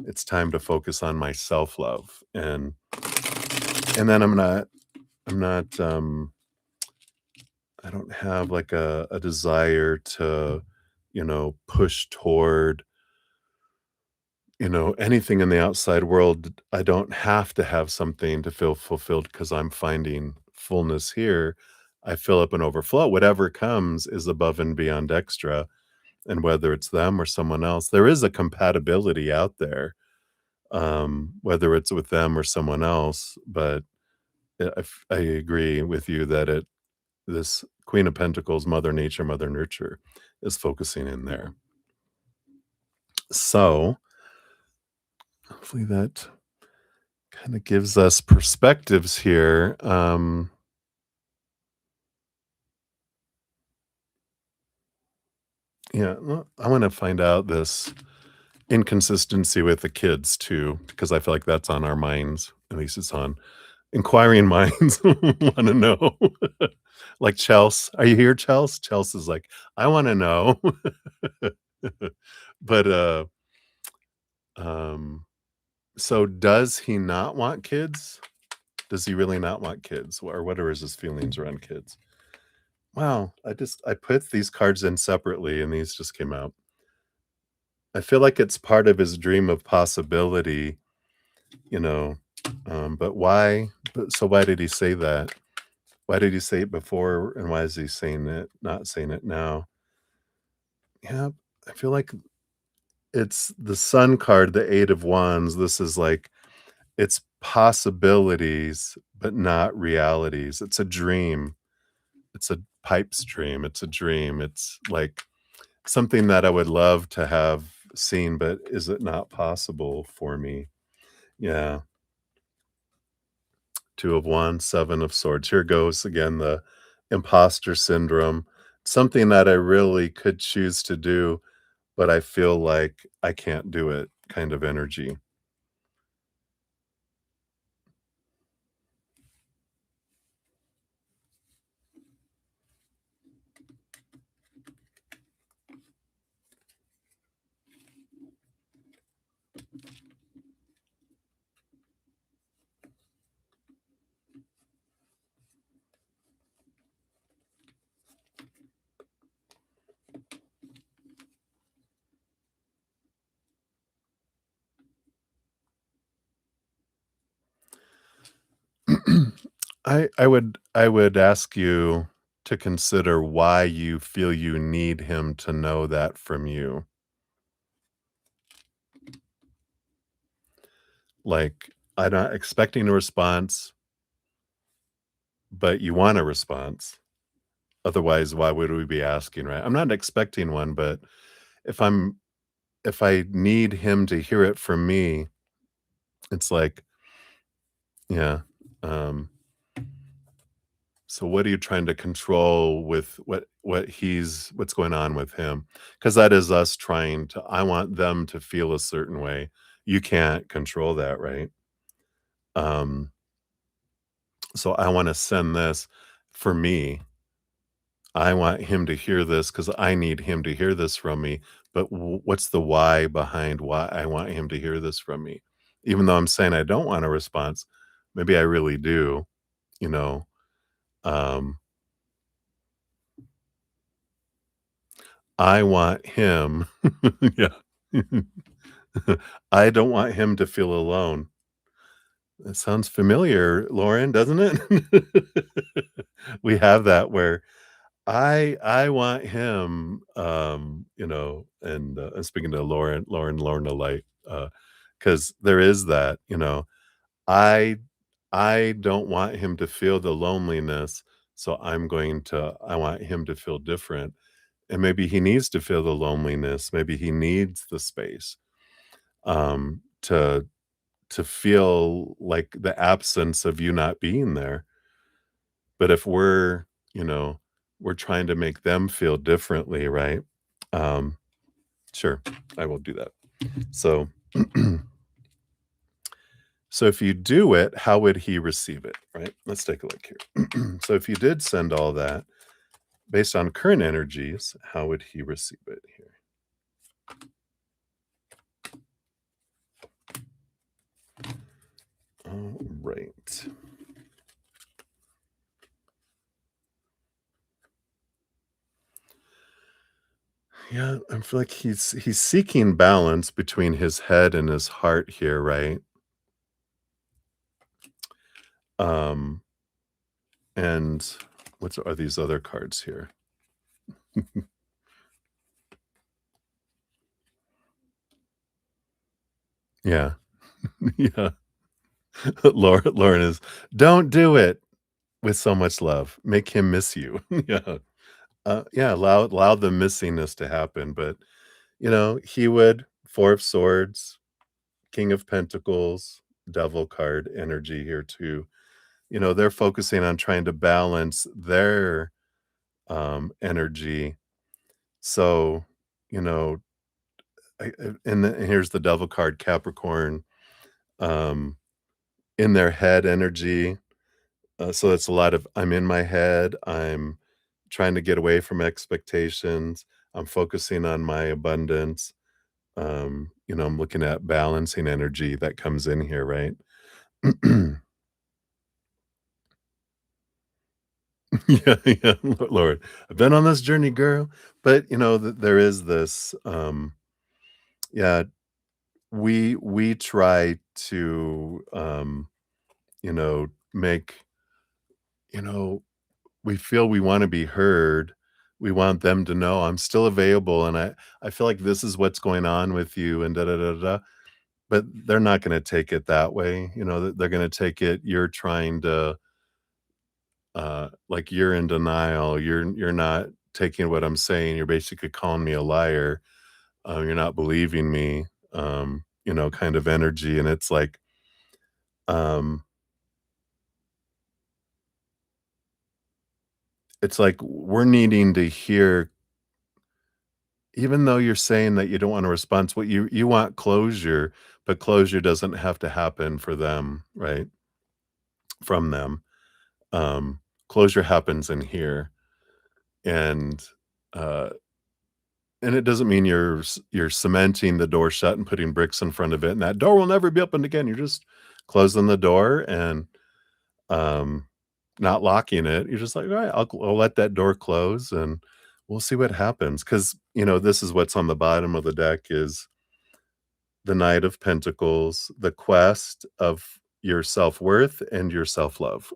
it's time to focus on my self-love, and then I'm not, I don't have, like, a desire to, push toward, anything in the outside world. I don't have to have something to feel fulfilled because 'cause I'm finding fullness here. I fill up and overflow. Whatever comes is above and beyond extra, and whether it's them or someone else, there is a compatibility out there, whether it's with them or someone else, but I agree with you that this Queen of Pentacles, Mother Nature, Mother Nurture, is focusing in there. So, hopefully that kinda gives us perspectives here. Yeah, well, I wanna find out this inconsistency with the kids too, because I feel like that's on our minds. At least it's on inquiring minds wanna know. Like Chels, "Are you here, Chels?" Chels is like, "I wanna know." But, um, so does he not want kids? Does he really not want kids? Or what are his feelings around kids? Wow, I put these cards in separately and these just came out. I feel like it's part of his dream of possibility, you know, but why did he say that? Why did he say it before, and why is he saying it not saying it now? Yeah, I feel like it's the Sun card, the 8 of Wands. This is like it's possibilities, but not realities. It's a dream. It's a pipe's dream. It's a dream. It's like something that I would love to have seen, but is it not possible for me? Yeah. 2 of Wands, 7 of Swords. Here goes again the imposter syndrome. Something that I really could choose to do, but I feel like I can't do it kind of energy. I would ask you to consider why you feel you need him to know that from you. Like, I'm not expecting a response, but you want a response. Otherwise, why would we be asking, right? I'm not expecting one, but if I'm if I need him to hear it from me, it's like, yeah, um, so what are you trying to control with what's going on with him? Because that is us trying to I want them to feel a certain way. You can't control that, right? Um, so I wanna send this for me. I want him to hear this because I need him to hear this from me, but what's the why behind why I want him to hear this from me? Even though I'm saying I don't want a response, maybe I really do, you know? Um, I want him yeah. I don't want him to feel alone. That sounds familiar, Lauren, doesn't it? We have that where I want him, and, I'm speaking to Lorna Light, because there is that, I I don't want him to feel the loneliness, so I want him to feel different, and maybe he needs to feel the loneliness, maybe he needs the space, to feel like the absence of you not being there. But if you know, we're trying to make them feel differently, right? Um, sure, I will do that. So, so if you do it, how would he receive it, right? Let's take a look here. So if you did send all that based on current energies, how would he receive it here? All right. Yeah, I feel like he's seeking balance between his head and his heart here, right? Um, and what are these other cards here? Yeah, yeah. Lauren is, "Don't do it with so much love. Make him miss you." Yeah. Yeah, allow the missingness to happen, but, he would 4 of Swords, King of Pentacles, Devil card energy here too. They're focusing on trying to balance their, energy. So, you know, and here's the devil card, Capricorn, um, in their head energy. So it's a lot of I'm in my head, I'm trying to get away from expectations, I'm focusing on my abundance. I'm looking at balancing energy that comes in here, right? Yeah, yeah, Lord, I've been on this journey, girl. But there is this, yeah, we try to, make, you know, we feel we wanna be heard. We want them to know I'm still available, and I feel like this is what's going on with you and da da da da. But they're not gonna take it that way, they're gonna take it you're trying to, like, you're in denial, you're not taking what I'm saying, you're basically calling me a liar, you're not believing me, kind of energy, and um it's like we're needing to hear even though you're saying that you don't want a response, what you want closure, but closure doesn't have to happen for them, right? From them. Um, Closure happens in here, and, uh, and it doesn't mean you're cementing the door shut and putting bricks in front of it, and that door will never be opened again. You're just closing the door and, um, not locking it. You're just like, "Alright, I'll let that door close, and we'll see what happens." Because this is what's on the bottom of the deck is the Knight of Pentacles, the quest of your self-worth and your self-love.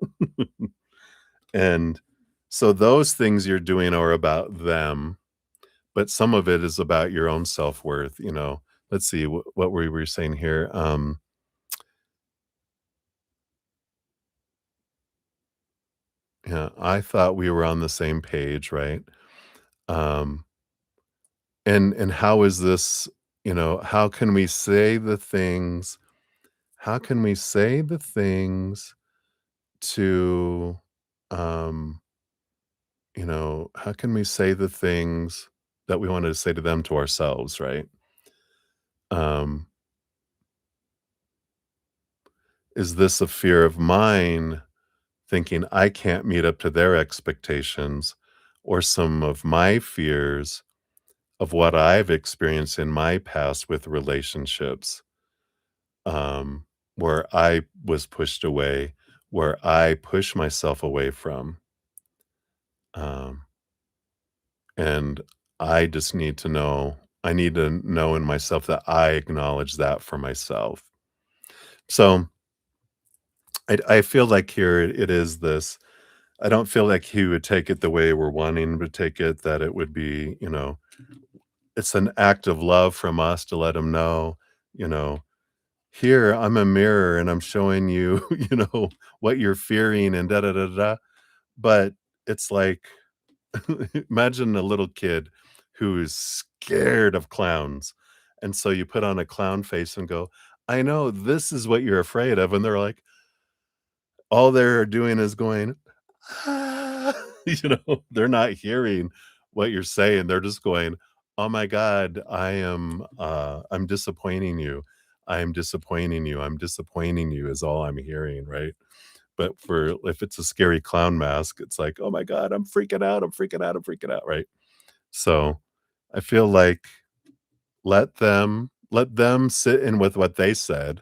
And so those things you're doing are about them, but some of it is about your own self-worth. Let's see, what were we saying here? Yeah, I thought we were on the same page, right? Um, and how is this, how can we say the things how can we say the things to, um how can we say the things that we wanted to say to them to ourselves, right? Um, is this a fear of mine thinking I can't meet up to their expectations or some of my fears of what I've experienced in my past with relationships, um, where I was pushed away, where I push myself away from, um, and I need to know in myself that I acknowledge that for myself. So, I feel like here it is this I don't feel like he would take it the way we're wanting him to take it, that it would be, it's an act of love from us to let him know, you know, "Here, I'm a mirror and I'm showing you, what you're fearing and da da da da." But it's like imagine a little kid who is scared of clowns, and so you put on a clown face and go, "I know this is what you're afraid of," and they're like all they're doing is going, "Ah," they're not hearing what you're saying, they're just going, "Oh my god, I'm disappointing you. I'm disappointing you. I'm disappointing you," is all I'm hearing, right? But for if it's a scary clown mask, it's like, "Oh my god, I'm freaking out, I'm freaking out, I'm freaking out," right? So, I feel like let them sit in with what they said,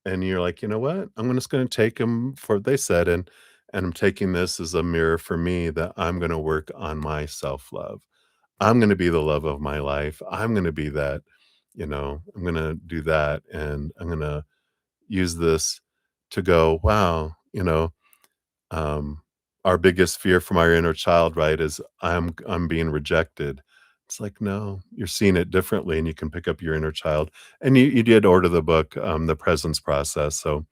and you're like, "You know what? I'm just gonna take them for what they said, and I'm taking this as a mirror for me that I'm gonna work on my self-love. I'm gonna be the love of my life. I'm gonna be that, I'm gonna do that, and I'm gonna use this to go, wow, um, our biggest fear from our inner child, right, is I'm being rejected. It's like, no, you're seeing it differently, and you can pick up your inner child. And you did order the book, The Presence Process, so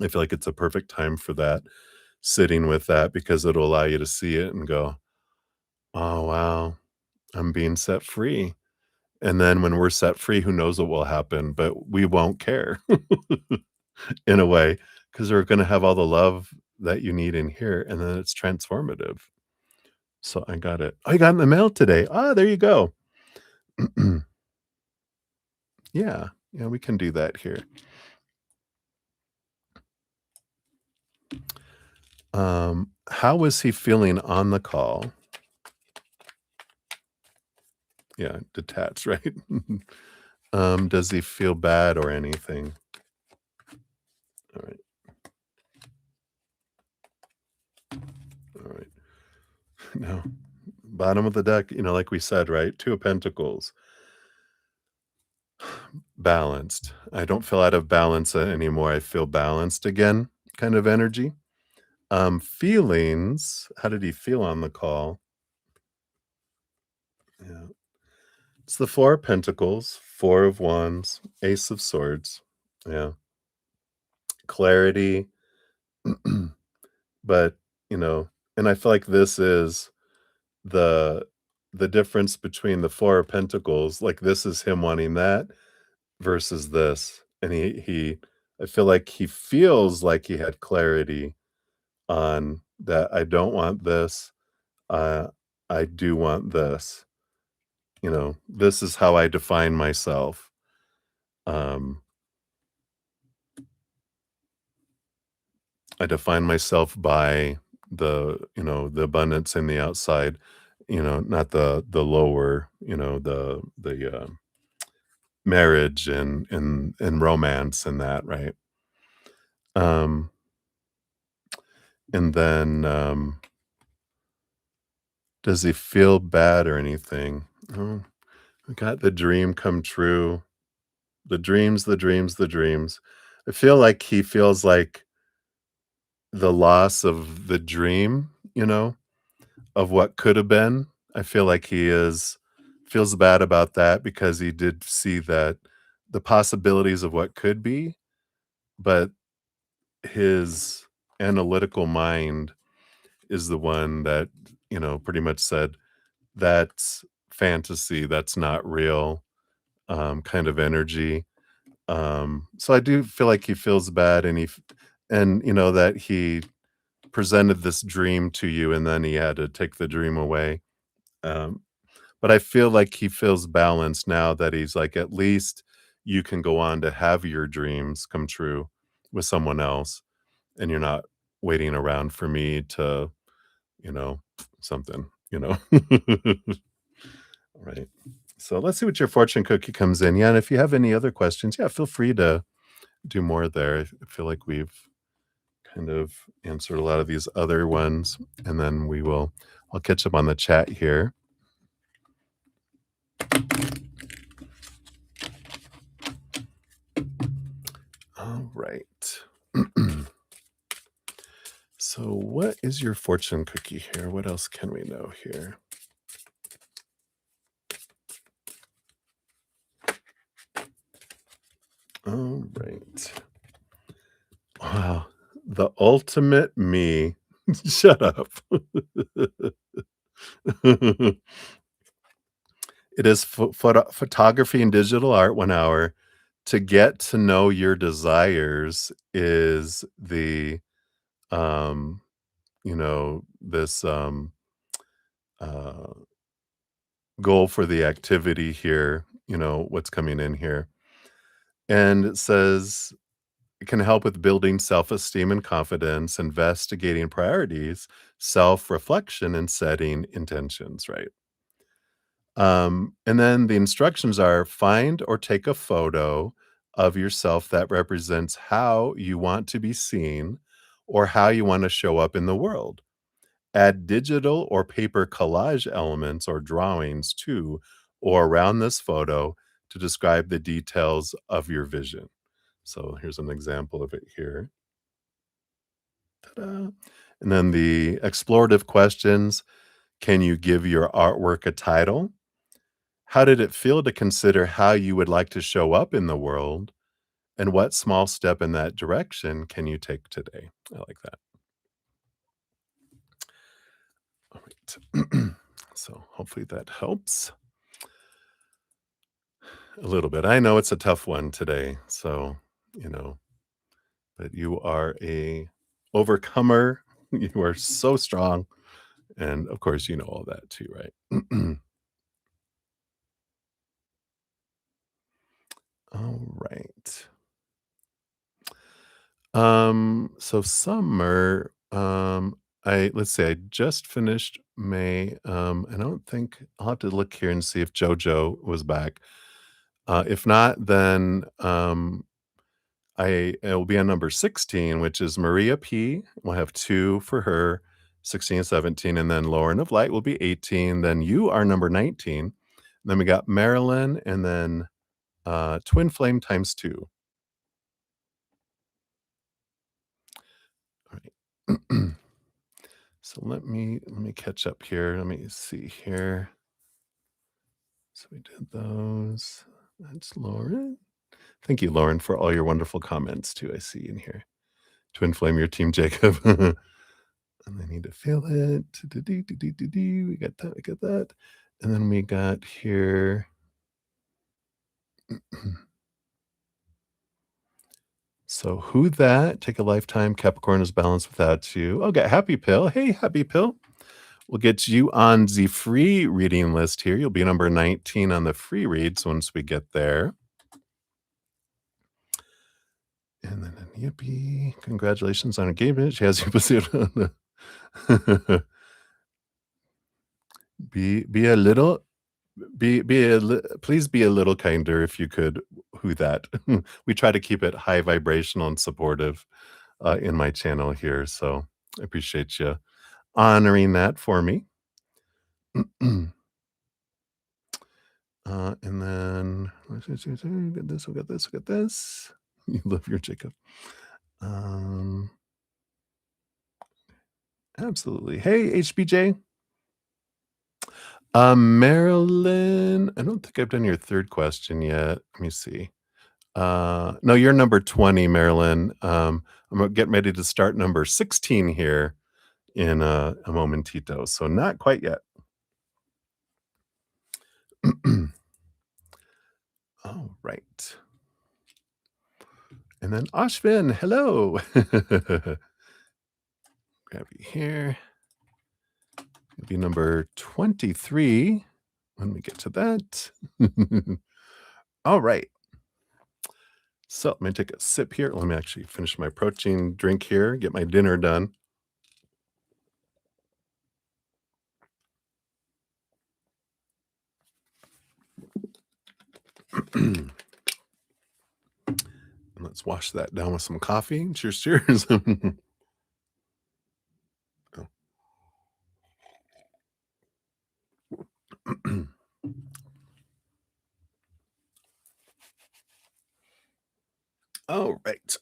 I feel like it's a perfect time for that, sitting with that because it'll allow you to see it and go, "Oh, wow, I'm being set free." And then when we're set free, who knows what will happen, but we won't care in a way because 'cause we're gonna have all the love that you need in here, and then it's transformative. So I got it. I got in the mail today. Ah, there you go. Yeah, yeah, we can do that here. How was he feeling on the call? Yeah, detached, right? Does he feel bad or anything? All right, all right. Now, bottom of the deck, like we said, right? Two of Pentacles, balanced. I don't feel out of balance anymore. I feel balanced again, kind of energy. Feelings. How did he feel on the call? Yeah, it's the Four of Pentacles, Four of Wands, Ace of Swords. Yeah, clarity. But you know, and I feel like this is the the difference between the Four of Pentacles. Like this is him wanting that versus this, and he. I feel like he feels like he had clarity on that. I don't want this. Uh, I do want this. This is how I define myself. Um, I define myself by the abundance in the outside, not the lower, the marriage and romance and that, right? Um, and then does he feel bad or anything? Oh, I got the dream come true. The dreams, the dreams, the dreams. I feel like he feels like the loss of the dream, of what could have been. I feel like he is feels bad about that because he did see that the possibilities of what could be, but his analytical mind is the one that, pretty much said, "That's fantasy, that's not real," kind of energy. So I do feel like he feels bad and that he presented this dream to you and then he had to take the dream away. Um, but I feel like he feels balanced now that he's like, at least you can go on to have your dreams come true with someone else, and you're not waiting around for me to, you know, something. Right. So let's see what your fortune cookie comes in. Yeah. And if you have any other questions, yeah, feel free to do more there. I feel like we've kind of answered a lot of these other ones, and then I'll catch up on the chat here. All right. So, what is your fortune cookie here? What else can we know here? All right. Wow. The ultimate me. Shut up. It is photography and digital art 1 hour. To get to know your desires is um, this uh, goal for the activity here, what's coming in here. And it says it can help with building self esteem and confidence, investigating priorities, self reflection, and setting intentions, right? And then the instructions are find or take a photo of yourself that represents how you want to be seen or how you want to show up in the world. Add digital or paper collage elements or drawings to or around this photo to describe the details of your vision. So here's an example of it here. Ta-da. And then the explorative questions. Can you give your artwork a title? How did it feel to consider how you would like to show up in the world? And what small step in that direction can you take today? I like that. All right. So hopefully that helps a little bit. I know it's a tough one today. So, you know, but you are a overcomer. You are so strong. And of course, you know all that too, right? So summer, I let's see, I just finished May. I don't think I'll have to look here and see if JoJo was back. If not, then it will be on number 16, which is Maria P. We'll have 2 for her, 16 and 17, and then Lauren of Light will be 18. Then you are number 19. Then we got Marilyn, and then Twin Flame times 2. All right. So let me catch up here. Let me see here. So we did those. That's Lauren. Thank you, Lauren, for all your wonderful comments too. I see in here. Twin flame your team, Jacob. And I need to feel it. Do-do-do-do-do-do. We got that. We got that. And then we got here. So who that? Take a lifetime. Capricorn is balanced without you. Oh, got Happy Pill. Hey, Happy Pill. We'll get you on the free reading list here. You'll be number 19 on the free reads once we get there. And then Yippee. Congratulations on engagement. She has you position on the be a little please be a little kinder if you could. Who that? We try to keep it high vibrational and supportive in my channel here. So I appreciate you honoring that for me. And then we got this, we got this, we got this. You love your Jacob. Absolutely. Hey, HBJ. Marilyn, I don't think I've done your third question yet. Let me see. No, you're number 20, Marilyn. I'm getting ready to start number 16 here in a momentito. So not quite yet. All right. And then Ashvin, hello. Grab you here. It'll be number 23 when we get to that. All right. So let me take a sip here. Let me actually finish my protein drink here, get my dinner done. And let's wash that down with some coffee. Cheers, cheers. All right.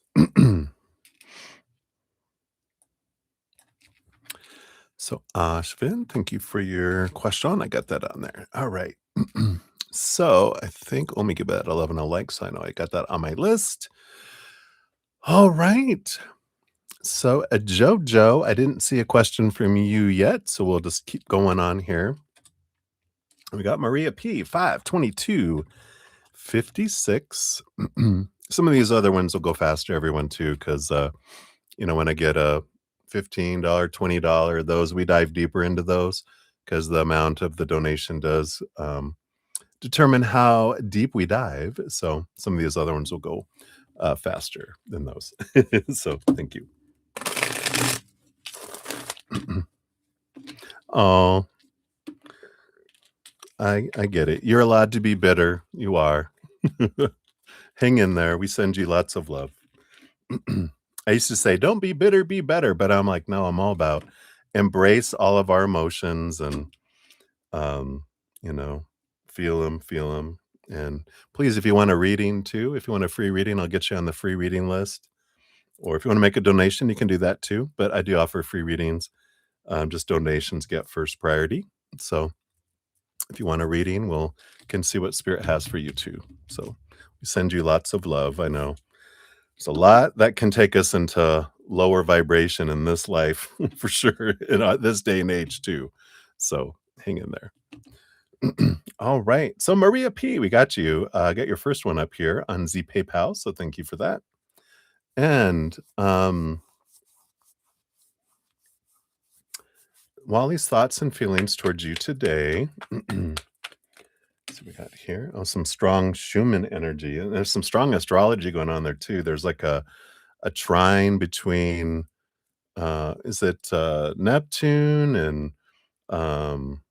So, Ashvin, thank you for your question. I got that on there. All right. So, I think let me give that 11 a like so I know I got that on my list. All right. So, Jojo, I didn't see a question from you yet, so we'll just keep going on here. We got Maria P, 522, 56. Some of these other ones will go faster, everyone, too, because, when I get a $15, $20, those, we dive deeper into those because the amount of the donation does determine how deep we dive. So some of these other ones will go faster than those. So thank you. Oh, I get it. You're allowed to be bitter. You are. Hang in there. We send you lots of love. I used to say, don't be bitter, be better. But I'm like, no, I'm all about embrace all of our emotions and, feel them. And please, if you want a reading too, if you want a free reading, I'll get you on the free reading list. Or if you want to make a donation, you can do that too. But I do offer free readings. Just donations get first priority. So if you want a reading, can see what Spirit has for you too. So we send you lots of love. I know there's a lot that can take us into lower vibration in this life for sure, in this day and age too. So hang in there. All right. So Maria P, we got you. Got your first one up here on Z PayPal. So thank you for that. And Wally's thoughts and feelings towards you today. So we got here some strong Schumann energy, and there's some strong astrology going on there too. There's like a a trine between, is it, Neptune and, um,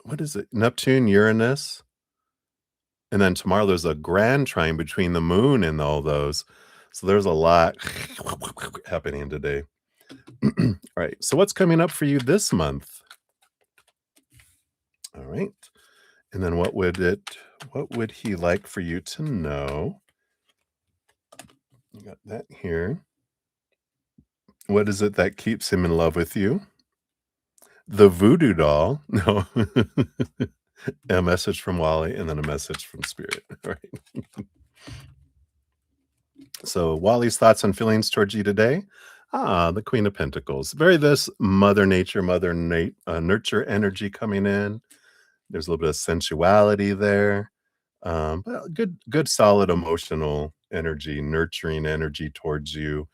what is it? Neptune, Uranus, and then tomorrow there's a grand trine between the moon and all those. So there's a lot happening today. Alright, so what's coming up for you this month? Alright, and then what would he like for you to know? You got that here. What is it that keeps him in love with you? The voodoo doll. No. A message from Wally and then a message from Spirit, right? So, Wally's thoughts and feelings towards you today? Ah, the Queen of Pentacles. Very this Mother Nature, nurture energy coming in. There's a little bit of sensuality there. But good, solid emotional energy, nurturing energy towards you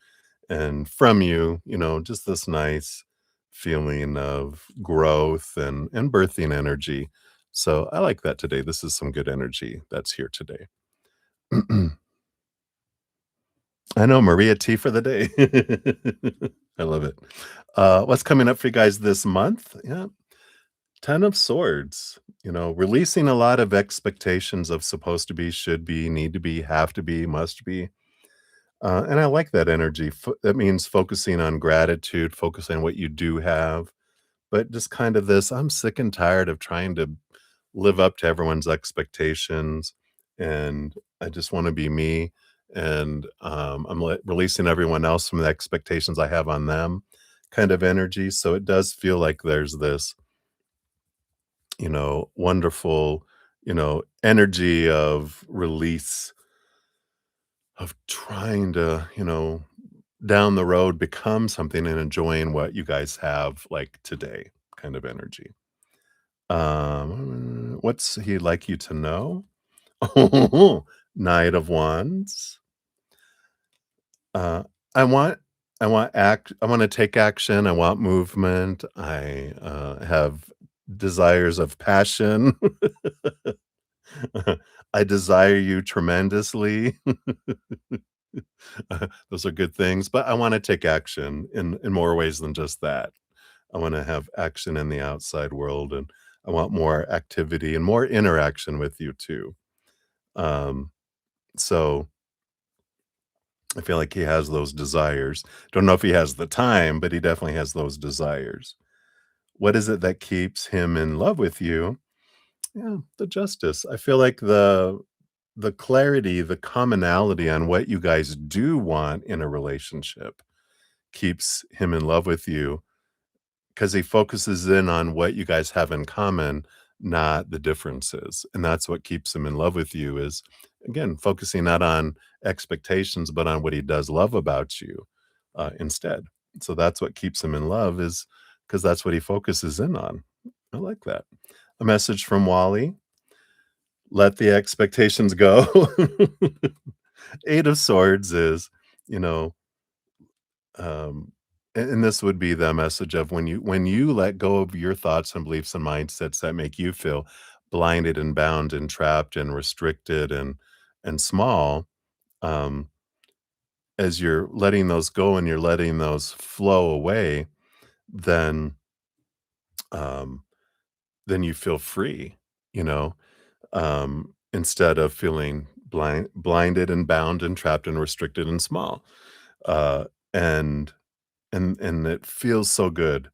and from you, just this nice feeling of growth and birthing energy. So I like that today. This is some good energy that's here today. I know, Maria T for the day. I love it. What's coming up for you guys this month? Yeah, 10 of Swords. Releasing a lot of expectations of supposed to be, should be, need to be, have to be, must be. And I like that energy. That means focusing on gratitude, focusing on what you do have, but just kind of this, I'm sick and tired of trying to live up to everyone's expectations, and I just wanna be me, and, I'm releasing everyone else from the expectations I have on them kind of energy, so it does feel like there's this, wonderful, energy of release, of trying to, down the road become something and enjoying what you guys have, like, today kind of energy. What's he like you to know? Knight of Wands. Uh, I want I wanna take action, I want movement, have desires of passion. I desire you tremendously. Those are good things, but I wanna take action in more ways than just that. I wanna have action in the outside world, and I want more activity and more interaction with you too. Um, so I feel like he has those desires. Don't know if he has the time, but he definitely has those desires. What is it that keeps him in love with you? Yeah, the justice. I feel like the clarity, the commonality on what you guys do want in a relationship keeps him in love with you, 'cause he focuses in on what you guys have in common, not the differences, and that's what keeps him in love with you is, again, focusing not on expectations, but on what he does love about you, instead. So that's what keeps him in love is because that's what he focuses in on. I like that. A message from Wally, let the expectations go. 8 of Swords is, you know, um and this would be the message of when you let go of your thoughts and beliefs and mindsets that make you feel blinded and bound and trapped and restricted and small, um, as you're letting those go and you're letting those flow away, then um, then you feel free, you know, instead of feeling blinded and bound and trapped and restricted and small. Uh, and and it feels so good,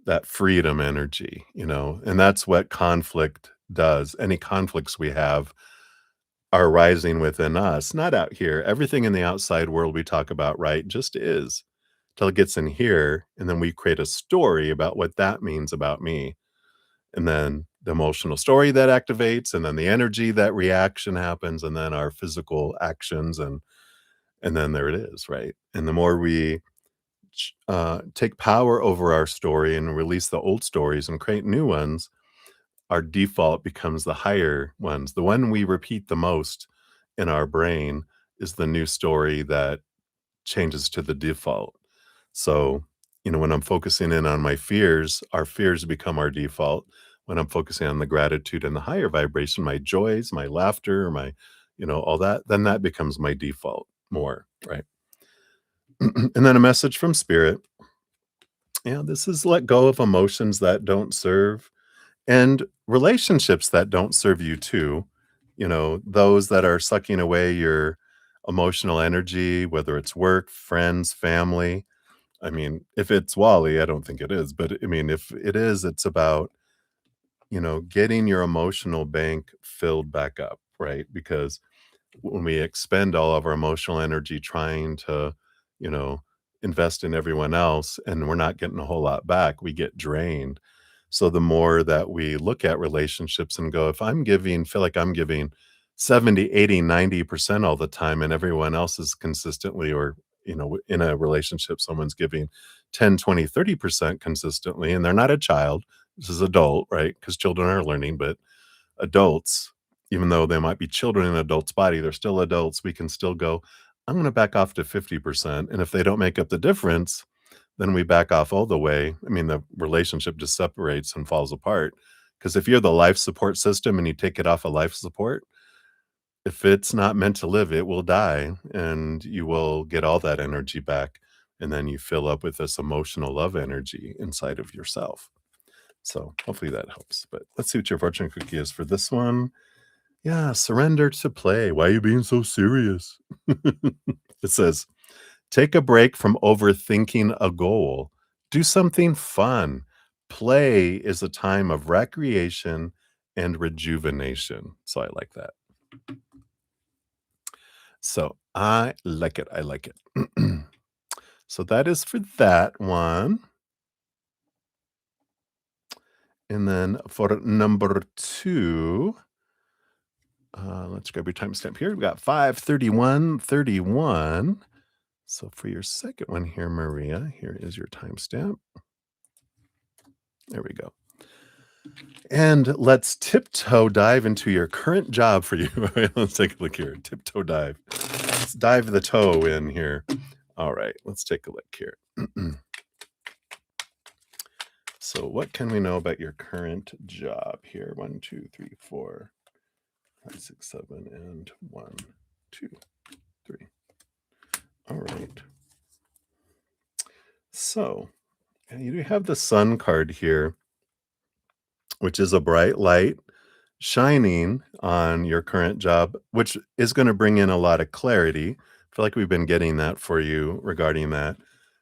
that freedom energy, and that's what conflict does. Any conflicts we have are rising within us, not out here. Everything in the outside world we talk about, right, just is till it gets in here, and then we create a story about what that means about me, and then the emotional story that activates, and then the energy, that reaction happens, and then our physical actions, and then there it is, right? And the more we take power over our story and release the old stories and create new ones, our default becomes the higher ones. The one we repeat the most in our brain is the new story that changes to the default. So, when I'm focusing in on my fears, our fears become our default. When I'm focusing on the gratitude and the higher vibration, my joys, my laughter, all that, then that becomes my default. more, right? And then a message from spirit. Yeah, this is let go of emotions that don't serve and relationships that don't serve you too. Those that are sucking away your emotional energy, whether it's work, friends, family. I mean, if it's Wally, I don't think it is, but I mean, if it is, it's about, getting your emotional bank filled back up, right? Because when we expend all of our emotional energy trying to, you know, invest in everyone else and we're not getting a whole lot back, we get drained. So the more that we look at relationships and go, if feel like I'm giving 70, 80, 90% all the time and everyone else is consistently or, in a relationship, someone's giving 10, 20, 30% consistently and they're not a child. This is adult, right? Because children are learning, but adults, even though they might be children in an adult's body, they're still adults. We can still go, I'm going to back off to 50%. And if they don't make up the difference, then we back off all the way. I mean, the relationship just separates and falls apart. Because if you're the life support system and you take it off of life support, if it's not meant to live, it will die and you will get all that energy back. And then you fill up with this emotional love energy inside of yourself. So hopefully that helps. But let's see what your fortune cookie is for this one. Yeah, surrender to play. Why are you being so serious? It says, take a break from overthinking a goal. Do something fun. Play is a time of recreation and rejuvenation. So I like that. So I like it. I like it. So that is for that one. And then for number two, let's grab your timestamp here. We got 5:31:31. So for your second one here, Maria, here is your timestamp. There we go. And let's tiptoe dive into your current job for you. Let's take a look here. Tiptoe dive. Let's dive the toe in here. All right, let's take a look here. So what can we know about your current job here? 1, 2, 3, 4, 5, 6, 7, and 1, 2, 3. All right. So you do have the sun card here, which is a bright light shining on your current job, which is going to bring in a lot of clarity. I feel like we've been getting that for you regarding that.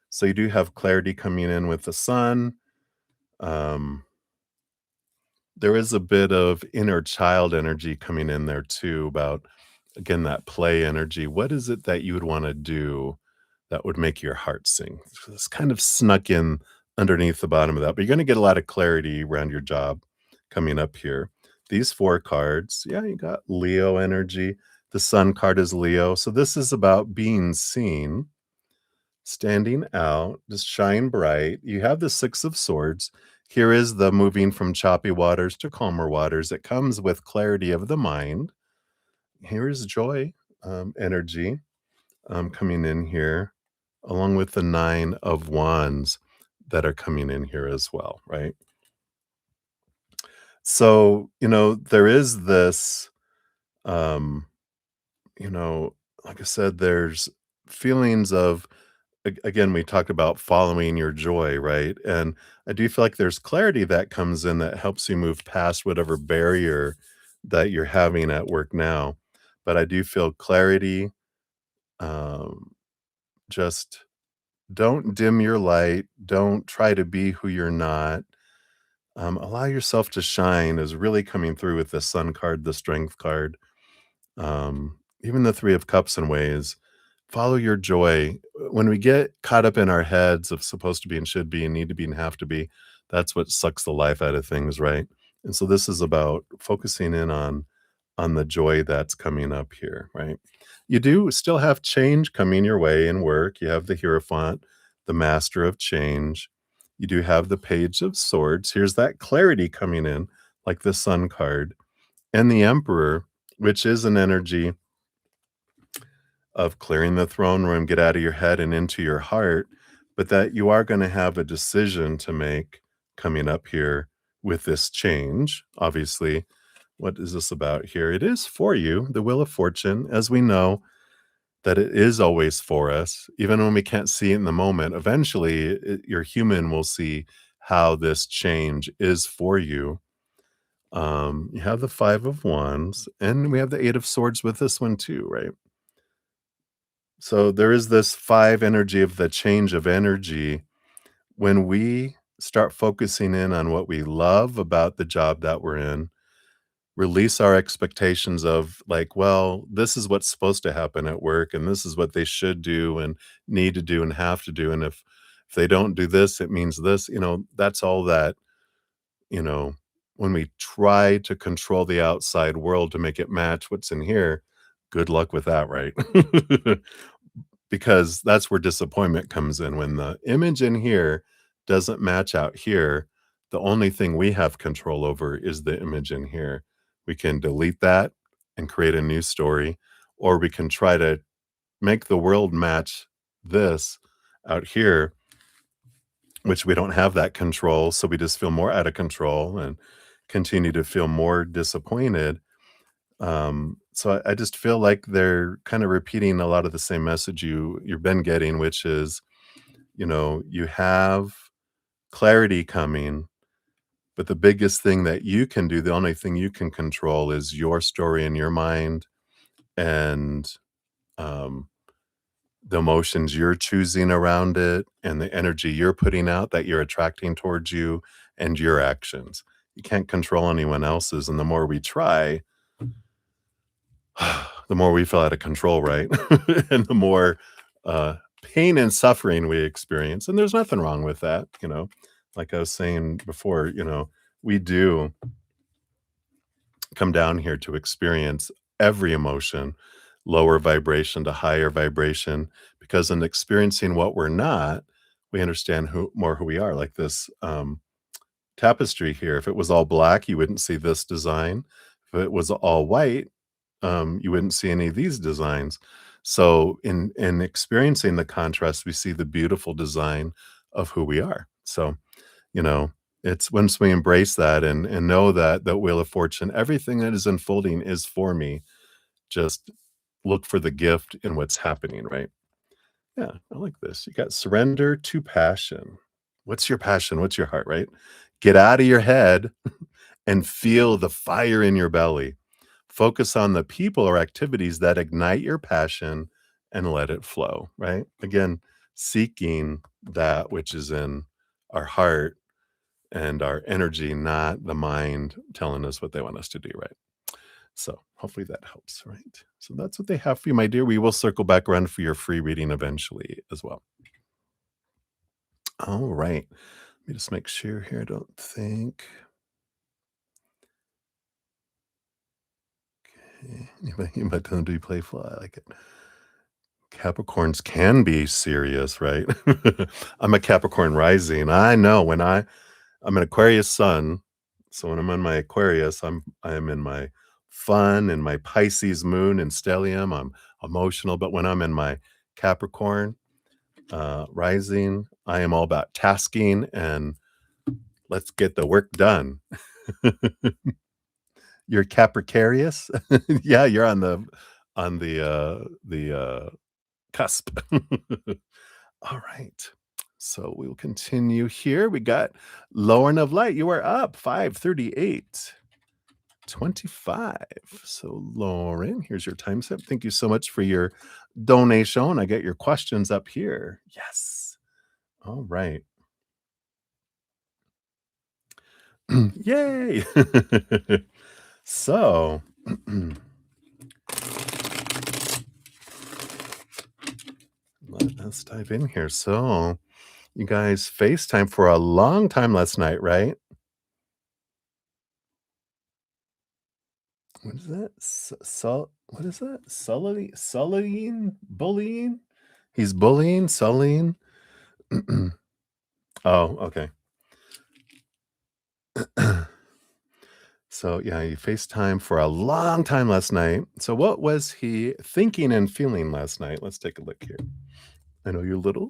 So you do have clarity coming in with the sun. Um, there is a bit of inner child energy coming in there too about, again, that play energy. What is it that you would want to do that would make your heart sing? So it's kind of snuck in underneath the bottom of that, but you're going to get a lot of clarity around your job coming up here. These 4 cards, yeah, you got Leo energy. The sun card is Leo. So this is about being seen, standing out, just shine bright. You have the 6 of swords. Here is the moving from choppy waters to calmer waters. It comes with clarity of the mind. Here is joy energy coming in here, along with the 9 of wands that are coming in here as well, right? So, there is this, um, you know, like I said, there's feelings of, again, we talked about following your joy, right? And I do feel like there's clarity that comes in that helps you move past whatever barrier that you're having at work now. But I do feel clarity, um, just don't dim your light. Don't try to be who you're not. Allow yourself to shine is really coming through with the sun card, the strength card, even the 3 of cups in ways. Follow your joy. When we get caught up in our heads of supposed to be and should be and need to be and have to be, that's what sucks the life out of things, right? And so this is about focusing in on the joy that's coming up here, right? You do still have change coming your way in work. You have the Hierophant, the Master of Change. You do have the Page of Swords. Here's that clarity coming in, like the Sun card, and the Emperor, which is an energy of clearing the throne room, get out of your head and into your heart, but that you are going to have a decision to make coming up here with this change. Obviously, what is this about here? It is for you, the Wheel of Fortune. As we know, that it is always for us, even when we can't see it in the moment. Eventually, your human will see how this change is for you. You have the 5 of Wands, and we have the 8 of Swords with this one too, right? So there is this 5 energy of the change of energy. When we start focusing in on what we love about the job that we're in, release our expectations of like, well, this is what's supposed to happen at work, and this is what they should do and need to do and have to do. And if they don't do this, it means this, that's all that, you know, when we try to control the outside world to make it match what's in here, good luck with that, right? Because that's where disappointment comes in. When the image in here doesn't match out here, the only thing we have control over is the image in here. We can delete that and create a new story, or we can try to make the world match this out here, which we don't have that control. So we just feel more out of control and continue to feel more disappointed. So I just feel like they're kind of repeating a lot of the same message you've been getting, which is, you have clarity coming, but the biggest thing that you can do, the only thing you can control is your story in your mind and um, the emotions you're choosing around it and the energy you're putting out that you're attracting towards you and your actions. You can't control anyone else's. And the more we try, the more we feel out of control, right? And the more pain and suffering we experience. And there's nothing wrong with that. Like I was saying before, we do come down here to experience every emotion, lower vibration to higher vibration, because in experiencing what we're not, we understand who we are. Like this tapestry here. If it was all black, you wouldn't see this design. If it was all white, you wouldn't see any of these designs. So in experiencing the contrast, we see the beautiful design of who we are. So, you know, it's once we embrace that and know that that wheel of fortune, everything that is unfolding is for me. Just look for the gift in what's happening, right? Yeah, I like this. You got surrender to passion. What's your passion? What's your heart, right? Get out of your head and feel the fire in your belly. Focus on the people or activities that ignite your passion and let it flow, right? Again, seeking that which is in our heart and our energy, not the mind telling us what they want us to do, right? So hopefully that helps, right? So that's what they have for you, my dear. We will circle back around for your free reading eventually as well. All right. Let me just make sure here. I don't think. Okay. You might don't be playful. I like it. Capricorns can be serious, right? I'm a Capricorn rising. I know I'm an Aquarius sun. So when I'm in my Aquarius, I am in my fun and my Pisces moon and stellium. I'm emotional, but when I'm in my Capricorn rising, I am all about tasking and let's get the work done. You're Capricarius? Yeah, you're on the cusp. All right. So we will continue here. We got Lauren of Light. You are up 538.25. So Lauren, here's your time step. Thank you so much for your donation. I get your questions up here. Yes. All right. Yay. So let's dive in here. So you guys FaceTime for a long time last night, right? What is that? What is that? Bullying? He's bullying, sullying. Oh, okay. So yeah, he FaceTime for a long time last night. So what was he thinking and feeling last night? Let's take a look here. I know you're little.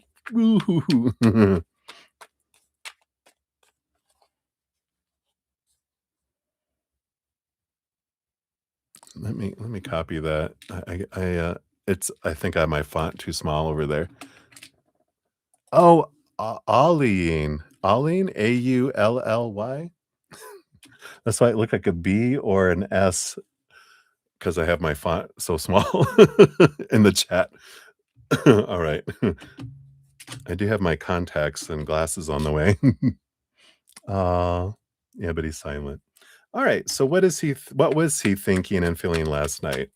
Let me copy that. I think I have my font too small over there. Oh, Ollying. Ollying, Aully? That's why it looked like a B or an S because I have my font so small in the chat. Alright. I do have my contacts and glasses on the way. Aw. Yeah, but he's silent. Alright, so what was he thinking and feeling last night?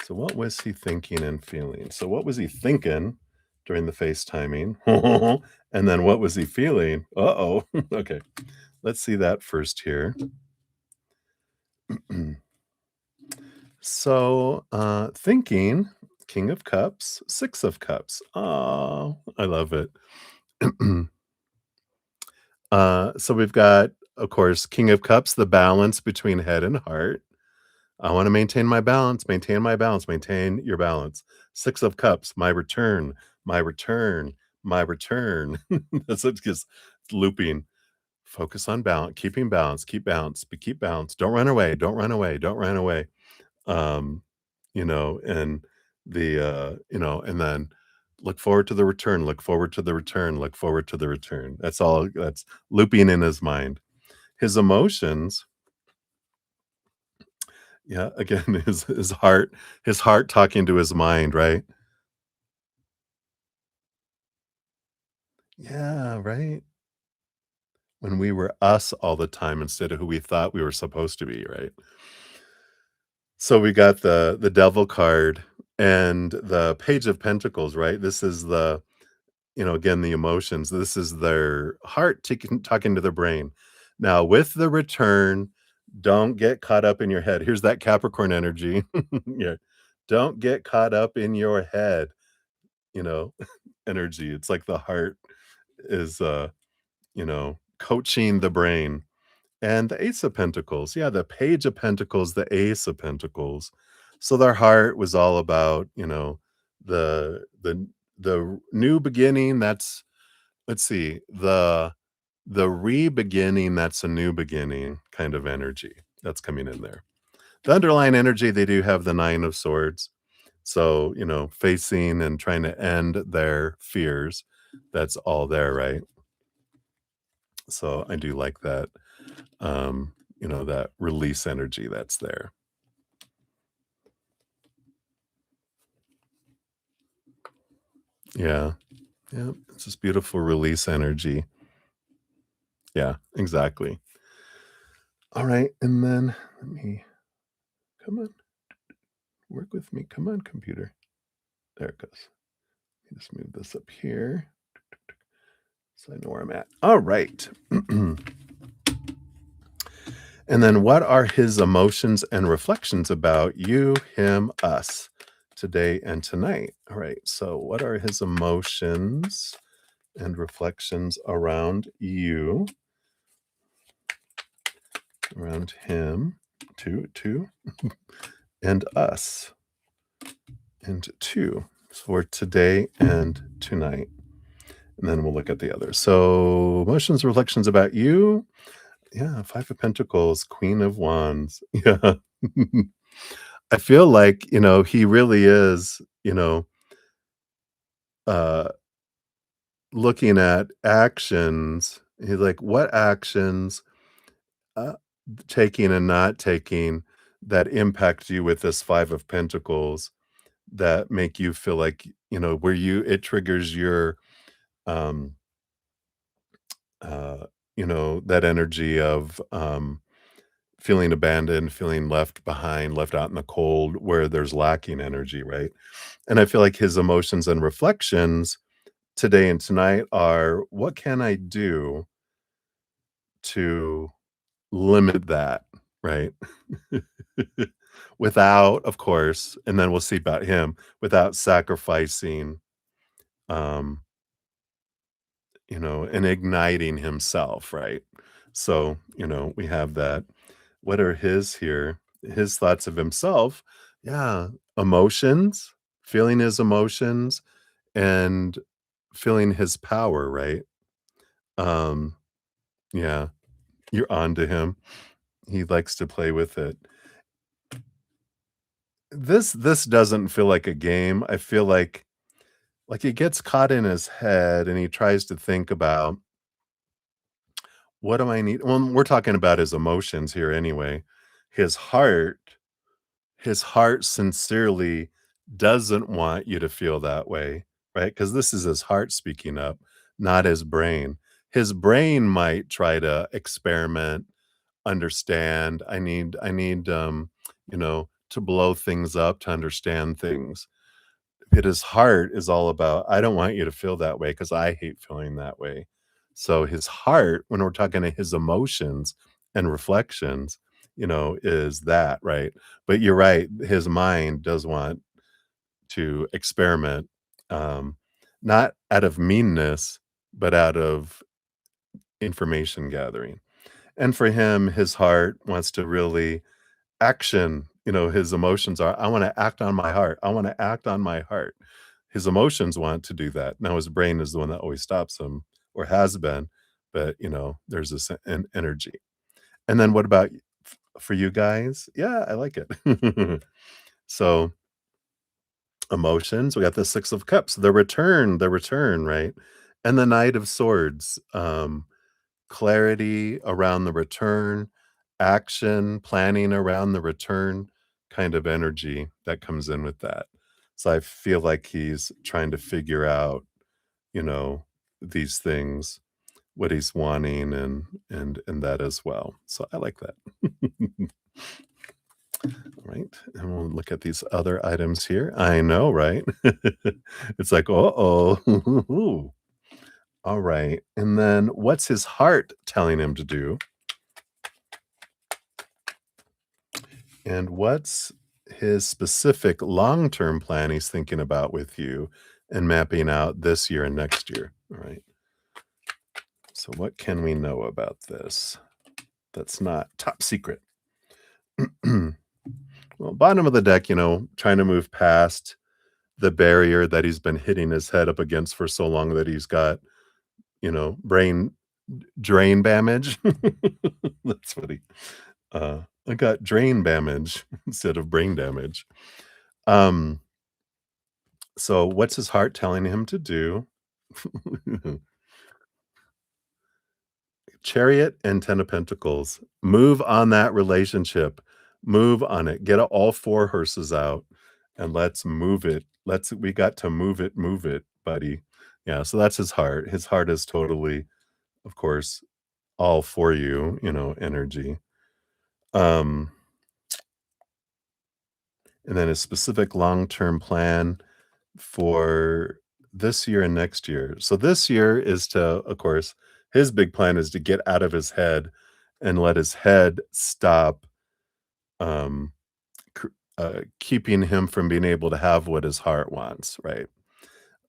So what was he thinking and feeling? So what was he thinking during the FaceTiming? And then what was he feeling? Uh-oh. Okay, let's see that first here. So, thinking, King of Cups, Six of Cups. Oh, I love it. So we've got, of course, King of Cups, the balance between head and heart. I wanna maintain my balance, maintain my balance, maintain your balance. Six of Cups, my return, my return, my return. That's it, just looping. Focus on balance, keeping balance, keep balance, but keep balance. Don't run away, don't run away, don't run away. Um, and and then look forward to the return, look forward to the return, look forward to the return. That's looping in his mind. His emotions, yeah, again, his heart talking to his mind, right? Yeah, right? When we were us all the time instead of who we thought we were supposed to be, right? So we got the devil card and the page of pentacles, right? This is again, the emotions. This is their heart talking to their brain. Now, with the return, don't get caught up in your head. Here's that Capricorn energy. Yeah. Don't get caught up in your head, you know, energy. It's like the heart is, coaching the brain. And the Ace of Pentacles, yeah, the Page of Pentacles, the Ace of Pentacles. So their heart was all about, the new beginning. That's let's see, the re-beginning. That's a new beginning kind of energy that's coming in there. The underlying energy, they do have the Nine of Swords. So, facing and trying to end their fears. That's all there, right? So I do like that. That release energy that's there. Yeah. Yeah. It's this beautiful release energy. Yeah, exactly. All right. And then let me come on, work with me. Come on, computer. There it goes. Let me just move this up here so I know where I'm at. All right. And then what are his emotions and reflections about you, him, us today and tonight? All right. So, what are his emotions and reflections around you, around him, two, and us, and two for today and tonight. And then we'll look at the others. So, emotions, reflections about you. Yeah, Five of Pentacles, Queen of Wands. Yeah. I feel like, he really is, uh, looking at actions. He's like, what actions, uh, taking and not taking, that impact you with this Five of Pentacles, that make you feel like, where it triggers your, um, uh, that energy of, feeling abandoned, feeling left behind, left out in the cold where there's lacking energy, right? And I feel like his emotions and reflections today and tonight are, what can I do to limit that, right? Without, of course, and then we'll see about him, without sacrificing, um, and igniting himself, right? So, we have that. What are his here? His thoughts of himself. Yeah, emotions, feeling his emotions and feeling his power, right? Um, yeah, you're on to him. He likes to play with it. this doesn't feel like a game. I feel like he gets caught in his head and he tries to think about, "What do I need?" Well, we're talking about his emotions here anyway. His heart his heart sincerely doesn't want you to feel that way, right? Because this is his heart speaking up, not his brain. His brain might try to experiment, understand. To blow things up to understand things. But his heart is all about, "I don't want you to feel that way because I hate feeling that way." So his heart, when we're talking to his emotions and reflections, is that, right? But you're right, his mind does want to experiment, um, not out of meanness, but out of information gathering. And for him, his heart wants to really action, his emotions are, "I wanna act on my heart. I wanna act on my heart." His emotions want to do that. Now his brain is the one that always stops him or has been, but, there's this energy. And then what about for you guys? Yeah, I like it. So, emotions, we got the 6 of Cups, the return, right? And the Knight of Swords, clarity around the return, action, planning around the return kind of energy that comes in with that. So I feel like he's trying to figure out, you know, these things, what he's wanting and that as well. So I like that. Right. And we'll look at these other items here. I know, right? It's like, uh-oh. All right. And then what's his heart telling him to do? And what's his specific long-term plan he's thinking about with you and mapping out this year and next year? All right. So what can we know about this that's not top secret? Well, bottom of the deck, trying to move past the barrier that he's been hitting his head up against for so long that he's got, brain drain damage. That's funny. I got drain damage instead of brain damage. Um, so what's his heart telling him to do? Chariot and 10 of Pentacles. Move on that relationship. Move on it. Get all 4 horses out and let's move it. We got to move it, buddy. Yeah, so that's his heart. His heart is totally, of course, all for you, energy. Um, and then a specific long-term plan for this year and next year. So this year is to, of course, his big plan is to get out of his head and let his head stop um keeping him from being able to have what his heart wants, right?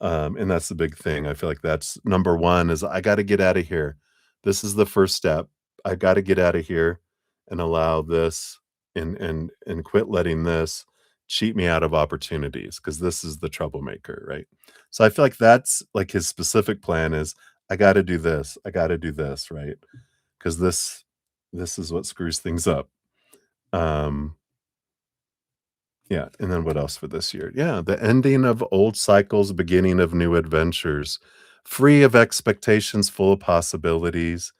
And that's the big thing. I feel like that's number one is I got to get out of here. This is the first step. I got to get out of here and allow this and quit letting this cheat me out of opportunities because this is the troublemaker, right? So I feel like that's like his specific plan is I got to do this. I got to do this, right? Because this is what screws things up. Um, yeah, and then what else for this year? Yeah, the ending of old cycles, beginning of new adventures, free of expectations, full of possibilities.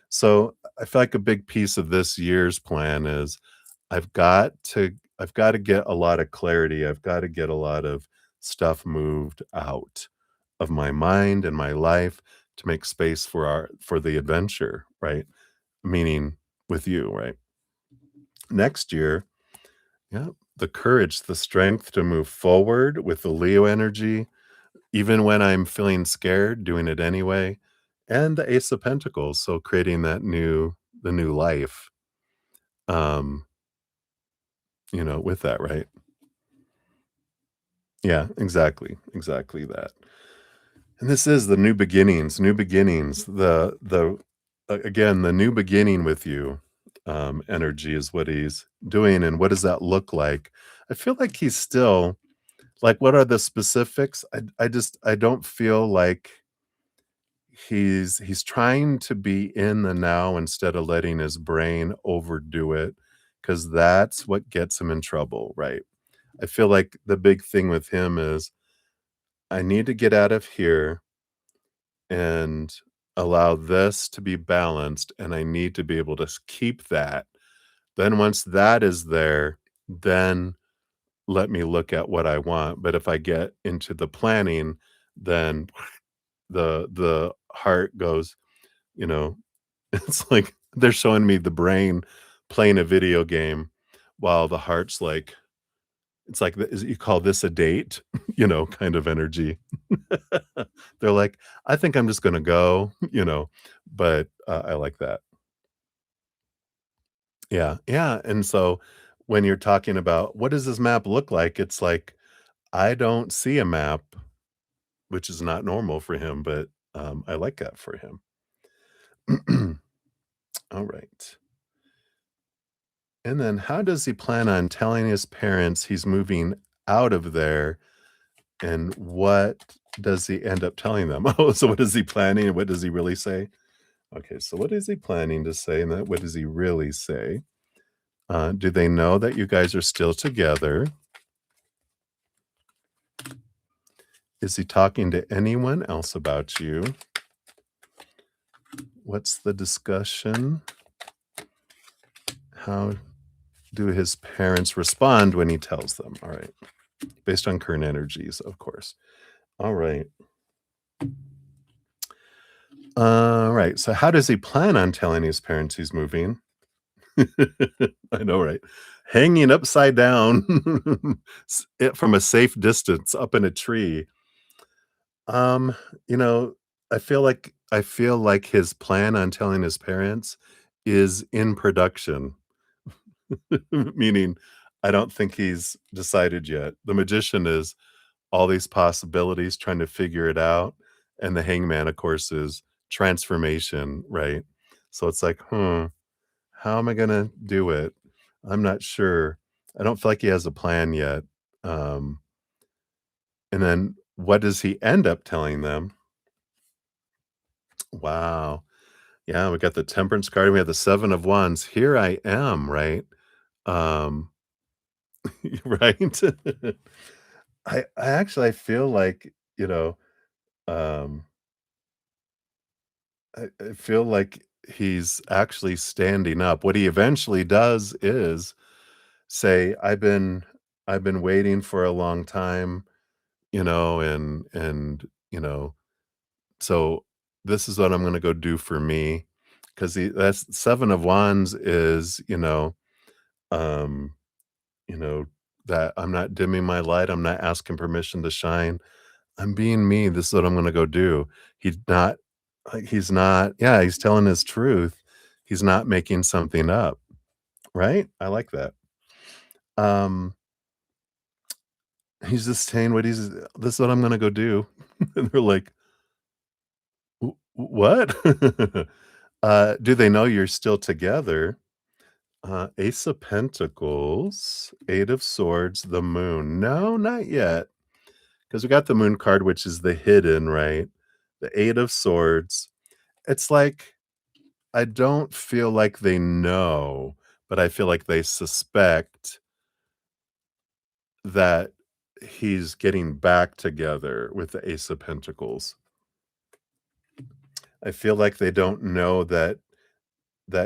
So, I feel like a big piece of this year's plan is I've got to I've got to get a lot of clarity. I've got to get a lot of stuff moved out of my mind and my life to make space for the adventure, right? Meaning with you, right? Next year, yeah, the courage, the strength to move forward with the Leo energy, even when I'm feeling scared, doing it anyway, and the Ace of Pentacles, so creating the new life, um, with that, right? Yeah, exactly that. And this is the new beginnings, again, the new beginning with you, energy is what he's doing, and what does that look like? I feel like he's still like, what are the specifics? I don't feel like he's trying to be in the now instead of letting his brain overdo it, because that's what gets him in trouble, right? I feel like the big thing with him is I need to get out of here and allow this to be balanced, and I need to be able to keep that. Then once that is there, then let me look at what I want. But if I get into the planning, then the heart goes, you know, it's like they're showing me the brain playing a video game while the heart's like, it's like, you call this a date, kind of energy. They're like, I think I'm just going to go, but I like that. Yeah. Yeah. And so when you're talking about what does this map look like? It's like, I don't see a map, which is not normal for him, but I like that for him. All right. And then how does he plan on telling his parents he's moving out of there? And what does he end up telling them? Oh, so what is he planning and what does he really say? Okay, so what is he planning to say and what does he really say? Do they know that you guys are still together? Is he talking to anyone else about you? What's the discussion? How do his parents respond when he tells them? All right. Based on current energies, of course. All right. All right. So how does he plan on telling his parents he's moving? I know, right? Hanging upside down from a safe distance up in a tree. Um, you know, I feel like his plan on telling his parents is in production, meaning I don't think he's decided yet. The magician is all these possibilities trying to figure it out, and the hangman, of course, is transformation, right? So it's like, how am I gonna do it? I'm not sure. I don't feel like he has a plan yet. Um, and then what does he end up telling them? Wow. Yeah, we got the Temperance card, and we have the 7 of Wands. Here I am, right? Um, right? I feel like, um, I feel like he's actually standing up. What he eventually does is say, I've been waiting for a long time, and so this is what I'm gonna go do for me, 'cause that's 7 of Wands is, um, you know, that I'm not dimming my light, I'm not asking permission to shine. I'm being me, this is what I'm gonna go do. He's not he's not yeah, he's telling his truth. He's not making something up, right? I like that. Um, he's just saying what this is what I'm gonna go do. And they're like, What?" Do they know you're still together? Ace of Pentacles, 8 of Swords, the Moon. No, not yet, because we got the Moon card, which is the hidden, right? The 8 of Swords. It's like, I don't feel like they know, but I feel like they suspect that he's getting back together with the Ace of Pentacles. I feel like they don't know that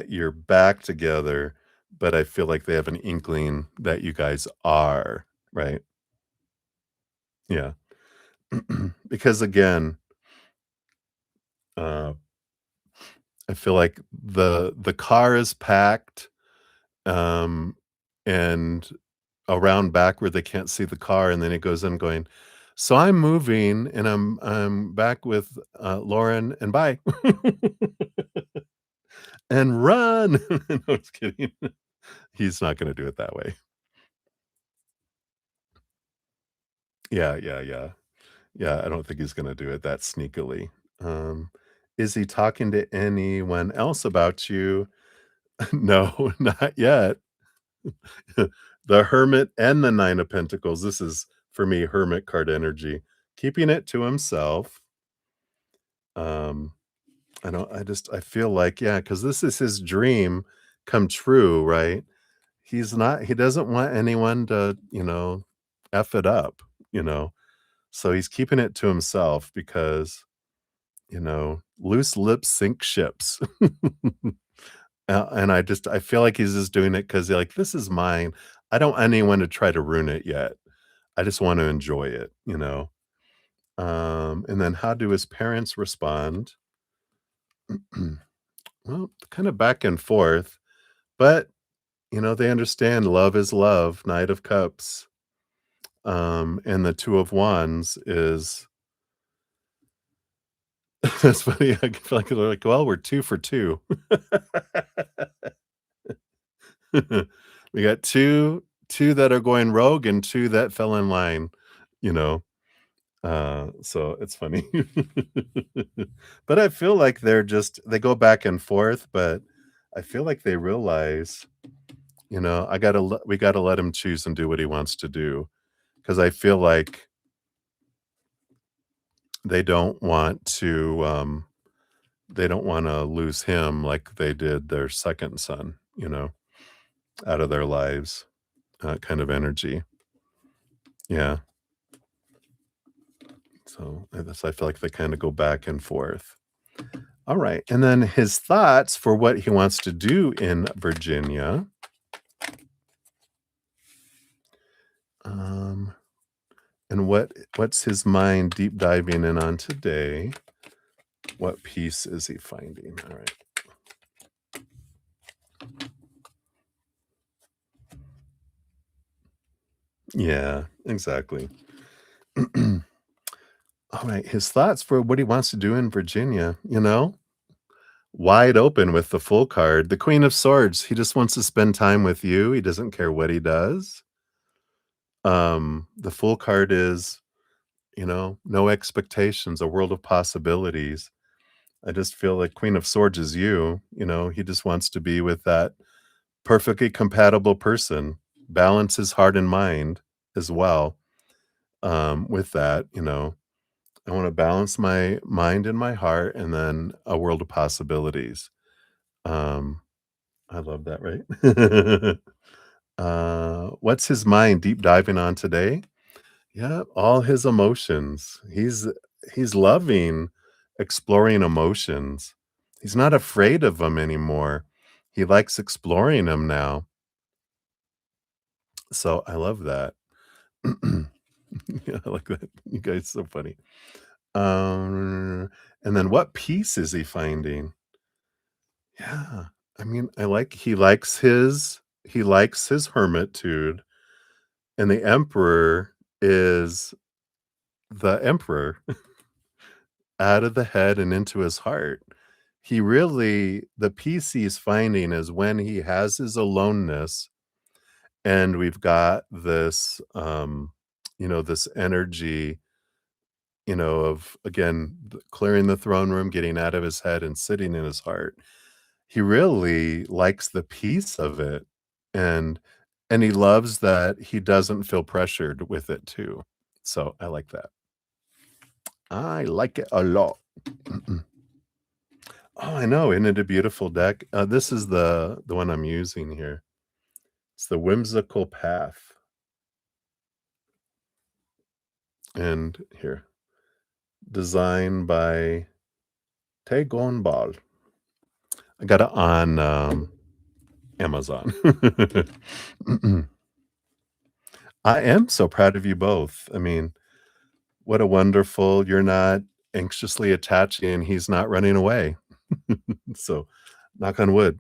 you're back together, but I feel like they have an inkling that you guys are, right? Yeah. Because again, uh, I feel like the car is packed, um, and around back where they can't see the car, and then it goes in going, "So I'm moving, and I'm back with, Lauren, and bye." And run. No, just kidding. He's not gonna do it that way. Yeah, yeah, yeah. Yeah, I don't think he's gonna do it that sneakily. Um, is he talking to anyone else about you? No, not yet. The Hermit and the 9 of Pentacles. This is, for me, Hermit card energy. Keeping it to himself. Um, I feel like, yeah, because this is his dream come true, right? He doesn't want anyone to, F it up, you know? So he's keeping it to himself because, loose lips sink ships. And I feel like he's just doing it because like, "This is mine. I don't want anyone to try to ruin it yet. I just want to enjoy it," you know? And then how do his parents respond? Well, kind of back and forth, but, they understand love is love, Knight of Cups. And the Two of Wands is that's funny. I feel like they're like, "Well, we're 2 for 2." We got 2 that are going rogue and 2 that fell in line, you know? So it's funny. But I feel like they go back and forth, but I feel like they realize, we gotta let him choose and do what he wants to do, because I feel like they don't want to, they don't wanna lose him like they did their 2nd son, out of their lives, kind of energy. Yeah. So, I feel like they kinda go back and forth. Alright, and then his thoughts for what he wants to do in Virginia. Um, and what's his mind deep diving in on today? What peace is he finding? Alright. Yeah, exactly. Alright, his thoughts for what he wants to do in Virginia, wide open with the full card. The Queen of Swords, he just wants to spend time with you, he doesn't care what he does. The full card is, no expectations, a world of possibilities. I just feel like Queen of Swords is you, he just wants to be with that perfectly compatible person, balance his heart and mind as well. With that, I wanna balance my mind and my heart and then a world of possibilities. Um, I love that, right? What's his mind deep diving on today? Yeah, all his emotions. He's loving exploring emotions. He's not afraid of them anymore. He likes exploring them now. So I love that. Yeah, I like that. You guys so funny. And then what peace is he finding? Yeah. I mean, he likes his hermitude, and the emperor is the emperor out of the head and into his heart. The peace he's finding is when he has his aloneness and we've got this energy, of again, clearing the throne room, getting out of his head and sitting in his heart. He really likes the peace of it, and he loves that he doesn't feel pressured with it too. So, I like that. I like it a lot. Oh, I know, isn't it a beautiful deck? This is the one I'm using here. It's the Whimsical Path, and here, designed by Taegon Ball. I got it on, Amazon. I am so proud of you both. I mean, what a wonderful you're not anxiously attaching and he's not running away. So, knock on wood.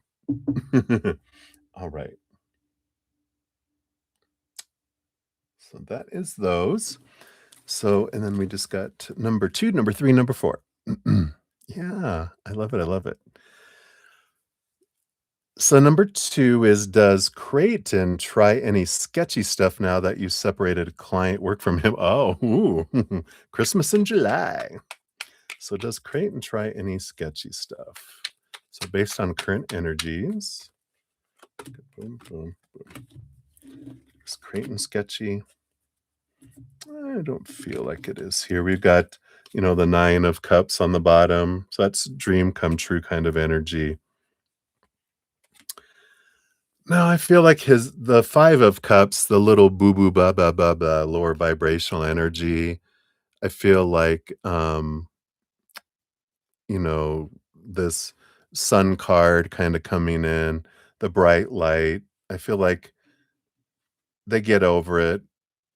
Alright. So that is those. So, and then we just got number 2, number 3, number 4. Yeah, I love it, I love it. So number 2 is, does Creighton try any sketchy stuff now that you separated client work from him? Oh, ooh, Christmas in July. So does Creighton try any sketchy stuff? So based on current energies, boom, boom, boom. Is Creighton sketchy? I don't feel like it is here. We've got, the 9 of cups on the bottom. So that's dream come true kind of energy. No, I feel like his the 5 of cups, the little boo boo ba ba ba ba lower vibrational energy. I feel like, you know, this sun card kinda coming in, the bright light. I feel like they get over it,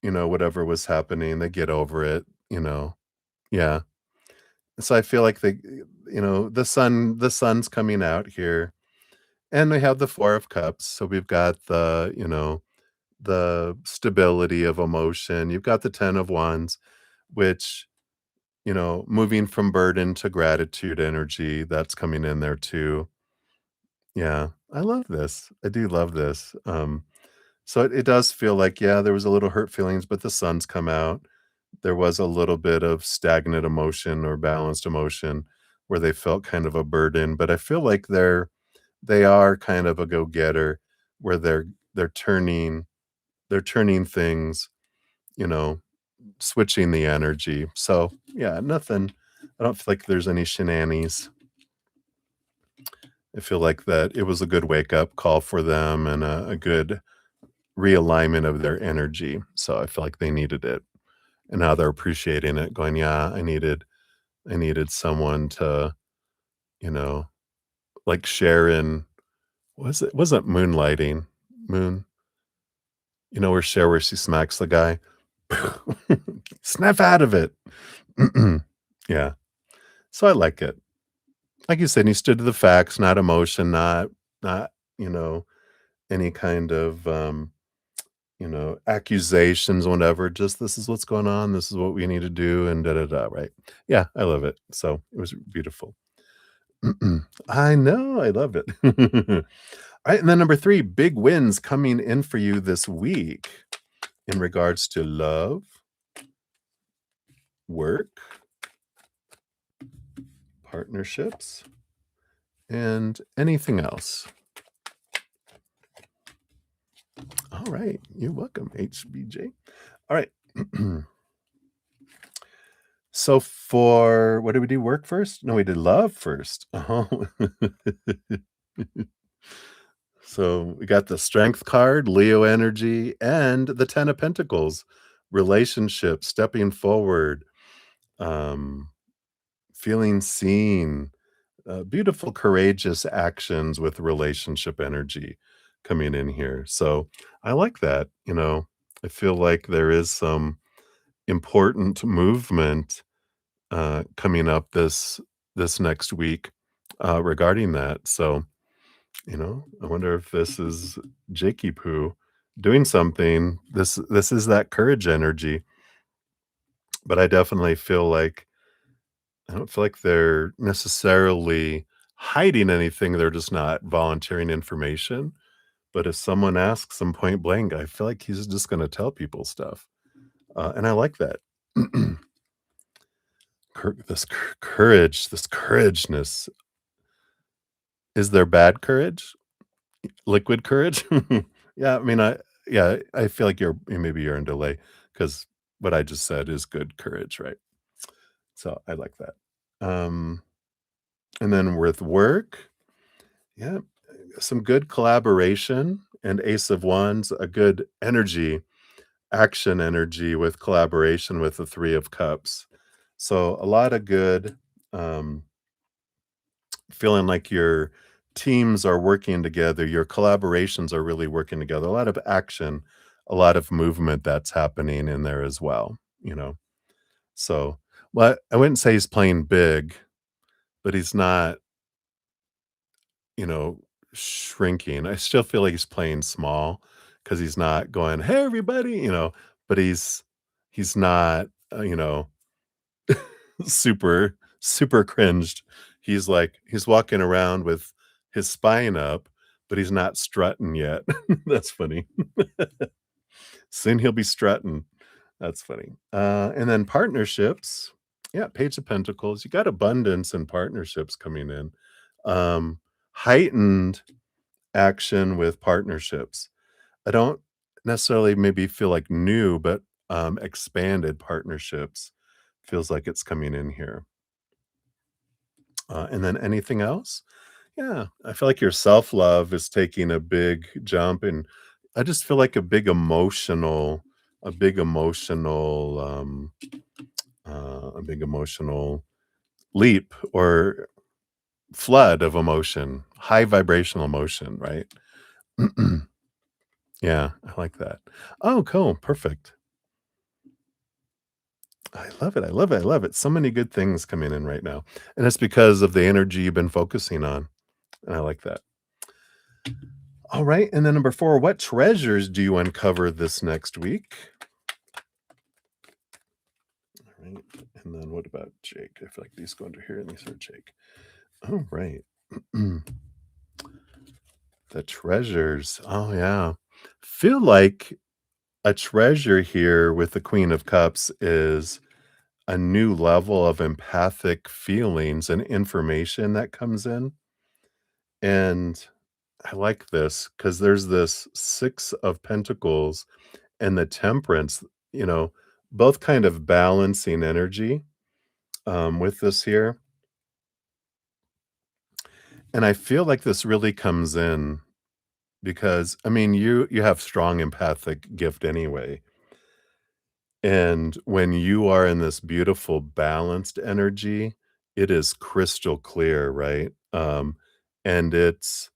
whatever was happening, they get over it, you know? Yeah. So I feel like the sun's coming out here, and we have the 4 of cups, so we've got the stability of emotion. You've got the 10 of wands, which, moving from burden to gratitude energy, that's coming in there too. Yeah, I love this. I do love this. So it does feel like, yeah, there was a little hurt feelings, but the sun's come out. There was a little bit of stagnant emotion or balanced emotion where they felt kind of a burden, but I feel like they are kind of a go-getter where they're turning they're turning things, you know, switching the energy. So, yeah, nothing. I don't feel like there's any shenanigans. I feel like that it was a good wake up call for them and a good realignment of their energy. So I feel like they needed it. And now they're appreciating it, going, yeah, I needed someone to, you know, like Sharon, was it wasn't moonlighting. Moon, where where she smacks the guy. Snap out of it. Yeah. So I like it. Like you said, he stood to the facts, not emotion, not, you know, any kind of accusations, whatever. Just this is what's going on, this is what we need to do, and da da da, right? Yeah, I love it. So it was beautiful. I know, I love it. Alright, and then number 3, big wins coming in for you this week in regards to love, work, partnerships, and anything else. All right, you're welcome, HBJ. All right. So for what did we do? Work first? No, we did love first. Oh. So we got the strength card, Leo energy, and the 10 of Pentacles, relationship, stepping forward, um, feeling seen, beautiful, courageous actions with relationship energy coming in here. So I like that. I feel like there is some important movement coming up this next week regarding that. So I wonder if this is Jakey Poo doing something. This is that courage energy, but I don't feel like they're necessarily hiding anything. They're just not volunteering information. But if someone asks them point blank, I feel like he's just going to tell people stuff, and I like that. Courage, this courageness. Is there bad courage? Liquid courage? Yeah, I mean, I feel like maybe you're in delay because what I just said is good courage, right? So I like that. Um, and then with work, yeah, some good collaboration and Ace of Wands, a good energy, action energy with collaboration with the Three of Cups. So a lot of good, um, feeling like your teams are working together, your collaborations are really working together. A lot of action, a lot of movement that's happening in there as well, you know. So, well, I wouldn't say he's playing big, but he's not, you know, shrinking. I still feel like he's playing small because he's not going, "Hey, everybody," but he's not, super, super cringed. He's walking around with his spine up, but he's not strutting yet. That's funny. Soon he'll be strutting. That's funny. And then partnerships. Yeah, Page of Pentacles. You got abundance and partnerships coming in. Um, Heightened action with partnerships. I don't necessarily maybe feel like new, but expanded partnerships feels like it's coming in here. And then anything else? Yeah, I feel like your self-love is taking a big jump, and I just feel like a big emotional leap or flood of emotion, high vibrational emotion, right? Yeah, I like that. Oh, cool, perfect. I love it, I love it, I love it. So many good things coming in right now, and it's because of the energy you've been focusing on, and I like that. Alright, and then number 4, what treasures do you uncover this next week? Alright, and then what about Jake? I feel like these go under here and these are Jake. Alright. The treasures. Oh, yeah. Feel like a treasure here with the Queen of Cups is a new level of empathic feelings and information that comes in, and I like this because there's this 6 of Pentacles and the Temperance, you know, both kind of balancing energy, with this here, and I feel like this really comes in because, I mean, you have strong empathic gift anyway, and when you are in this beautiful balanced energy, it is crystal clear, right? And it's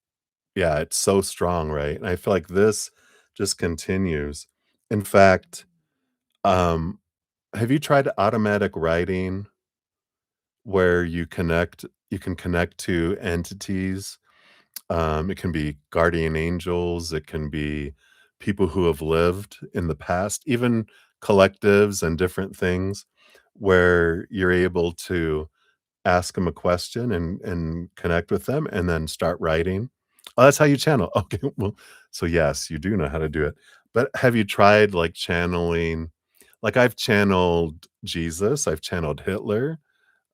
yeah, it's so strong, right? And I feel like this just continues. In fact, um, have you tried automatic writing where you can connect to entities? It can be guardian angels, it can be people who have lived in the past, even collectives and different things where you're able to ask them a question and connect with them and then start writing. Oh, that's how you channel. Okay, well, so yes, you do know how to do it. But have you tried, like, channeling like, I've channeled Jesus, I've channeled Hitler,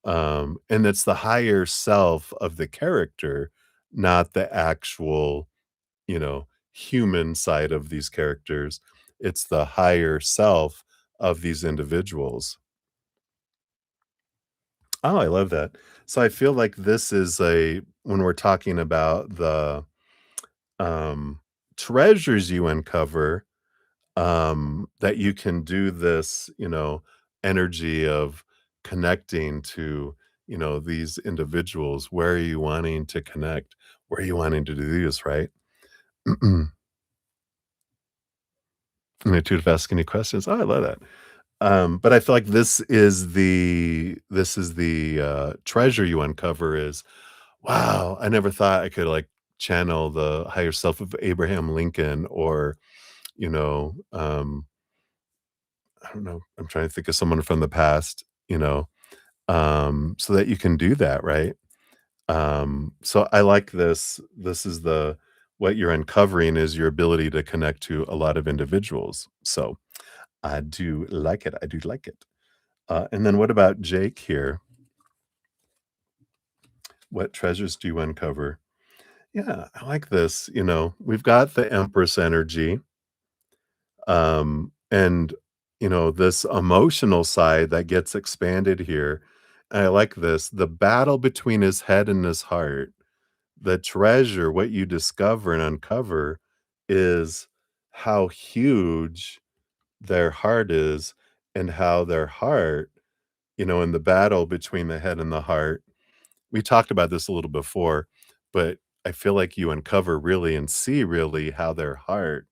and it's the higher self of the character, not the actual, human side of these characters. It's the higher self of these individuals. Oh, I love that. So I feel like this is a when we're talking about the, um, treasures you uncover, that you can do this, energy of connecting to, these individuals. Where are you wanting to connect? Where are you wanting to do this, right? And to ask any questions. Oh, I love that. But I feel like this is the treasure you uncover is, wow, I never thought I could, like, channel the higher self of Abraham Lincoln or, you know, um, I don't know, I'm trying to think of someone from the past, so that you can do that, right? So I like this. This is the what you're uncovering is your ability to connect to a lot of individuals. So I do like it. I do like it. And then what about Jake here? What treasures do you uncover? Yeah, I like this. We've got the Empress energy, and this emotional side that gets expanded here. I like this. The battle between his head and his heart. The treasure, what you discover and uncover is how huge their heart is and how their heart, in the battle between the head and the heart. We talked about this a little before, but I feel like you uncover really and see really how their heart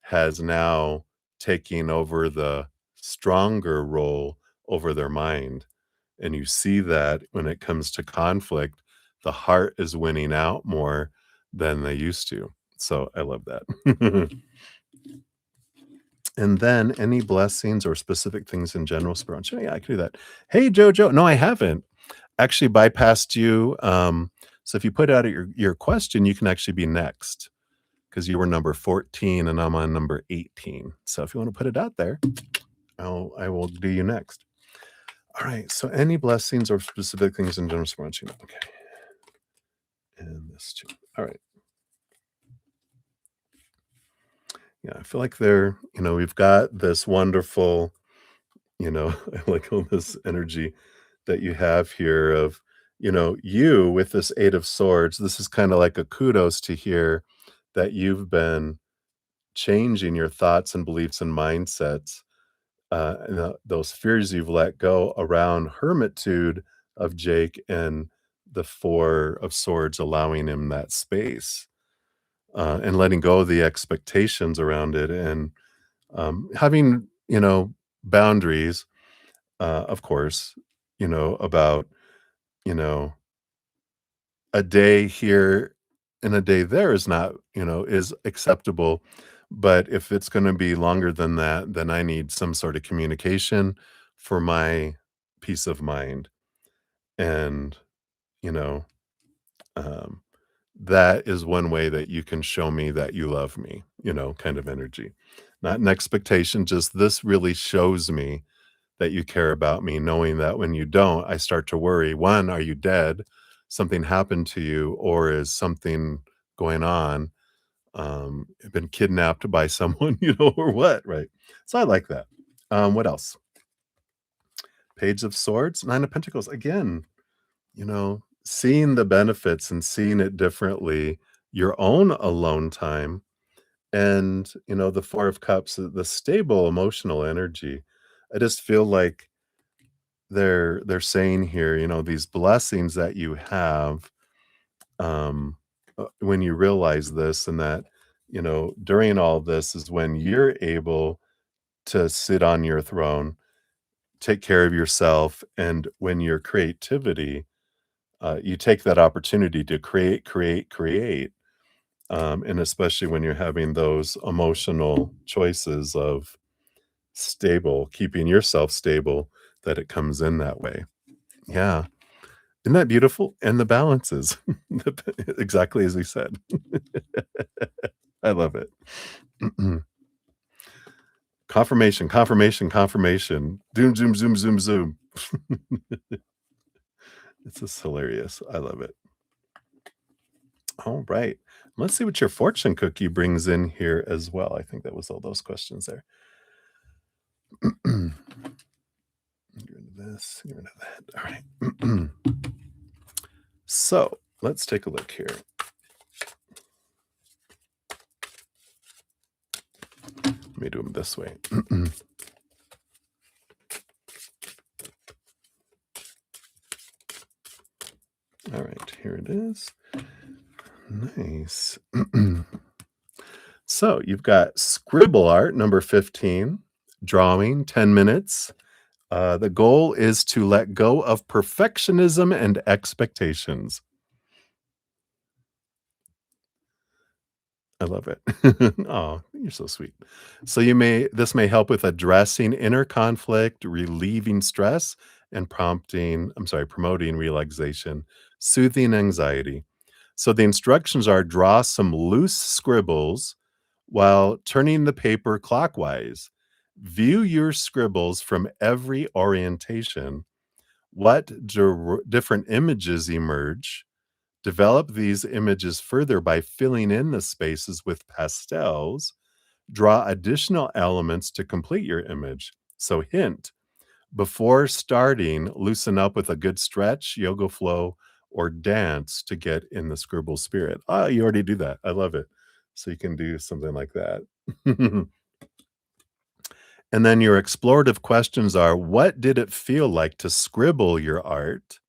has now taken over the stronger role over their mind. And you see that when it comes to conflict, the heart is winning out more than they used to. So I love that. And then any blessings or specific things in general, spiritual. Yeah, I can do that. Hey, Jojo. No, I haven't actually bypassed you. So if you put out your question, you can actually be next because you were number 14 and I'm on number 18. So if you want to put it out there, I will do you next. All right. So any blessings or specific things in general spiritual. Okay. And this too. All right. Yeah, I feel like we've got this wonderful, I like all this energy that you have here of, you with this 8 of swords, this is kinda like a kudos to hear that you've been changing your thoughts and beliefs and mindsets, and those fears you've let go around hermitude of Jake and the 4 of swords, allowing him that space, and letting go of the expectations around it, and, having, boundaries, of course, about, you know, a day here and a day there is not, is acceptable. But if it's going to be longer than that, then I need some sort of communication for my peace of mind. And, you know, um, that is one way that you can show me that you love me, kind of energy. Not an expectation, just this really shows me that you care about me, knowing that when you don't, I start to worry. One, are you dead? Something happened to you, or is something going on? Been kidnapped by someone, or what? Right. So I like that. What else? Page of Swords, Nine of Pentacles. Again, seeing the benefits and seeing it differently, your own alone time, and the Four of Cups, the stable emotional energy. I just feel like they're saying here, these blessings that you have, when you realize this, and that, during all this is when you're able to sit on your throne, take care of yourself, and when your creativity, you take that opportunity to create, and especially when you're having those emotional choices of keeping yourself stable, that it comes in that way. Yeah. Isn't that beautiful? And the balances. Exactly as we said. I love it. Confirmation, confirmation, confirmation. Doom, zoom, zoom, zoom, zoom. It's just hilarious. I love it. All right. Let's see what your fortune cookie brings in here as well. I think that was all those questions there. Get rid of this, get rid of that. All right. So let's take a look here. Let me do them this way. All right, here it is. Nice. So you've got scribble art, number 15, drawing, 10 minutes. The goal is to let go of perfectionism and expectations. I love it. Oh, you're so sweet. So this may help with addressing inner conflict, relieving stress, and promoting relaxation, soothing anxiety. So the instructions are: draw some loose scribbles while turning the paper clockwise. View your scribbles from every orientation. What different images emerge? Develop these images further by filling in the spaces with pastels. Draw additional elements to complete your image. So, hint: before starting, loosen up with a good stretch, yoga flow, or dance to get in the scribble spirit. Oh, you already do that. I love it. So, you can do something like that. And then your explorative questions are: what did it feel like to scribble your art?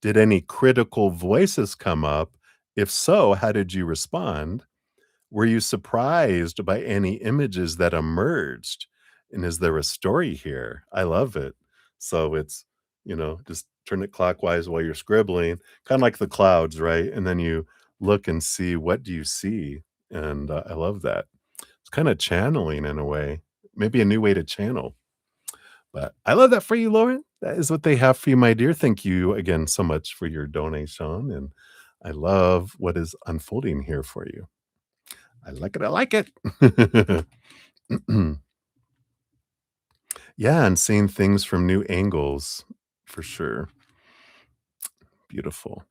Did any critical voices come up? If so, how did you respond? Were you surprised by any images that emerged? And is there a story here? I love it. So it's, just turn it clockwise while you're scribbling, kind of like the clouds, right? And then you look and see, what do you see? And I love that. It's kind of channeling in a way, maybe a new way to channel. But I love that for you, Lauren. That is what they have for you, my dear. Thank you again so much for your donation. And I love what is unfolding here for you. I like it. I like it. Yeah, and seeing things from new angles for sure. Beautiful.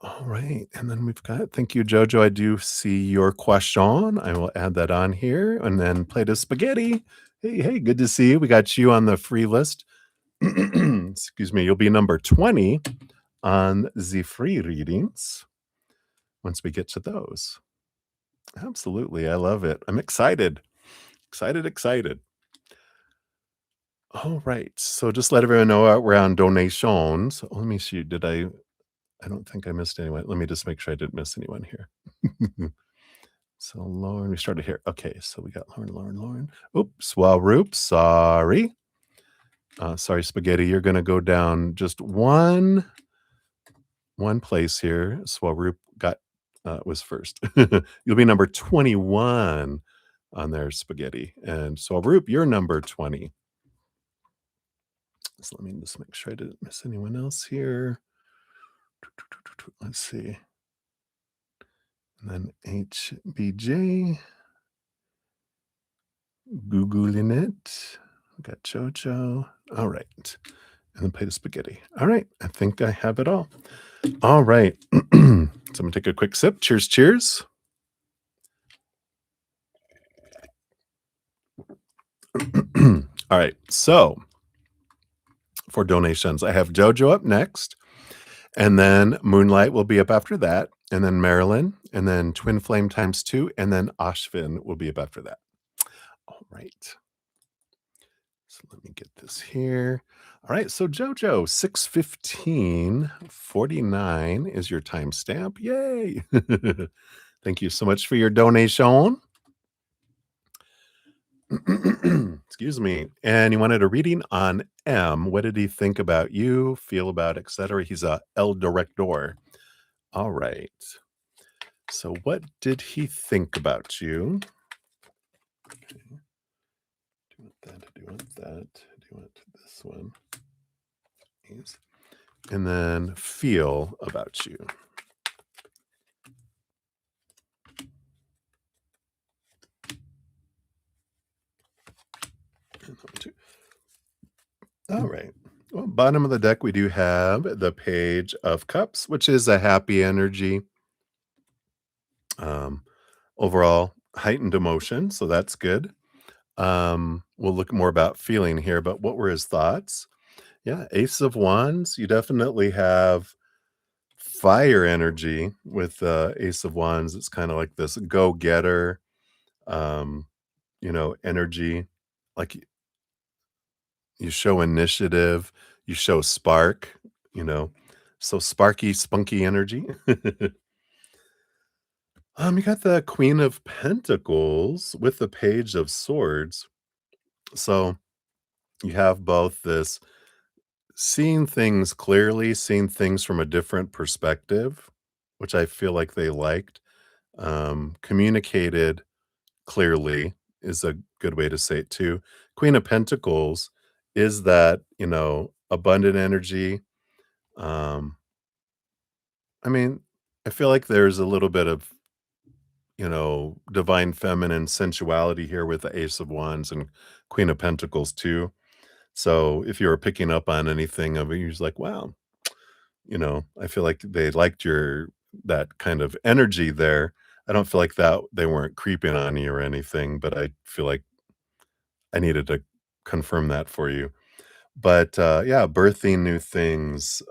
All right. And then we've got, thank you, Jojo. I do see your question. I will add that on here and then plate of spaghetti. Hey, good to see you. We got you on the free list. Excuse me. You'll be number 20 on the free readings once we get to those. Absolutely. I love it. I'm excited. Excited, excited. All right. So just let everyone know we're on donations. Oh, let me see. I don't think I missed anyone. Let me just make sure I didn't miss anyone here. So Lauren, we started here. Okay. So we got Lauren. Oops. Well, Roop, sorry. Sorry, Spaghetti. You're going to go down just one place here. Swaroop was first. You'll be number 21 on there, Spaghetti. And Swaroop, you're number 20. So let me just make sure I didn't miss anyone else here. Let's see. And then HBJ. Googling it. We got Jojo. All right. And then plate of spaghetti. All right. I think I have it all. All right. So I'm going to take a quick sip. Cheers, cheers. All right. So for donations, I have Jojo up next. And then Moonlight will be up after that. And then Marilyn. And then Twin Flame times 2. And then Ashvin will be up after that. All right. So let me get this here. All right. So Jojo, 6:15:49 is your timestamp. Yay. Thank you so much for your donation. Excuse me. And he wanted a reading on M. What did he think about you, feel about, etc.? He's a El Director. All right. So what did he think about you? Okay. Do you want that? Do you want that? Do you want this one? Yes. And then feel about you. All right. Well, bottom of the deck, we do have the Page of Cups, which is a happy energy. Overall, heightened emotion, so that's good. We'll look more about feeling here, but what were his thoughts? Yeah, Ace of Wands. You definitely have fire energy with Ace of Wands. It's kind of like this go-getter, energy. Like you show initiative, you show spark, so sparky, spunky energy. You got the Queen of Pentacles with the Page of Swords. So you have both this seeing things clearly, seeing things from a different perspective, which I feel like they liked. Communicated clearly is a good way to say it too. Queen of Pentacles is that, abundant energy. I mean, I feel like there's a little bit of, divine feminine sensuality here with the Ace of Wands and Queen of Pentacles too. So if you were picking up on anything of it, you're just like, wow, I feel like they liked that kind of energy there. I don't feel like that they weren't creeping on you or anything, but I feel like I needed to confirm that for you. But, yeah, birthing new things,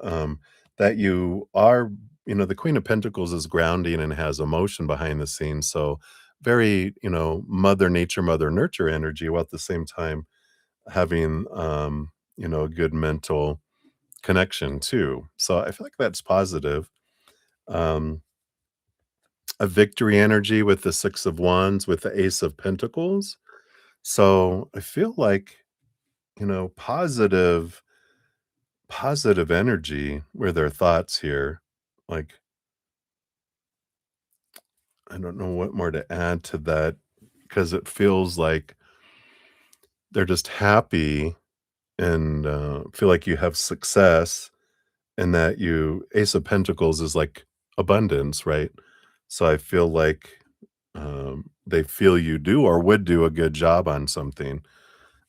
that you are the Queen of Pentacles is grounding and has emotion behind the scenes, so very, mother nature, mother nurture energy, while at the same time having, a good mental connection too. So I feel like that's positive. Um, a victory energy with the Six of Wands, with the Ace of Pentacles. So I feel like, positive energy were their thoughts here. Like, I don't know what more to add to that because it feels like they're just happy and feel like you have success and that Ace of Pentacles is like abundance, right? So I feel like they feel you do or would do a good job on something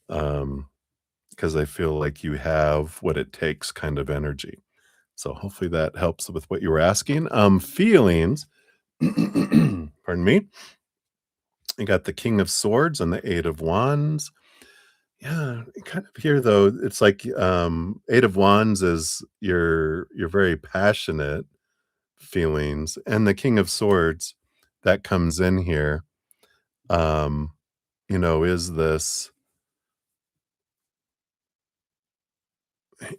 because I feel like you have what it takes kind of energy. So hopefully that helps with what you were asking. Feelings, pardon me. You got the King of Swords and the Eight of Wands. Yeah, kind of here though, it's like, Eight of Wands is your very passionate feelings, and the King of Swords that comes in here, um, is this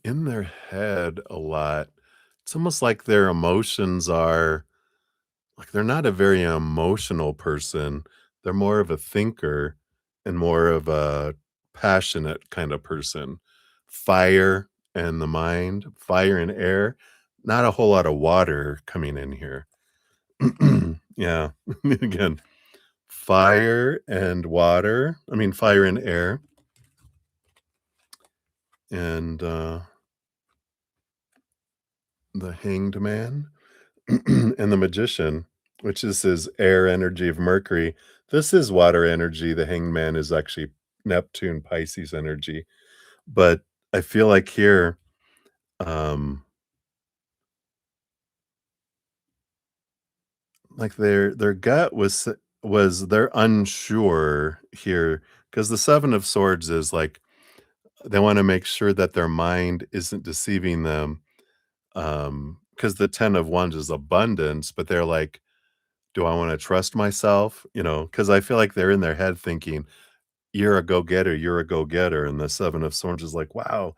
in their head a lot. It's almost like their emotions are like they're not a very emotional person. They're more of a thinker and more of a passionate kind of person. Fire and the mind, fire and air, not a whole lot of water coming in here. Yeah. Again, fire and water. I mean, fire and air and the hanged man. And the magician, which is his air energy of Mercury. This is water energy. The hanged man is actually Neptune, Pisces energy. But I feel like here, um, like their gut was they're unsure here because the Seven of Swords is like they want to make sure that their mind isn't deceiving them. Because the Ten of Wands is abundance, but they're like, do I wanna trust myself? Because I feel like they're in their head thinking, you're a go-getter," and the Seven of Swords is like, "Wow,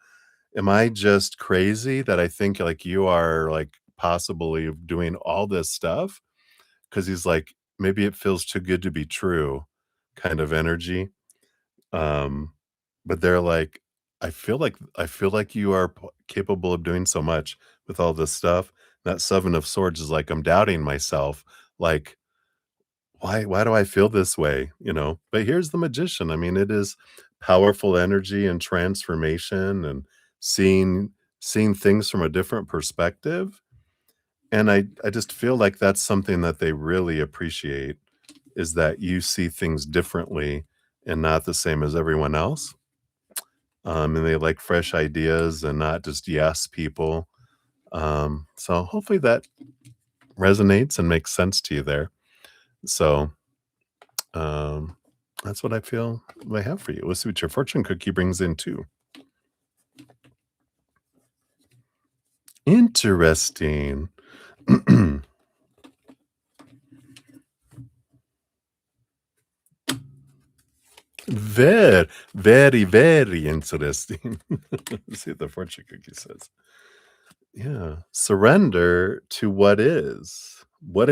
am I just crazy that I think, like, you are, like, possibly doing all this stuff? Because he's like, "Maybe it feels too good to be true," kind of energy, um, but they're like, I feel like you are capable of doing so much with all this stuff." That Seven of Swords is like, "I'm doubting myself," like, why do I feel this way, But here's the magician. I mean, it is powerful energy and transformation and seeing things from a different perspective. And I just feel like that's something that they really appreciate is that you see things differently and not the same as everyone else. And they like fresh ideas and not just yes people. So hopefully that resonates and makes sense to you there. So Um, that's what I feel I have for you. Let's see what your fortune cookie brings in too. Interesting. Very, very, very interesting. Let's see what the fortune cookie says. Yeah. Surrender to what it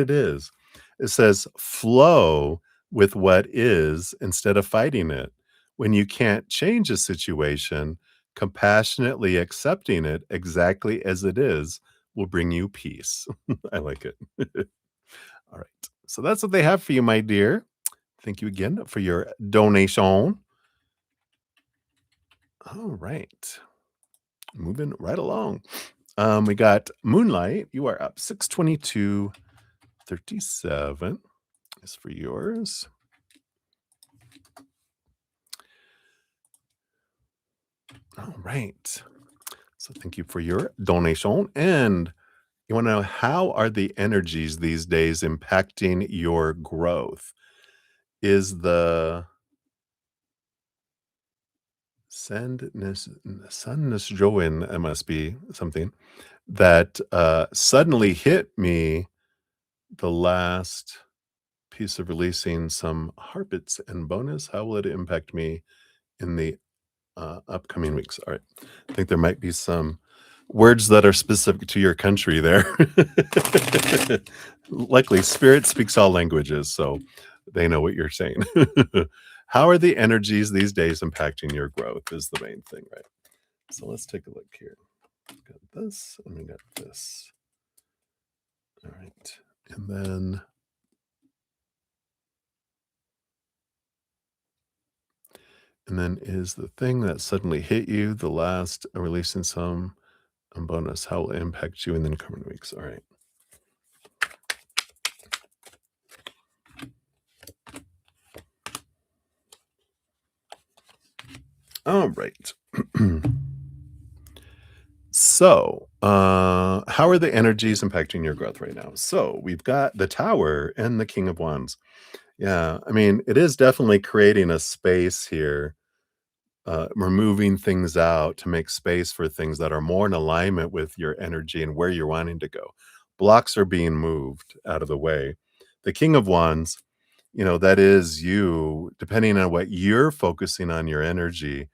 is. It says flow with what is instead of fighting it. When you can't change a situation, compassionately accepting it exactly as it is will bring you peace. I like it. All right. So that's what they have for you, my dear. Thank you again for your donation. All right. Moving right along. We got Moonlight. You are up 622.37 is for yours. All right. So thank you for your donation. And you want to know how are the energies these days impacting your growth? Is the Sandness Join, it must be something that suddenly hit me the last piece of releasing some Harpits and bonus. How will it impact me in the upcoming weeks? All right. I think there might be some words that are specific to your country there. Luckily, Spirit speaks all languages, so they know what you're saying. How are the energies these days impacting your growth is the main thing, right? So let's take a look here. We got this and we got this. All right. And then is the thing that suddenly hit you the last releasing some bonus, how will it impact you in the coming weeks? All right. All right. So, how are the energies impacting your growth right now? So, we've got the Tower and the King of Wands. Yeah, I mean, it is definitely creating a space here removing things out to make space for things that are more in alignment with your energy and where you're wanting to go. Blocks are being moved out of the way. The King of Wands, that is you, depending on what you're focusing on your energy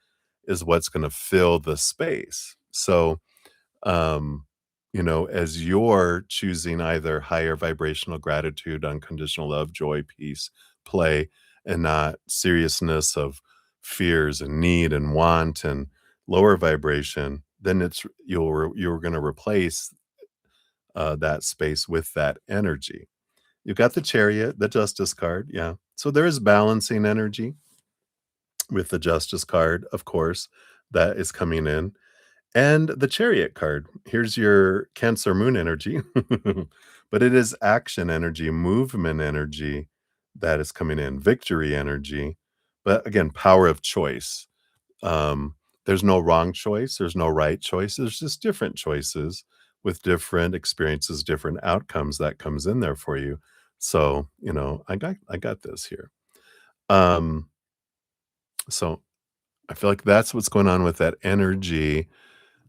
is what's going to fill the space. So, um, as you're choosing either higher vibrational gratitude, unconditional love, joy, peace, play, and not seriousness of fears and need and want and lower vibration, then you're going to replace that space with that energy. You've got the Chariot, the Justice card, yeah. So there is balancing energy with the Justice card, of course, that is coming in. And the Chariot card. Here's your Cancer Moon energy, but it is action energy, movement energy that is coming in, victory energy, but again, power of choice. Um, there's no wrong choice, there's no right choice, there's just different choices with different experiences, different outcomes that comes in there for you. So, I got this here. Um, so I feel like that's what's going on with that energy.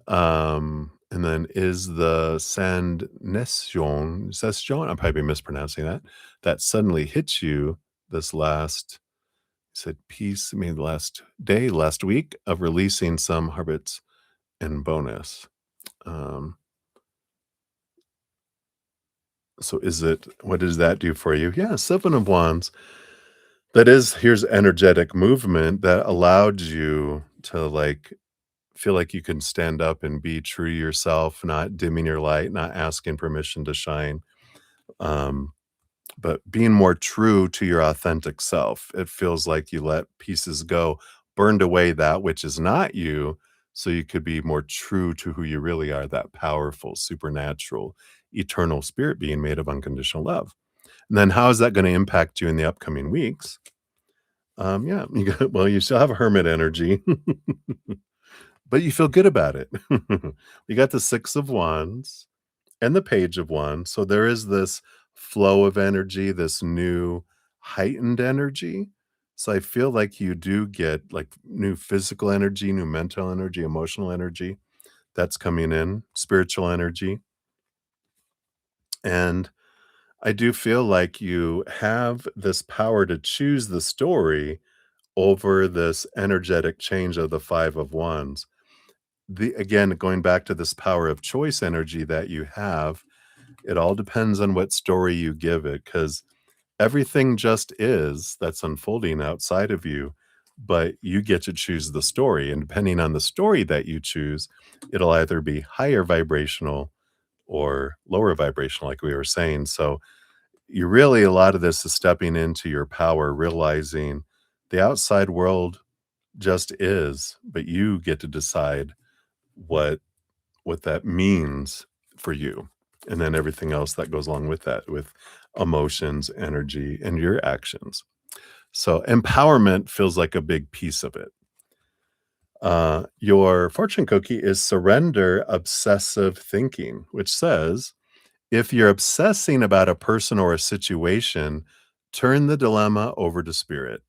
And then is the Session, I'm probably mispronouncing that, that suddenly hits you this last, said piece, I mean, the last day, last week of releasing some habits and bonus. Um, so what does that do for you? Yeah, Seven of Wands. Here's energetic movement that allowed you to feel like you can stand up and be true to yourself, not dimming your light, not asking permission to shine, um, but being more true to your authentic self. It feels like you let pieces go, burned away that which is not you, so you could be more true to who you really are, that powerful, supernatural, eternal spirit being made of unconditional love. And then how is that going to impact you in the upcoming weeks? Yeah, you still have hermit energy, but you feel good about it. You got the Six of Wands and the Page of Wands. So there is this flow of energy, this new heightened energy. So I feel like you do get like new physical energy, new mental energy, emotional energy that's coming in, spiritual energy. And I do feel like you have this power to choose the story over this energetic change of the Five of Wands. Again, going back to this power of choice energy that you have, it all depends on what story you give it, because everything just is that's unfolding outside of you, but you get to choose the story. And depending on the story that you choose, it'll either be higher vibrational or lower vibrational, like we were saying. So a lot of this is stepping into your power, realizing the outside world just is, but you get to decide what that means for you, and then everything else that goes along with that, with emotions, energy, and your actions. So empowerment feels like a big piece of it. Your fortune cookie is surrender obsessive thinking, which says if you're obsessing about a person or a situation, turn the dilemma over to spirit.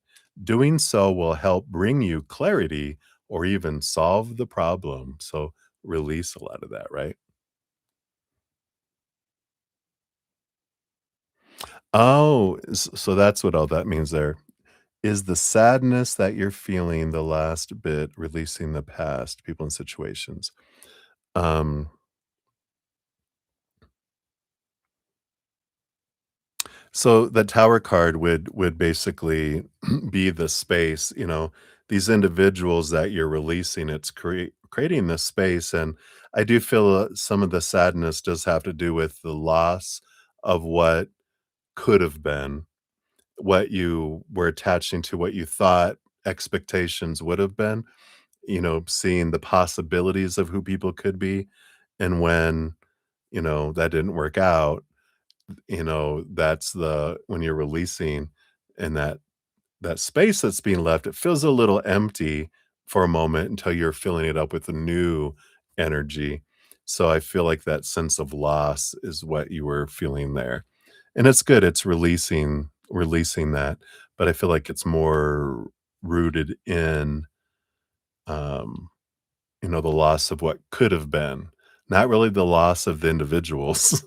Doing so will help bring you clarity or even solve the problem. So release a lot of that, right? Oh, so that's what all that means there. Is the sadness that you're feeling the last bit releasing the past, people and situations? Um, so the Tower card would basically be the space, these individuals that you're releasing, it's creating this space, and I do feel, some of the sadness does have to do with the loss of what could have been, what you were attaching to what you thought expectations would have been, seeing the possibilities of who people could be. And when, that didn't work out, that's when you're releasing, and that space that's being left, it feels a little empty for a moment until you're filling it up with a new energy. So I feel like that sense of loss is what you were feeling there. And it's good. It's releasing that, but I feel like it's more rooted in um, the loss of what could have been, not really the loss of the individuals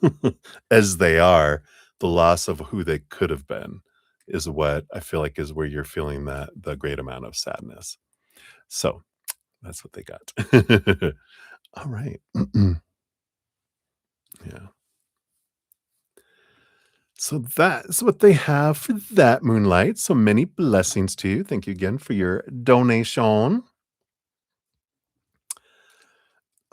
as they are, the loss of who they could have been is what I feel like is where you're feeling that the great amount of sadness. So that's what they got. All right. Yeah. So that's what they have for that moonlight. So many blessings to you. Thank you again for your donation.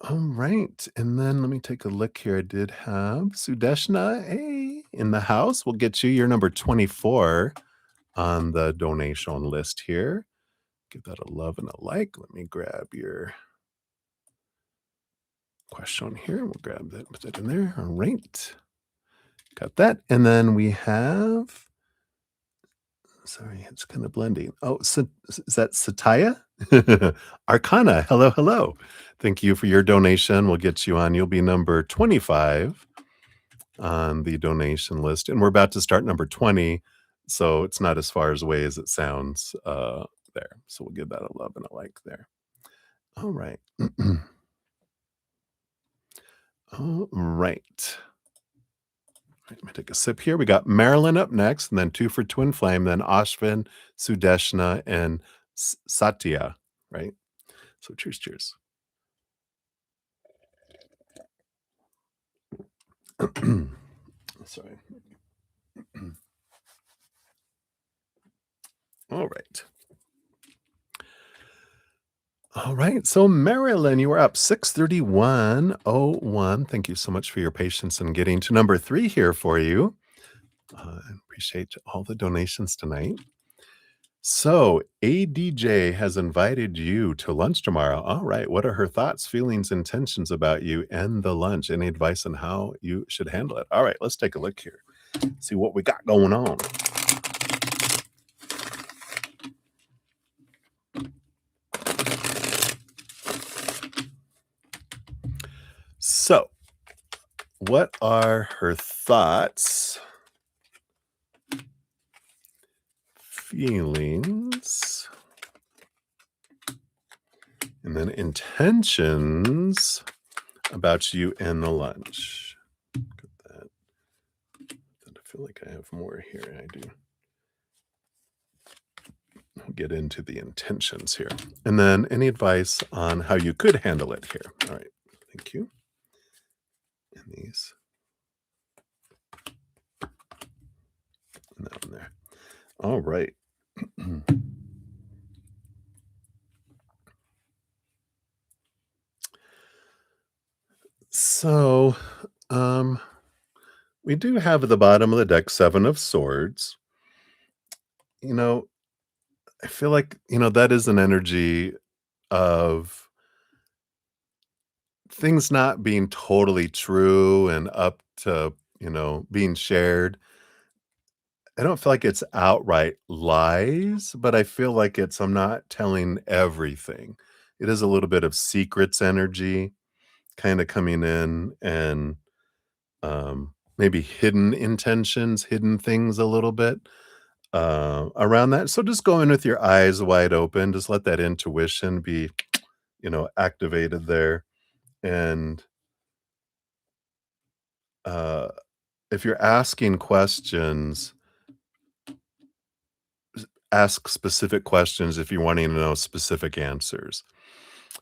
All right. And then let me take a look here. I did have Sudeshna, hey, in the house. We'll get you your number 24 on the donation list here. Give that a love and a like. Let me grab your question here. We'll grab that, put that in there. All right. Got that. And then we have, sorry, it's kind of blending. Oh, is that Satya? Arcana. Hello, hello. Thank you for your donation. We'll get you on. You'll be number 25 on the donation list. And we're about to start number 20. So it's not as far as away as it sounds there. So we'll give that a love and a like there. All right. All right. Let me take a sip here. We got Marilyn up next, and then two for Twin Flame, then Ashvin, Sudeshna, and Satya, right? So cheers, cheers. Sorry. All right. All right. So Marilyn, you were up 63101. Thank you so much for your patience in getting to number 3 here for you. I appreciate all the donations tonight. So, ADJ has invited you to lunch tomorrow. All right. What are her thoughts, feelings, intentions about you and the lunch? Any advice on how you should handle it? All right. Let's take a look here. See what we got going on. So, what are her thoughts, feelings, and then intentions about you and the lunch? Look at that. I feel like I have more here. I do. I'll get into the intentions here. And then any advice on how you could handle it here. All right. Thank you. And these. And that one there. All right. So, we do have at the bottom of the deck 7 of swords. You know, I feel like, that is an energy of things not being totally true and up to, being shared. I don't feel like it's outright lies, but I feel like I'm not telling everything. It is a little bit of secrets energy kinda coming in and, maybe hidden intentions, hidden things a little bit, around that. So just go in with your eyes wide open, just let that intuition be, activated there, and, uh, if you're asking questions, ask specific questions if you're wanting to know specific answers.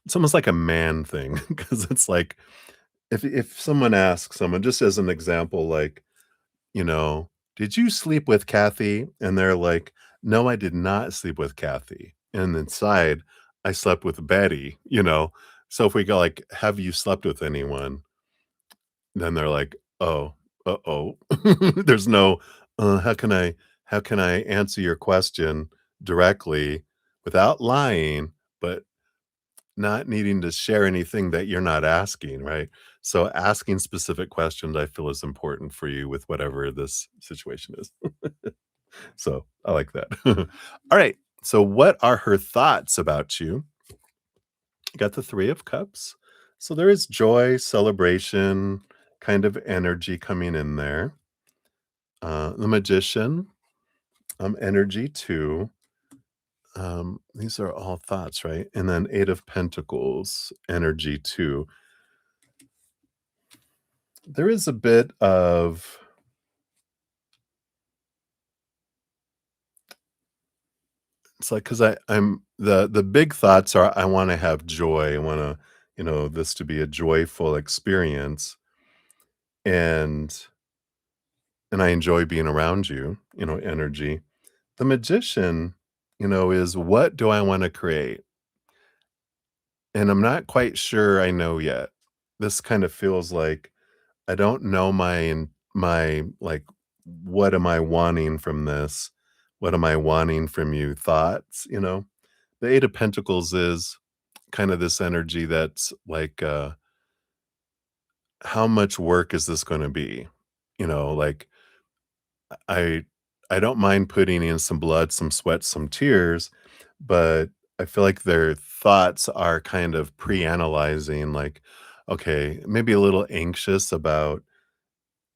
It's almost like a man thing because it's like if someone asks someone, just as an example, like, "Did you sleep with Kathy?" And they're like, "No, I did not sleep with Kathy." And inside, "I slept with Betty," you know? So if we go like, "Have you slept with anyone?" Then they're like, "Oh, uh-oh." There's no, how can I answer your question directly without lying, but not needing to share anything that you're not asking, right? So asking specific questions I feel is important for you with whatever this situation is. So I like that. All right. So what are her thoughts about you? You got the 3 of cups. So there is joy, celebration, kind of energy coming in there. The magician, energy too. These are all thoughts, right? And then 8 of Pentacles, energy 2. There is a bit of it's like because I'm the big thoughts are I want to have joy. I want to, this to be a joyful experience, and I enjoy being around you. Energy. The magician, is what do I want to create? And I'm not quite sure I know yet. This kind of feels like I don't know my like what am I wanting from this? What am I wanting from you? Thoughts. The 8 of Pentacles is kind of this energy that's like how much work is this going to be? Like I I don't mind putting in some blood, some sweat, some tears, but I feel like their thoughts are kind of pre-analyzing like okay, maybe a little anxious about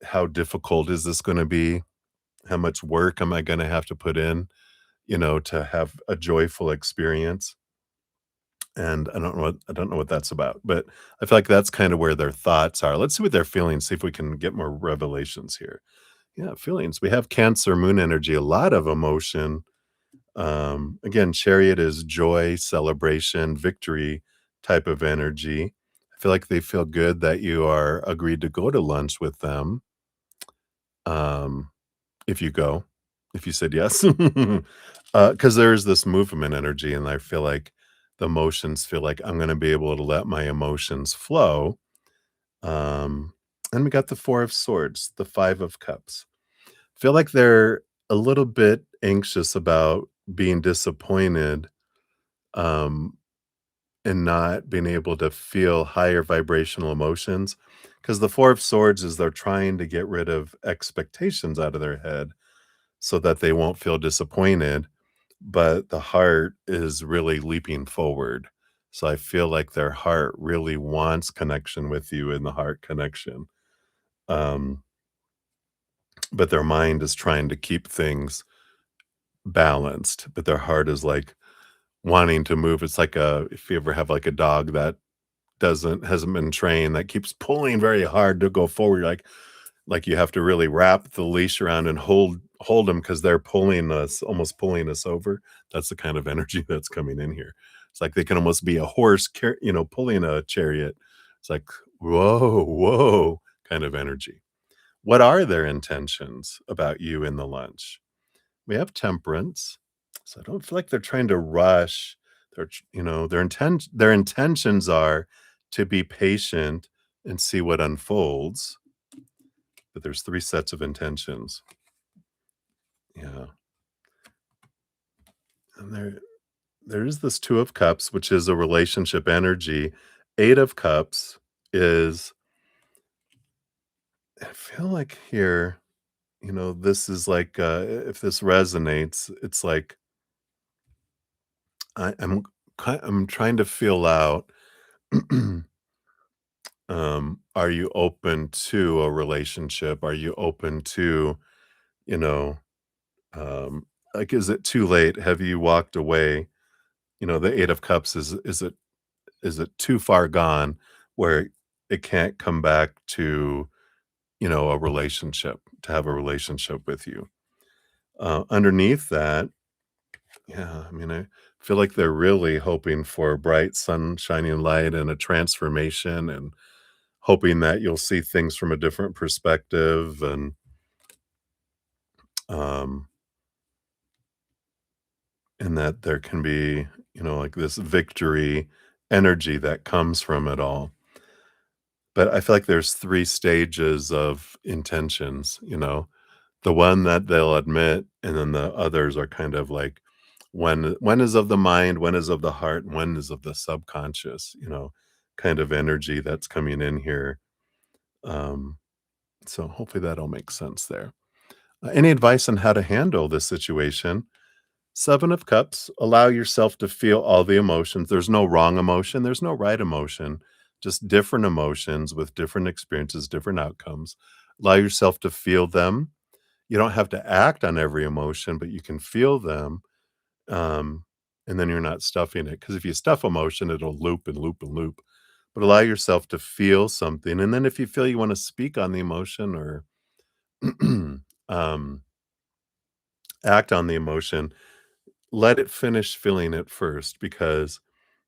how difficult is this going to be? How much work am I going to have to put in, to have a joyful experience? And I don't know what that's about, but I feel like that's kind of where their thoughts are. Let's see what they're feeling, see if we can get more revelations here. Yeah, feelings. We have Cancer moon energy, a lot of emotion. Again, Chariot is joy, celebration, victory type of energy. I feel like they feel good that you are agreed to go to lunch with them. Um, if you go, if you said yes. Because there's this movement energy, and I feel like the emotions feel like I'm gonna be able to let my emotions flow. Um, and we got the 4 of Swords, the 5 of Cups. Feel like they're a little bit anxious about being disappointed, um, and not being able to feel higher vibrational emotions. Because the 4 of Swords is they're trying to get rid of expectations out of their head so that they won't feel disappointed, but the heart is really leaping forward. So I feel like their heart really wants connection with you in the heart connection. Um, but their mind is trying to keep things balanced, but their heart is like wanting to move. It's like if you ever have like a dog that hasn't been trained that keeps pulling very hard to go forward, like you have to really wrap the leash around and hold them because they're pulling us, almost pulling us over. That's the kind of energy that's coming in here. It's like they can almost be a horse, pulling a chariot. It's like whoa, whoa, kind of energy. What are their intentions about you in the lunch? We have Temperance, so I don't feel like they're trying to rush. Their intentions are to be patient and see what unfolds, but there's 3 sets of intentions. Yeah, and there is this 2 of Cups, which is a relationship energy. 8 of Cups is I feel like here, this is like, if this resonates, it's like I'm trying to feel out, are you open to a relationship? Are you open to, you know, like, is it too late? Have you walked away? The 8 of Cups is it too far gone where it can't come back to, a relationship, to have a relationship with you? Underneath that, yeah, I mean, I feel like they're really hoping for a bright sun shining light and a transformation and hoping that you'll see things from a different perspective um, and that there can be, like this victory energy that comes from it all. But I feel like there's 3 stages of intentions, the one that they'll admit, and then the others are kind of like when is of the mind, when is of the heart, and when is of the subconscious, kind of energy that's coming in here. Um, so hopefully that all makes sense there. Any advice on how to handle this situation? 7 of Cups, allow yourself to feel all the emotions. There's no wrong emotion, there's no right emotion, just different emotions with different experiences, different outcomes. Allow yourself to feel them. You don't have to act on every emotion, but you can feel them. Um, and then you're not stuffing it. Because if you stuff emotion, it'll loop and loop and loop. But allow yourself to feel something, and then if you feel you wanna speak on the emotion or, um, act on the emotion, let it finish feeling it first because,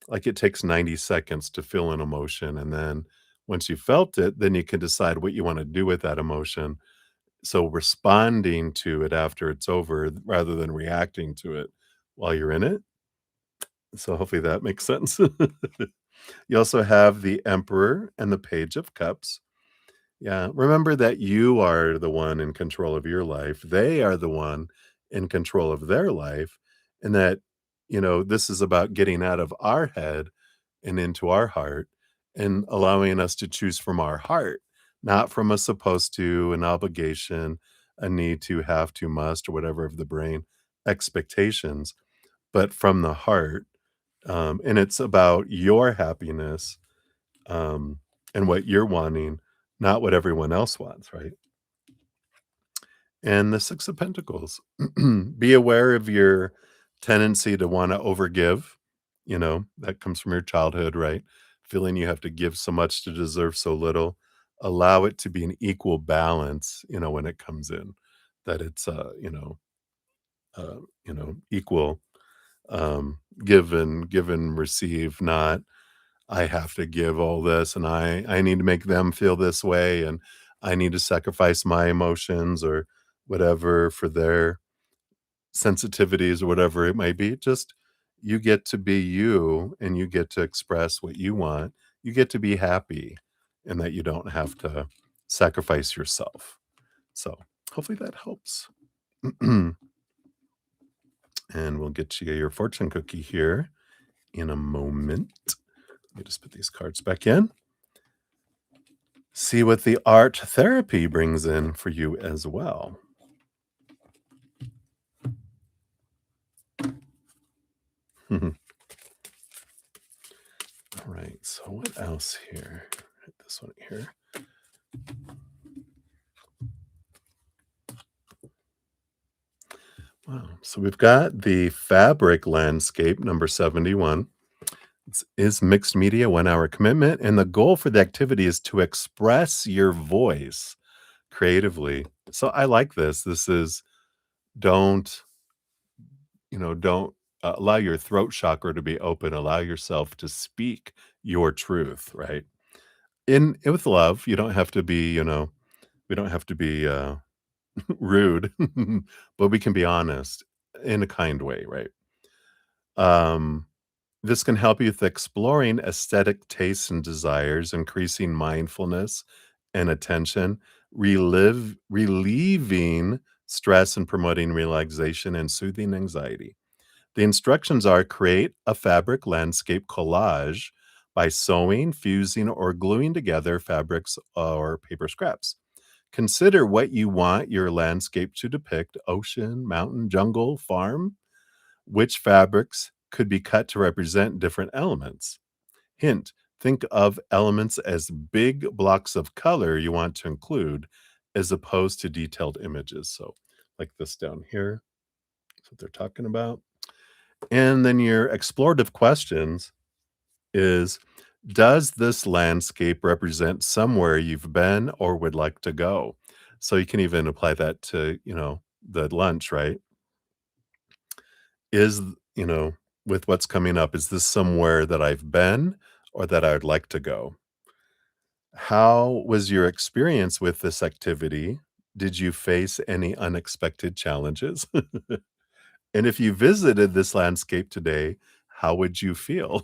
like, it takes 90 seconds to feel an emotion, and then once you felt it, then you can decide what you wanna do with that emotion. So responding to it after it's over rather than reacting to it while you're in it. So hopefully that makes sense. You also have the Emperor and the Page of Cups. Yeah, remember that you are the one in control of your life. They are the one in control of their life, and that, this is about getting out of our head and into our heart and allowing us to choose from our heart, not from a supposed to, an obligation, a need to, have to, must, or whatever of the brain expectations, but from the heart. And it's about your happiness, um, and what you're wanting, not what everyone else wants, right? And the Six of Pentacles. Be aware of your tendency to want to overgive. That comes from your childhood, right? Feeling you have to give so much to deserve so little. Allow it to be an equal balance, when it comes in, that it's, equal, give and receive, not I have to give all this and I need to make them feel this way and I need to sacrifice my emotions or whatever for their sensitivities or whatever it might be. Just you get to be you and you get to express what you want. You get to be happy and that you don't have to sacrifice yourself. So hopefully that helps. And we'll get you your fortune cookie here in a moment. Let me just put these cards back in. See what the art therapy brings in for you as well. All right, so what else here? This one here. Wow. So we've got the fabric landscape, number 71. Is mixed media 1 hour commitment. And the goal for the activity is to express your voice creatively. So I like this. This is don't, don't allow your throat chakra to be open. Allow yourself to speak your truth, right? With love. You don't have to be, we don't have to be rude, but we can be honest in a kind way, right? Um, this can help you with exploring aesthetic tastes and desires, increasing mindfulness and attention, relieving stress and promoting relaxation and soothing anxiety. The instructions are create a fabric landscape collage by sewing, fusing, or gluing together fabrics or paper scraps. Consider what you want your landscape to depict: ocean, mountain, jungle, farm. Which fabrics could be cut to represent different elements? Hint, think of elements as big blocks of color you want to include as opposed to detailed images. So, like this down here, that's what they're talking about. And then your explorative questions is, does this landscape represent somewhere you've been or would like to go? So you can even apply that to, the lunch, right? Is, you know, with what's coming up, is this somewhere that I've been or that I would like to go? How was your experience with this activity? Did you face any unexpected challenges? And if you visited this landscape today, how would you feel?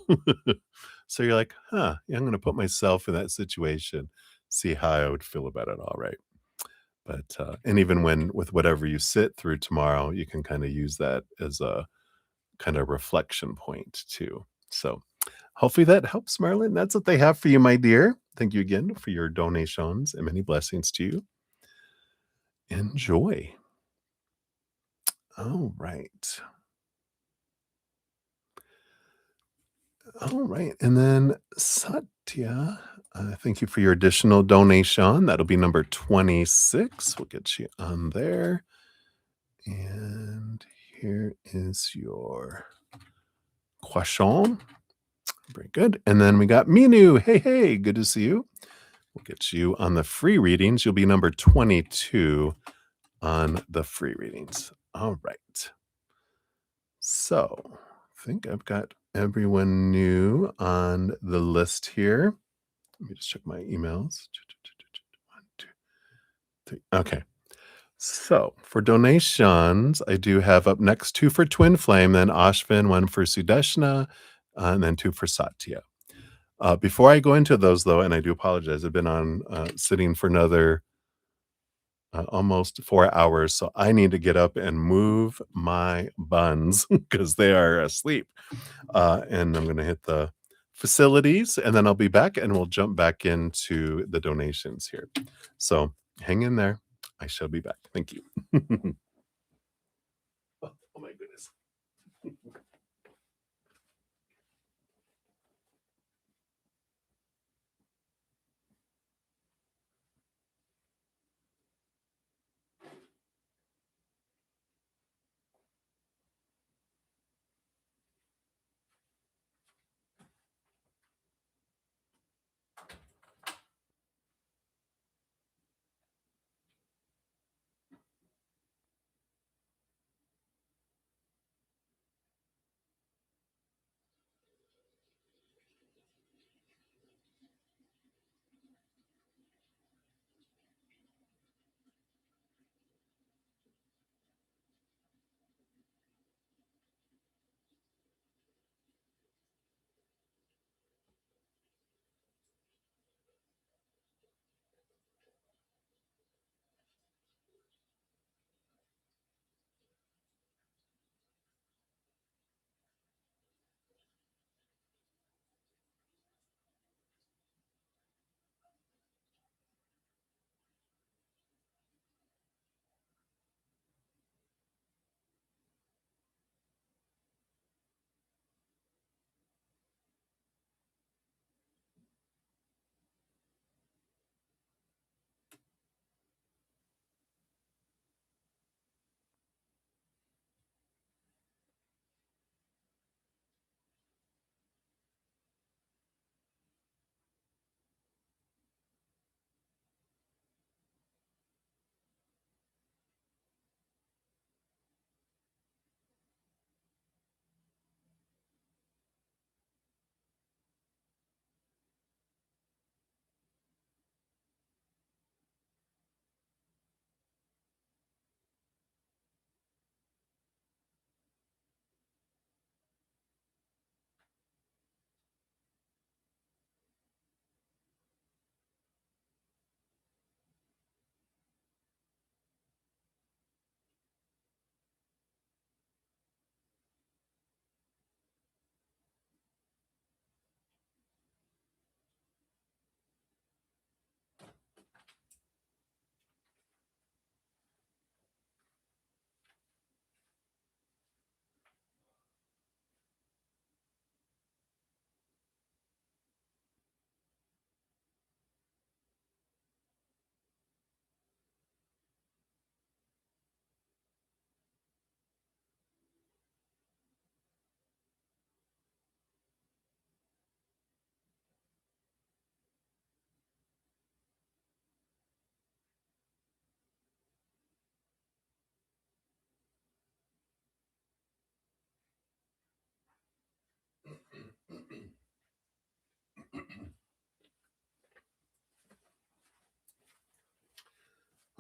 So you're like, huh, yeah, I'm going to put myself in that situation, see how I would feel about it. All right. But, and even when with whatever you sit through tomorrow, you can kind of use that as a kind of reflection point too. So hopefully that helps, Marlon. That's what they have for you, my dear. Thank you again for your donations and many blessings to you. Enjoy. All right. All right. And then Satya, thank you for your additional donation. That'll be number 26. We'll get you on there. And here is your Croissant. Very good. And then we got Minu. Hey, hey, good to see you. We'll get you on the free readings. You'll be number 22 on the free readings. All right. So I think I've got everyone new on the list here. Let me just check my emails. 1, 2, 3. Okay. So for donations, I do have up next 2 for Twin Flame, then Ashvin, 1 for Sudeshna, and then 2 for Satya. Before I go into those, though, and I do apologize, I've been on sitting for another almost 4 hours, so I need to get up and move my buns because they are asleep. And I'm going to hit the facilities, and then I'll be back, and we'll jump back into the donations here. So hang in there. I shall be back. Thank you. Oh my goodness.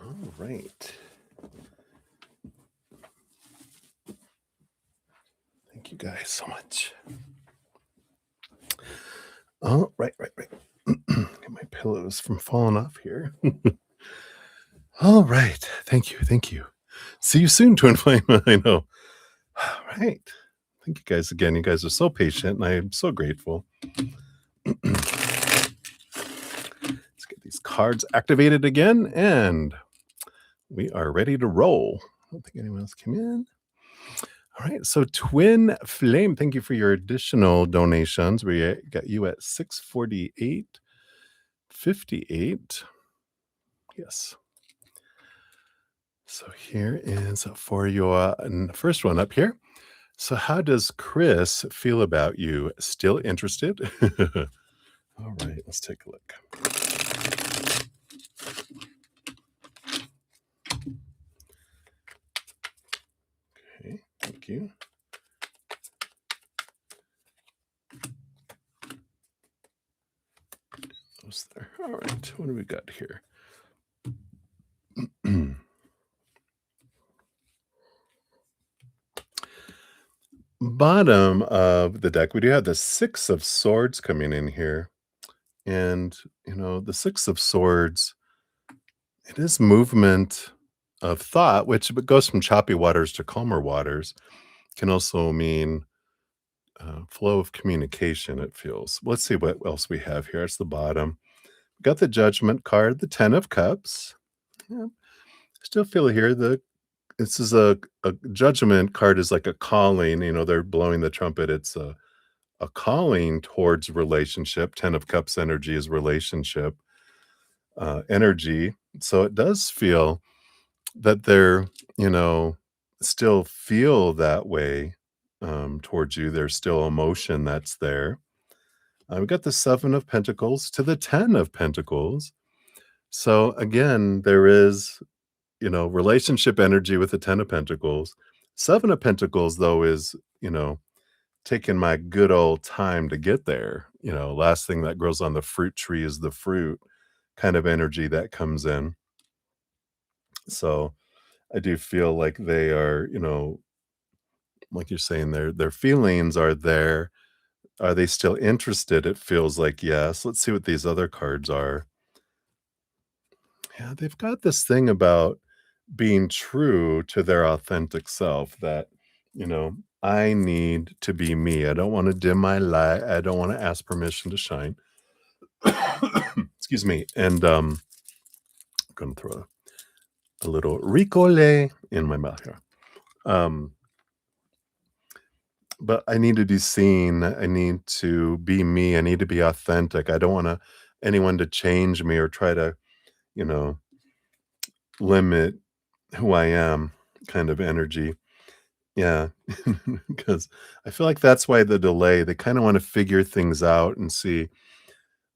All right. Thank you guys so much. Oh, right. Get my pillows from falling off here. All right. Thank you. Thank you. See you soon, Twin Flame. I know. All right. Thank you guys again. You guys are so patient, and I am so grateful. Let's get these cards activated again, and we are ready to roll. I don't think anyone else came in. All right. So, Twin Flame, thank you for your additional donations. We got you at 648.58. Yes. So here is for your first one up here. So, how does Chris feel about you? Still interested? All right, let's take a look. Okay, thank you. What's there? All right, what do we got here? Bottom of the deck, we do have the Six of Swords coming in here. And, the Six of Swords, it is movement of thought, which goes from choppy waters to calmer waters, can also mean flow of communication, it feels. Let's see what else we have here. It's the bottom. Got the Judgment card, the Ten of Cups. Yeah, still feel here this is a Judgment card is like a calling, they're blowing the trumpet. It's a calling towards relationship. Ten of Cups energy is relationship energy. So it does feel that they're, you know, still feel that way towards you. There's still emotion that's there. We got the Seven of Pentacles to the Ten of Pentacles. So again, there is, relationship energy with the Ten of Pentacles. Seven of Pentacles, though, is, taking my good old time to get there. Last thing that grows on the fruit tree is the fruit kind of energy that comes in. So I do feel like they are, like you're saying, their feelings are there. Are they still interested? It feels like yes. Let's see what these other cards are. Yeah, they've got this thing about being true to their authentic self that, I need to be me. I don't want to dim my light. I don't want to ask permission to shine. Excuse me. And I'm gonna throw a little Ricole in my mouth here. Um, but I need to be seen. I need to be me. I need to be authentic. I don't want anyone to change me or try to, you know, limit who I am kind of energy. Yeah. Because I feel like that's why the delay, they kind of want to figure things out and see,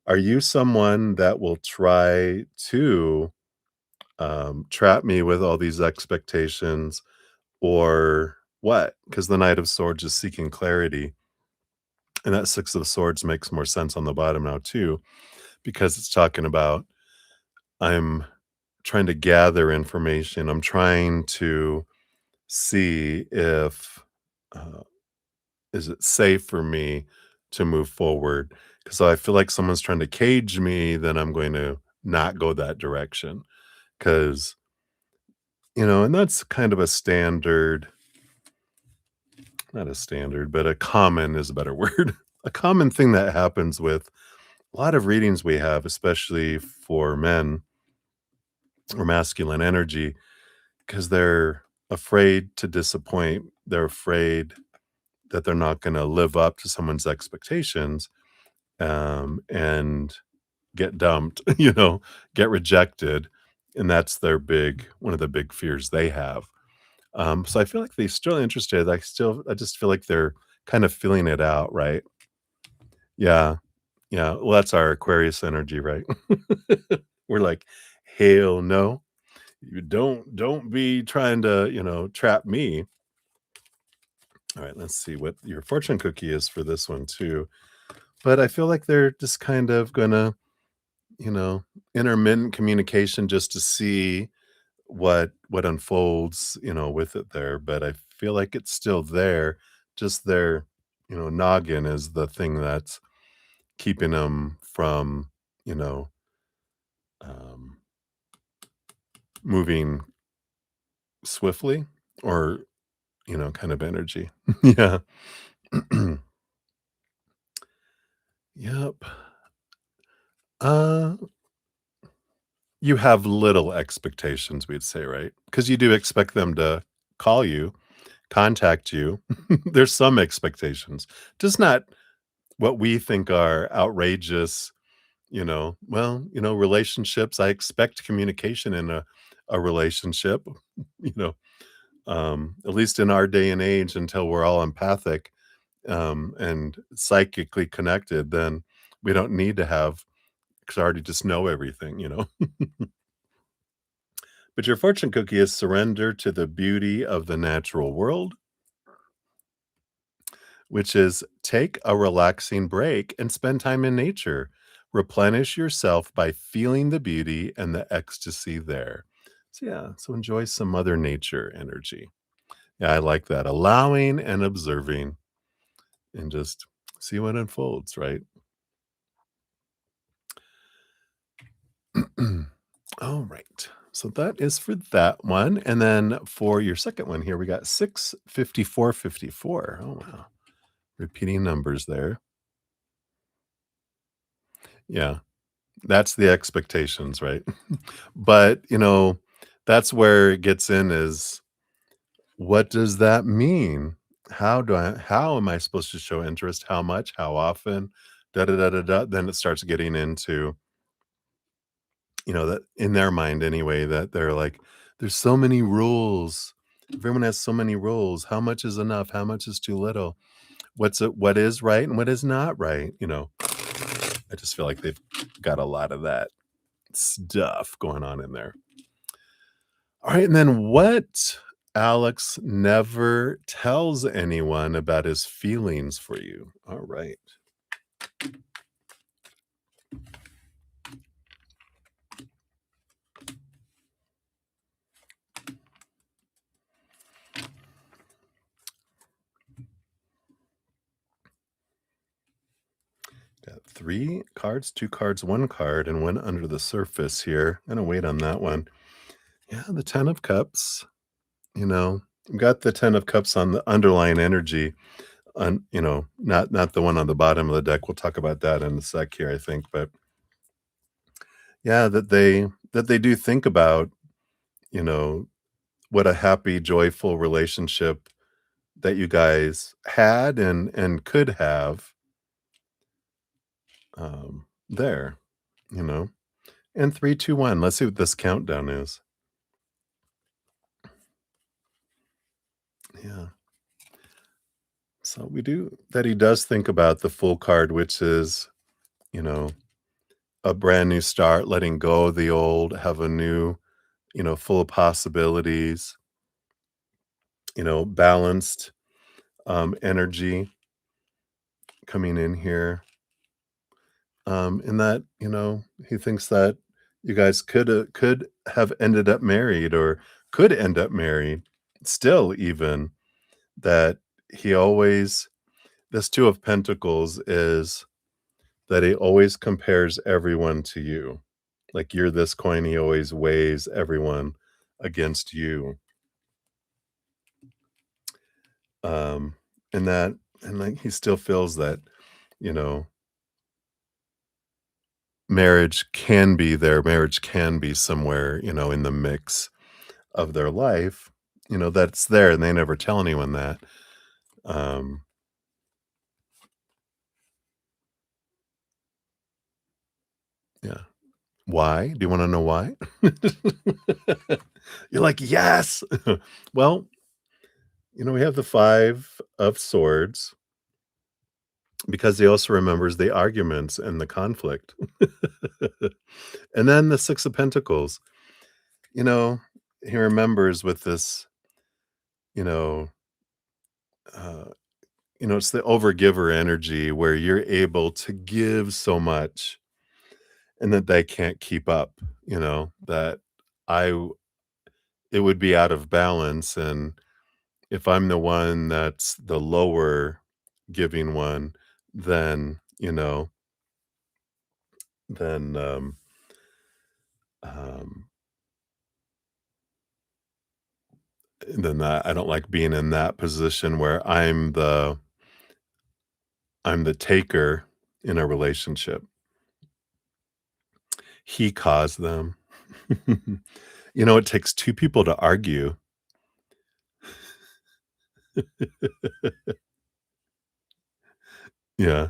are you someone that will try to trap me with all these expectations or what? Because the Knight of Swords is seeking clarity. And that Six of Swords makes more sense on the bottom now, too, because it's talking about I'm trying to gather information. I'm trying to see if is it safe for me to move forward? Because I feel like someone's trying to cage me, then I'm going to not go that direction. Because, and that's kind of a standard, not a standard, but a common is a better word. A common thing that happens with a lot of readings we have, especially for men or masculine energy, because they're afraid to disappoint. They're afraid that they're not going to live up to someone's expectations and get dumped, get rejected. And that's one of the big fears they have. So I feel like they're still interested. I just feel like they're kind of feeling it out, right? Yeah. Yeah. Well, that's our Aquarius energy, right? We're like, hell no. You don't be trying to, trap me. All right, let's see what your fortune cookie is for this one too. But I feel like they're just kind of gonna, you know, intermittent communication just to see what unfolds, with it there. But I feel like it's still there. Just their, noggin is the thing that's keeping them from, you know, um, moving swiftly or, kind of energy. Yeah. Yep. Uh, you have little expectations, we'd say, right? Because you do expect them to call you, contact you. There's some expectations, just not what we think are outrageous, relationships. I expect communication in a relationship, you know, at least in our day and age, until we're all empathic, and psychically connected, then we don't need to have, because I already just know everything, you know? But your fortune cookie is surrender to the beauty of the natural world, which is take a relaxing break and spend time in nature. Replenish yourself by feeling the beauty and the ecstasy there. So, yeah, so enjoy some Mother Nature energy. Yeah, I like that. Allowing and observing and just see what unfolds, right? All right. So that is for that one. And then for your second one here, we got 65454. Oh, wow. Repeating numbers there. Yeah. That's the expectations, right? But, that's where it gets in is, what does that mean? How am I supposed to show interest? How much? How often? Da da da da da. Then it starts getting into, that in their mind anyway, that they're like, there's so many rules. Everyone has so many rules. How much is enough? How much is too little? What is right and what is not right? I just feel like they've got a lot of that stuff going on in there. All right, and then what Alex never tells anyone about his feelings for you. All right. Got 3 cards, 2 cards, 1 card, and 1 under the surface here. Gonna wait on that one. Yeah, the 10 of cups, you know, got the 10 of cups on the underlying energy, on, not the one on the bottom of the deck. We'll talk about that in a sec here, I think. But yeah, that they do think about, you know, what a happy, joyful relationship that you guys had and could have, there, you know? And 3, 2, 1. Let's see what this countdown is. Yeah. So we do that, he does think about the full card, which is, you know, a brand new start, letting go of the old, have a new, full of possibilities, balanced, energy coming in here. In that, he thinks that you guys could have ended up married, or could end up married still, even that he always, this 2 of Pentacles is that he always compares everyone to you. Like, you're this coin, he always weighs everyone against you. Um, and that, and like he still feels that, you know, marriage can be somewhere, in the mix of their life, that's there, and they never tell anyone that. Um, yeah. Why? Do you wanna know why? You're like, "Yes!" Well, we have the 5 of swords, because he also remembers the arguments and the conflict. And then the 6 of Pentacles, you know, he remembers with this, you know, uh, it's the overgiver energy where you're able to give so much and that they can't keep up, that I it would be out of balance, and if I'm the one that's the lower giving one, then, then, um, then I don't like being in that position where I'm the taker in a relationship. He caused them. It takes 2 people to argue. Yeah.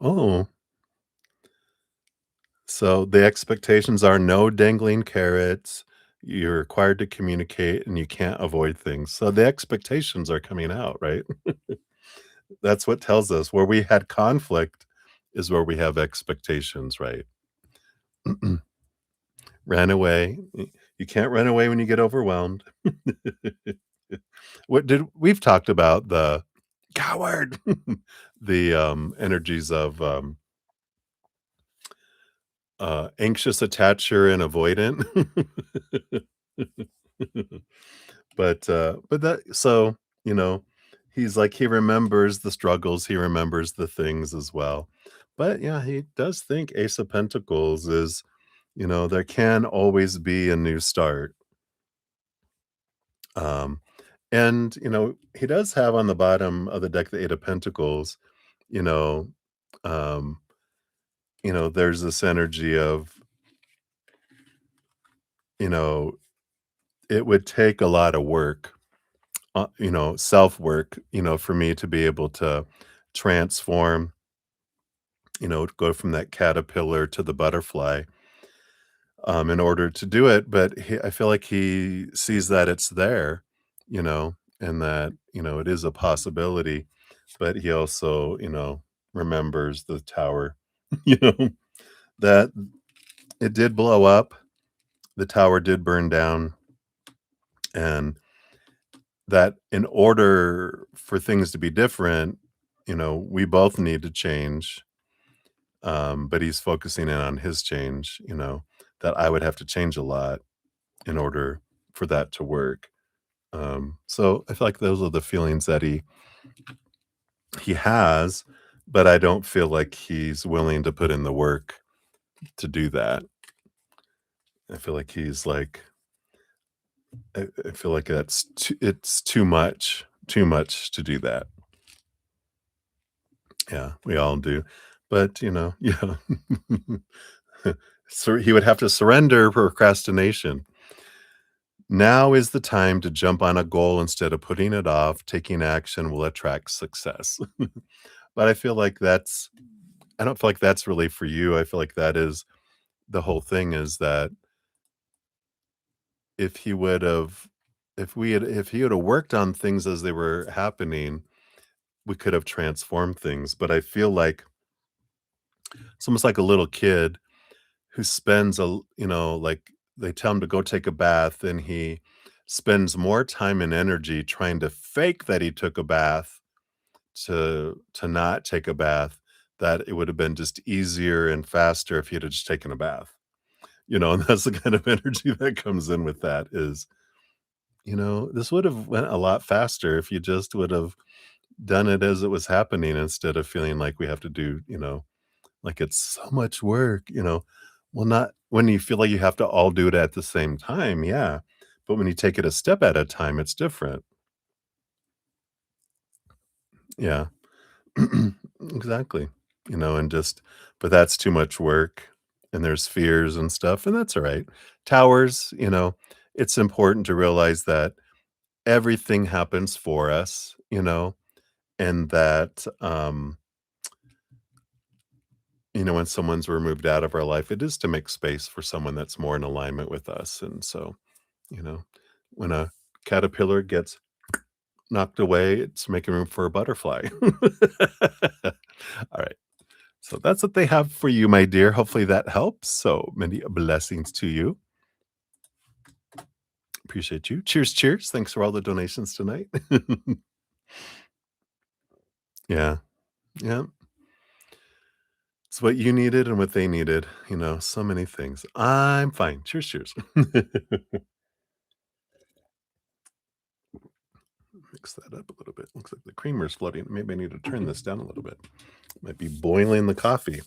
Oh, so the expectations are no dangling carrots, you're required to communicate and you can't avoid things. So the expectations are coming out, right? That's what tells us where we had conflict is where we have expectations, right? Ran away. You can't run away when you get overwhelmed. What did we've talked about the coward, the, energies of, anxious attacher and avoidant. But that so, you know, he's like he remembers the struggles, he remembers the things as well. But, yeah, he does think Ace of Pentacles is, there can always be a new start. Um, and, he does have on the bottom of the deck the 8 of Pentacles, you know, um, there's this energy of, you know, it would take a lot of work, self work, for me to be able to transform, go from that caterpillar to the butterfly, in order to do it. But I feel like he sees that it's there, and that, it is a possibility. But he also, remembers the tower, you know, that it did blow up, the tower did burn down, and that in order for things to be different, we both need to change. But he's focusing in on his change, that I would have to change a lot in order for that to work. So I feel like those are the feelings that he has, but I don't feel like he's willing to put in the work to do that. I feel like he's like I feel like it's too much to do that. Yeah, we all do. But, yeah. So he would have to surrender procrastination. Now is the time to jump on a goal instead of putting it off. Taking action will attract success. But I don't feel like that's really for you. I feel like that is the whole thing is that if he would have if he would have worked on things as they were happening, we could have transformed things. But I feel like it's almost like a little kid who spends like they tell him to go take a bath and he spends more time and energy trying to fake that he took a bath to not take a bath, that it would have been just easier and faster if he had just taken a bath. And that's the kind of energy that comes in with that is, this would have went a lot faster if you just would have done it as it was happening instead of feeling like we have to do, like it's so much work, Well, not when you feel like you have to all do it at the same time, yeah. But when you take it a step at a time, it's different. Yeah. Exactly. And just but that's too much work and there's fears and stuff, and that's all right. Towers, it's important to realize that everything happens for us, and that when someone's removed out of our life, it is to make space for someone that's more in alignment with us. And so, you know, when a caterpillar gets knocked away, it's making room for a butterfly. All right. So that's what they have for you, my dear. Hopefully that helps. So many blessings to you. Appreciate you. Cheers, cheers. Thanks for all the donations tonight. Yeah. Yeah. It's what you needed and what they needed. So many things. I'm fine. Cheers, cheers. Mix that up a little bit. Looks like the creamer's floating. Maybe I need to turn this down a little bit. Might be boiling the coffee.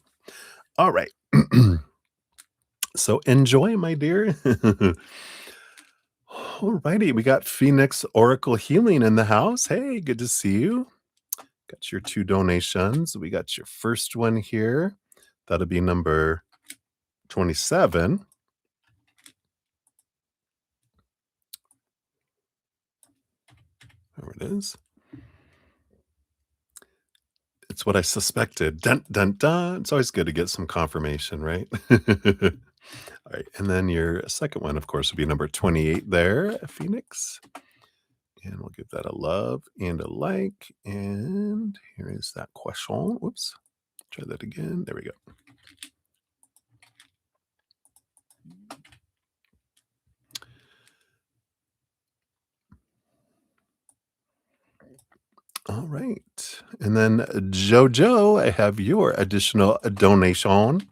All right. So enjoy, my dear. All righty. We got Phoenix Oracle Healing in the house. Hey, good to see you. Got your 2 donations. We got your first one here. That'll be number 27. There it is. It's what I suspected. Dun, dun, dun. It's always good to get some confirmation, right? All right, and then your second one, of course, would be number 28 there, Phoenix. And we'll give that a love and a like. And here is that question. Whoops. Try that again. There we go. All right. And then Jojo, I have your additional donation.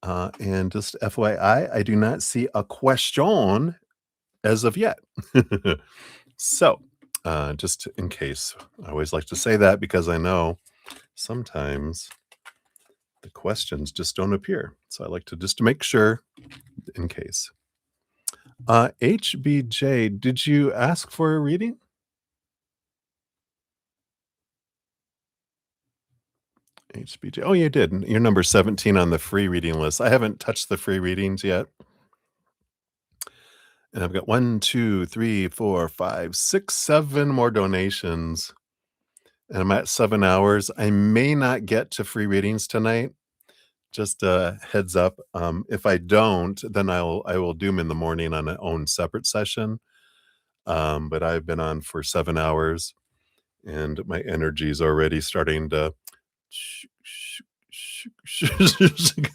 And just FYI, I do not see a question as of yet. So, just in case, I always like to say that because I know sometimes the questions just don't appear. So I like to just make sure in case. HBJ, did you ask for a reading? HBJ. Oh, you did. You're number 17 on the free reading list. I haven't touched the free readings yet. And I've got 1, 2, 3, 4, 5, 6, 7 more donations. And I'm at 7 hours. I may not get to free readings tonight. Just a heads up. If I don't, then I will do them in the morning on my own separate session. But I've been on for 7 hours and my energy is already starting to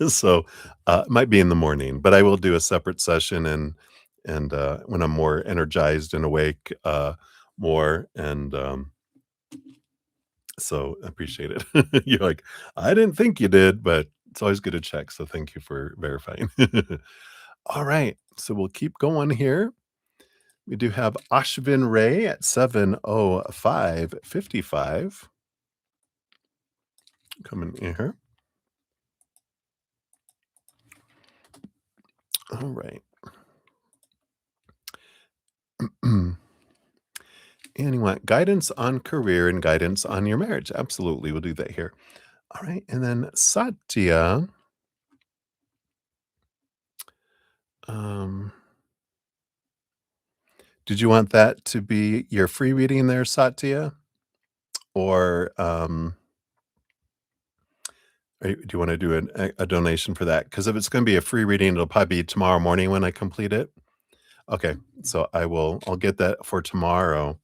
so it might be in the morning, but I will do a separate session and when I'm more energized and awake more and so I appreciate it. You're like, I didn't think you did, but it's always good to check. So thank you for verifying. All right. So we'll keep going here. We do have Ashvin Ray at 7:05:55 coming in here. All right. And you want guidance on career and guidance on your marriage. Absolutely. We'll do that here. All right. And then Satya. Um, did you want that to be your free reading there, Satya? Or do you want to do a donation for that? Because if it's going to be a free reading, it'll probably be tomorrow morning when I complete it. Okay, so I'll get that for tomorrow.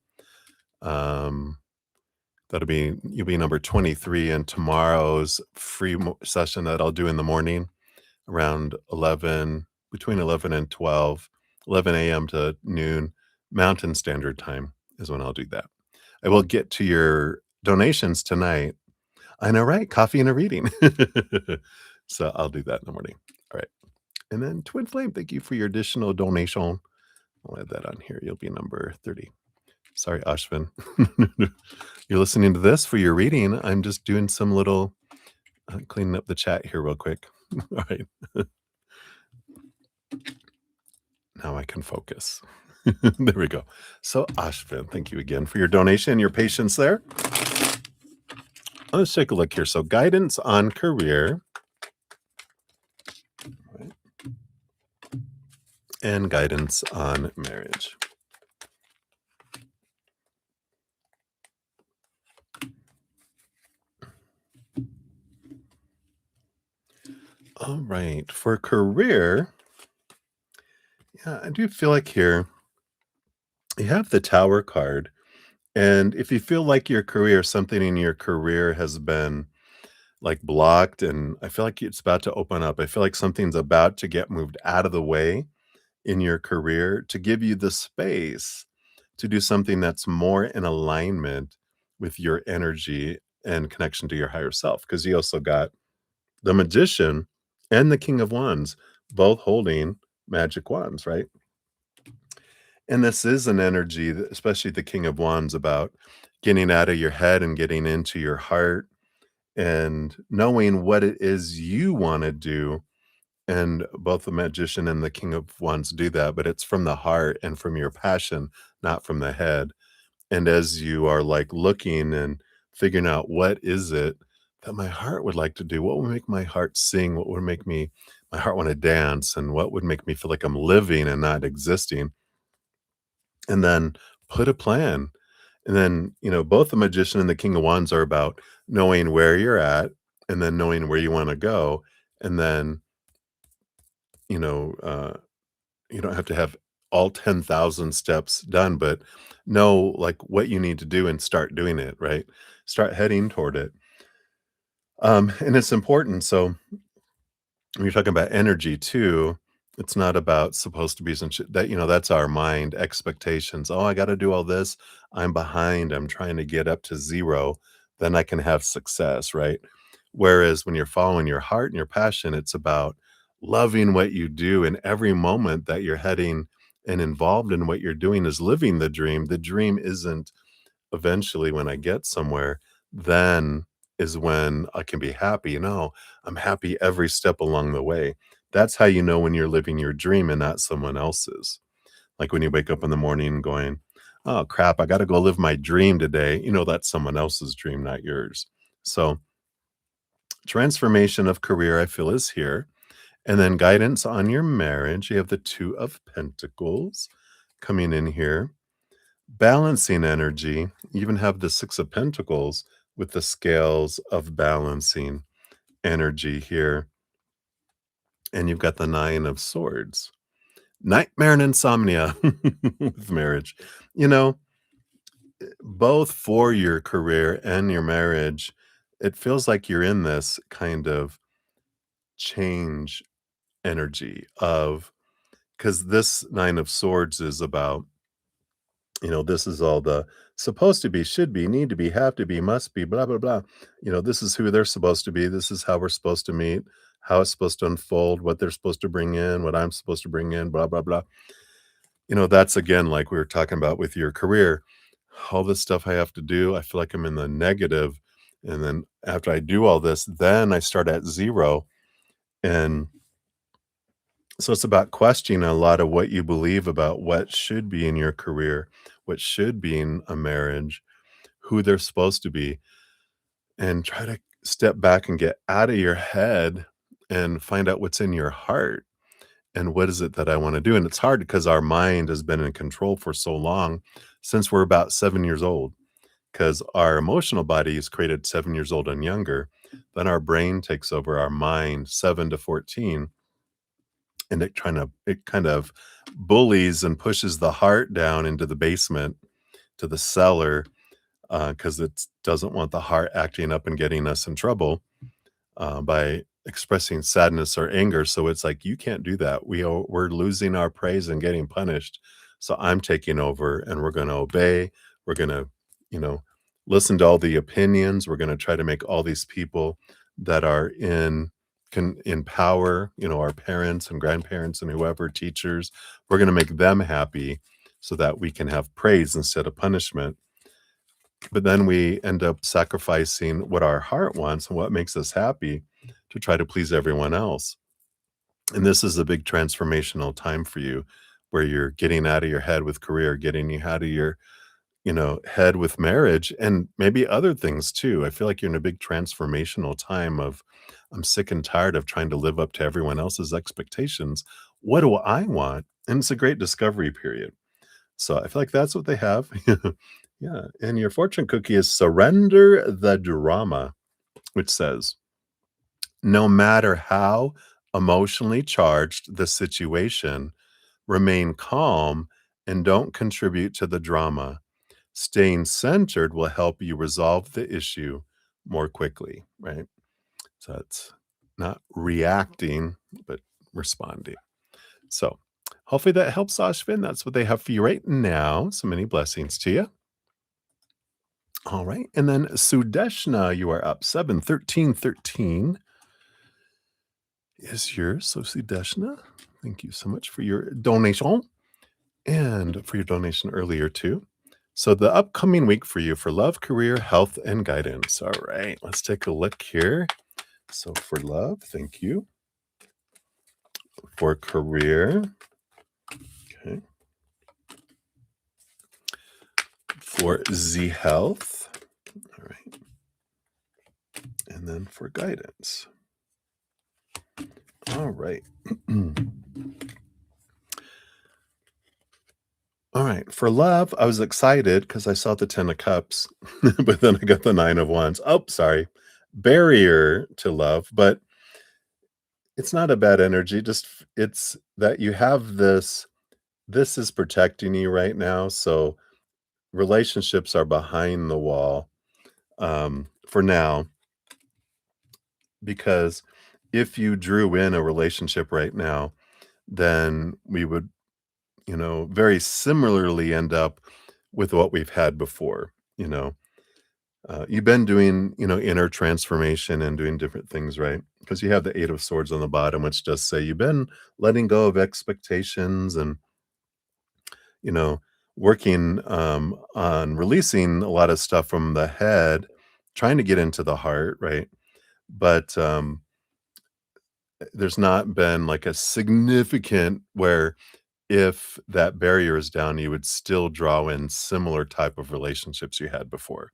That'll be you'll be number 23 in tomorrow's free session that I'll do in the morning around 11 between 11 and 12, 11 a.m. to noon Mountain Standard Time is when I'll do that. I will get to your donations tonight. I know, right? Coffee and a reading. So I'll do that in the morning. All right. And then Twin Flame, thank you for your additional donation. I'll add that on here. You'll be number 30. Sorry, Ashvin. You're listening to this for your reading. I'm just doing some little cleaning up the chat here real quick. All right. Now I can focus. There we go. So Ashvin, thank you again for your donation and your patience there. Let's take a look here. So guidance on career. Right. And guidance on marriage. All right. For career, yeah, I do feel like here you have the Tower card. And if you feel like your career, something in your career has been like blocked, and I feel like it's about to open up. I feel like something's about to get moved out of the way in your career to give you the space to do something that's more in alignment with your energy and connection to your higher self. Because you also got the Magician and the King of Wands both holding magic wands, right? And this is an energy, especially the King of Wands, about getting out of your head and getting into your heart and knowing what it is you want to do. And both the Magician and the King of Wands do that, but it's from the heart and from your passion, not from the head. And as you are like looking and figuring out what is it that my heart would like to do, what would make my heart sing, what would make my heart want to dance, and what would make me feel like I'm living and not existing, and then put a plan. And then, both the Magician and the King of Wands are about knowing where you're at and then knowing where you want to go. And then you know, you don't have to have all 10,000 steps done, but know like what you need to do and start doing it, right? Start heading toward it. And it's important. So when you're talking about energy too, it's not about supposed to be some shit that, that's our mind expectations. Oh, I got to do all this. I'm behind. I'm trying to get up to zero. Then I can have success, right? Whereas when you're following your heart and your passion, it's about loving what you do. And every moment that you're heading and involved in what you're doing is living the dream. The dream isn't eventually when I get somewhere, then is when I can be happy. No, I'm happy every step along the way. That's how you know when you're living your dream and not someone else's. Like when you wake up in the morning going, oh crap, I got to go live my dream today. That's someone else's dream, not yours. So, transformation of career, I feel, is here. And then guidance on your marriage. You have the Two of Pentacles coming in here. Balancing energy, you even have the Six of Pentacles with the scales of balancing energy here. And you've got the Nine of Swords. Nightmare and insomnia with marriage. You know, both for your career and your marriage, it feels like you're in this kind of change energy of because this Nine of Swords is about this is all the supposed to be, should be, need to be, have to be, must be, blah, blah, blah. This is who they're supposed to be. This is how we're supposed to meet, how it's supposed to unfold, what they're supposed to bring in, what I'm supposed to bring in, blah, blah, blah. That's again, like we were talking about with your career, all this stuff I have to do. I feel like I'm in the negative, and then after I do all this, then I start at zero. And so it's about questioning a lot of what you believe about what should be in your career, what should be in a marriage, who they're supposed to be, and try to step back and get out of your head and find out what's in your heart and what is it that I want to do. And it's hard because our mind has been in control for so long since we're about 7 years old, because our emotional body is created 7 years old and younger. Then our brain takes over our mind 7 to 14, and it kind of bullies and pushes the heart down into the basement to the cellar, because it doesn't want the heart acting up and getting us in trouble by expressing sadness or anger. So it's like, you can't do that. We're losing our praise and getting punished. So I'm taking over, and we're going to obey. We're going to, you know, listen to all the opinions. We're going to try to make all these people that are in power, our parents and grandparents and whoever, teachers, we're going to make them happy so that we can have praise instead of punishment. But then we end up sacrificing what our heart wants and what makes us happy to try to please everyone else. And this is a big transformational time for you, where you're getting out of your head with career, getting you out of your, head with marriage and maybe other things too. I feel like you're in a big transformational time of, I'm sick and tired of trying to live up to everyone else's expectations. What do I want? And it's a great discovery period. So I feel like that's what they have. Yeah, and your fortune cookie is surrender the drama, which says, no matter how emotionally charged the situation, remain calm and don't contribute to the drama. Staying centered will help you resolve the issue more quickly, right? So it's not reacting, but responding. So hopefully that helps, Ashvin. That's what they have for you right now. So many blessings to you. All right. And then Sudeshna, you are up 71313 is yours. So Sudeshna, thank you so much for your donation and for your donation earlier too. So the upcoming week for you for love, career, health, and guidance. All right. Let's take a look here. So for love, thank you. For career, okay. For the health, all right. And then for guidance. All right. All right. For love, I was excited because I saw the 10 of cups, but then I got the 9 of wands. Oh, sorry. Barrier to love, but It's not a bad energy, just it's that you have this is protecting you right now, so relationships are behind the wall, for now, because if you drew in a relationship right now, then we would, very similarly end up with what we've had before, you know? You've been doing, inner transformation and doing different things, right? Because you have the 8 of swords on the bottom, which does say you've been letting go of expectations and, you know, working, on releasing a lot of stuff from the head, trying to get into the heart, right? But, there's not been, like, a significant where if that barrier is down, you would still draw in similar type of relationships you had before.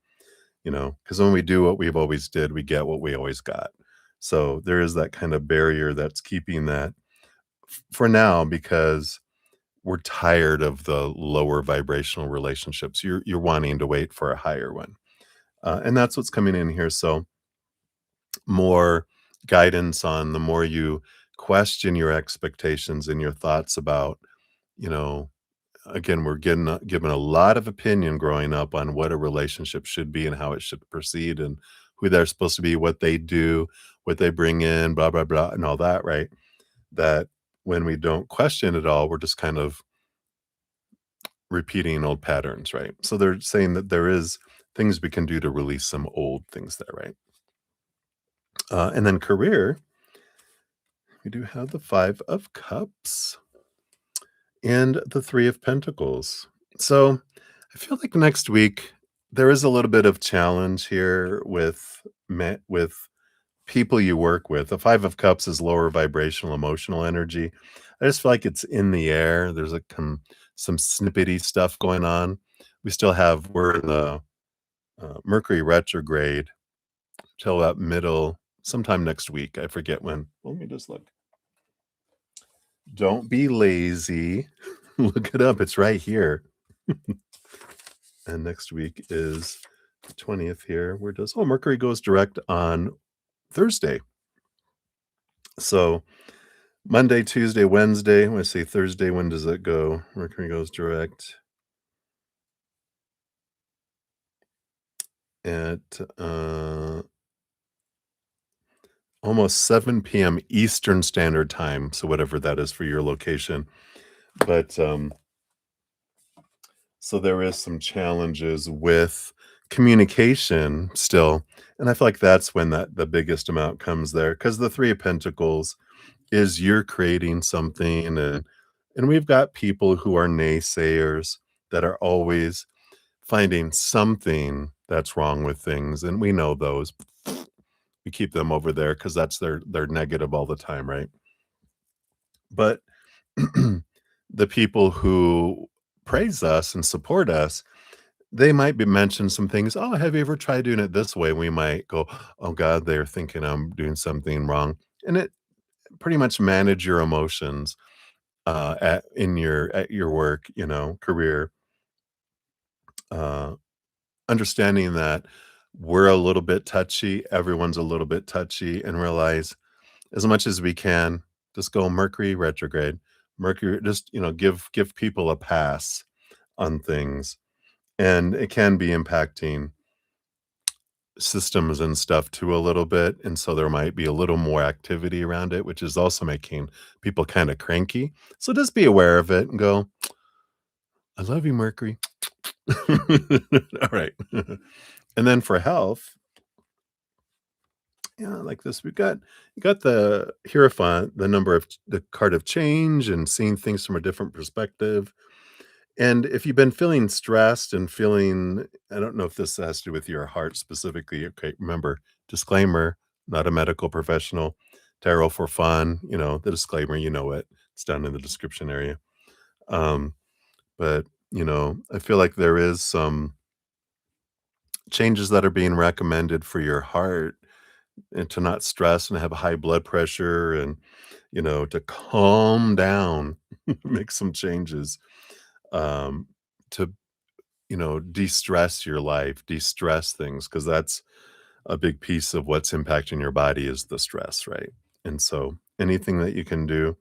Because when we do what we've always did, we get what we always got. So there is that kind of barrier that's keeping that for now because we're tired of the lower vibrational relationships. You're wanting to wait for a higher one, and that's what's coming in here. So more guidance on the more you question your expectations and your thoughts about, you know, again, we're getting given a lot of opinion growing up on what a relationship should be and how it should proceed and who they're supposed to be, what they do, what they bring in, blah, blah, blah, and all that, right? That when we don't question it all, we're just kind of repeating old patterns, right? So they're saying that there is things we can do to release some old things there, right? And then career, we do have the Five of Cups and the Three of Pentacles. So I feel like next week there is a little bit of challenge here with people you work with. The Five of Cups is lower vibrational emotional energy. I just feel like it's in the air. There's some snippety stuff going on. We're in the Mercury retrograde till about middle sometime next week. I forget when. Let me just look. Don't be lazy. Look it up. It's right here. And next week is the 20th here. Where does Mercury goes direct on Thursday. So Monday, Tuesday, Wednesday. When I say Thursday, when does it go? Mercury goes direct at almost 7 p.m. Eastern Standard Time. So whatever that is for your location. But so there is some challenges with communication still. And I feel like that's when the biggest amount comes there. Because the Three of Pentacles is you're creating something and we've got people who are naysayers that are always finding something that's wrong with things, and we know those. We keep them over there because that's their negative all the time, right? But the people who praise us and support us, they might be mention some things. Oh, have you ever tried doing it this way? We might go, oh God, they're thinking I'm doing something wrong. And it pretty much manage your emotions at your work, career, uh, understanding that we're a little bit touchy, everyone's a little bit touchy, and realize as much as we can, just go Mercury retrograde. Mercury, just give people a pass on things, and it can be impacting systems and stuff too a little bit, and so there might be a little more activity around it, which is also making people kind of cranky. So just be aware of it and go, I love you, Mercury. All right. And then for health, yeah, like this, you got the Hierophant, the card of change and seeing things from a different perspective. And if you've been feeling stressed and feeling, I don't know if this has to do with your heart specifically. Okay, remember, disclaimer, not a medical professional. Tarot for fun, the disclaimer, you know it. It's down in the description area. Um, but I feel like there is some changes that are being recommended for your heart and to not stress and have high blood pressure and to calm down, make some changes, um to de-stress your life, de-stress things, because that's a big piece of what's impacting your body is the stress, right? And so anything that you can do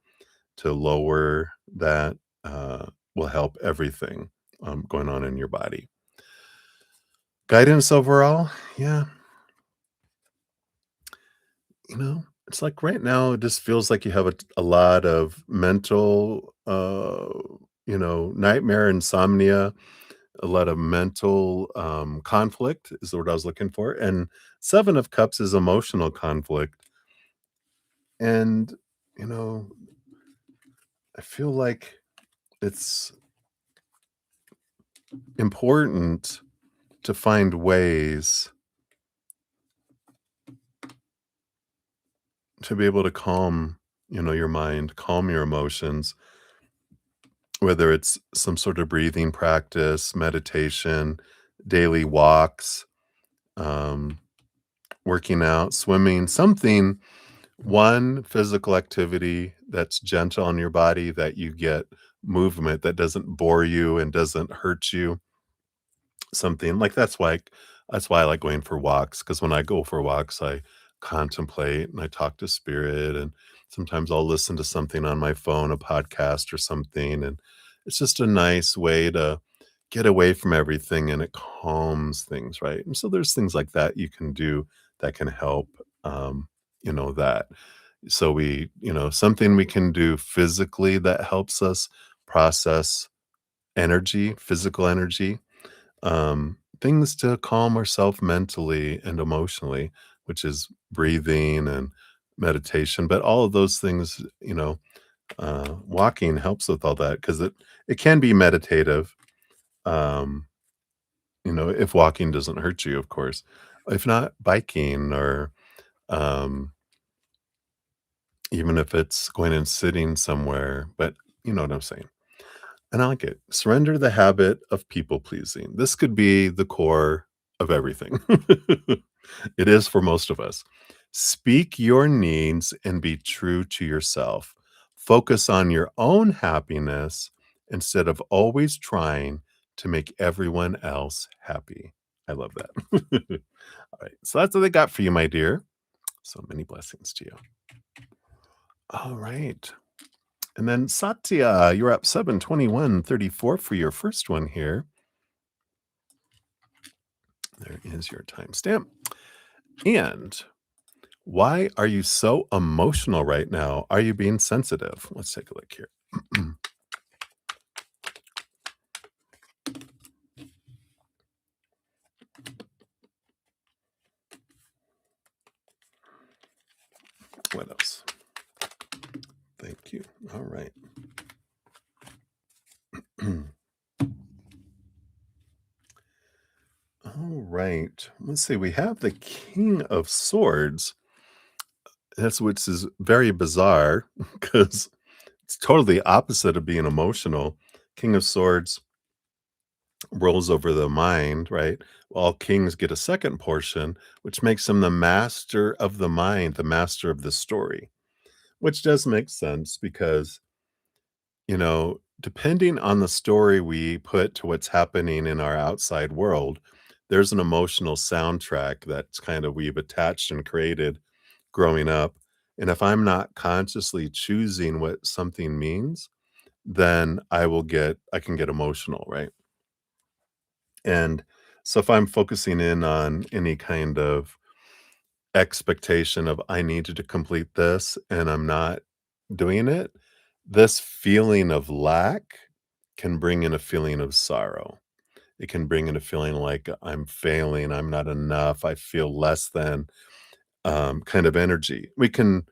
to lower that will help everything going on in your body. Guidance overall, yeah, it's like right now, it just feels like you have a lot of mental, nightmare, insomnia, a lot of mental conflict is the word I was looking for. And Seven of Cups is emotional conflict. And, you know, I feel like it's important to find ways to be able to calm, your mind, calm your emotions, whether it's some sort of breathing practice, meditation, daily walks, um, working out, swimming, something, one physical activity that's gentle on your body that you get movement that doesn't bore you and doesn't hurt you. Something like that's why I like going for walks, because when I go for walks, I contemplate and I talk to spirit, and sometimes I'll listen to something on my phone, a podcast or something, and it's just a nice way to get away from everything, and it calms things, right? And so there's things like that you can do that can help, that. So something we can do physically that helps us process energy, physical energy, things to calm ourselves mentally and emotionally, which is breathing and meditation. But all of those things, walking helps with all that because it can be meditative. Um, if walking doesn't hurt you, of course. If not, biking or um, even if it's going and sitting somewhere. But you know what I'm saying. And I like it. Surrender the habit of people pleasing. This could be the core of everything. It is for most of us. Speak your needs and be true to yourself. Focus on your own happiness instead of always trying to make everyone else happy. I love that. All right. So that's what I got for you, my dear. So many blessings to you. All right. And then Satya, you're up 72134 for your first one here. There is your timestamp. And why are you so emotional right now? Are you being sensitive? Let's take a look here. What else? Thank you. All right. All right. Let's see. We have the King of Swords. That's which is very bizarre because it's totally opposite of being emotional. King of Swords rolls over the mind, right? All kings get a second portion, which makes him the master of the mind, the master of the story, which does make sense because, depending on the story we put to what's happening in our outside world, there's an emotional soundtrack that's kind of we've attached and created growing up. And if I'm not consciously choosing what something means, then I can get emotional, right? And so if I'm focusing in on any kind of expectation of I need to complete this and I'm not doing it, this feeling of lack can bring in a feeling of sorrow. It can bring in a feeling like I'm failing, I'm not enough, I feel less than kind of energy. We can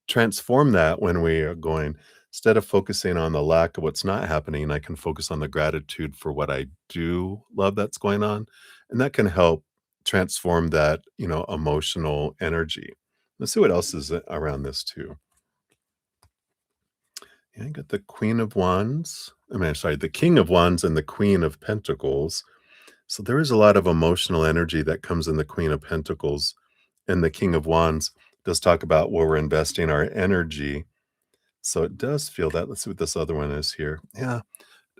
transform that when we are going, instead of focusing on the lack of what's not happening, I can focus on the gratitude for what I do love that's going on. And that can help transform that, emotional energy. Let's see what else is around this too. Yeah, I got the Queen of Wands. I mean, sorry, the King of Wands and the Queen of Pentacles. So there is a lot of emotional energy that comes in the Queen of Pentacles, and the King of Wands does talk about where we're investing our energy. So it does feel that. Let's see what this other one is here. Yeah,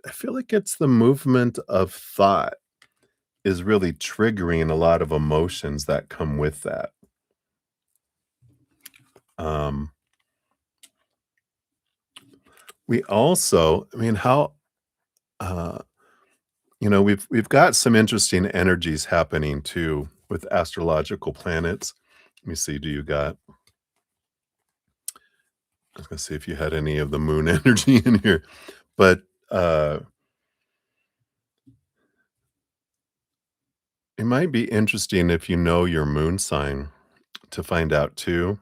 I feel like it's the movement of thought is really triggering a lot of emotions that come with that. Um, We also, I mean, how, uh, we've got some interesting energies happening too with astrological planets. Let me see, do you got I was gonna see if you had any of the moon energy in here, but, uh, it might be interesting if you know your moon sign to find out too,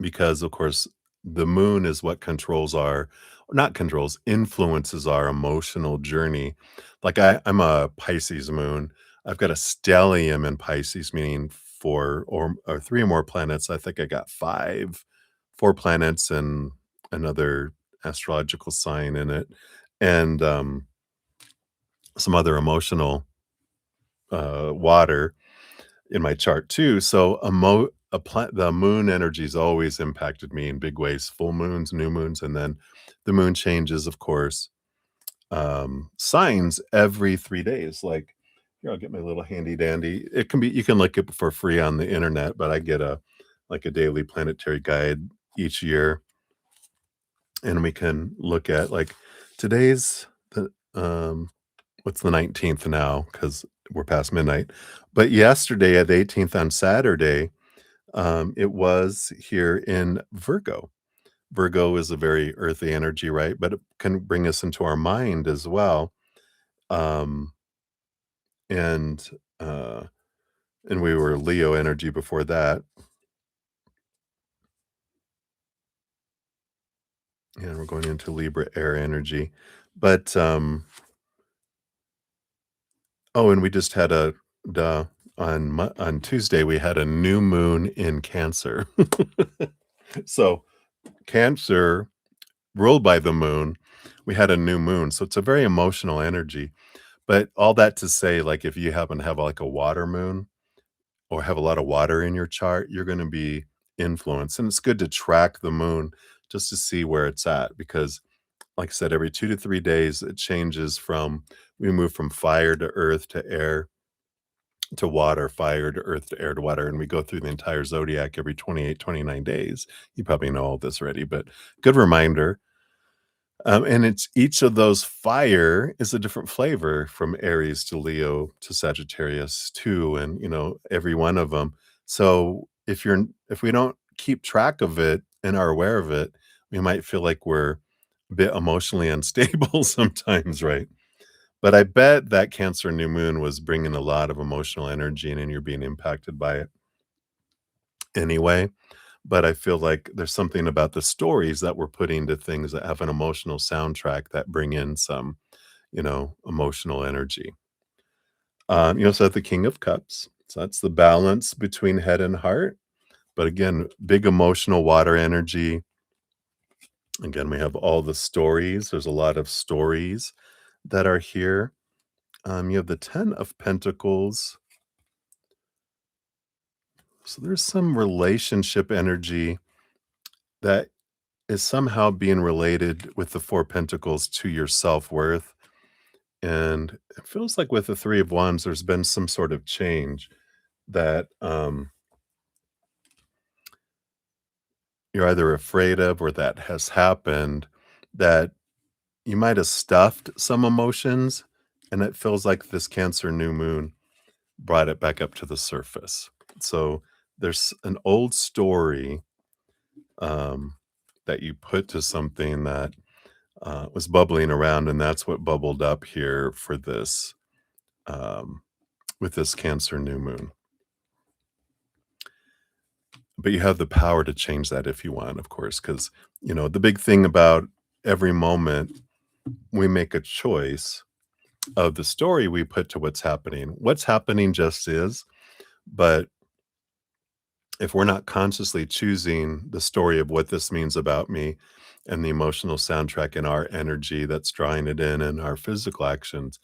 because, of course, the moon is what controls our not controls, influences our emotional journey. Like, I'm a Pisces moon. I've got a stellium in Pisces, meaning 4 or 3 or more planets. I think I got 4 planets and another astrological sign in it, and, some other emotional, water in my chart too. So the moon energy's always impacted me in big ways, full moons, new moons, and then the moon changes, of course, signs every 3 days. Like, here, I'll get my little handy dandy. It can be you can look it for free on the internet, but I get a daily planetary guide each year, and we can look at, like, today's what's the 19th now? Because 'Cause we're past midnight. But yesterday at the 18th on Saturday, it was here in Virgo. Virgo is a very earthy energy, right? But it can bring us into our mind as well. Um, and, uh, and we were Leo energy before that, and we're going into Libra air energy. But, oh, and we just had a duh, on Tuesday, we had a new moon in Cancer. So, Cancer ruled by the moon, we had a new moon, so it's a very emotional energy. But all that to say, like, if you happen to have, like, a water moon or have a lot of water in your chart, you're gonna be influenced, and it's good to track the moon just to see where it's at because, like I said, every 2 to 3 days, it changes from we move from fire to earth to air to water, fire to earth to air to water, and we go through the entire zodiac every 28, 29 days. You probably know all this already, but good reminder. And it's each of those fire is a different flavor from Aries to Leo to Sagittarius too, and every one of them. So if we don't keep track of it and are aware of it, we might feel like we're a bit emotionally unstable sometimes, right? But I bet that Cancer new moon was bringing a lot of emotional energy and you're being impacted by it anyway. But I feel like there's something about the stories that we're putting to things that have an emotional soundtrack that bring in some, emotional energy. You also have the King of Cups. So that's the balance between head and heart. But again, big emotional water energy. Again, we have all the stories. There's a lot of stories that are here. You have the 10 of Pentacles. So there's some relationship energy that is somehow being related with the 4 Pentacles to your self-worth, and it feels like with the 3 of Wands, there's been some sort of change that, you're either afraid of or that has happened, that you might have stuffed some emotions, and it feels like this Cancer new moon brought it back up to the surface. So, there's an old story, um, that you put to something that was bubbling around, and that's what bubbled up here for this um, with this Cancer new moon. But you have the power to change that if you want, of course, because the big thing about every moment we make a choice of the story we put to what's happening. What's happening just is, but if we're not consciously choosing the story of what this means about me and the emotional soundtrack and our energy that's drawing it in and our physical actions,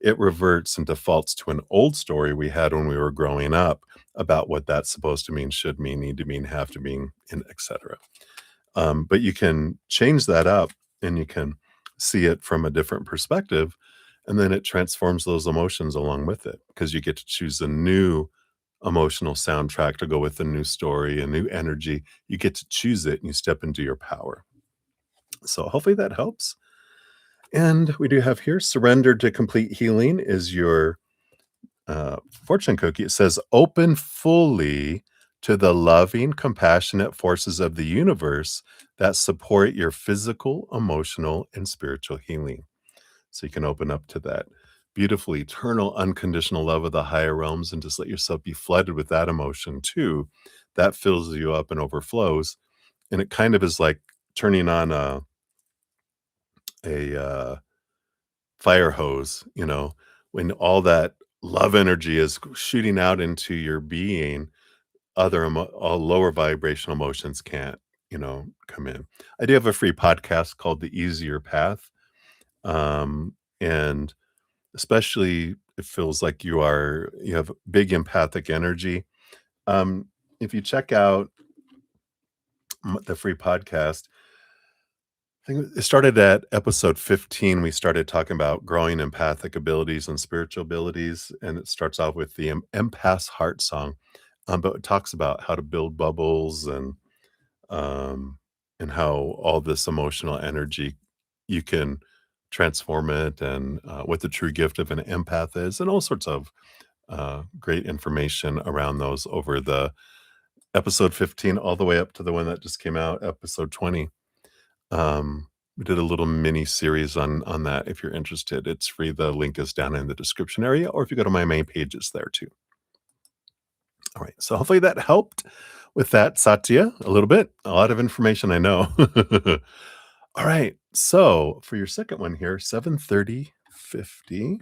it reverts and defaults to an old story we had when we were growing up about what that's supposed to mean, should mean, need to mean, have to mean, and etc. But you can change that up and you can see it from a different perspective, and then it transforms those emotions along with it because you get to choose a new emotional soundtrack to go with a new story, a new energy. You get to choose it and you step into your power. So hopefully that helps. And we do have here surrender to complete healing is your fortune cookie. It says open fully to the loving, compassionate forces of the universe that support your physical, emotional, and spiritual healing. So you can open up to that beautiful, eternal, unconditional love of the higher realms and just let yourself be flooded with that emotion too. That fills you up and overflows. And it kind of is like turning on a fire hose, when all that love energy is shooting out into your being, all lower vibrational emotions can't, come in. I do have a free podcast called The Easier Path. And especially it feels like you have big empathic energy. Um, if you check out the free podcast, I think it started at episode 15. We started talking about growing empathic abilities and spiritual abilities, and it starts off with the empath's heart song. But it talks about how to build bubbles um, and how all this emotional energy you can transform it, and what the true gift of an empath is, and all sorts of great information around those over the episode 15 all the way up to the one that just came out, episode 20. We did a little mini series on that if you're interested. It's free. The link is down in the description area, or if you go to my main page, it's there too. All right. So hopefully that helped with that, Satya, a little bit. A lot of information, I know. All right. So for your second one here, 73050.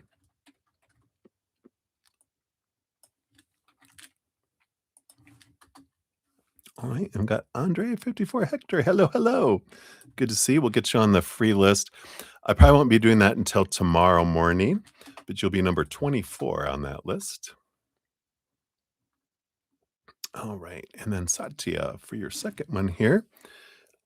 All right, and we've got Andre 54 Hector. Hello, hello. Good to see you. We'll get you on the free list. I probably won't be doing that until tomorrow morning, but you'll be number 24 on that list. All right, and then Satya for your second one here.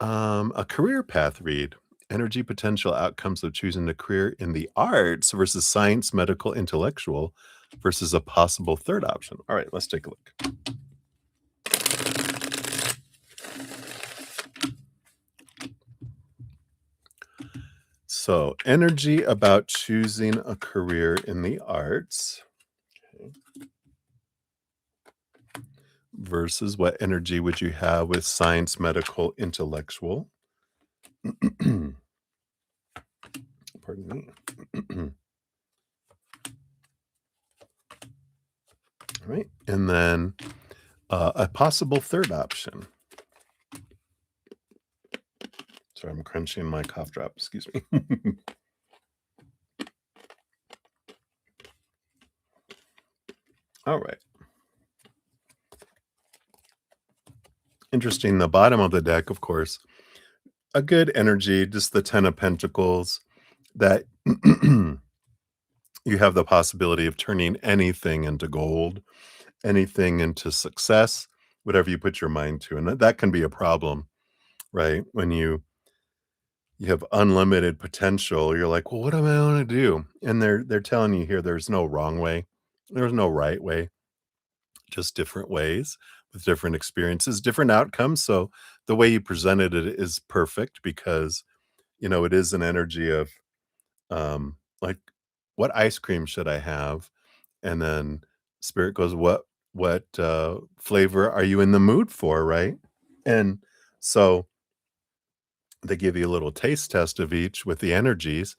A career path read. Energy potential outcomes of choosing a career in the arts versus science, medical, intellectual versus a possible third option. All right, let's take a look. So, energy about choosing a career in the arts versus what energy would you have with science, medical, intellectual? Pardon me. All right. And then a possible third option. Sorry, I'm crunching my cough drop. Excuse me. All right. Interesting. The bottom of the deck, of course, a good energy, just the 10 of Pentacles, that you have the possibility of turning anything into gold, anything into success, whatever you put your mind to. And that can be a problem, right? When you have unlimited potential, you're like, well, what am I going to do? And they're telling you here there's no wrong way. There's no right way, just different ways with different experiences, different outcomes. So the way you presented it is perfect because it is an energy of like, what ice cream should I have? And then spirit goes, what flavor are you in the mood for, right? And so they give you a little taste test of each with the energies,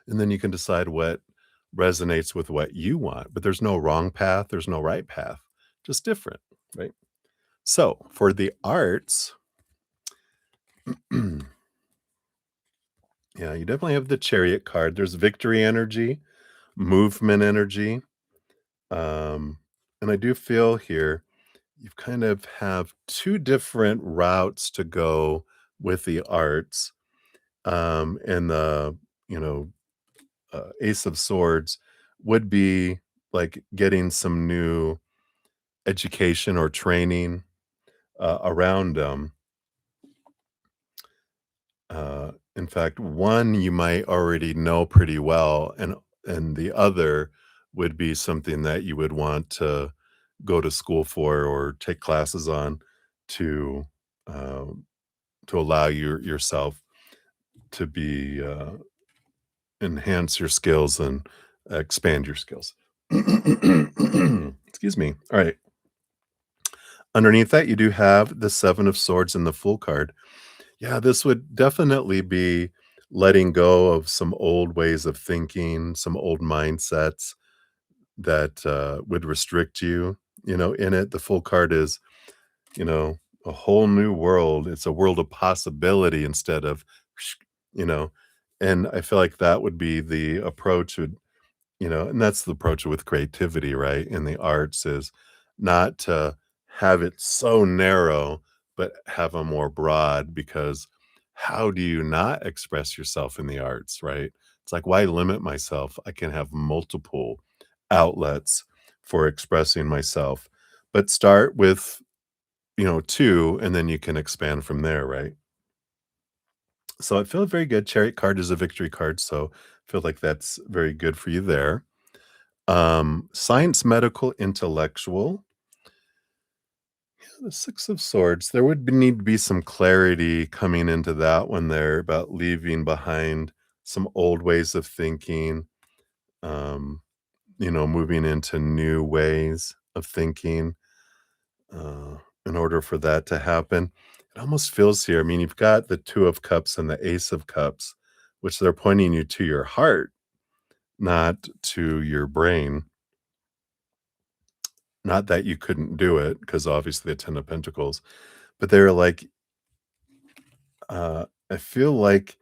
and then you can decide what resonates with what you want. But there's no wrong path, there's no right path, just different, right? So for the arts, yeah, you definitely have the Chariot card. There's victory energy, movement energy. And I do feel here you kind of have two different routes to go with the arts. And the, you know, Ace of Swords would be like getting some new education or training around them. In fact, one you might already know pretty well, and the other would be something that you would want to go to school for or take classes on to um, to allow yourself to be enhance your skills and expand your skills. Excuse me. All right. Underneath that, you do have the Seven of Swords and the Fool card. Yeah, this would definitely be letting go of some old ways of thinking, some old mindsets that would restrict you. In it, the Fool card is, you know, a whole new world. It's a world of possibility instead of, you know, and I feel like that would be the approach and that's the approach with creativity, right? In the arts is not to have it so narrow, but have a more broad because how do you not express yourself in the arts, right? It's like, why limit myself? I can have multiple outlets for expressing myself, but start with, two, and then you can expand from there, right? So I feel very good. Chariot card is a victory card. So I feel like that's very good for you there. Science, medical, intellectual. The Six of Swords, there would need to be some clarity coming into that one there about leaving behind some old ways of thinking, um, moving into new ways of thinking, uh, in order for that to happen. It almost feels here, I mean, you've got the Two of Cups and the Ace of Cups, which they're pointing you to your heart, not to your brain. Not that you couldn't do it, because obviously the Ten of Pentacles, but they're like, I feel like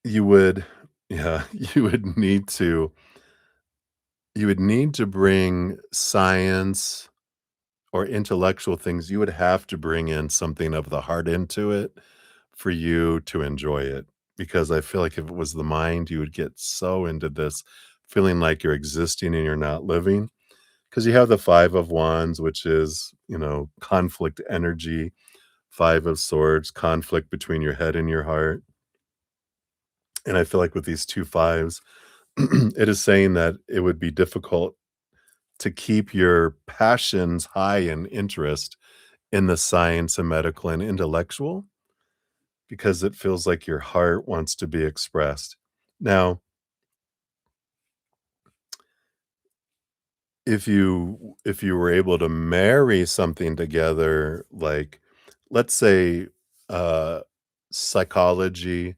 you would yeah, you would need to bring science or intellectual things, you would have to bring in something of the heart into it for you to enjoy it, because I feel like if it was the mind, you would get so into this, feeling like you're existing and you're not living. Because you have the Five of Wands, which is, conflict energy, Five of Swords, conflict between your head and your heart. And I feel like with these two fives, it is saying that it would be difficult to keep your passions high and interest in the science and medical and intellectual because it feels like your heart wants to be expressed. Now, if you were able to marry something together, like, let's say, uh, psychology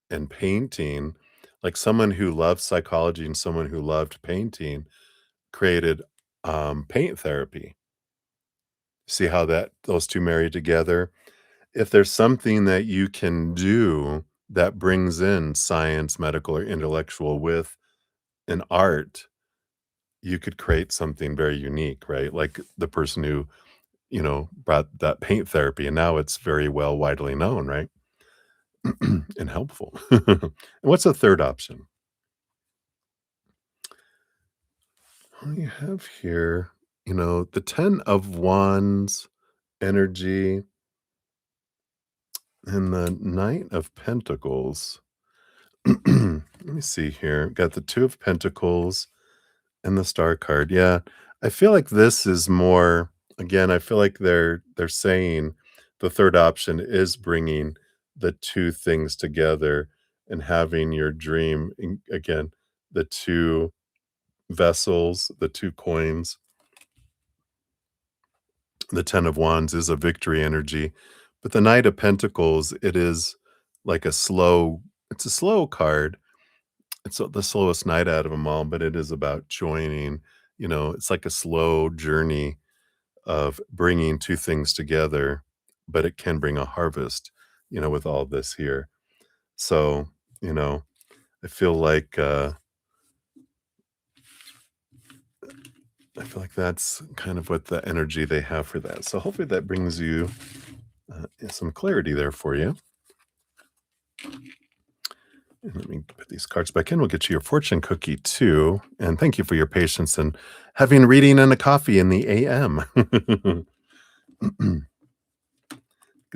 and painting, like someone who loved psychology and someone who loved painting created, paint therapy. See how that those 2 marry together? If there's something that you can do that brings in science, medical, or intellectual with an art, you could create something very unique, right? Like the person who, brought that paint therapy, and now it's very well widely known, right? And helpful. And what's the third option? What do you have here? The 10 of Wands energy and the Knight of Pentacles. Let me see here. Got the Two of Pentacles and the Star card. Yeah. I feel like this is more, again, I feel like they're saying the third option is bringing the two things together and having your dream again, the two vessels, the two coins. The 10 of Wands is a victory energy, but the Knight of Pentacles, it is like it's a slow card. It's the slowest knight out of them all, but it is about joining, it's like a slow journey of bringing two things together, but it can bring a harvest, with all this here. So, you know, I feel like, that's kind of what the energy they have for that. So hopefully that brings you some clarity there for you. And let me put these cards back in. We'll get you your fortune cookie too. And thank you for your patience and having reading and a coffee in the AM.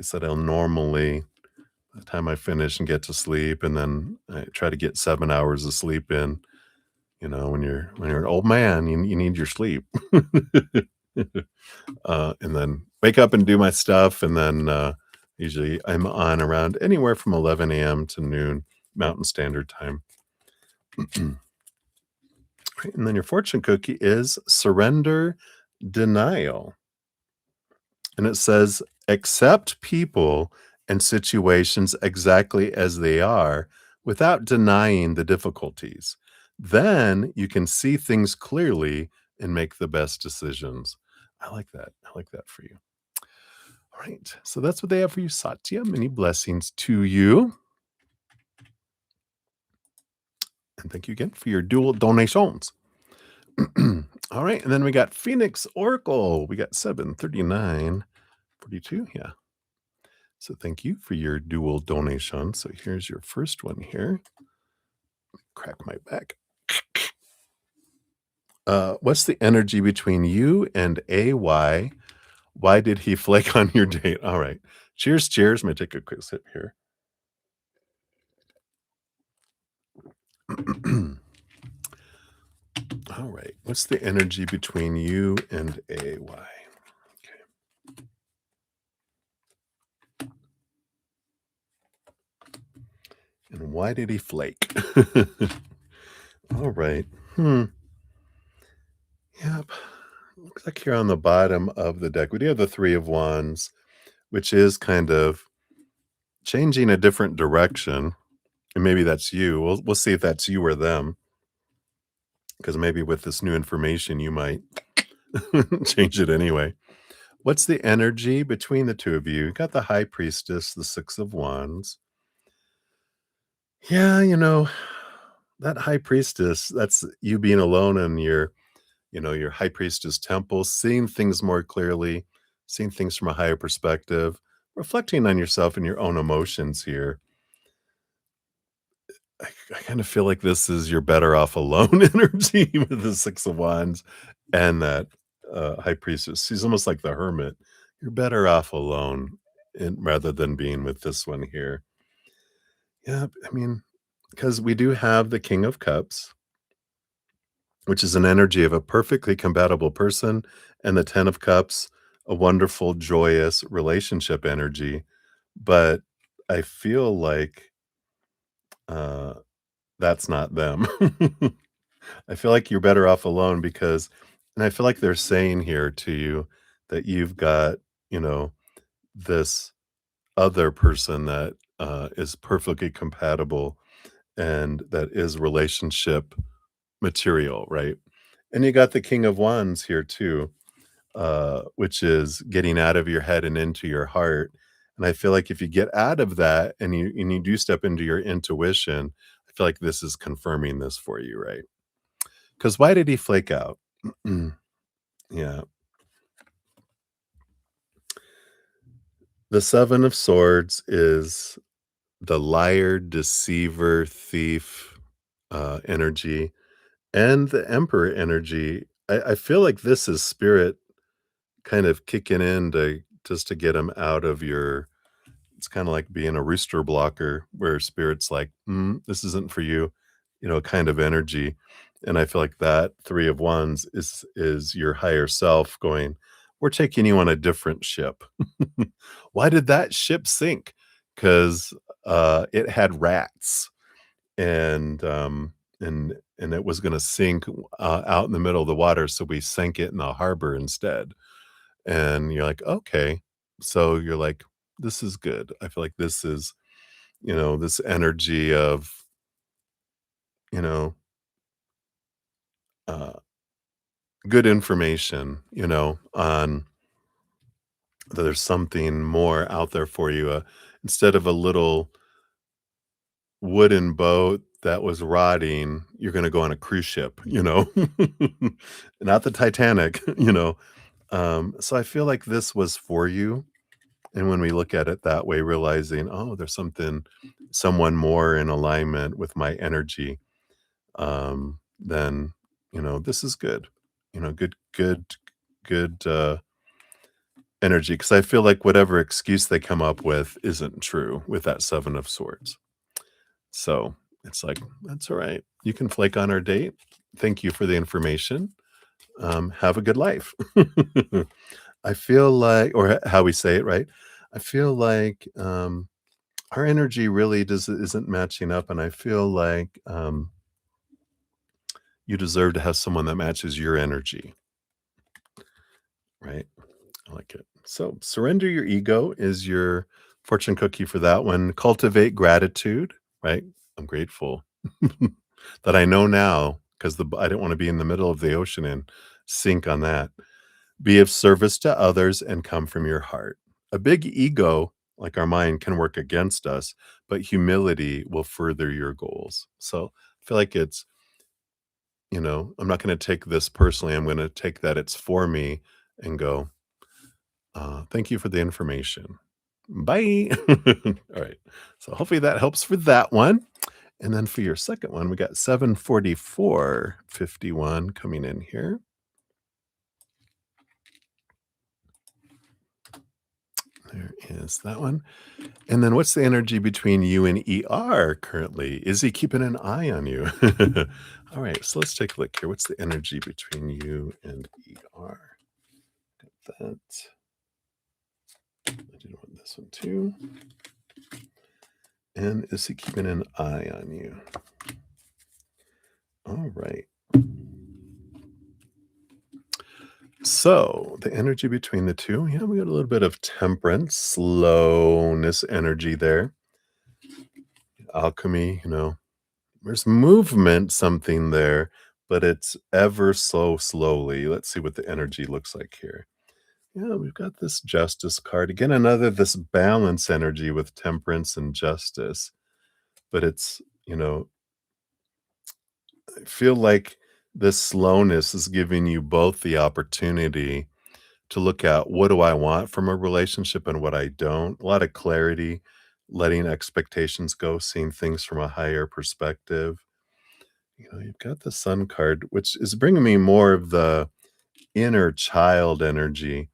Like I said, I'll normally, by the time I finish and get to sleep, and then I try to get 7 hours of sleep in. When you're an old man, you need your sleep. And then wake up and do my stuff, and then Usually I'm on around anywhere from 11 a.m. to noon Mountain Standard Time. Right, and then your fortune cookie is surrender denial. And it says, accept people and situations exactly as they are without denying the difficulties. Then you can see things clearly and make the best decisions. I like that. I like that for you. All right. So that's what they have for you, Satya. Many blessings to you. And thank you again for your dual donations. All right. And then we got Phoenix Oracle. We got 73942. Yeah. So thank you for your dual donation. So here's your first one here. Crack my back. What's the energy between you and AY? Why did he flake on your date? All right. Cheers, cheers. Let me take a quick sip here. All right. What's the energy between you and AY? Okay. And why did he flake? All right. Yep. Looks like here on the bottom of the deck, we do have the Three of Wands, which is kind of changing a different direction. And maybe that's you. We'll see if that's you or them. Because maybe with this new information, you might change it anyway. What's the energy between the two of you? You got the High Priestess, the Six of Wands. Yeah, that High Priestess, that's you being alone in your High Priestess temple, seeing things more clearly, seeing things from a higher perspective, reflecting on yourself and your own emotions here. I kind of feel like this is you're better off alone energy with the Six of Wands and that High Priestess. She's almost like the Hermit. You're better off alone rather than being with this one here. Yeah, I mean, because we do have the King of Cups, which is an energy of a perfectly compatible person, and the 10 of Cups, a wonderful, joyous relationship energy. But I feel like uh, that's not them. I feel like you're better off alone and I feel like they're saying here to you that you've got, you know, this other person that is perfectly compatible and that is relationship material, right? And you got the King of Wands here too, which is getting out of your head and into your heart. And I feel like if you get out of that and you do step into your intuition, I feel like this is confirming this for you, right? Because why did he flake out? Yeah. The Seven of Swords is the liar, deceiver, thief energy, and the Emperor energy. I feel like this is spirit kind of kicking in to just to get him out of your it's kinda like being a rooster blocker where spirit's like, this isn't for you," kind of energy, and I feel like that Three of Wands is your higher self going, "We're taking you on a different ship." Why did that ship sink? 'Cause, it had rats, and, and it was gonna sink, out in the middle of the water, so we sank it in the harbor instead. And you're like, "Okay." So you're like, "This is good." I feel like this is, this energy of, you know, uh, good information, on that there's something more out there for you, instead of a little wooden boat that was rotting, you're gonna go on a cruise ship, Not the Titanic, so I feel like this was for you. And when we look at it that way, realizing, "Oh, there's someone more in alignment with my energy," then, this is good. Good, energy. Because I feel like whatever excuse they come up with isn't true with that Seven of Swords. So, it's like, "That's alright. You can flake on our date. Thank you for the information. Have a good life." I feel like or how we say it, right? I feel like, our energy really does isn't matching up, and I feel like, you deserve to have someone that matches your energy, right? I like it. So, surrender your ego is your fortune cookie for that one. Cultivate gratitude, right? I'm grateful that I know now because I didn't want to be in the middle of the ocean and sink on that. Be of service to others and come from your heart. A big ego, like our mind, can work against us, but humility will further your goals. So I feel like I'm not going to take this personally. I'm going to take that it's for me and go, thank you for the information. Bye. All right. So hopefully that helps for that one. And then for your second one, we got 74451 coming in here. There is that one. And then what's the energy between you and ER currently? Is he keeping an eye on you? All right, so let's take a look here. What's the energy between you and ER? Got that. I did want this one too. And is he keeping an eye on you? All right. So the energy between the two, yeah, we got a little bit of temperance, slowness energy there. Alchemy, there's movement, something there, but it's ever so slowly. Let's see what the energy looks like here. Yeah, we've got this justice card. Again, another this balance energy with temperance and justice. But I feel like this slowness is giving you both the opportunity to look at what do I want from a relationship and what I don't. A lot of clarity, letting expectations go, seeing things from a higher perspective. You've got the sun card, which is bringing me more of the inner child energy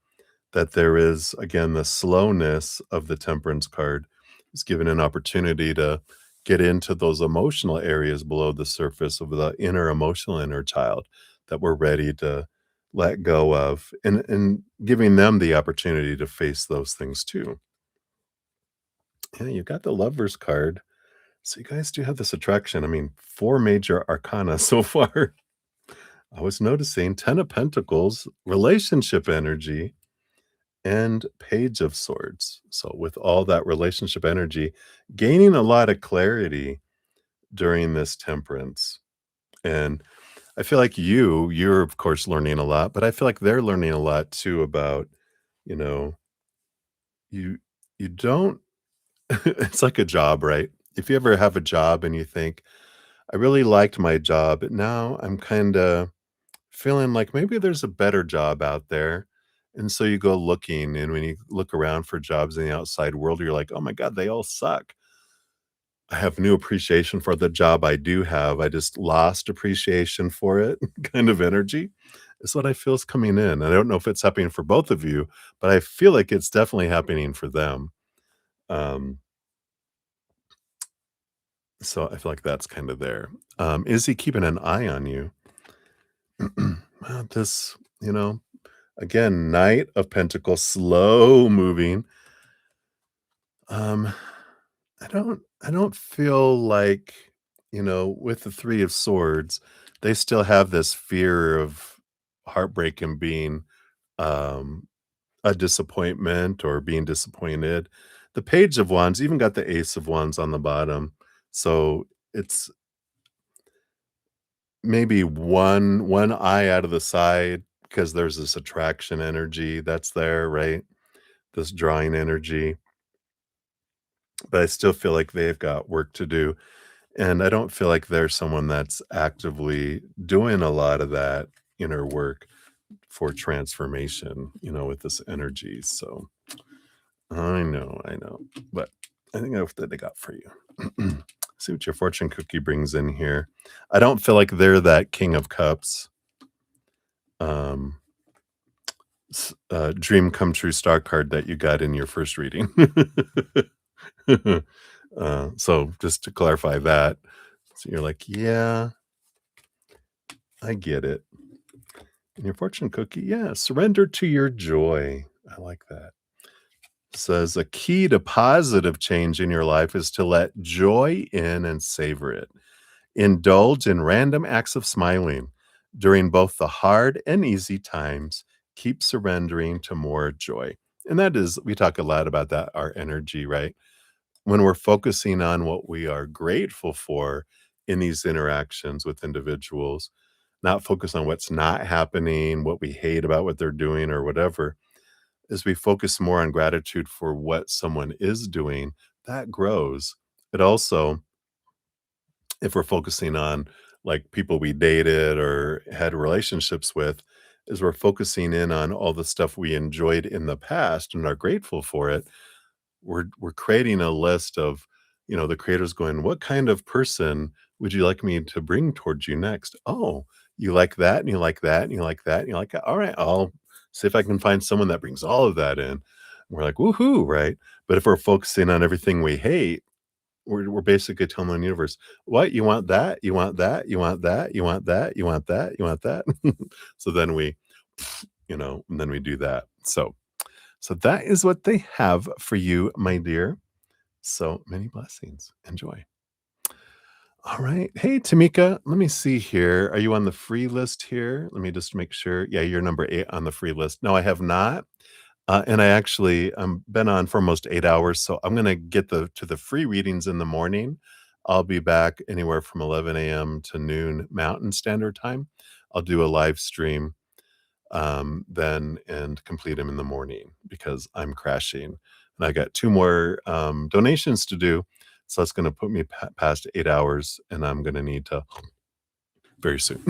that there is, again, the slowness of the temperance card is given an opportunity to get into those emotional areas below the surface of the inner child that we're ready to let go of and giving them the opportunity to face those things too. Yeah, you've got the lovers card. So you guys do have this attraction. I mean, four major arcana so far. I was noticing 10 of Pentacles, relationship energy, and Page of Swords. So, with all that relationship energy, gaining a lot of clarity during this temperance. And I feel like you're of course learning a lot, but I feel like they're learning a lot too about, you know, you you don't it's like a job, right? If you ever have a job and you think, I really liked my job, but now I'm kind of feeling like maybe there's a better job out there. And so you go looking, and when you look around for jobs in the outside world, you're like, oh my God, they all suck. I have new appreciation for the job I do have. I just lost appreciation for it, kind of energy is what I feel is coming in. I don't know if it's happening for both of you, but I feel like it's definitely happening for them. Um, so I feel like that's kind of there. Is he keeping an eye on you? Well, this, again, Knight of Pentacles, slow moving. Um, I don't feel like, with the 3 of Swords, they still have this fear of heartbreak and being, um, a disappointment or being disappointed. The Page of Wands even got the Ace of Wands on the bottom, so it's maybe one eye out of the side because there's this attraction energy that's there, right? This drawing energy, but I still feel like they've got work to do, and I don't feel like they're someone that's actively doing a lot of that inner work for transformation, with this energy, so I know, but I think that's what they got for you. See what your fortune cookie brings in here. I don't feel like they're that King of Cups, um, dream come true star card that you got in your first reading. So just to clarify that, so you're like, yeah, I get it. And your fortune cookie, yeah, surrender to your joy. I like that. Says a key to positive change in your life is to let joy in and savor it. Indulge in random acts of smiling. During both the hard and easy times, keep surrendering to more joy. And that is, we talk a lot about that, our energy, right? When we're focusing on what we are grateful for in these interactions with individuals, not focus on what's not happening, what we hate about what they're doing or whatever, as we focus more on gratitude for what someone is doing, that grows. It also, if we're focusing on like people we dated or had relationships with, is we're focusing in on all the stuff we enjoyed in the past and are grateful for it. We're creating a list of, the creators going, what kind of person would you like me to bring towards you next? Oh, you like that and you like that and you like that and you like that. All right, I'll see if I can find someone that brings all of that in. We're like, woohoo, right? But if we're focusing on everything we hate, we're basically telling the universe, "What? You want that? You want that? You want that? You want that? You want that? You want that?" So then we, and then we do that. So that is what they have for you, my dear. So many blessings. Enjoy. All right. Hey, Tamika, let me see here. Are you on the free list here? Let me just make sure. Yeah, you're number 8 on the free list. No, I have not. And I actually been on for almost 8 hours, so I'm gonna get to the free readings in the morning. I'll be back anywhere from 11 AM to noon Mountain Standard Time. I'll do a live stream, then and complete them in the morning because I'm crashing, and I got 2 more, donations to do, so it's gonna put me past 8 hours, and I'm gonna need to very soon.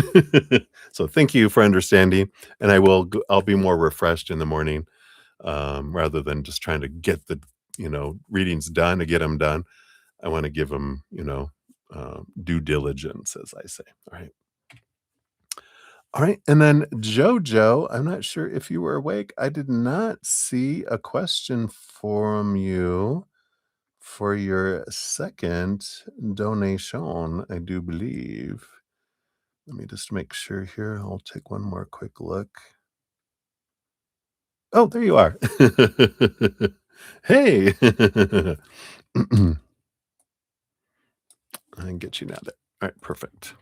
So thank you for understanding, and I'll be more refreshed in the morning, rather than just trying to get the readings done to get them done. I want to give them due diligence, as I say. All right, and then Jojo, I'm not sure if you were awake. I did not see a question from you for your second donation, I do believe. Let me just make sure here. I'll take one more quick look. Oh, there you are. Hey. I can get you now there. All right, perfect.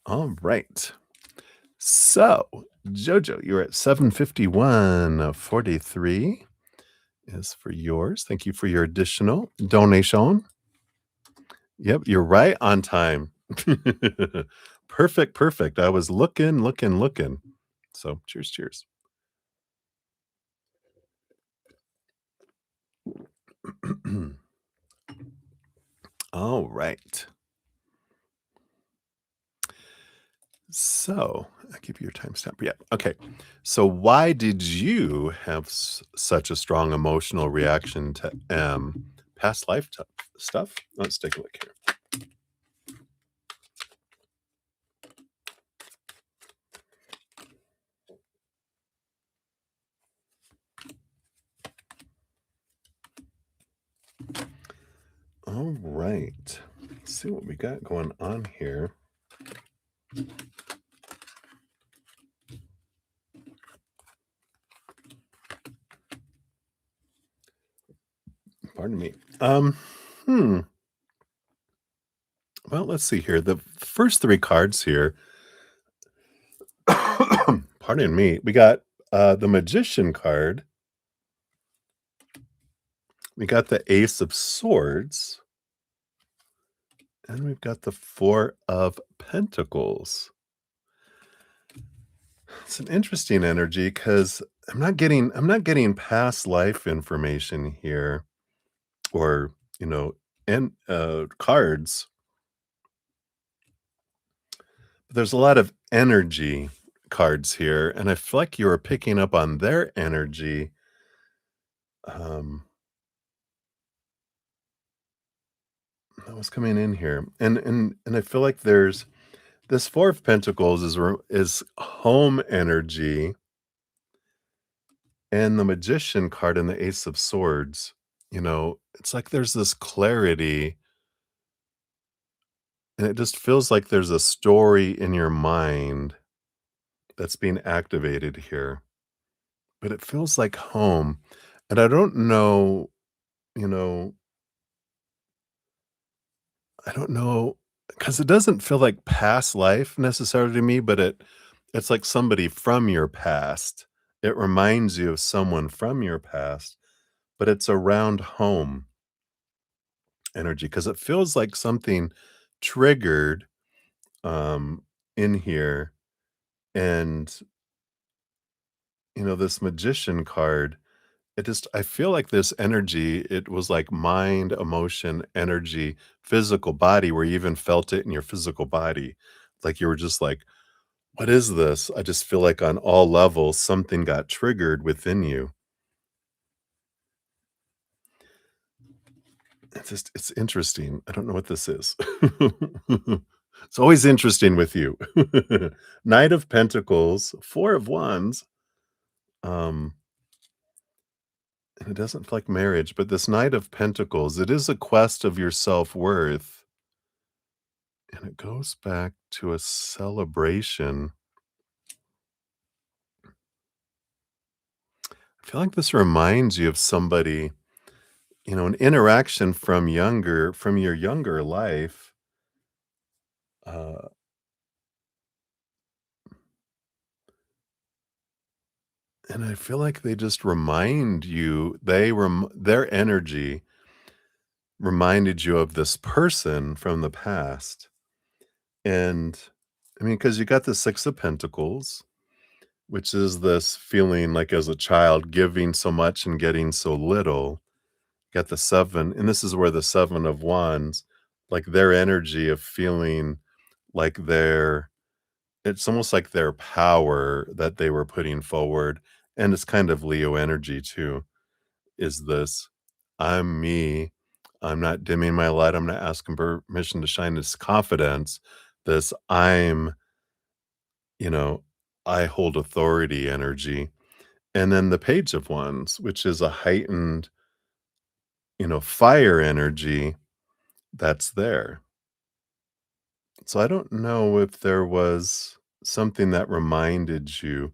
All right. So, Jojo, you're at 751.43 is for yours. Thank you for your additional donation. Yep, you're right on time. Perfect, perfect. I was looking, looking, looking. So, cheers, cheers. All right. So, I give you your timestamp. Yeah. Okay. So, why did you have such a strong emotional reaction to past life stuff? Let's take a look here. All right. Let's see what we got going on here. Pardon me. Hmm. Well, let's see here. The first 3 cards here. Pardon me. We got the Magician card. We got the Ace of Swords. And we've got the 4 of Pentacles. It's an interesting energy because I'm not getting past life information here or, and cards. But there's a lot of energy cards here, and I feel like you were picking up on their energy. Um, that was coming in here, and I feel like there's this 4 of Pentacles is home energy, and the Magician card and the Ace of Swords. It's like there's this clarity, and it just feels like there's a story in your mind that's being activated here. but it feels like home. And I don't know, you know, I don't know because it doesn't feel like past life necessarily to me, but it's like somebody from your past. It reminds you of someone from your past, but it's around home energy because it feels like something triggered um in here. And this magician card, I feel like this energy, it was like mind, emotion, energy, physical body, where you even felt it in your physical body. Like you were just like, "What is this?" I just feel like on all levels, something got triggered within you. It's interesting. I don't know what this is. It's always interesting with you. Knight of Pentacles, Four of Wands, um, and it doesn't feel like marriage, but this Knight of Pentacles, it is a quest of your self-worth. And it goes back to a celebration. I feel like this reminds you of somebody, an interaction from your younger life. Uh, and I feel like they just remind you, their energy reminded you of this person from the past. And I mean, because you got the Six of Pentacles, which is this feeling like as a child giving so much and getting so little. Got the 7, and this is where the 7 of Wands, like, their energy of feeling like it's almost like their power that they were putting forward, and it's kind of Leo energy too, is this, "I'm me, I'm not dimming my light, I'm not asking permission to shine," this confidence, this you know, I hold authority energy, and then the Page of Wands, which is a heightened, fire energy that's there. So I don't know if there was something that reminded you,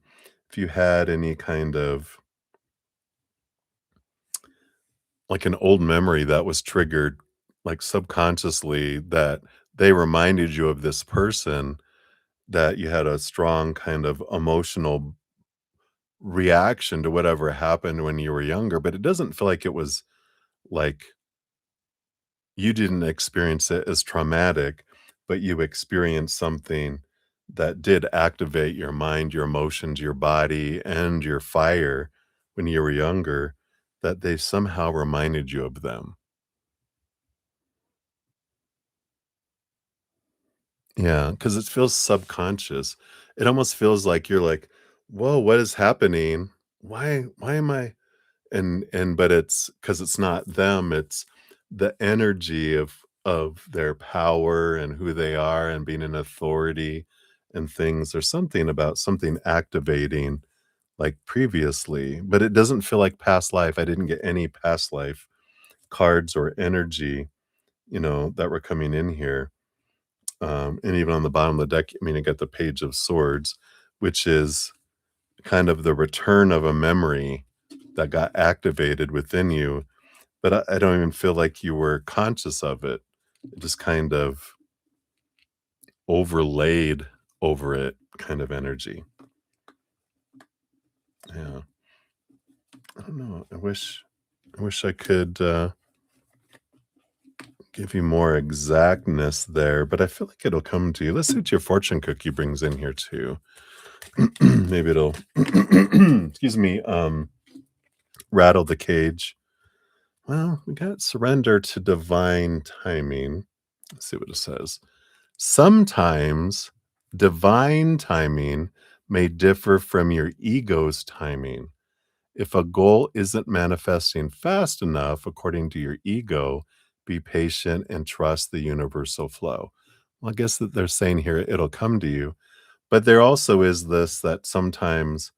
if you had any kind of like an old memory that was triggered, like subconsciously, that they reminded you of this person that you had a strong kind of emotional reaction to whatever happened when you were younger, but it doesn't feel like it was like you didn't experience it as traumatic, but you experienced something that did activate your mind, your emotions, your body, and your fire when you were younger, that they somehow reminded you of them. Yeah, because it feels subconscious. It almost feels like you're like, "Whoa, what is happening? Why am I?" And but it's because it's not them, it's the energy of their power and who they are and being an authority and things. There's something about something activating, like, previously, but it doesn't feel like past life. I didn't get any past life cards or energy, that were coming in here. And even on the bottom of the deck, I mean, I got the Page of Swords, which is kind of the return of a memory that got activated within you, but I don't even feel like you were conscious of it. It just kind of overlaid over it kind of energy. Yeah. I don't know. I wish I could give you more exactness there, but I feel like it'll come to you. Let's see what your fortune cookie brings in here too. Maybe it'll excuse me, rattle the cage. Well, we got surrender to divine timing. Let's see what it says. Sometimes divine timing may differ from your ego's timing. If a goal isn't manifesting fast enough, according to your ego, be patient and trust the universal flow. Well, I guess that they're saying here it'll come to you. But there also is this that sometimes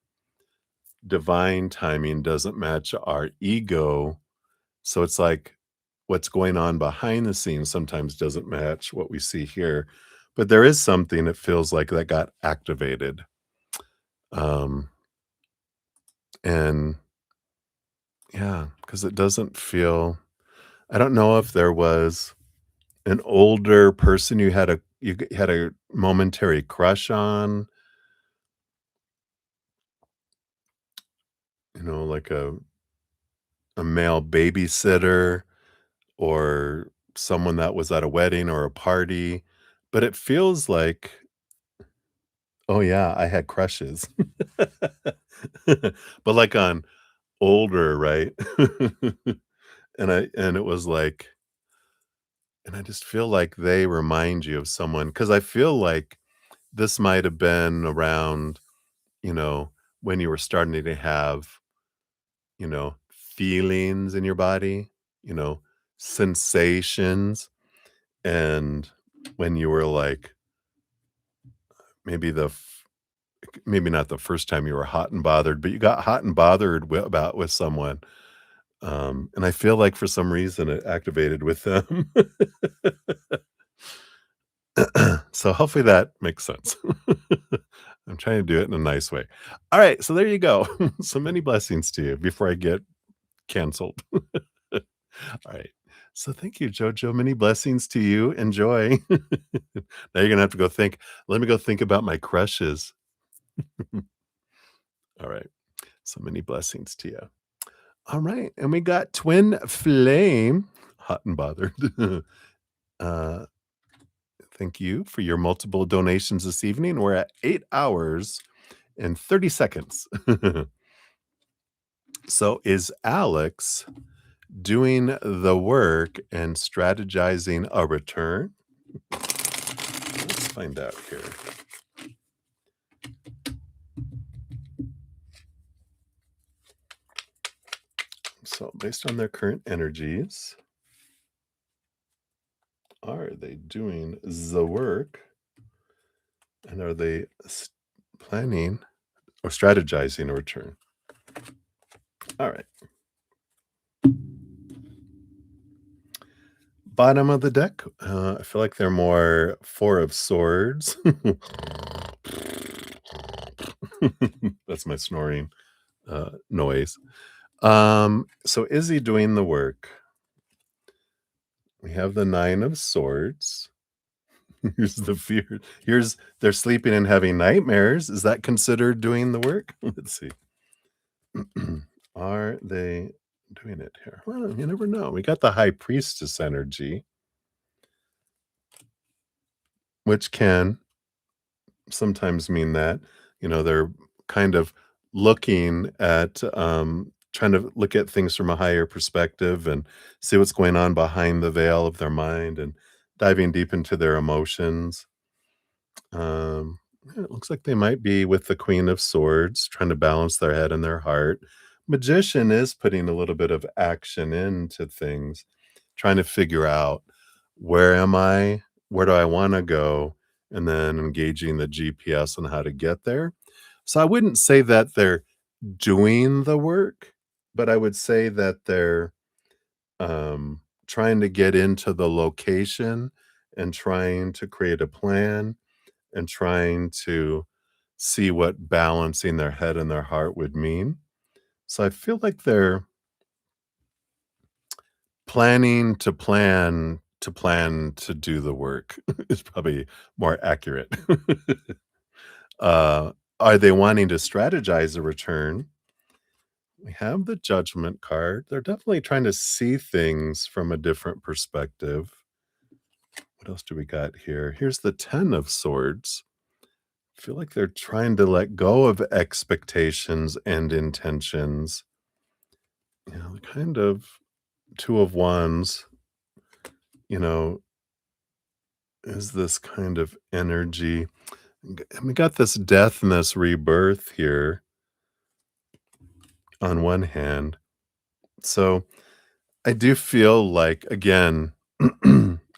divine timing doesn't match our ego. So it's like what's going on behind the scenes sometimes doesn't match what we see here. But there is something that feels like that got activated. Um, And yeah, because it doesn't feel, I don't know if there was an older person you had a momentary crush on, like a male babysitter or someone that was at a wedding or a party, but it feels like, oh, yeah, I had crushes. But, like, on older, right? And it was like, and I just feel like they remind you of someone, because I feel like this might have been around, you know, when you were starting to have, feelings in your body, you know, sensations, and when you were, like, maybe maybe not the first time you were hot and bothered, but you got hot and bothered with someone, and I feel like for some reason it activated with them. So hopefully that makes sense. I'm trying to do it in a nice way. All right, so there you go. So many blessings to you before I get canceled. All right. So thank you, Jojo. Many blessings to you. Enjoy. Now you're gonna have to go think. Let me go think about my crushes. All right. So many blessings to you. All right. And we got Twin Flame, hot and bothered. uh, Thank you for your multiple donations this evening. We're at 8 hours and 30 seconds. So is Alex doing the work and strategizing a return? Let's find out here. So, based on their current energies, are they doing the work, and are they planning or strategizing a return? All right. Bottom of the deck, I feel like they're more Four of Swords. That's my snoring noise. So is he doing the work? We have the Nine of Swords. Here's the fear. Here's they're sleeping and having nightmares. Is that considered doing the work? Let's see. Are they doing it here? Well, you never know. We got the High Priestess energy, which can sometimes mean that, they're kind of looking at, trying to look at things from a higher perspective and see what's going on behind the veil of their mind and diving deep into their emotions. Yeah, it looks like they might be with the Queen of Swords, trying to balance their head and their heart. Magician is putting a little bit of action into things, trying to figure out, where am I? Where do I want to go? And then engaging the GPS on how to get there. So I wouldn't say that they're doing the work, but I would say that they're trying to get into the location and trying to create a plan and trying to see what balancing their head and their heart would mean. So I feel like they're planning to do the work is probably more accurate. uh, are they wanting to strategize a return? We have the Judgment card. They're definitely trying to see things from a different perspective. What else do we got here? Here's the Ten of Swords. I feel like they're trying to let go of expectations and intentions. Kind of Two of Wands, you know, is this kind of energy. And we got this death and this rebirth here on one hand. So I do feel like, again,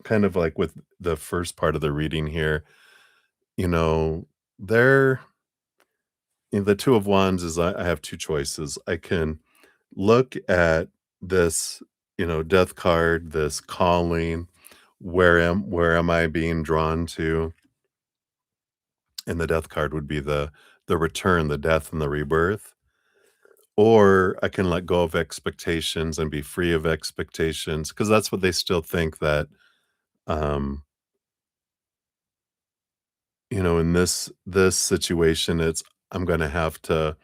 kind of like with the first part of the reading here, you know, they're the Two of Wands is I have two choices. I can look at this, death card, this calling, where am I being drawn to? And the death card would be the return, the death and the rebirth. or I can let go of expectations and be free of expectations because that's what they still think that, um, in this situation, it's I'm gonna have to,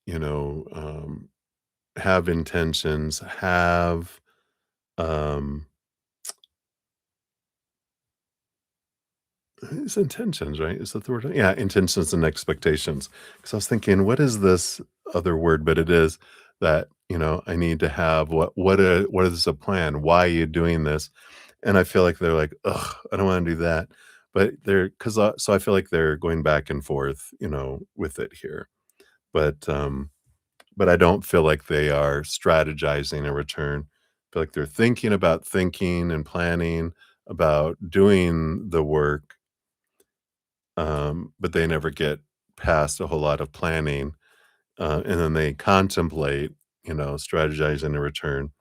you know, have intentions, have, um it's intentions, right? Is that the word? Yeah, intentions and expectations. Because I was thinking, what is this other word? But it is that, I need to have what is the plan? Why are you doing this? And I feel like they're like, ugh, I don't want to do that. But so I feel like they're going back and forth, with it here. But but I don't feel like they are strategizing in return. I feel like they're thinking about thinking and planning about doing the work, but they never get past a whole lot of planning, and then they contemplate, strategizing in return,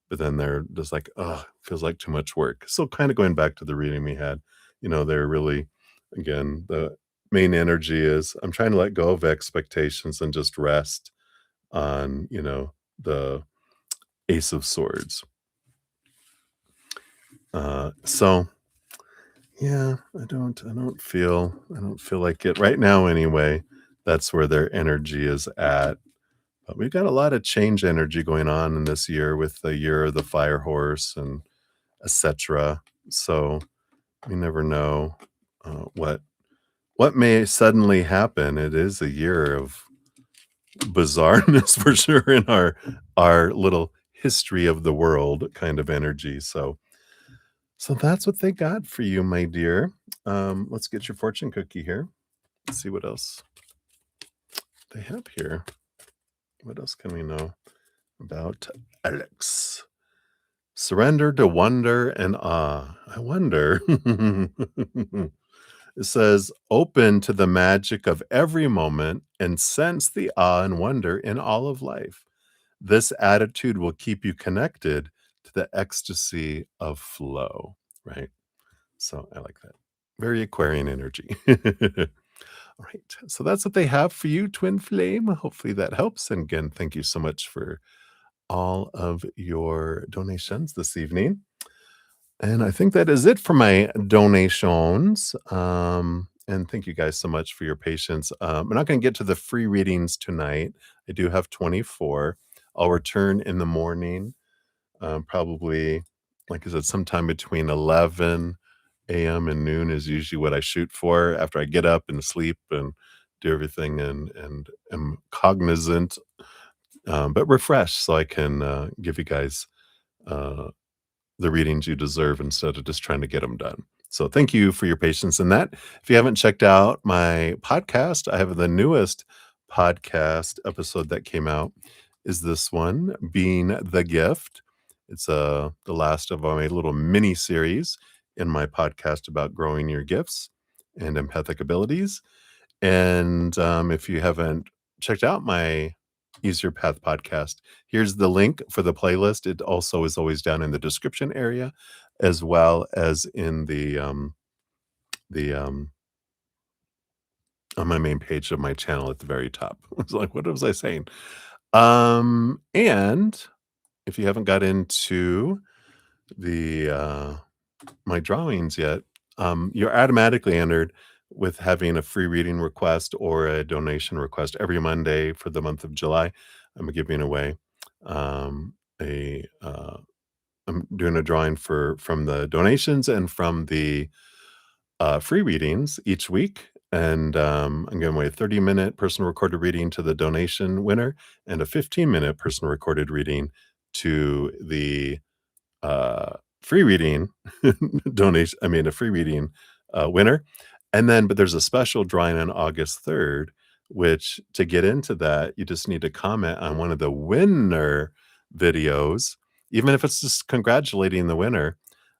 but then they're just like, oh, feels like too much work." So kind of going back to the reading we had, they're really, again, the main energy is I'm trying to let go of expectations and just rest on, the Ace of Swords. So yeah, I don't feel like it right now anyway. That's where their energy is at. But we've got a lot of change energy going on in this year with the year of the fire horse and etc. So we never know what may suddenly happen. It is a year of bizarreness for sure in our little history of the world kind of energy. So that's what they got for you, my dear. Let's get your fortune cookie here. Let's see what else they have here. What else can we know about Alex? Surrender to wonder and awe. I wonder. It says, open to the magic of every moment and sense the awe and wonder in all of life. This attitude will keep you connected to the ecstasy of flow, right? So I like that. Very Aquarian energy. All right. So that's what they have for you, Twin Flame. Hopefully that helps. And again, thank you so much for all of your donations this evening. And I think that is it for my donations. And thank you guys so much for your patience. We're not going to get to the free readings tonight. I do have 24. I'll return in the morning, probably, like I said, sometime between 11 a.m. and noon is usually what I shoot for after I get up and sleep and do everything and am cognizant, but refreshed so I can give you guys uh, the readings you deserve instead of just trying to get them done. So thank you for your patience in that. If you haven't checked out my podcast, I have the newest podcast episode that came out is this one, Being the Gift. It's the last of my little mini series in my podcast about growing your gifts and empathic abilities. And if you haven't checked out my Easier Path podcast, here's the link for the playlist. It also is always down in the description area, as well as in the on my main page of my channel at the very top. I was like, what was I saying? And if you haven't got into the my drawings yet, you're automatically entered with having a free reading request or a donation request every Monday for the month of July. I'm giving away a I'm doing a drawing for from the donations and from the free readings each week. And I'm giving away a 30-minute personal recorded reading to the donation winner and a 15-minute personal recorded reading to the free reading donation. I mean, a free reading winner. And then, but there's a special drawing on August 3rd, which to get into that, you just need to comment on one of the winner videos, even if it's just congratulating the winner.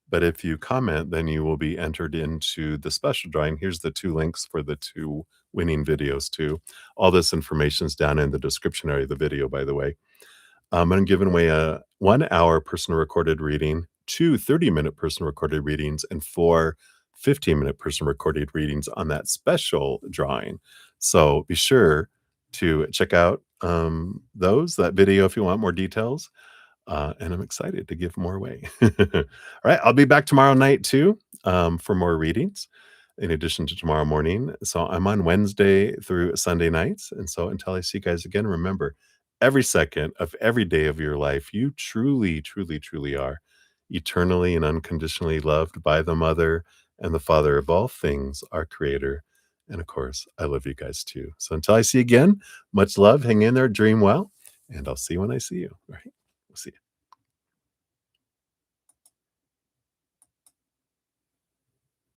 But if you comment, then you will be entered into the special drawing. Here's the two links for the two winning videos, too. All this information is down in the description area of the video, by the way. I'm giving away a 1 hour personal recorded reading, two 30-minute personal recorded readings, and four 15-minute personal recorded readings on that special drawing. So be sure to check out that video if you want more details. And I'm excited to give more away. All right, I'll be back tomorrow night too, for more readings in addition to tomorrow morning. So I'm on Wednesday through Sunday nights. And so until I see you guys again, remember every second of every day of your life, you truly, truly, truly are eternally and unconditionally loved by the Mother and the Father of all things, our Creator. And of course, I love you guys too. So until I see you again, much love, hang in there, dream well, and I'll see you when I see you. All right, we'll see you.